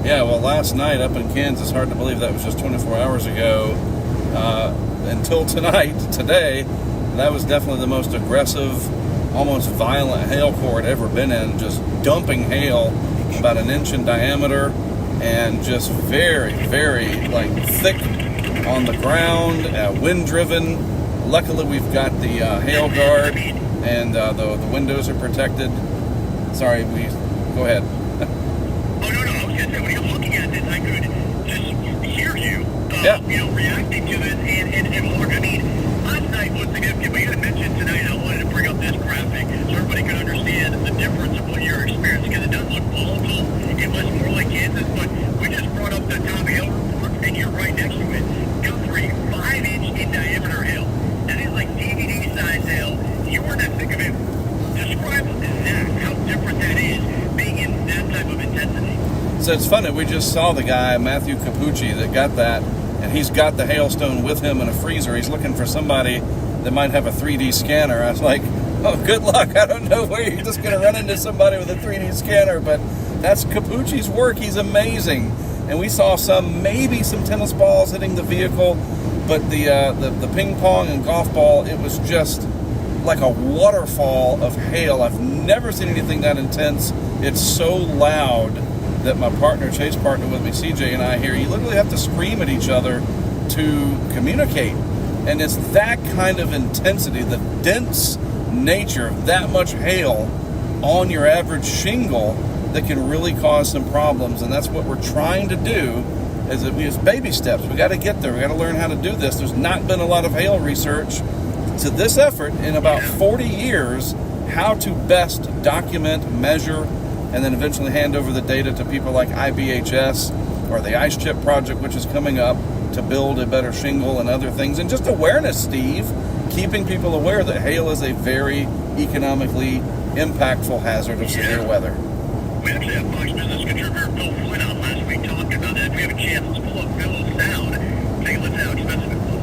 Yeah, well, last night up in Kansas, hard to believe that was just 24 hours ago. Until today, that was definitely the most aggressive, almost violent hail core I'd ever been in. Just dumping hail about 1 inch in diameter and just very, very thick on the ground, wind driven. Luckily, we've got the hail guard and the windows are protected. Sorry, go ahead. Oh, no, I was going to say, when you're looking at this, I could just hear you, reacting to this, and Mark, I mean, last night was significant, but you had mentioned tonight, I wanted to bring up this graphic so everybody could understand the difference of what you're experiencing, because it does look volatile, it was more like Kansas, but we just brought up the top hail report, and you're right next to it. Guthrie, 5-inch in diameter hail. That is like DVD size hail. You were to think of it, describe that, how different that is, being in that type of intensity. So it's funny, we just saw the guy, Matthew Capucci, that got that, and he's got the hailstone with him in a freezer. He's looking for somebody that might have a 3D scanner. I was like, oh, good luck. I don't know where you're just going to run into somebody with a 3D scanner, but that's Capucci's work. He's amazing. and we saw maybe some tennis balls hitting the vehicle, but the ping pong and golf ball, it was just like a waterfall of hail. I've never seen anything that intense. It's so loud that my chase partner with me, CJ, and I here, you literally have to scream at each other to communicate. And it's that kind of intensity, the dense nature of that much hail on your average shingle that can really cause some problems. And that's what we're trying to do as baby steps. We got to get there. We got to learn how to do this. There's not been a lot of hail research to this effort in about 40 years, how to best document, measure, and then eventually hand over the data to people like IBHS or the Ice Chip Project, which is coming up to build a better shingle and other things. And just awareness, Steve, keeping people aware that hail is a very economically impactful hazard of severe weather. We actually have Fox Business contributor Phil Floyd on last week talking about that. If we have a chance, let's pull up Phil's sound. Take a listen to how expensive it was.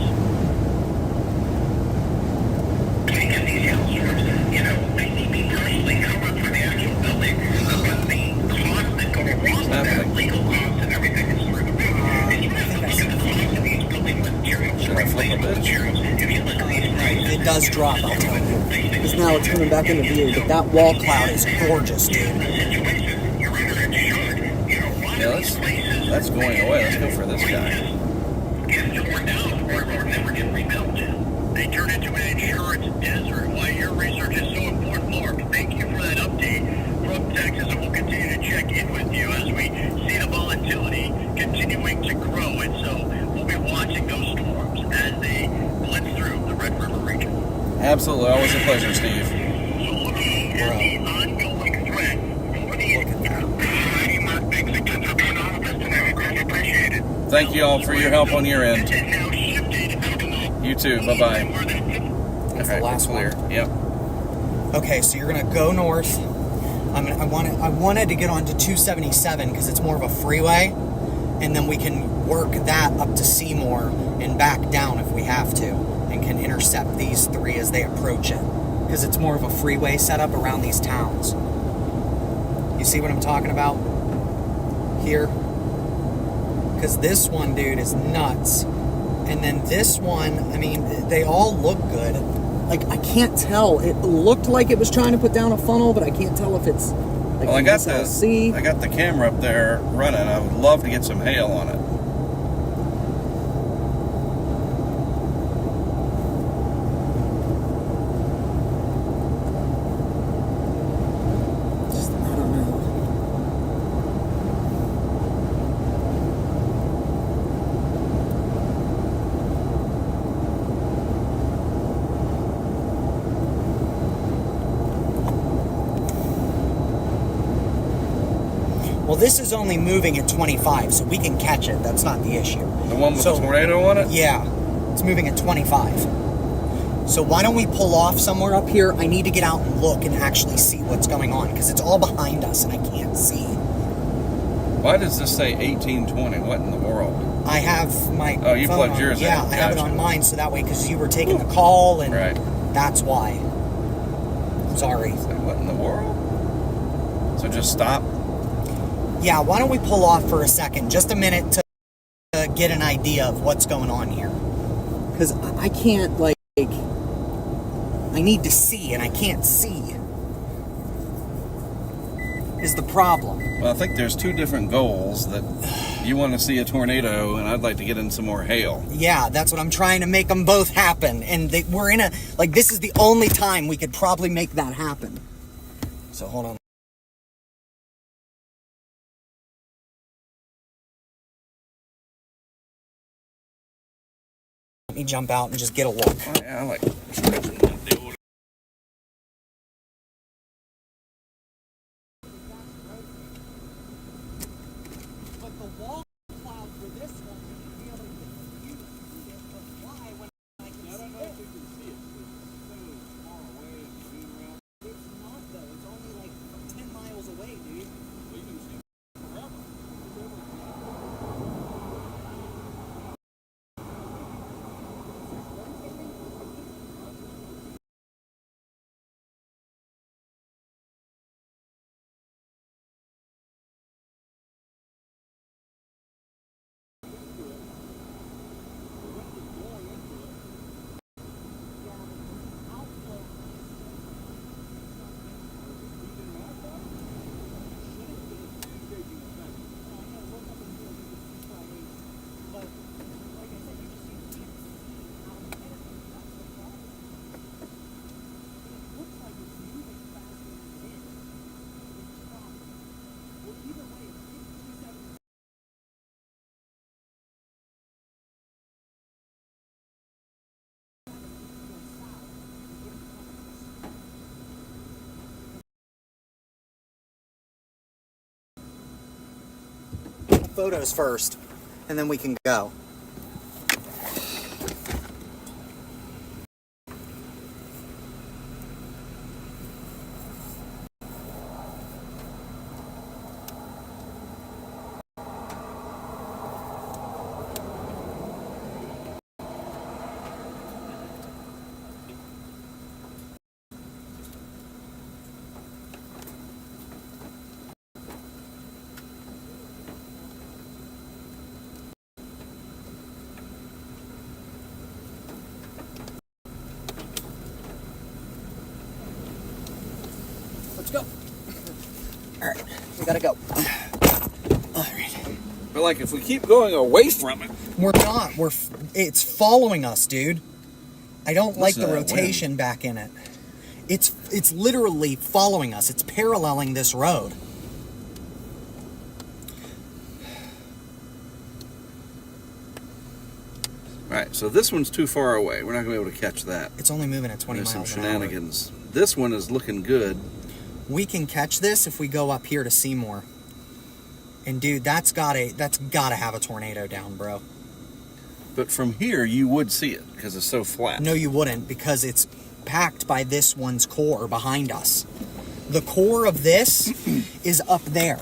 Looking at these hailstorms, you know, I see me personally, I don't run for the actual building, but the costs that go along with that, legal costs and everything is through the roof. And you have to look at the cost of these building materials, replacement materials. If you look at these prices, It does drop, I'll tell you. Because now it's coming back into view, but that wall cloud is gorgeous, dude. Yeah, that's going away. Let's go for this guy. Get torn down or never get rebuilt. They turn into an insurance desert. Why your research is so important, Mark. Thank you for that update from Texas, and we'll continue to check in with you as we see the volatility continuing to grow. And so we'll be watching those storms as they blitz through the Red River region. Absolutely. Always a pleasure, Steve. So looking at the ongoing threat for the Mark, thanks again for being on with us today. We greatly appreciate it. Thank you all for your help on your end. Now shifted out of You too. Bye-bye. That's the last clear. one. Yep. Okay, so you're gonna go north. I wanted to get onto 277 because it's more of a freeway, and then we can work that up to Seymour and back down if we have to, and can intercept these three as they approach it, because it's more of a freeway setup around these towns. You see what I'm talking about here? Because this one, dude, is nuts. And then this one, I mean, they all look good. Like, I can't tell. It looked like it was trying to put down a funnel, but I can't tell if it's like Well, I got the the camera up there running. I would love to get some hail on it. Just, I don't know. Well, this is only moving at 25, so we can catch it. That's not the issue. The one with the tornado on it? Yeah, it's moving at 25. So why don't we pull off somewhere up here? I need to get out and look and actually see what's going on, because it's all behind us and I can't see. Why does this say 1820? What in the world? I have my Oh, you phone plugged on. yours in. Yeah, I have it Gotcha. on mine, so that way, because you were taking the call, and Right. that's why. Sorry. It's like, what in the world? So just stop. Yeah, why don't we pull off for a second, just a minute, to get an idea of what's going on here. Because I can't, like, I need to see, and I can't see, is the problem. Well, I think there's two different goals. That you want to see a tornado, and I'd like to get in some more hail. Yeah, that's what I'm trying to make them both happen. And we're in a, like, this is the only time we could probably make that happen. So hold on. Let me jump out and just get a look. I like stretching that deal. But the wall cloud for this one, be able to see it, but why when I can see it? It's not though, it's only like 10 miles away, dude. Well, you can see photos first, and then we can go. Let's go. All right, we gotta go. All right. But like, if we keep going away from it, We're not. It's following us, dude. I don't like Listen the to that rotation back in it. It's literally following us. It's paralleling this road. right? So this one's too far away. We're not gonna be able to catch that. It's only moving at 20 There's some miles an hour. shenanigans. This one is looking good. We can catch this if we go up here to Seymour. And dude, that's gotta have a tornado down, bro. But from here, you would see it because it's so flat. No, you wouldn't, because it's packed by this one's core behind us. The core of this is up there.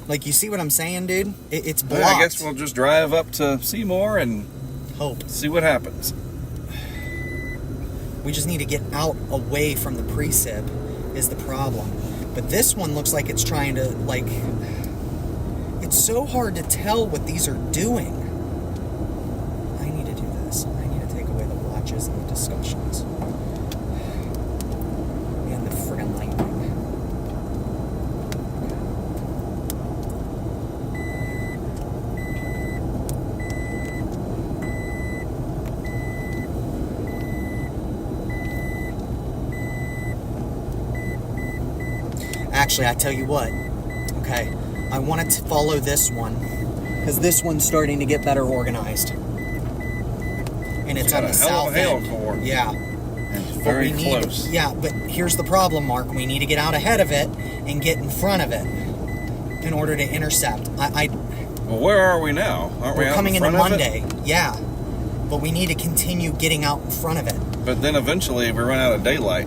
Like, you see what I'm saying, dude? It's blocked. Well, I guess we'll just drive up to Seymour and hope. see what happens. We just need to get out away from the precip is the problem. But this one looks like it's trying to, like... It's so hard to tell what these are doing. I need to do this. I need to take away the watches and the discussions. And the friggin' lightning. Actually, I tell you what, okay, I want to follow this one, because this one's starting to get better organized. And it's on the south end. Core. Yeah. And it's But very we close. Yeah, but here's the problem, Mark. We need to get out ahead of it and get in front of it in order to intercept. Well, where are we now? Aren't we We're out coming in into front of Monday. Yeah. But we need to continue getting out in front of it. it? But then eventually we run out of daylight.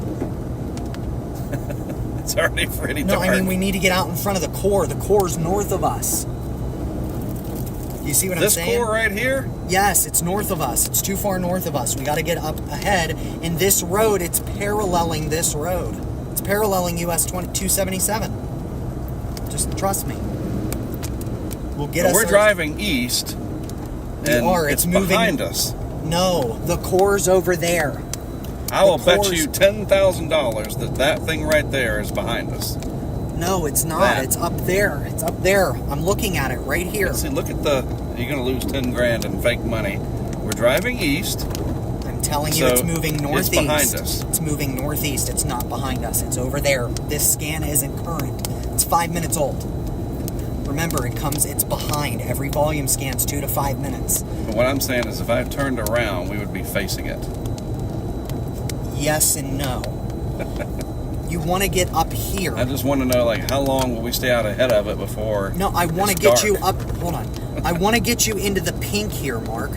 It's already pretty No, dark. I mean, we need to get out in front of the core. The core's north of us. You see what I'm saying? This core right here? Yes, it's north of us. It's too far north of us. We got to get up ahead. And this road, it's paralleling this road. It's paralleling US 277. Just trust me. We'll get us. We're driving east. And It's moving behind us. No, the core's over there. I will bet core's- you $10,000 that thing right there is behind us. No, it's not. That. It's up there. It's up there. I'm looking at it right here. See, look at you're going to lose 10 grand in fake money. We're driving east. I'm telling you, So, it's moving northeast. it's behind us. It's moving northeast. It's not behind us. It's over there. This scan isn't current. It's 5 minutes old. Remember, it's behind. Every volume scan's 2 to 5 minutes. But what I'm saying is if I turned around, we would be facing it. Yes and no. You want to get up here. I just want to know, like, how long will we stay out ahead of it before No, I want to it's get dark? you up. Hold on. I want to get you into the pink here, Mark.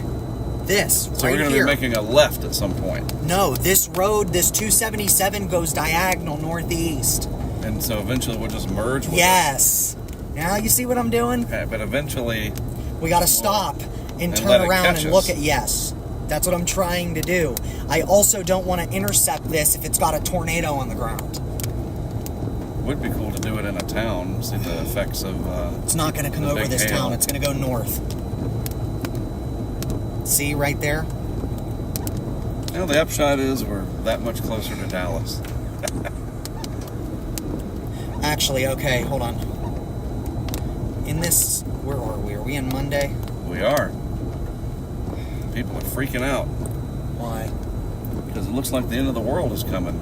This, So right we're going to here. be making a left at some point. No, this road, this 277 goes diagonal northeast. And so eventually we'll just merge with Yes. Now you see what I'm doing? it. Okay, but eventually... We got to stop and let turn it around catch and us. look at... Yes. That's what I'm trying to do. I also don't want to intercept this if it's got a tornado on the ground. Would be cool to do it in a town, see the effects of... It's not going to come the over big this hail. town. It's going to go north. See right there? Well, the upshot is we're that much closer to Dallas. Actually, okay, hold on. In this... Where are we? Are we in Monday? We are. People are freaking out Why? because it looks like the end of the world is coming.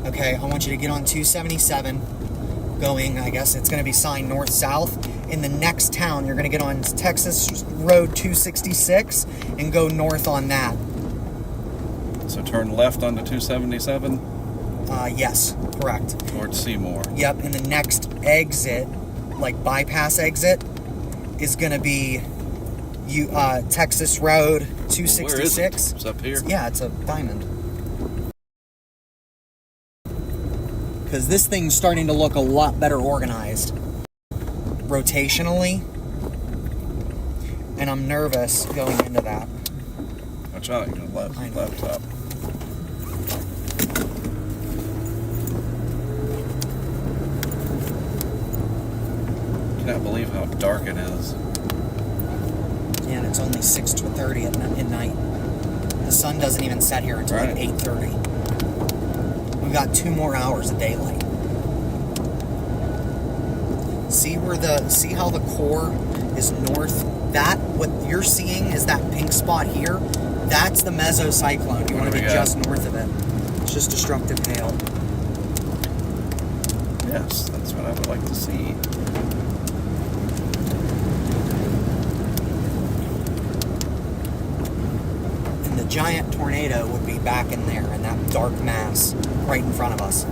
Okay, I want you to get on 277 going, I guess it's going to be signed north-south. In the next town, you're going to get on Texas Road 266 and go north on that. So turn left onto 277 Yes, correct. towards Seymour. Yep, and the next exit like bypass exit is going to be Texas Road 266. Where is it? It's up here. Yeah, it's a diamond. Because this thing's starting to look a lot better organized rotationally, and I'm nervous going into that. Watch out, you're gonna laptop. Cannot believe how dark it is. Yeah, and it's only 6:30 at night. The sun doesn't even set here until like 8:30. We've got 2 more hours of daylight. See how the core is north? That, what you're seeing is that pink spot here. That's the mesocyclone. You want to be just north of it. It's just destructive hail. Yes, that's what I would like to see. And the giant tornado would be back in there in that dark mass right in front of us.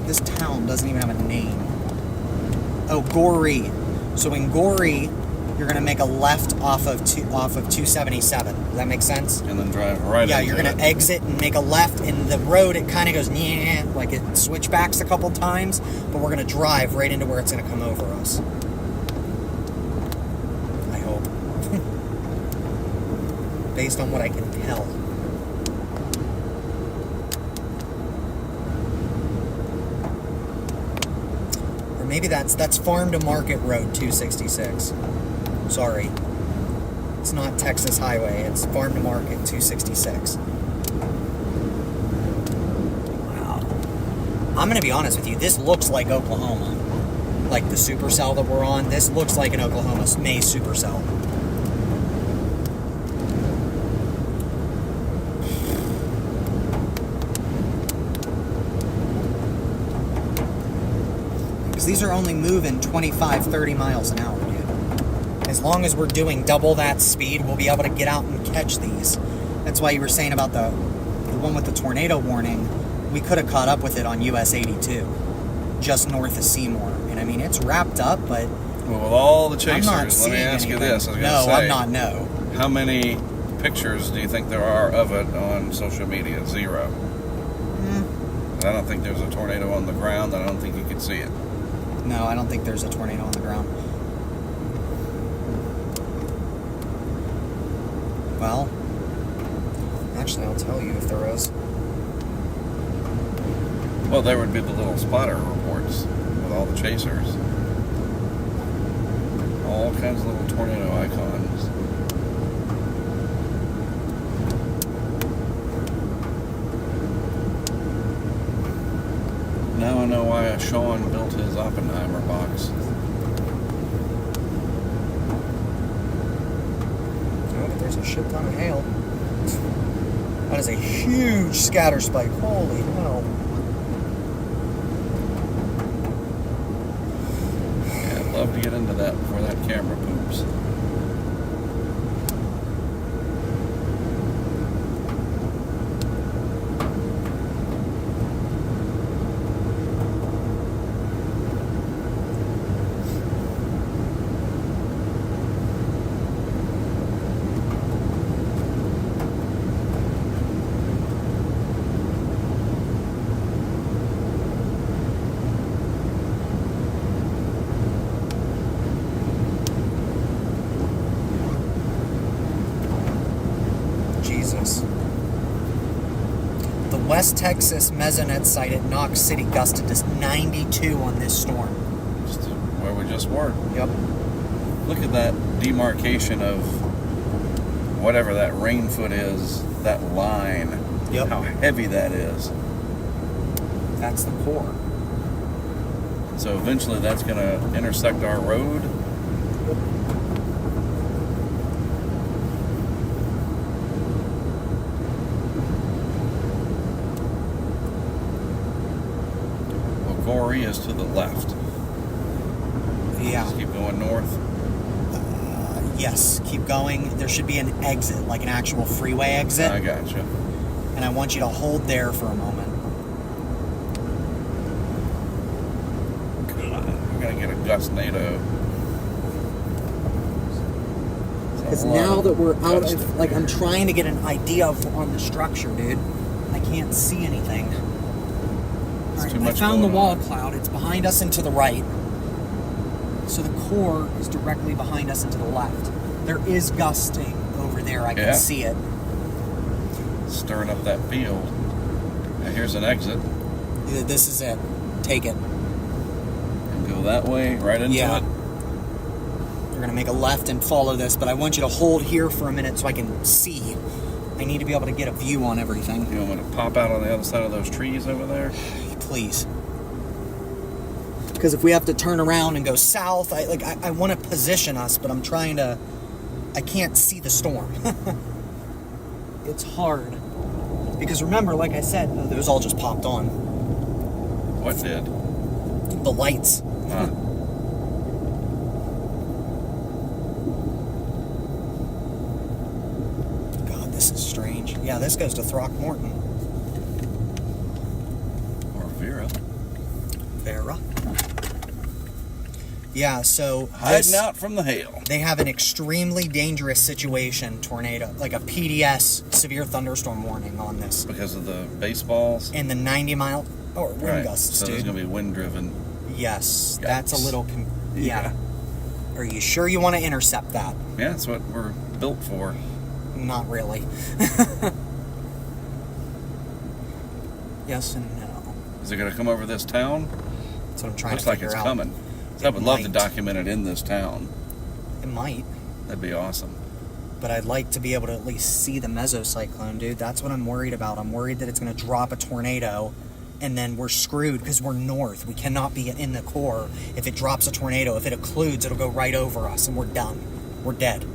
This town doesn't even have a name. Oh, Goree. So in Goree, you're gonna make a left off of 277. Does that make sense? And then drive right. Yeah, you're gonna exit and make a left, and the road it kind of goes like it switchbacks a couple times, but we're gonna drive right into where it's gonna come over us. I hope, based on what I can tell. Maybe that's Farm to Market Road 266. Sorry. It's not Texas Highway. It's Farm to Market 266. Wow. I'm going to be honest with you. This looks like Oklahoma. Like the supercell that we're on. This looks like an Oklahoma May supercell. These are only moving 25, 30 miles an hour, dude. As long as we're doing double that speed, we'll be able to get out and catch these. That's why you were saying about the one with the tornado warning. We could have caught up with it on US 82, just north of Seymour. And I mean, it's wrapped up, but... Well, with all the chasers, let me ask you this. No. How many pictures do you think there are of it on social media? 0. I don't think there's a tornado on the ground. I don't think you can see it. No, I don't think there's a tornado on the ground. Well, actually, I'll tell you if there is. Well, there would be the little spotter reports with all the chasers. All kinds of little tornado icons. Now I know why Sean built his Oppenheimer box. Oh, but there's a shit ton of hail. That is a huge scatter spike. Holy hell. Yeah, I'd love to get into that before that camera poops. The West Texas mesonet site at Knox City gusted to 92 on this storm. Just where we just were. Yep. Look at that demarcation of whatever that rain foot is, that line. Yep. How heavy that is. That's the core. So eventually that's going to intersect our road. Goree is to the left. Yeah. Just keep going north. Yes, keep going. There should be an exit, like an actual freeway exit. I gotcha. And I want you to hold there for a moment. God, we're gonna get a gustnado. Because now that we're out of, like, I'm trying to get an idea on the structure, dude. I can't see anything. All right, I found the wall cloud. It's behind us and to the right. So the core is directly behind us and to the left. There is gusting over there. I can see it. Stirring up that field. Now here's an exit. This is it. Take it. And go that way, right into it. You're going to make a left and follow this, but I want you to hold here for a minute so I can see. I need to be able to get a view on everything. You want me to pop out on the other side of those trees over there? Please. Because if we have to turn around and go south, I want to position us, but I'm trying to... I can't see the storm. It's hard. Because remember, like I said, those all just popped on. What did? The lights. God, this is strange. Yeah, this goes to Throckmorton. Or Vera. Yeah, so... Hiding out from the hail. They have an extremely dangerous situation tornado, like a PDS, severe thunderstorm warning on this. Because of the baseballs? And the 90-mile... Oh, wind gusts, so dude. there's going to be wind-driven. Yes, Yikes. that's a little... Yeah. Are you sure you want to intercept that? Yeah, that's what we're built for. Not really. Yes and no. Is it going to come over this town? That's what I'm trying Looks to like figure it's out. coming. So I would love to document it in this town. It might. That'd be awesome. But I'd like to be able to at least see the mesocyclone, dude. That's what I'm worried about. I'm worried that it's going to drop a tornado, and then we're screwed because we're north. We cannot be in the core. If it drops a tornado, if it occludes, it'll go right over us, and we're done. We're dead.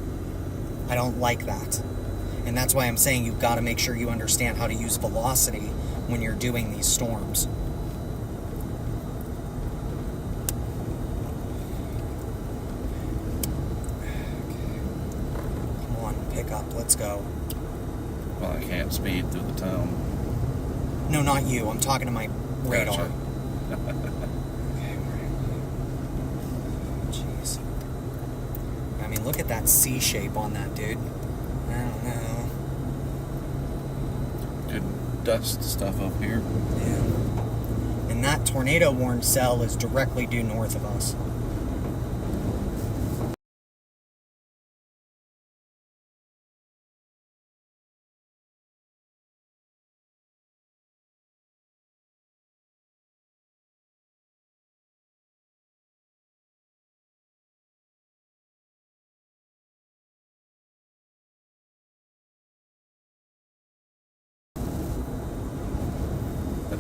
I don't like that. And that's why I'm saying you've got to make sure you understand how to use velocity when you're doing these storms. Pick up. Let's go. Well, I can't speed through the town. No, not you. I'm talking to my radar. Gotcha. Jeez. I mean, look at that C shape on that, dude. I don't know. Good dust stuff up here. Yeah. And that tornado warned cell is directly due north of us.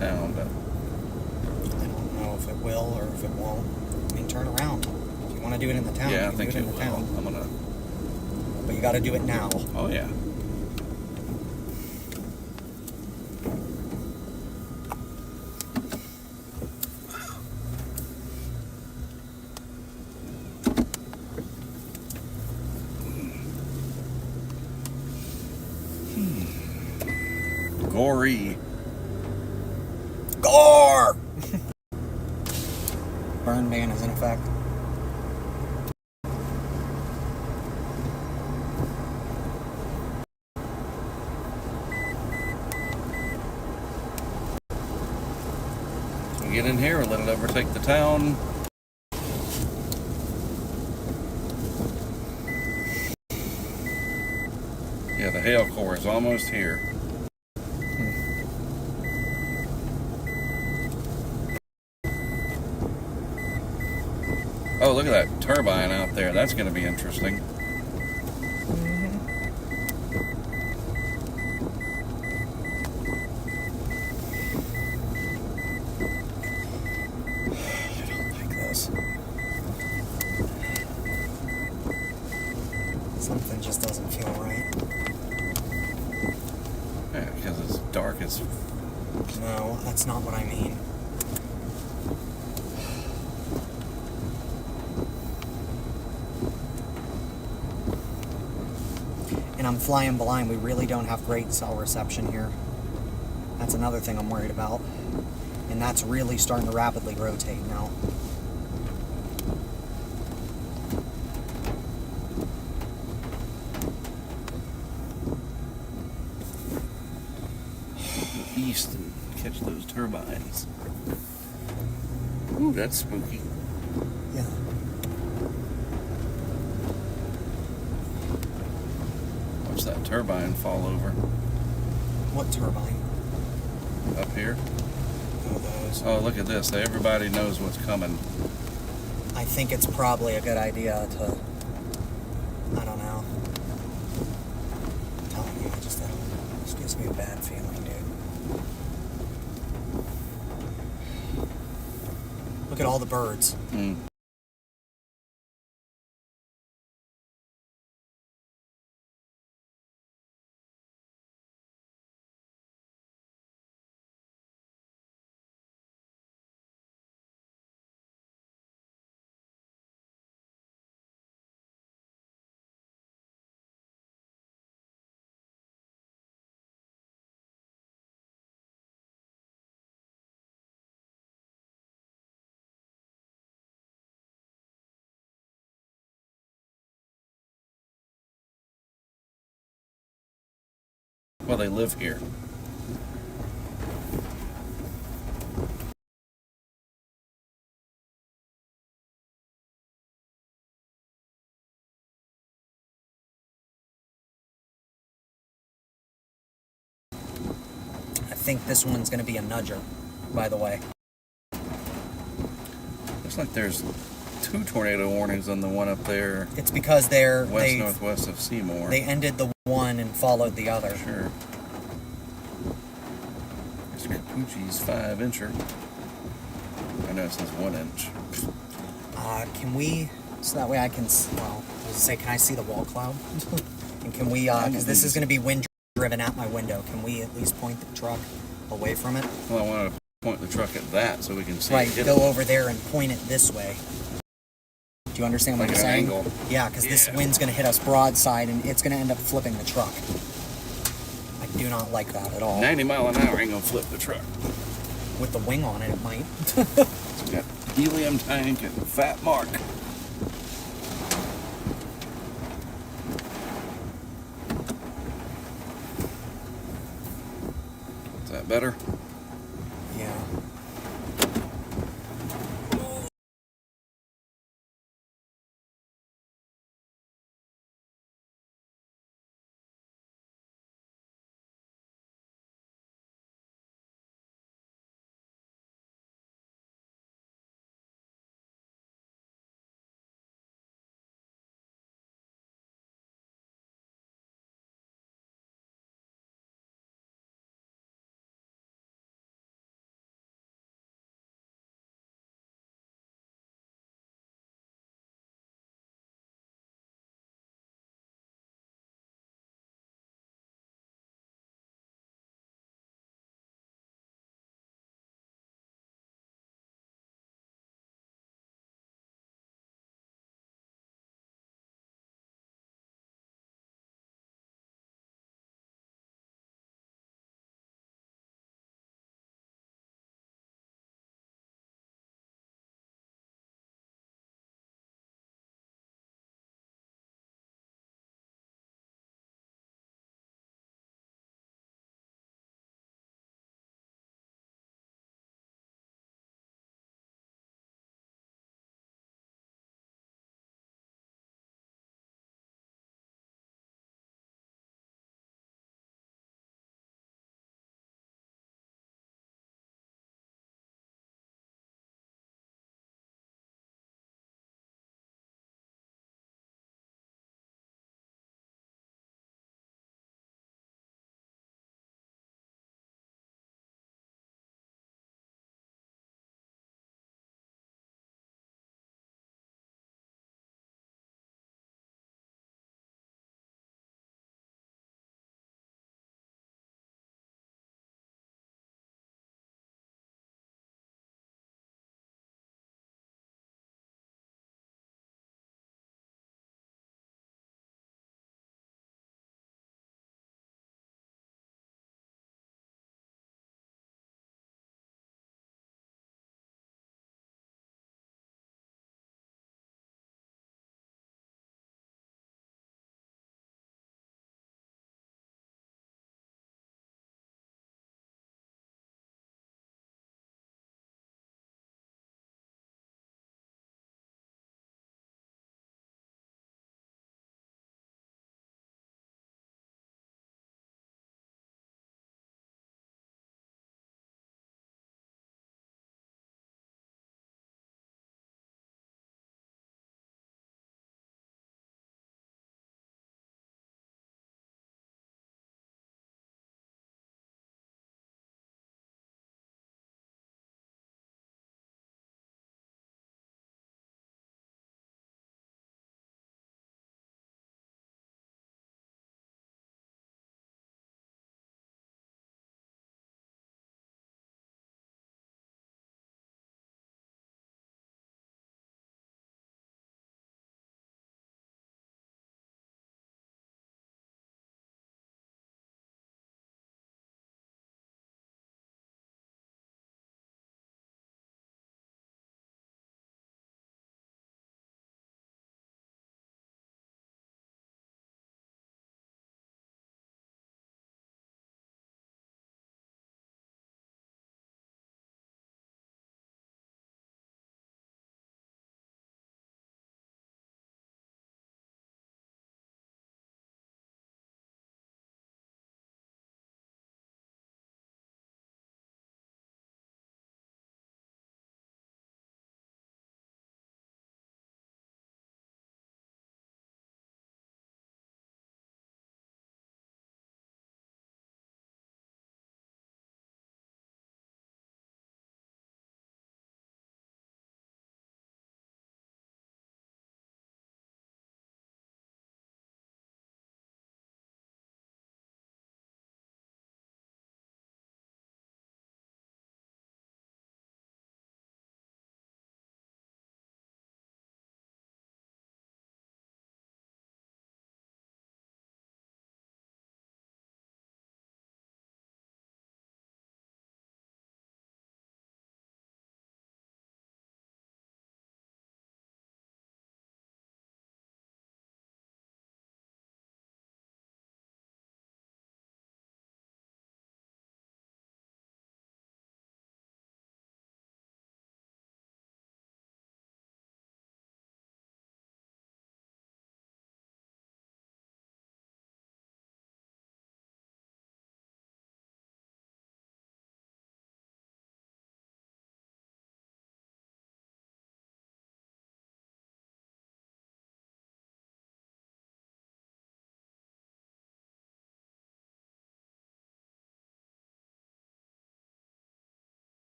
Town, but I don't know if it will or if it won't. I mean, turn around. If you want to do it in the town, yeah, I you can think do it it in the will. town. I'm gonna. But you got to do it now. Oh yeah. Gory. Gore! Burn ban is in effect. So we get in here and let it overtake the town. Yeah, the hail core is almost here. Oh, look at that turbine out there. That's going to be interesting. I don't like this. Something just doesn't feel right. Yeah, because it's dark as... No, that's not what I mean. And I'm flying blind. We really don't have great cell reception here. That's another thing I'm worried about. And that's really starting to rapidly rotate now. East and catch those turbines. Ooh, that's spooky. Yeah. Watch that turbine fall over What turbine? up here. Oh, those. Oh, look at this. Everybody knows what's coming. I think it's probably a good idea to. I don't know. I'm telling you, it just gives me a bad feeling, dude. Look at all the birds. Mm. Well, they live here. I think this one's going to be a nudger, by the way. Looks like there's 2 tornado warnings on the one up there It's because they're northwest of Seymour. they ended the one and followed the other. Sure. There's Capucci's 5-incher. I know it says 1 inch. Can we, so that way I can, well, I was gonna say, can I see the wall cloud? And can we, because this is going to be wind driven at my window, can we at least point the truck away from it? Well, I wanted to point the truck at that so we can see Right, it. go over there and point it this way. Do you understand what Like I'm an saying? angle. Yeah, because this Yeah. wind's going to hit us broadside and it's going to end up flipping the truck. I do not like that at all. 90 mile an hour ain't gonna flip the truck. With the wing on it, it might. It's got helium tank and fat mark. Is that better? Yeah.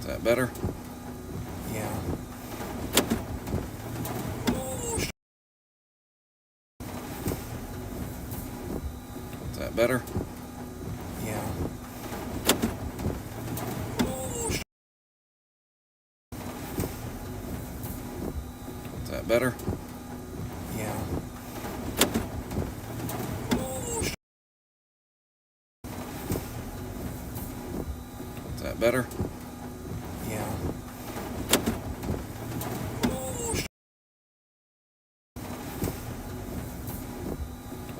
Is that better? Yeah. Is that better? Yeah. Is that better? Yeah. Is that better? Yeah.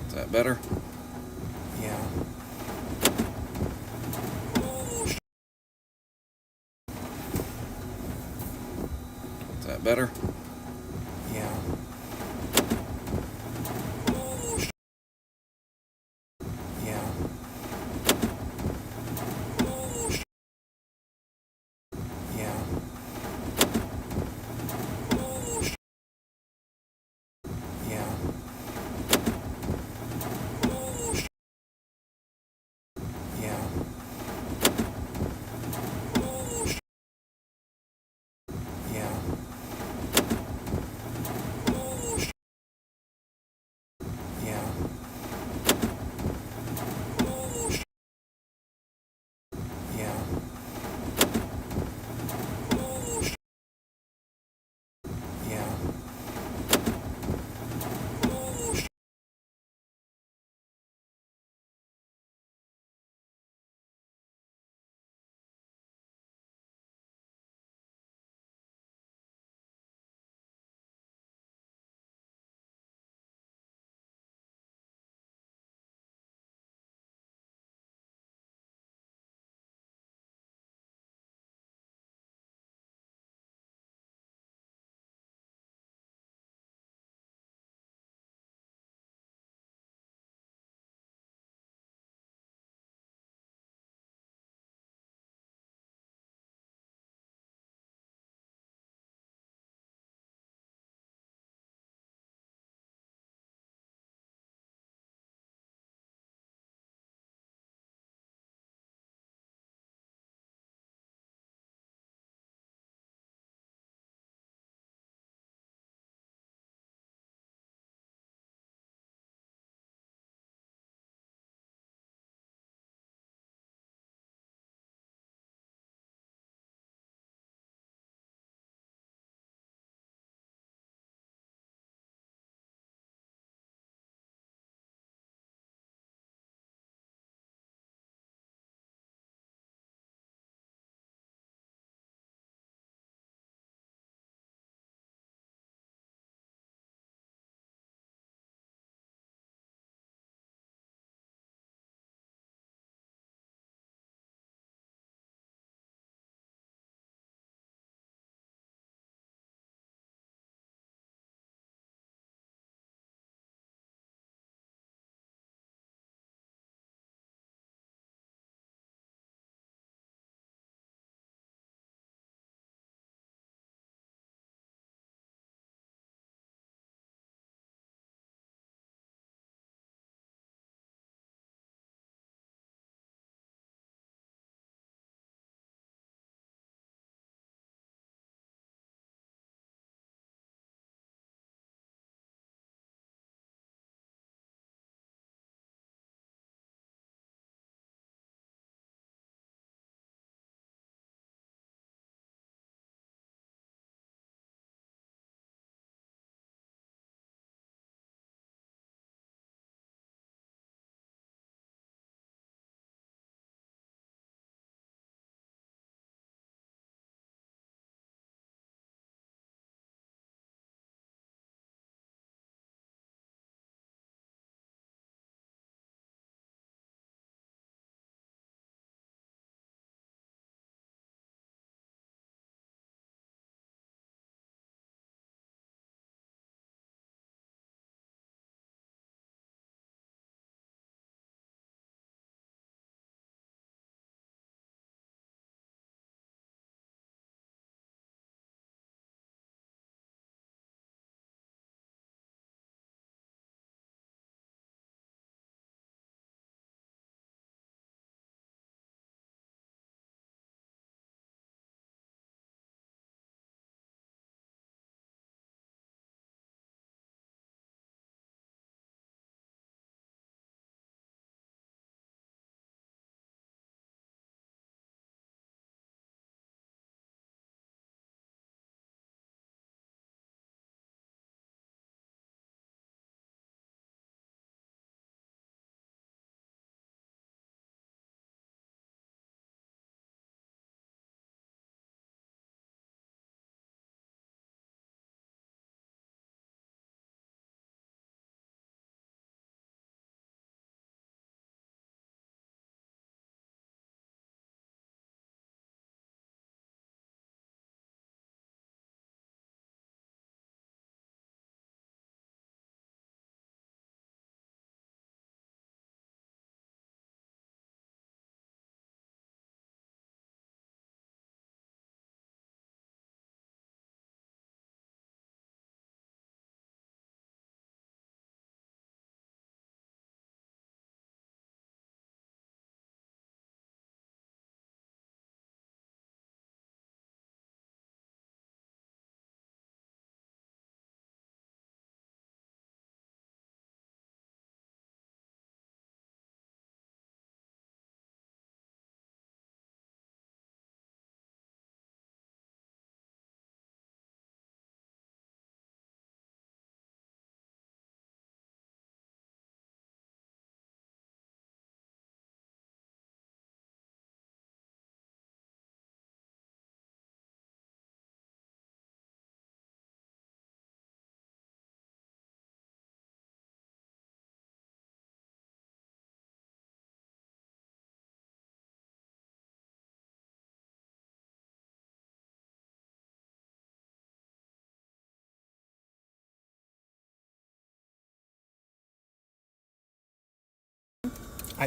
Is that better? Yeah. Is that better? Yeah. Yeah. Yeah. Yeah. Yeah. Yeah.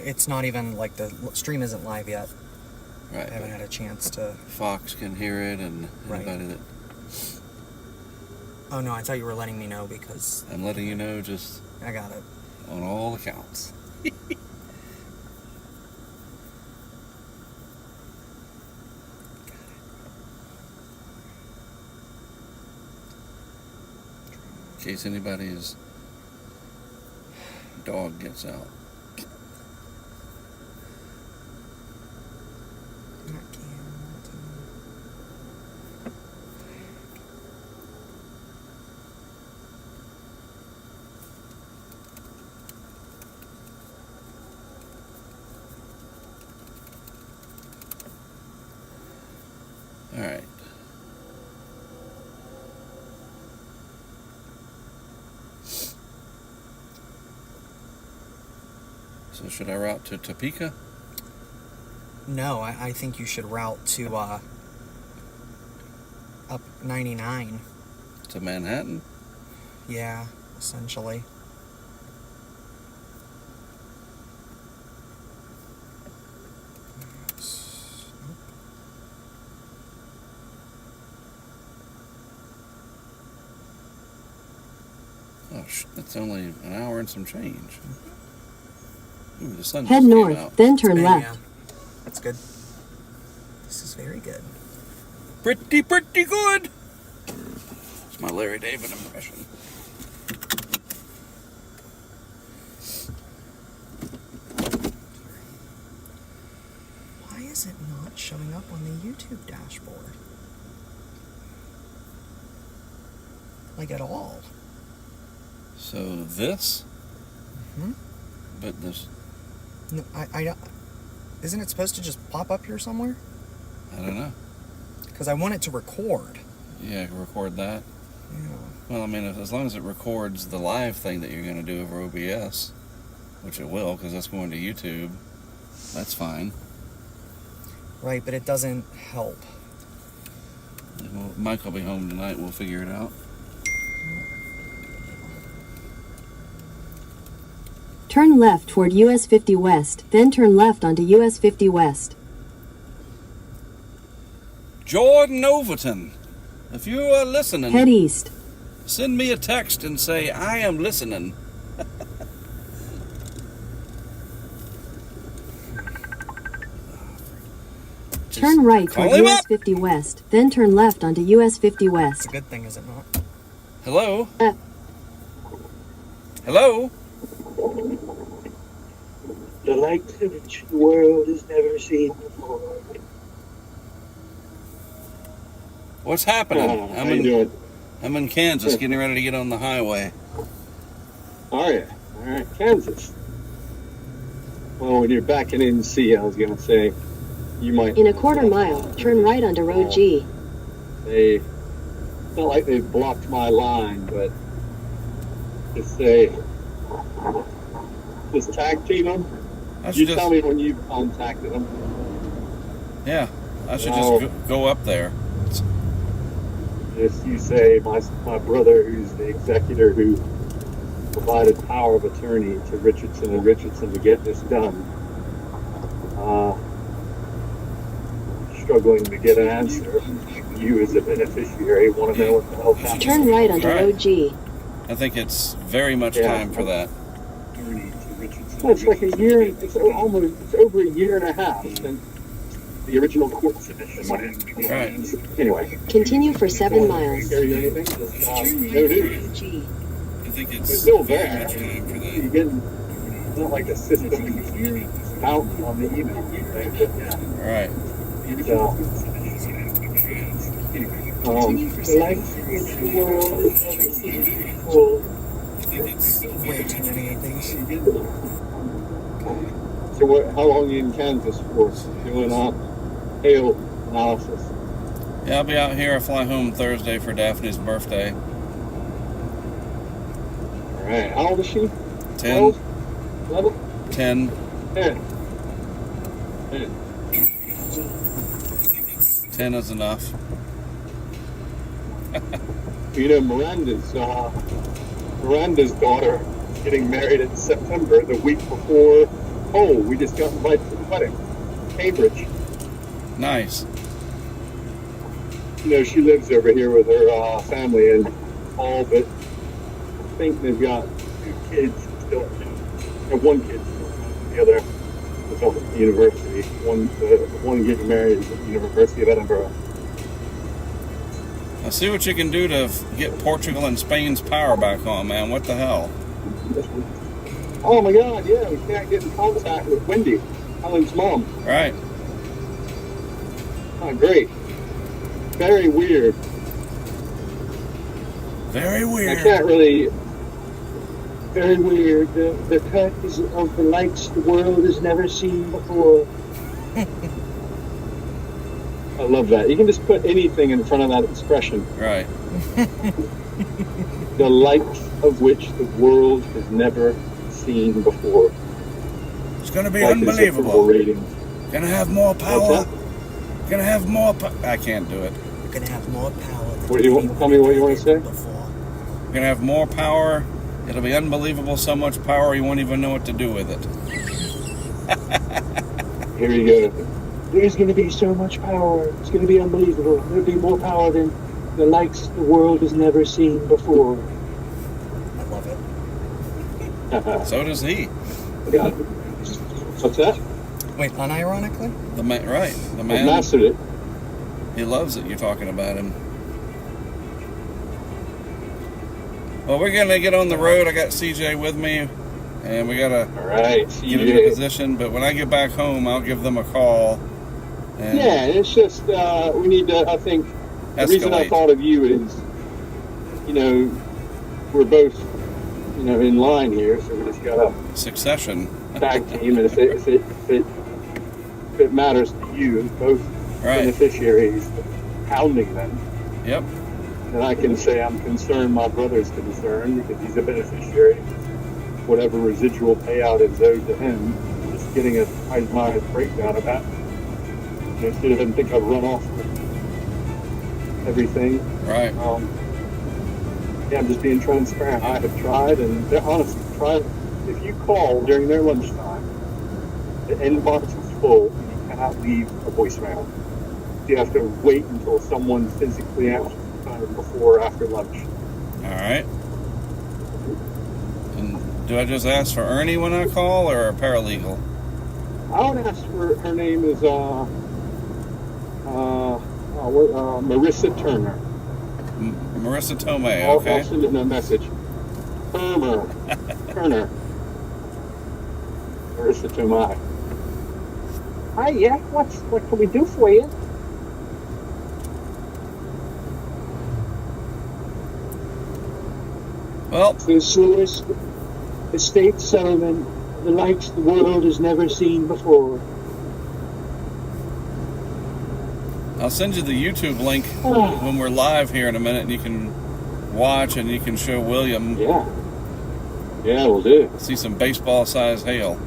It's not even like the stream isn't live yet. Right. I haven't had a chance to. Fox can hear it, and Right. anybody that Oh no, I thought you were letting me know because I'm letting you know just I got it. on all accounts. In case anybody's dog gets out. All right. So should I route to Topeka? No, I think you should route to up 99. To Manhattan? Yeah, essentially. Oh, that's only an hour and some change. Ooh, the sun Head just came north, out. then turn Yeah, left. yeah. That's good. This is very good. Pretty good. It's my Larry David impression. Why is it not showing up on the YouTube dashboard? Like at all? So this, Hmm? but this, No, I isn't it supposed to just pop up here somewhere? I don't know. Because I want it to record. Yeah, record that. Yeah. Well, I mean, as long as it records the live thing that you're going to do over OBS, which it will, because that's going to YouTube, that's fine. Right, but it doesn't help. Well, Mike will be home tonight. We'll figure it out. Turn left toward US 50 West, then turn left onto US 50 West. Jordan Overton, if you are listening, Head east. send me a text and say, I am listening. Turn right call toward him US up. 50 West, then turn left onto US 50 It's West. a good thing, is it not? Hello? Hello? The likes of which the world has never seen before. What's happening? How you doing? I'm in Kansas getting ready to get on the highway. Are you? All right, Kansas. Well, when you're backing in C, I was gonna say, you might. In a quarter mile, turn right onto Road G. They felt like they blocked my line, but just say, just tag team them. I should You just, tell me when you've contacted them. yeah, I should No. just go up there. Just you say, my brother, who's the executor who provided power of attorney to Richardson and Richardson to get this done, struggling to get an answer. You as a beneficiary want to know what the hell's happening. Turn right onto Right. Road G. I think it's very much Yeah. time for that. Well, it's like a year, it's over a year and a half since the original court submission went in. Right. Anyway. Continue for 7 miles. Carry anything? Just, no news. G. I think It's it's still very there. much time for that. You get, it's not like a system out on the email thing. Right. Like the world has never seen before. Way too many of these. So how long are you in Kansas for? Doing hail analysis. Yeah, I'll be out here. I fly home Thursday for Daphne's birthday. Alright, how old is she? 10. 11? 10. 10. 10 is enough. You know, Miranda's daughter is getting married in September, the week before Nicole. We just got invited to the wedding. Cambridge. Nice. You know, she lives over here with her family and all, but I think they've got 2 kids still. Or 1 kid still. The other is off at the university. One getting married is at the University of Edinburgh. Now see what you can do to get Portugal and Spain's power back on, man. What the hell? Oh my God! Yeah, we can't get in contact with Wendy, Helen's mom. Right. Oh, great. Very weird. Very I weird. can't really. Very weird. The cut is of the lights the world has never seen before. I love that. You can just put anything in front of that expression. Right. The lights of which the world has never seen before. It's gonna be Like his unbelievable. approval ratings. Gonna have more What's power. that? Gonna have more. I can't do it. You're gonna have more power than What do you want? anyone Tell me what you want to say. before. Gonna have more power. It'll be unbelievable. So much power you won't even know what to do with it. Here you go. There's going to be so much power. It's going to be unbelievable. There'll be more power than the likes the world has never seen before. I love it. So does he. Yeah. What's that? Wait, unironically? The man, right? The I've man. mastered it. He loves it. You're talking about him. Well, we're gonna get on the road. I got CJ with me, and we gotta All right. get him in position. But when I get back home, I'll give them a call. And Yeah, it's just we need to. I think the reason I Escalate. thought of you is, you know, we're both, you know, in line here, so we just got to Succession. tag team, and if it matters to you, both Right. beneficiaries, pounding them. Yep. And I can say I'm concerned my brother's concerned because he's a beneficiary. Whatever residual payout is owed to him, just getting a itemized breakdown of that. Instead of him think I've run off with everything. Right. Yeah, I'm just being transparent. I have tried, and they're honestly tried. If you call during their lunchtime, the inbox is full, and you cannot leave a voicemail. You have to wait until someone physically answers the phone before or after lunch. All right. And do I just ask for Ernie when I call, or a paralegal? I would ask for her name is Marissa Turner. Marissa Tomei. I'll Okay. send it in a message. Turner. Marissa Tomei. Hi, yeah. What can we do for you? Well, The slowest estate settlement, the likes the world has never seen before. I'll send you the YouTube link when we're live here in a minute, and you can watch and you can show William. Yeah. Yeah, we'll do. See some baseball-sized hail.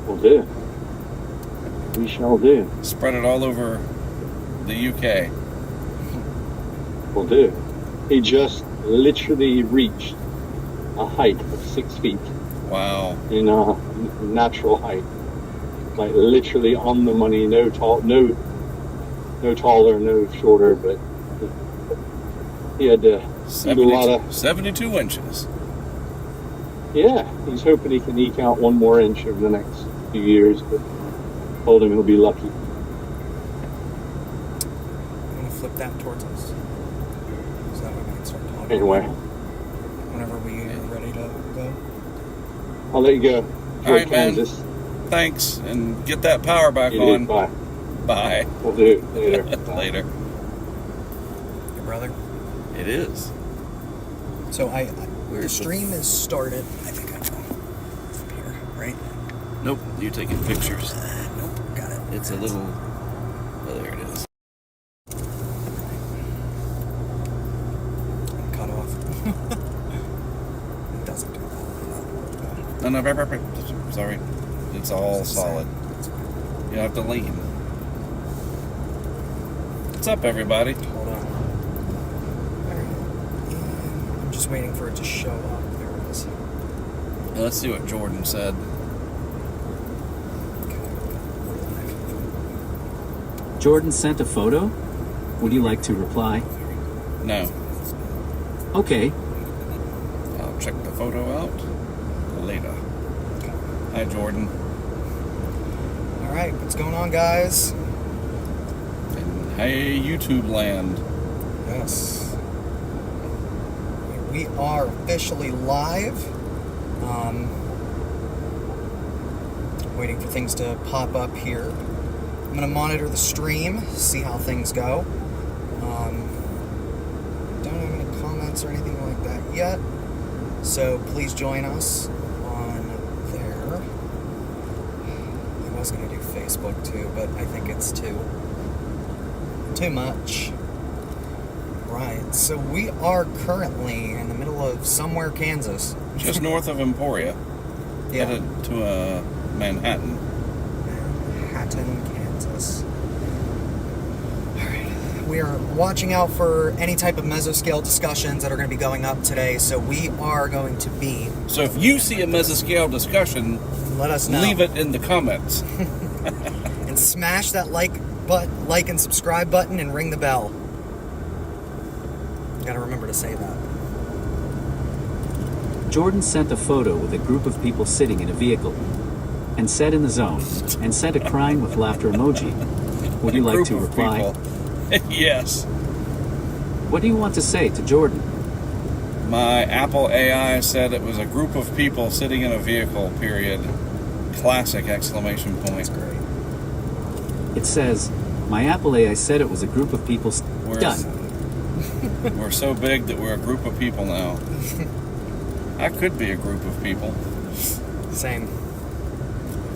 We'll do. We shall do. Spread it all over the UK. Will do. He just literally reached a height of 6 feet Wow. in natural height. Like literally on the money, no taller, no shorter, but he had to eat a lot of. 72 inches. Yeah, he's hoping he can eke out 1 more inch over the next few years, but told him he'll be lucky. I'm gonna flip that towards us. So that way we can start talking. Anyway, Whenever we are ready to go. I'll let you go. All right, man. Kansas. Thanks, and get that power back You do. on. Bye. Bye. We'll do it later. Bye. Later. Your brother. It is. So the Where's the- stream is started. I think I'm going from here, right? Nope, you're taking pictures. Nope, got it. It's a little. Oh, there it is. I'm cut off. It doesn't do that. No, sorry. It's all solid. You have to lean. What's up, everybody? Hold on. Alright. And I'm just waiting for it to show up. There it is. Let's see what Jordan said. Jordan sent a photo? Would you like to reply? No. Okay. I'll check the photo out later. Hi, Jordan. All right, what's going on, guys? And hey, YouTube land. Yes. We are officially live. Waiting for things to pop up here. I'm going to monitor the stream, see how things go. Don't have any comments or anything like that yet. So please join us on there. I was going to do Facebook too, but I think it's too much. Right, so we are currently in the middle of somewhere, Kansas. Just north of Emporia. Yeah. Headed to Manhattan. Manhattan, Kansas. Alright. We are watching out for any type of mesoscale discussions that are going to be going up today, so we are going to be... So if you see a mesoscale discussion, let us know. Leave it in the comments. And smash that like and subscribe button and ring the bell. Gotta remember to say that. Jordan sent a photo with a group of people sitting in a vehicle and said in the zone and sent a crying with laughter emoji. Would you like to reply? Yes. What do you want to say to Jordan? My Apple AI said it was a group of people sitting in a vehicle, period. Classic exclamation point. That's great. It says, my Apple AI said it was a group of people. Done. We're so big that we're a group of people now. I could be a group of people. Same.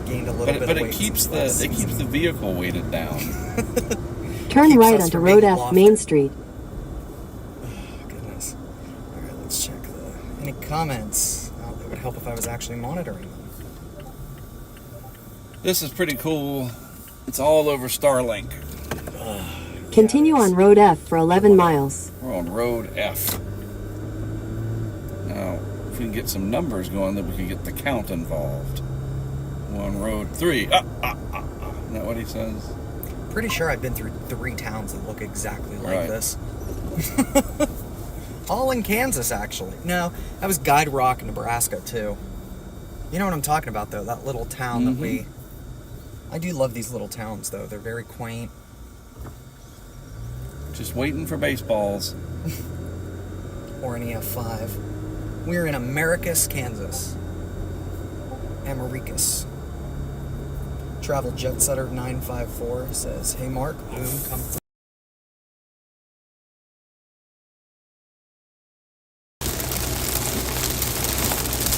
Gained a little bit but of it weight. keeps the vehicle weighted down. Turn Keeps right us onto from Road being F, lofty. Main Street. Oh, goodness. Alright, let's check any comments. Oh, it would help if I was actually monitoring them. This is pretty cool. It's all over Starlink. Continue on Road F for 11 miles. We're on Road F. Now, if we can get some numbers going, then we can get the count involved. We're on Road 3. Isn't that what he says? Pretty sure I've been through 3 towns that look exactly like Right. this. All in Kansas, actually. No, that was Guide Rock, Nebraska, too. You know what I'm talking about, though? That little town that we... I do love these little towns, though. They're very quaint. Just waiting for baseballs. Or an EF5. We're in Americus, Kansas. Americus. Travel Jet Setter 954 says, hey Mark, boom, come through.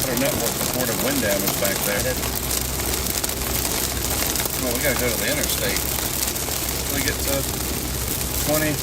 Our network reported wind damage back there. Well, we gotta go to the interstate. We get to 20.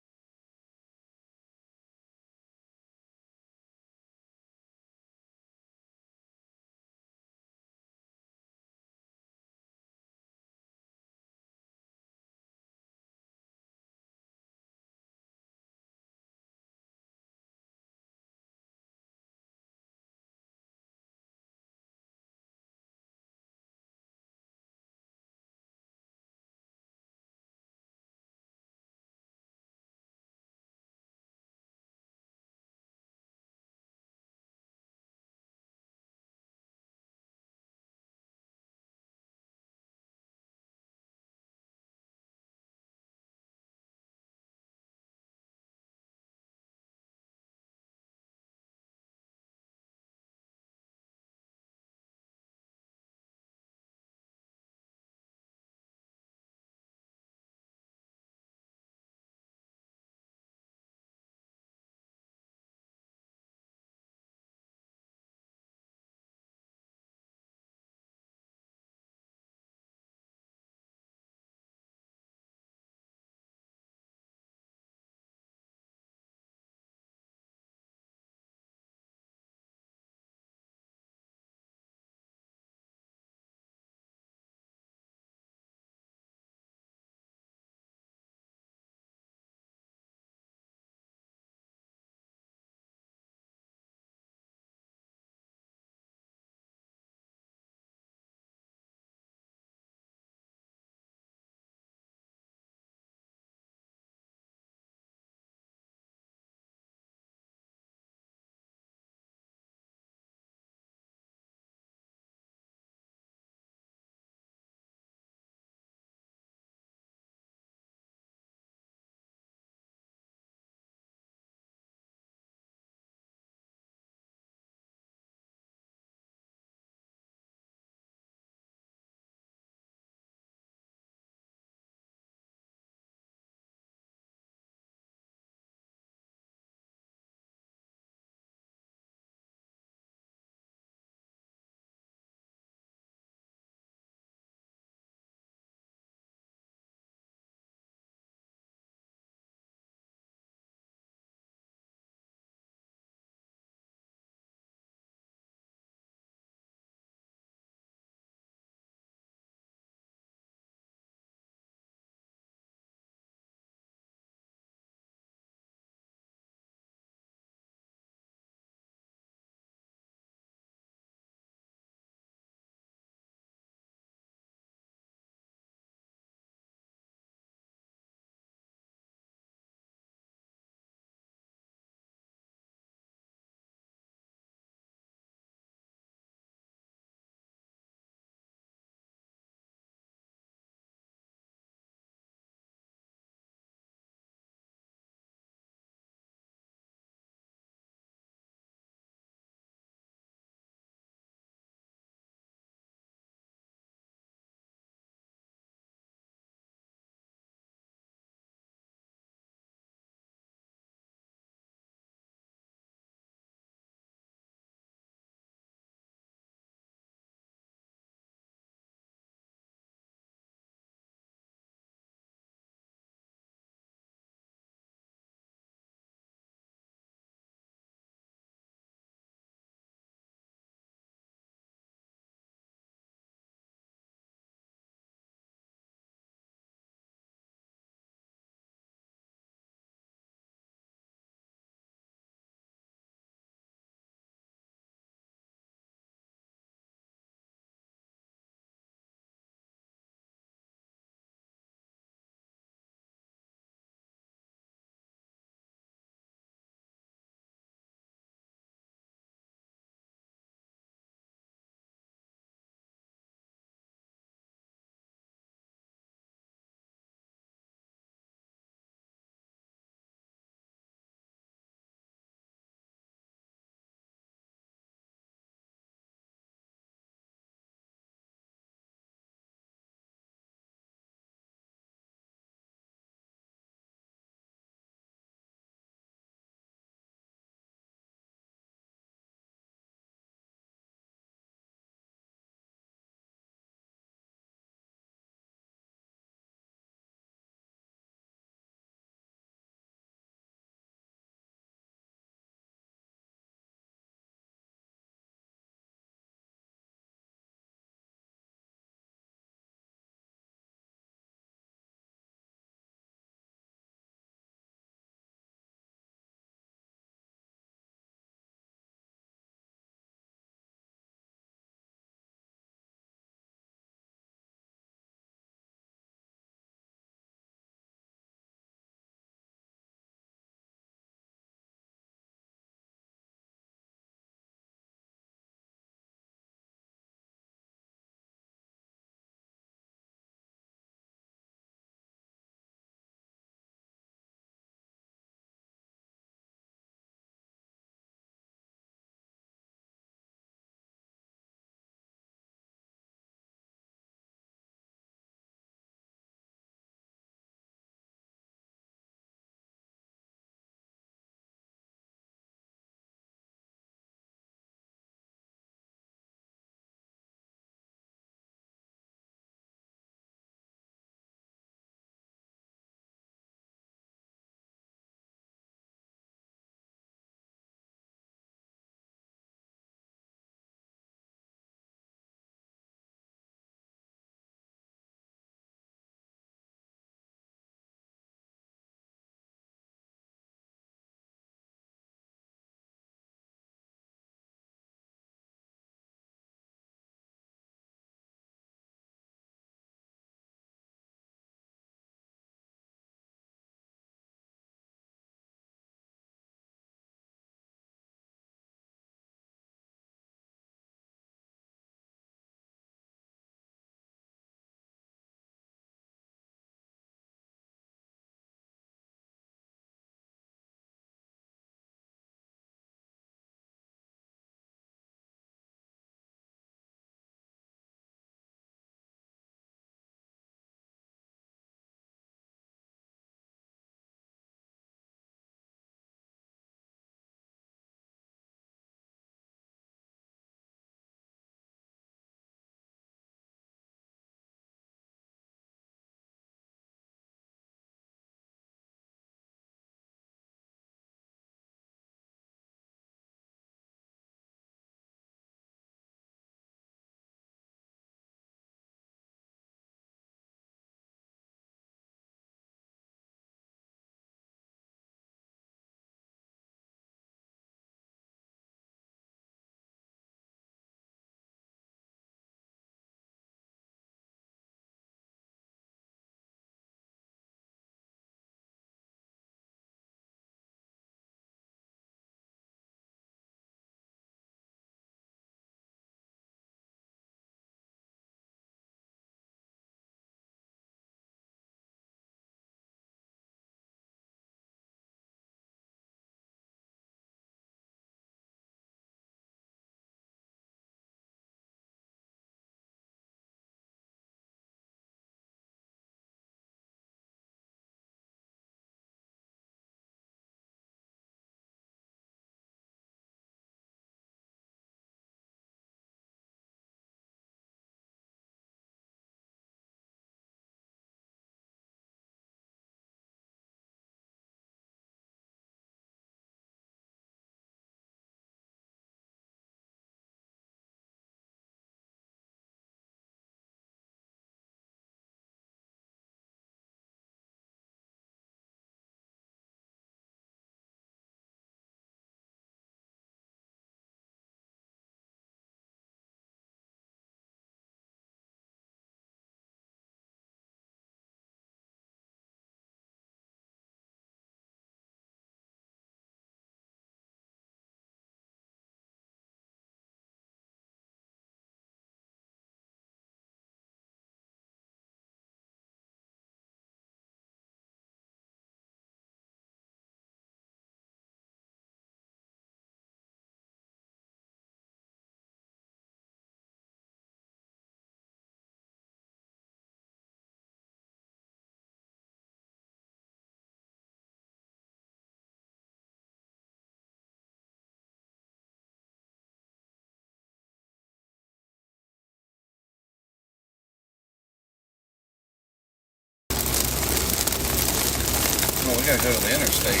we gotta go to the interstate.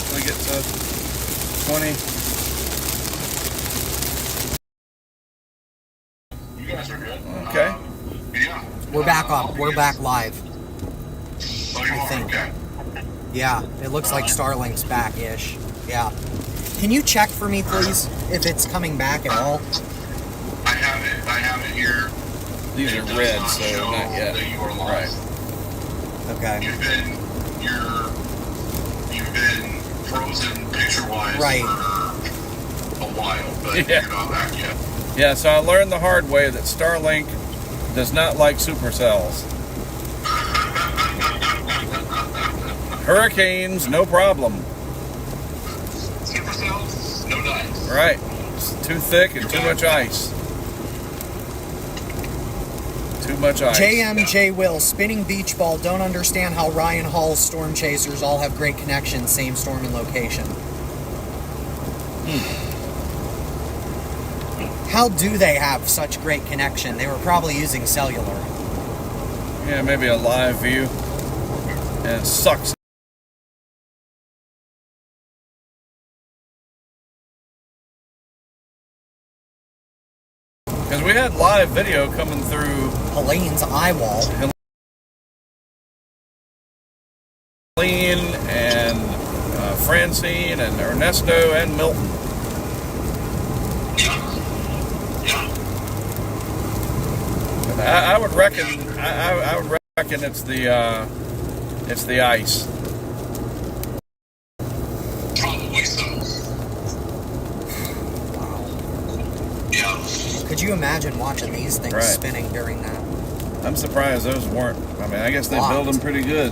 Can we get to 20? You guys are good. Okay. Yeah. We're back up. We're back live. Oh, you I are? think. Okay. Yeah, it looks like Starlink's back-ish. Yeah. Can you check for me, please, if it's coming back at all? I have it here. These are It does red, not so show not yet. that you are live. Right. Okay. You've been frozen picture-wise Right. for a while, but Yeah. you're not back yet. Yeah, so I learned the hard way that Starlink does not like supercells. Hurricanes, no problem. Supercells, no dice. Right. It's too thick and too much ice. Too much ice. JMJ Will, spinning beach ball, don't understand how Ryan Hall's storm chasers all have great connections, same storm and location. How do they have such great connection? They were probably using cellular. Yeah, maybe a live view. And it sucks. Because we had live video coming through Helene's eye wall. Helene and Francine and Ernesto and Milton. I would reckon. I would reckon it's the ice. Probably so. Yeah. Could you imagine watching these things Right. spinning during that? I'm surprised those weren't. I mean, I guess they Locked. build them pretty good,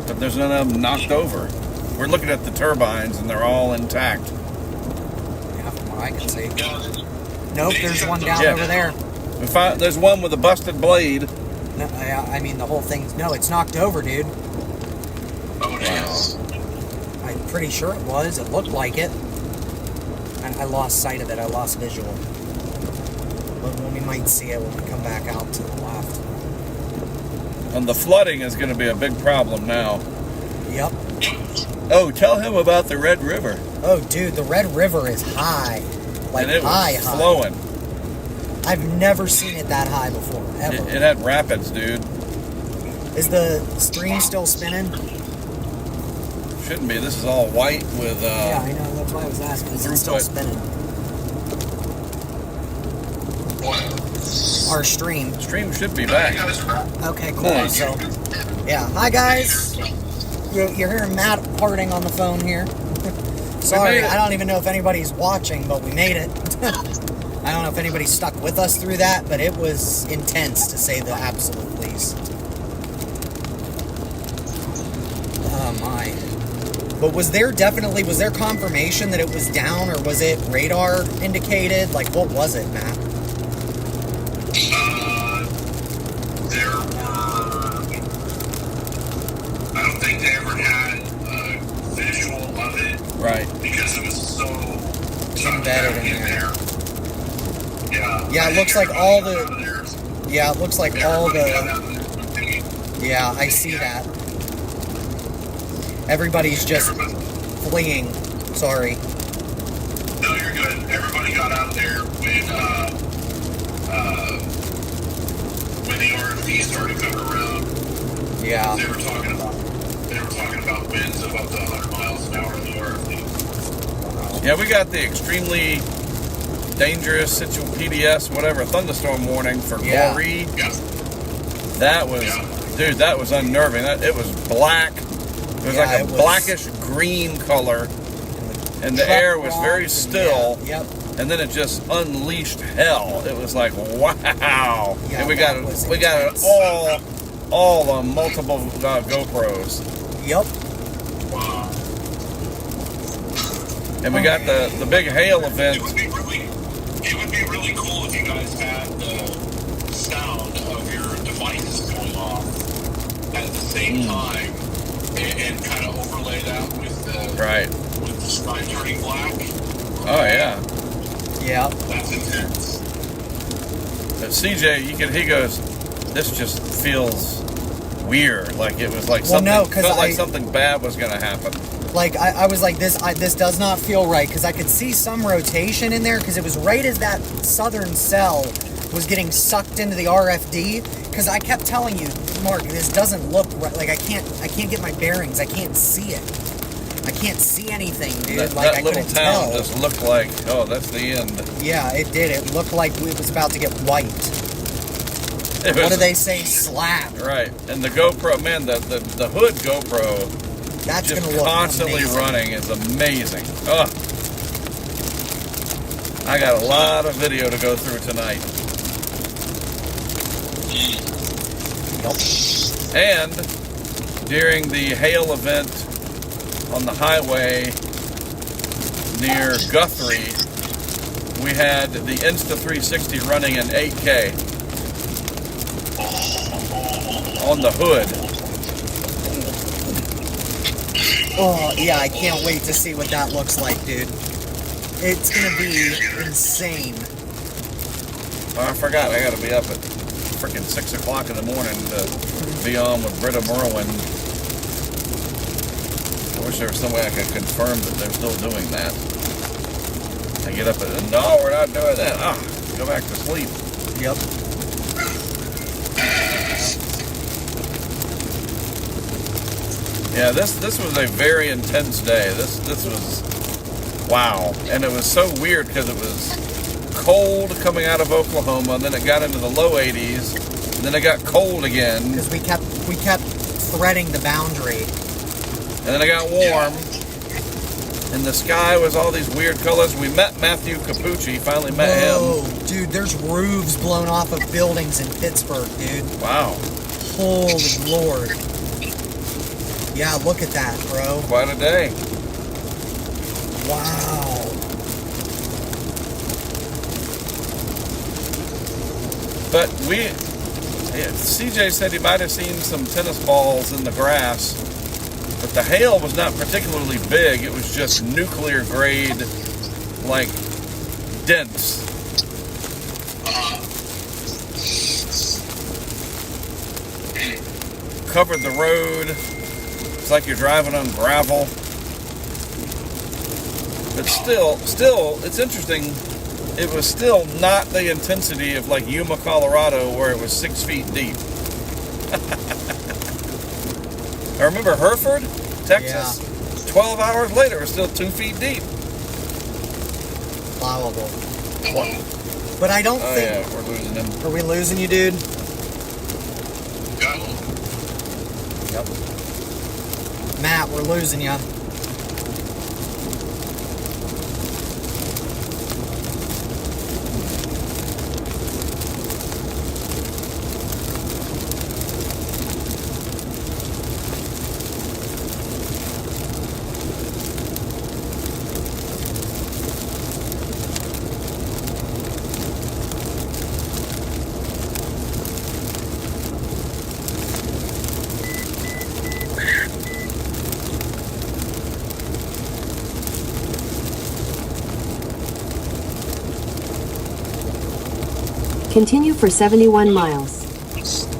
but there's none of them knocked over. We're looking at the turbines and they're all intact. Yeah, from what I can see. Yeah. Nope, there's one down Yeah. over there. We found there's one with a busted blade. No, I mean, the whole thing's... No, it's knocked over, dude. Oh, it is. I'm pretty sure it was. It looked like it. And I lost sight of it. I lost visual. But we might see it when we come back out to the left. And the flooding is going to be a big problem now. Yep. Oh, tell him about the Red River. Oh, dude, the Red River is high. Like, And it was high. flowing. I've never seen it that high before, ever. It had rapids, dude. Is the stream still spinning? Shouldn't be. This is all white with. Yeah, I know. That's why I was asking. Is it still throughput. spinning? What? Our stream. Stream should be back. Okay, cool. Nice. So, yeah. Hi, guys. You're hearing Matt Harding on the phone here. Sorry, made it. I don't even know if anybody's watching, but we made it. I don't know if anybody stuck with us through that, but it was intense, to say the absolute least. Oh, my. But was there confirmation that it was down, or was it radar indicated? Like, what was it, Matt? There were. I don't think they ever had a visual of it Right. because it was so Embedded in there. Yeah. Yeah, it looks like all the. Yeah, it looks like all the. Yeah, I see that. Everybody's just fleeing. Sorry. No, you're good. Everybody got out there when the RFP started coming around. Yeah. They were talking about winds of up to 100 miles an hour in the RFP. Yeah, we got the extremely dangerous PDS, whatever, thunderstorm warning for Yeah. Goree. Yeah. That was, dude, that was unnerving. It was black. It was Yeah, like a it was- blackish green color, and the Truck air was very rocks and- still. Yeah, yep. And then it just unleashed hell. It was like, wow. Yeah, and we that got was it. We got it intense. all on multiple GoPros, Yep. and we got the big hail event. It would be really cool if you guys had the sound of your devices going off at the same time and kind of overlay that with the sky turning black. Oh yeah. Yeah. That's intense. But CJ, he goes, this just feels weird. Like it was like Well, something no, 'cause felt like something bad was gonna happen. Like I was like this does not feel right, because I could see some rotation in there, because it was right as that southern cell was getting sucked into the RFD. Because I kept telling you, Mark, this doesn't look right. Like I can't get my bearings. I can't see it. I can't see anything, dude. That, like that I little couldn't town tell. just looked like, oh, that's the end. Yeah, it did. It looked like it was about to get wiped. It What was- do they say? Slap. Right, and the GoPro, man, the hood GoPro That's just gonna look constantly amazing. running is amazing. Ugh. I got a lot of video to go through tonight. And during the hail event on the highway near Guthrie, we had the Insta360 running in 8K on the hood. Oh yeah, I can't wait to see what that looks like, dude. It's gonna be insane. Oh, I forgot, I gotta be up at freaking 6 o'clock in the morning to be on with Britta Merwin. I wish there was some way I could confirm that they're still doing that. I get up and, no, we're not doing that. Go back to sleep. Yep. Yeah, this was a very intense day. This was, wow. And it was so weird because it was cold coming out of Oklahoma, and then it got into the low 80s, and then it got cold again. Because we kept threading the boundary. And then it got warm, and the sky was all these weird colors. We met Matthew Capucci, finally met Whoa, him. dude, there's roofs blown off of buildings in Pittsburgh, dude. Wow. Holy Lord. Yeah, look at that, bro. Quite a day. Wow. But CJ said he might have seen some tennis balls in the grass, but the hail was not particularly big. It was just nuclear grade, like dense. Covered the road. It's like you're driving on gravel. But still, it's interesting. It was still not the intensity of like Yuma, Colorado, where it was 6 feet deep. I remember Hereford, Texas. 12 hours later, it was still 2 feet deep. Plowable. But I don't think... yeah, we're losing him. Are we losing you, dude? Yep. Matt, we're losing you. Continue for 71 miles.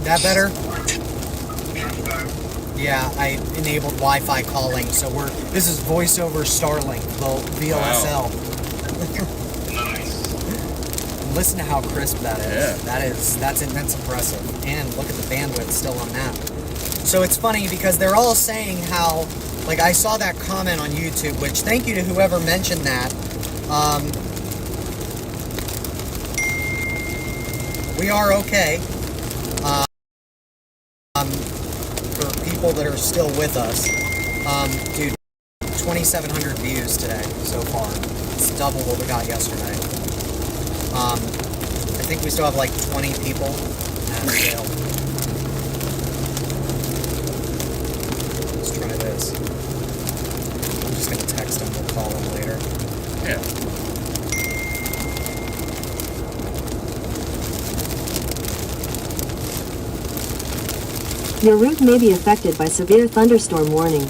That better? Yeah, I enabled Wi-Fi calling, so this is voice over Starlink, the VLSL. Nice. Listen to how crisp that is. Yeah. That's impressive. And look at the bandwidth still on that. So it's funny because they're all saying how, like I saw that comment on YouTube, which thank you to whoever mentioned that. We are okay. For people that are still with us, dude, 2,700 views today so far. It's double what we got yesterday. I think we still have like 20 people at scale. Let's try this. I'm just gonna text him. We'll call him later. Yeah. Your route may be affected by severe thunderstorm warning.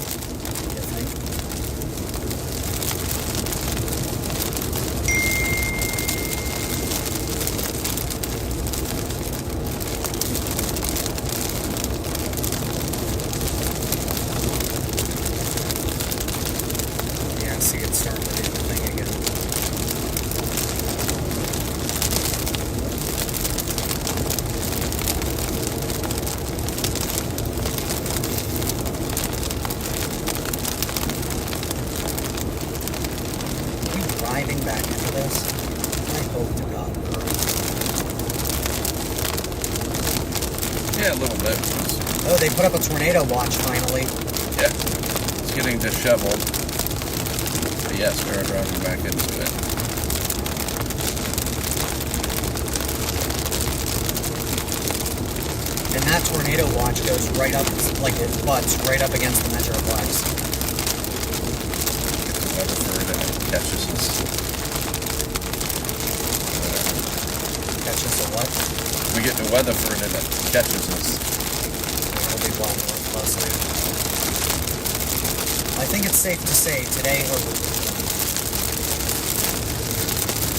for this? I hope to God. Yeah, a little bit. Oh, they put up a tornado watch finally. Yeah. It's getting disheveled. But yes, we are driving back into it. And that tornado watch goes right up, like it butts right up against the Metroplex. Weatherford and it catches us. Catches a what? We get to Weatherford and it catches us. It'll be well more closely. I think it's safe to say today or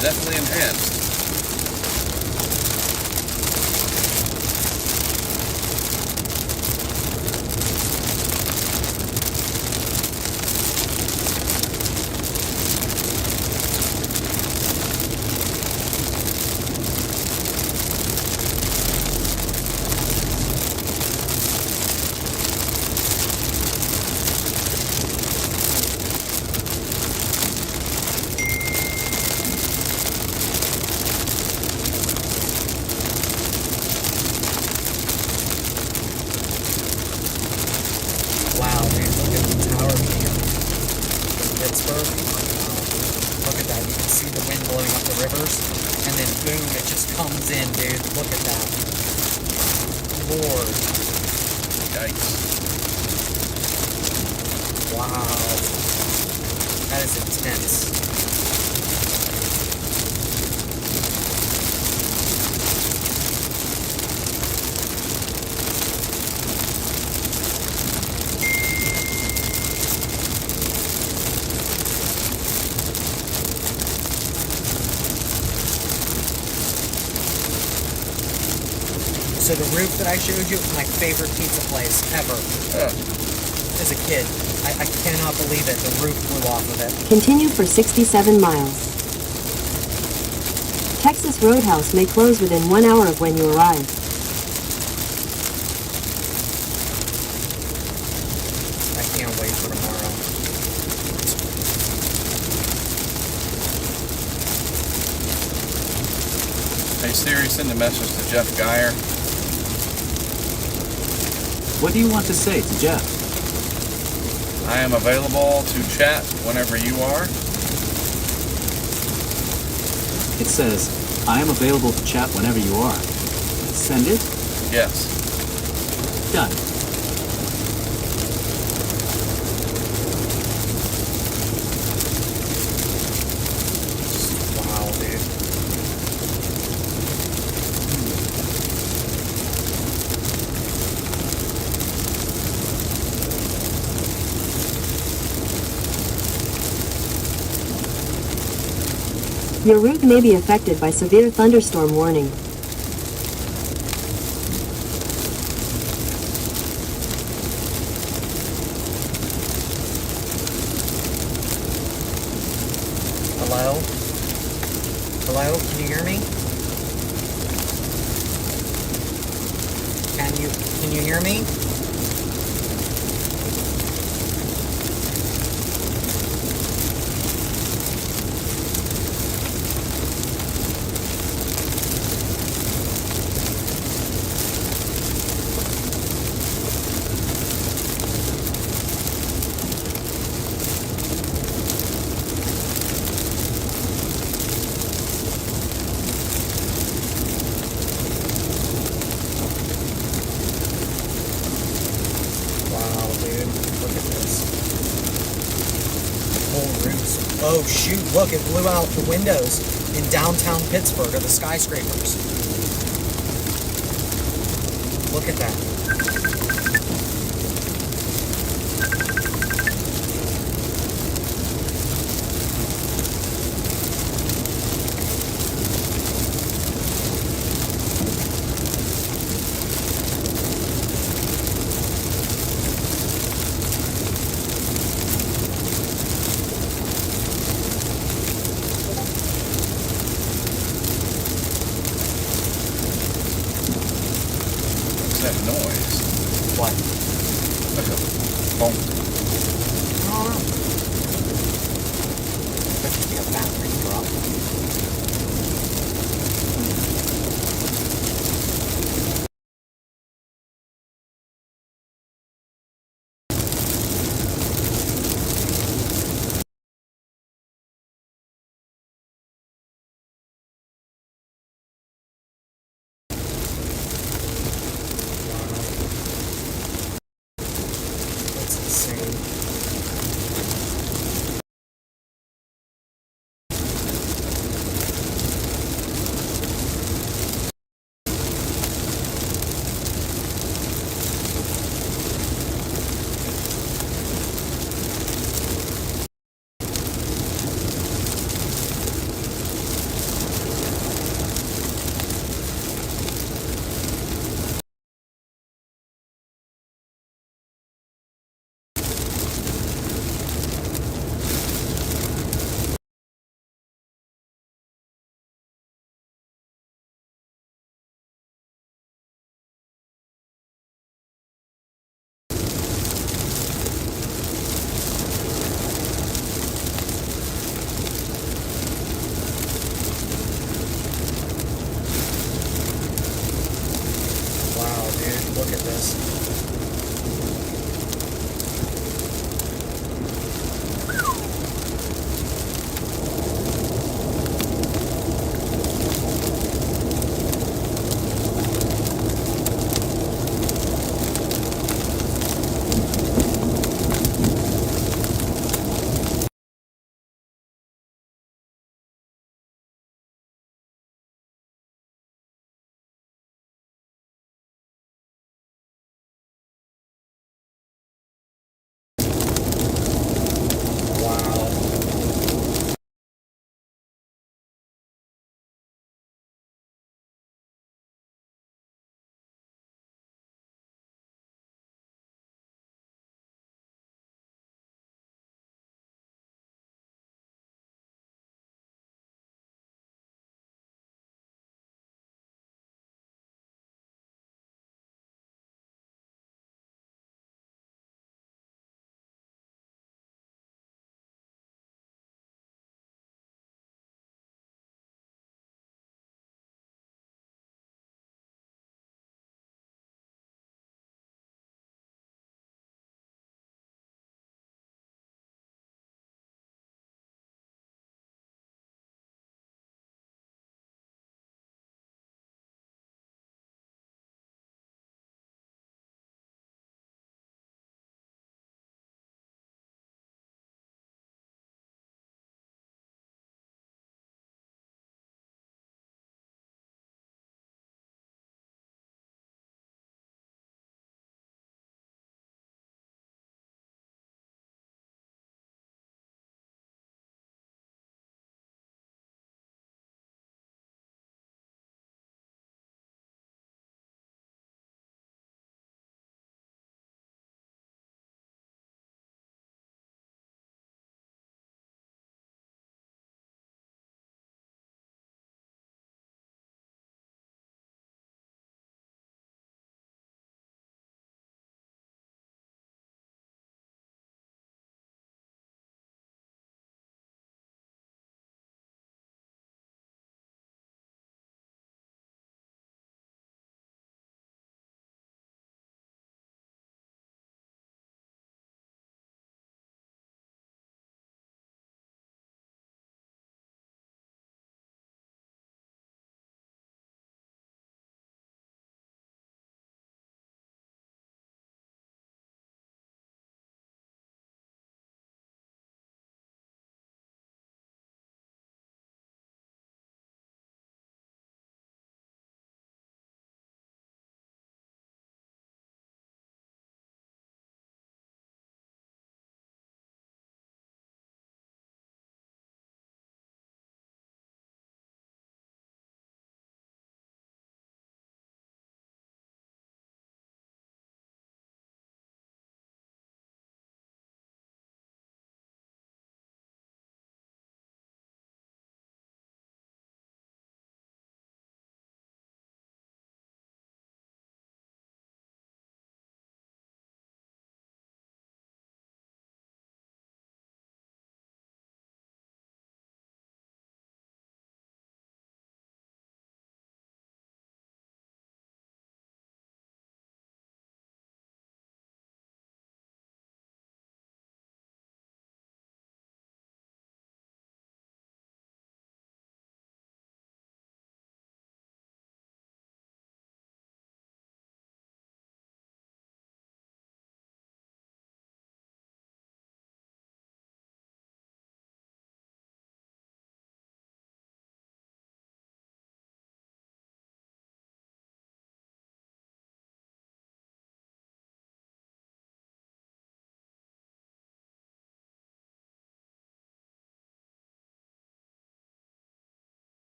Definitely enhanced. wow, dude, look at the tower view. Pittsburgh. Look at that. You can see the wind blowing up the rivers. And then boom, it just comes in, dude. Look at that. Lord. Yikes. Wow. That is intense. So the roof that I showed you, my favorite pizza place ever. As a kid. I cannot believe it. The roof blew off of it. Continue for 67 miles. Texas Roadhouse may close within 1 hour of when you arrive. I can't wait for tomorrow. Hey Siri, send a message to Jeff Geyer. What do you want to say to Jeff? I am available to chat whenever you are. It says, I am available to chat whenever you are. Send it? Yes. Done. Wow, dude. Your route may be affected by severe thunderstorm warning. Hello? Hello? Can you hear me? Can you hear me? Wow, dude. Look at this. Whole roofs. Oh, shoot. Look, it blew out the windows in downtown Pittsburgh of the skyscrapers. Look at that. What's that noise? What? Like a bonk. I don't know. Could be a battery drop. is.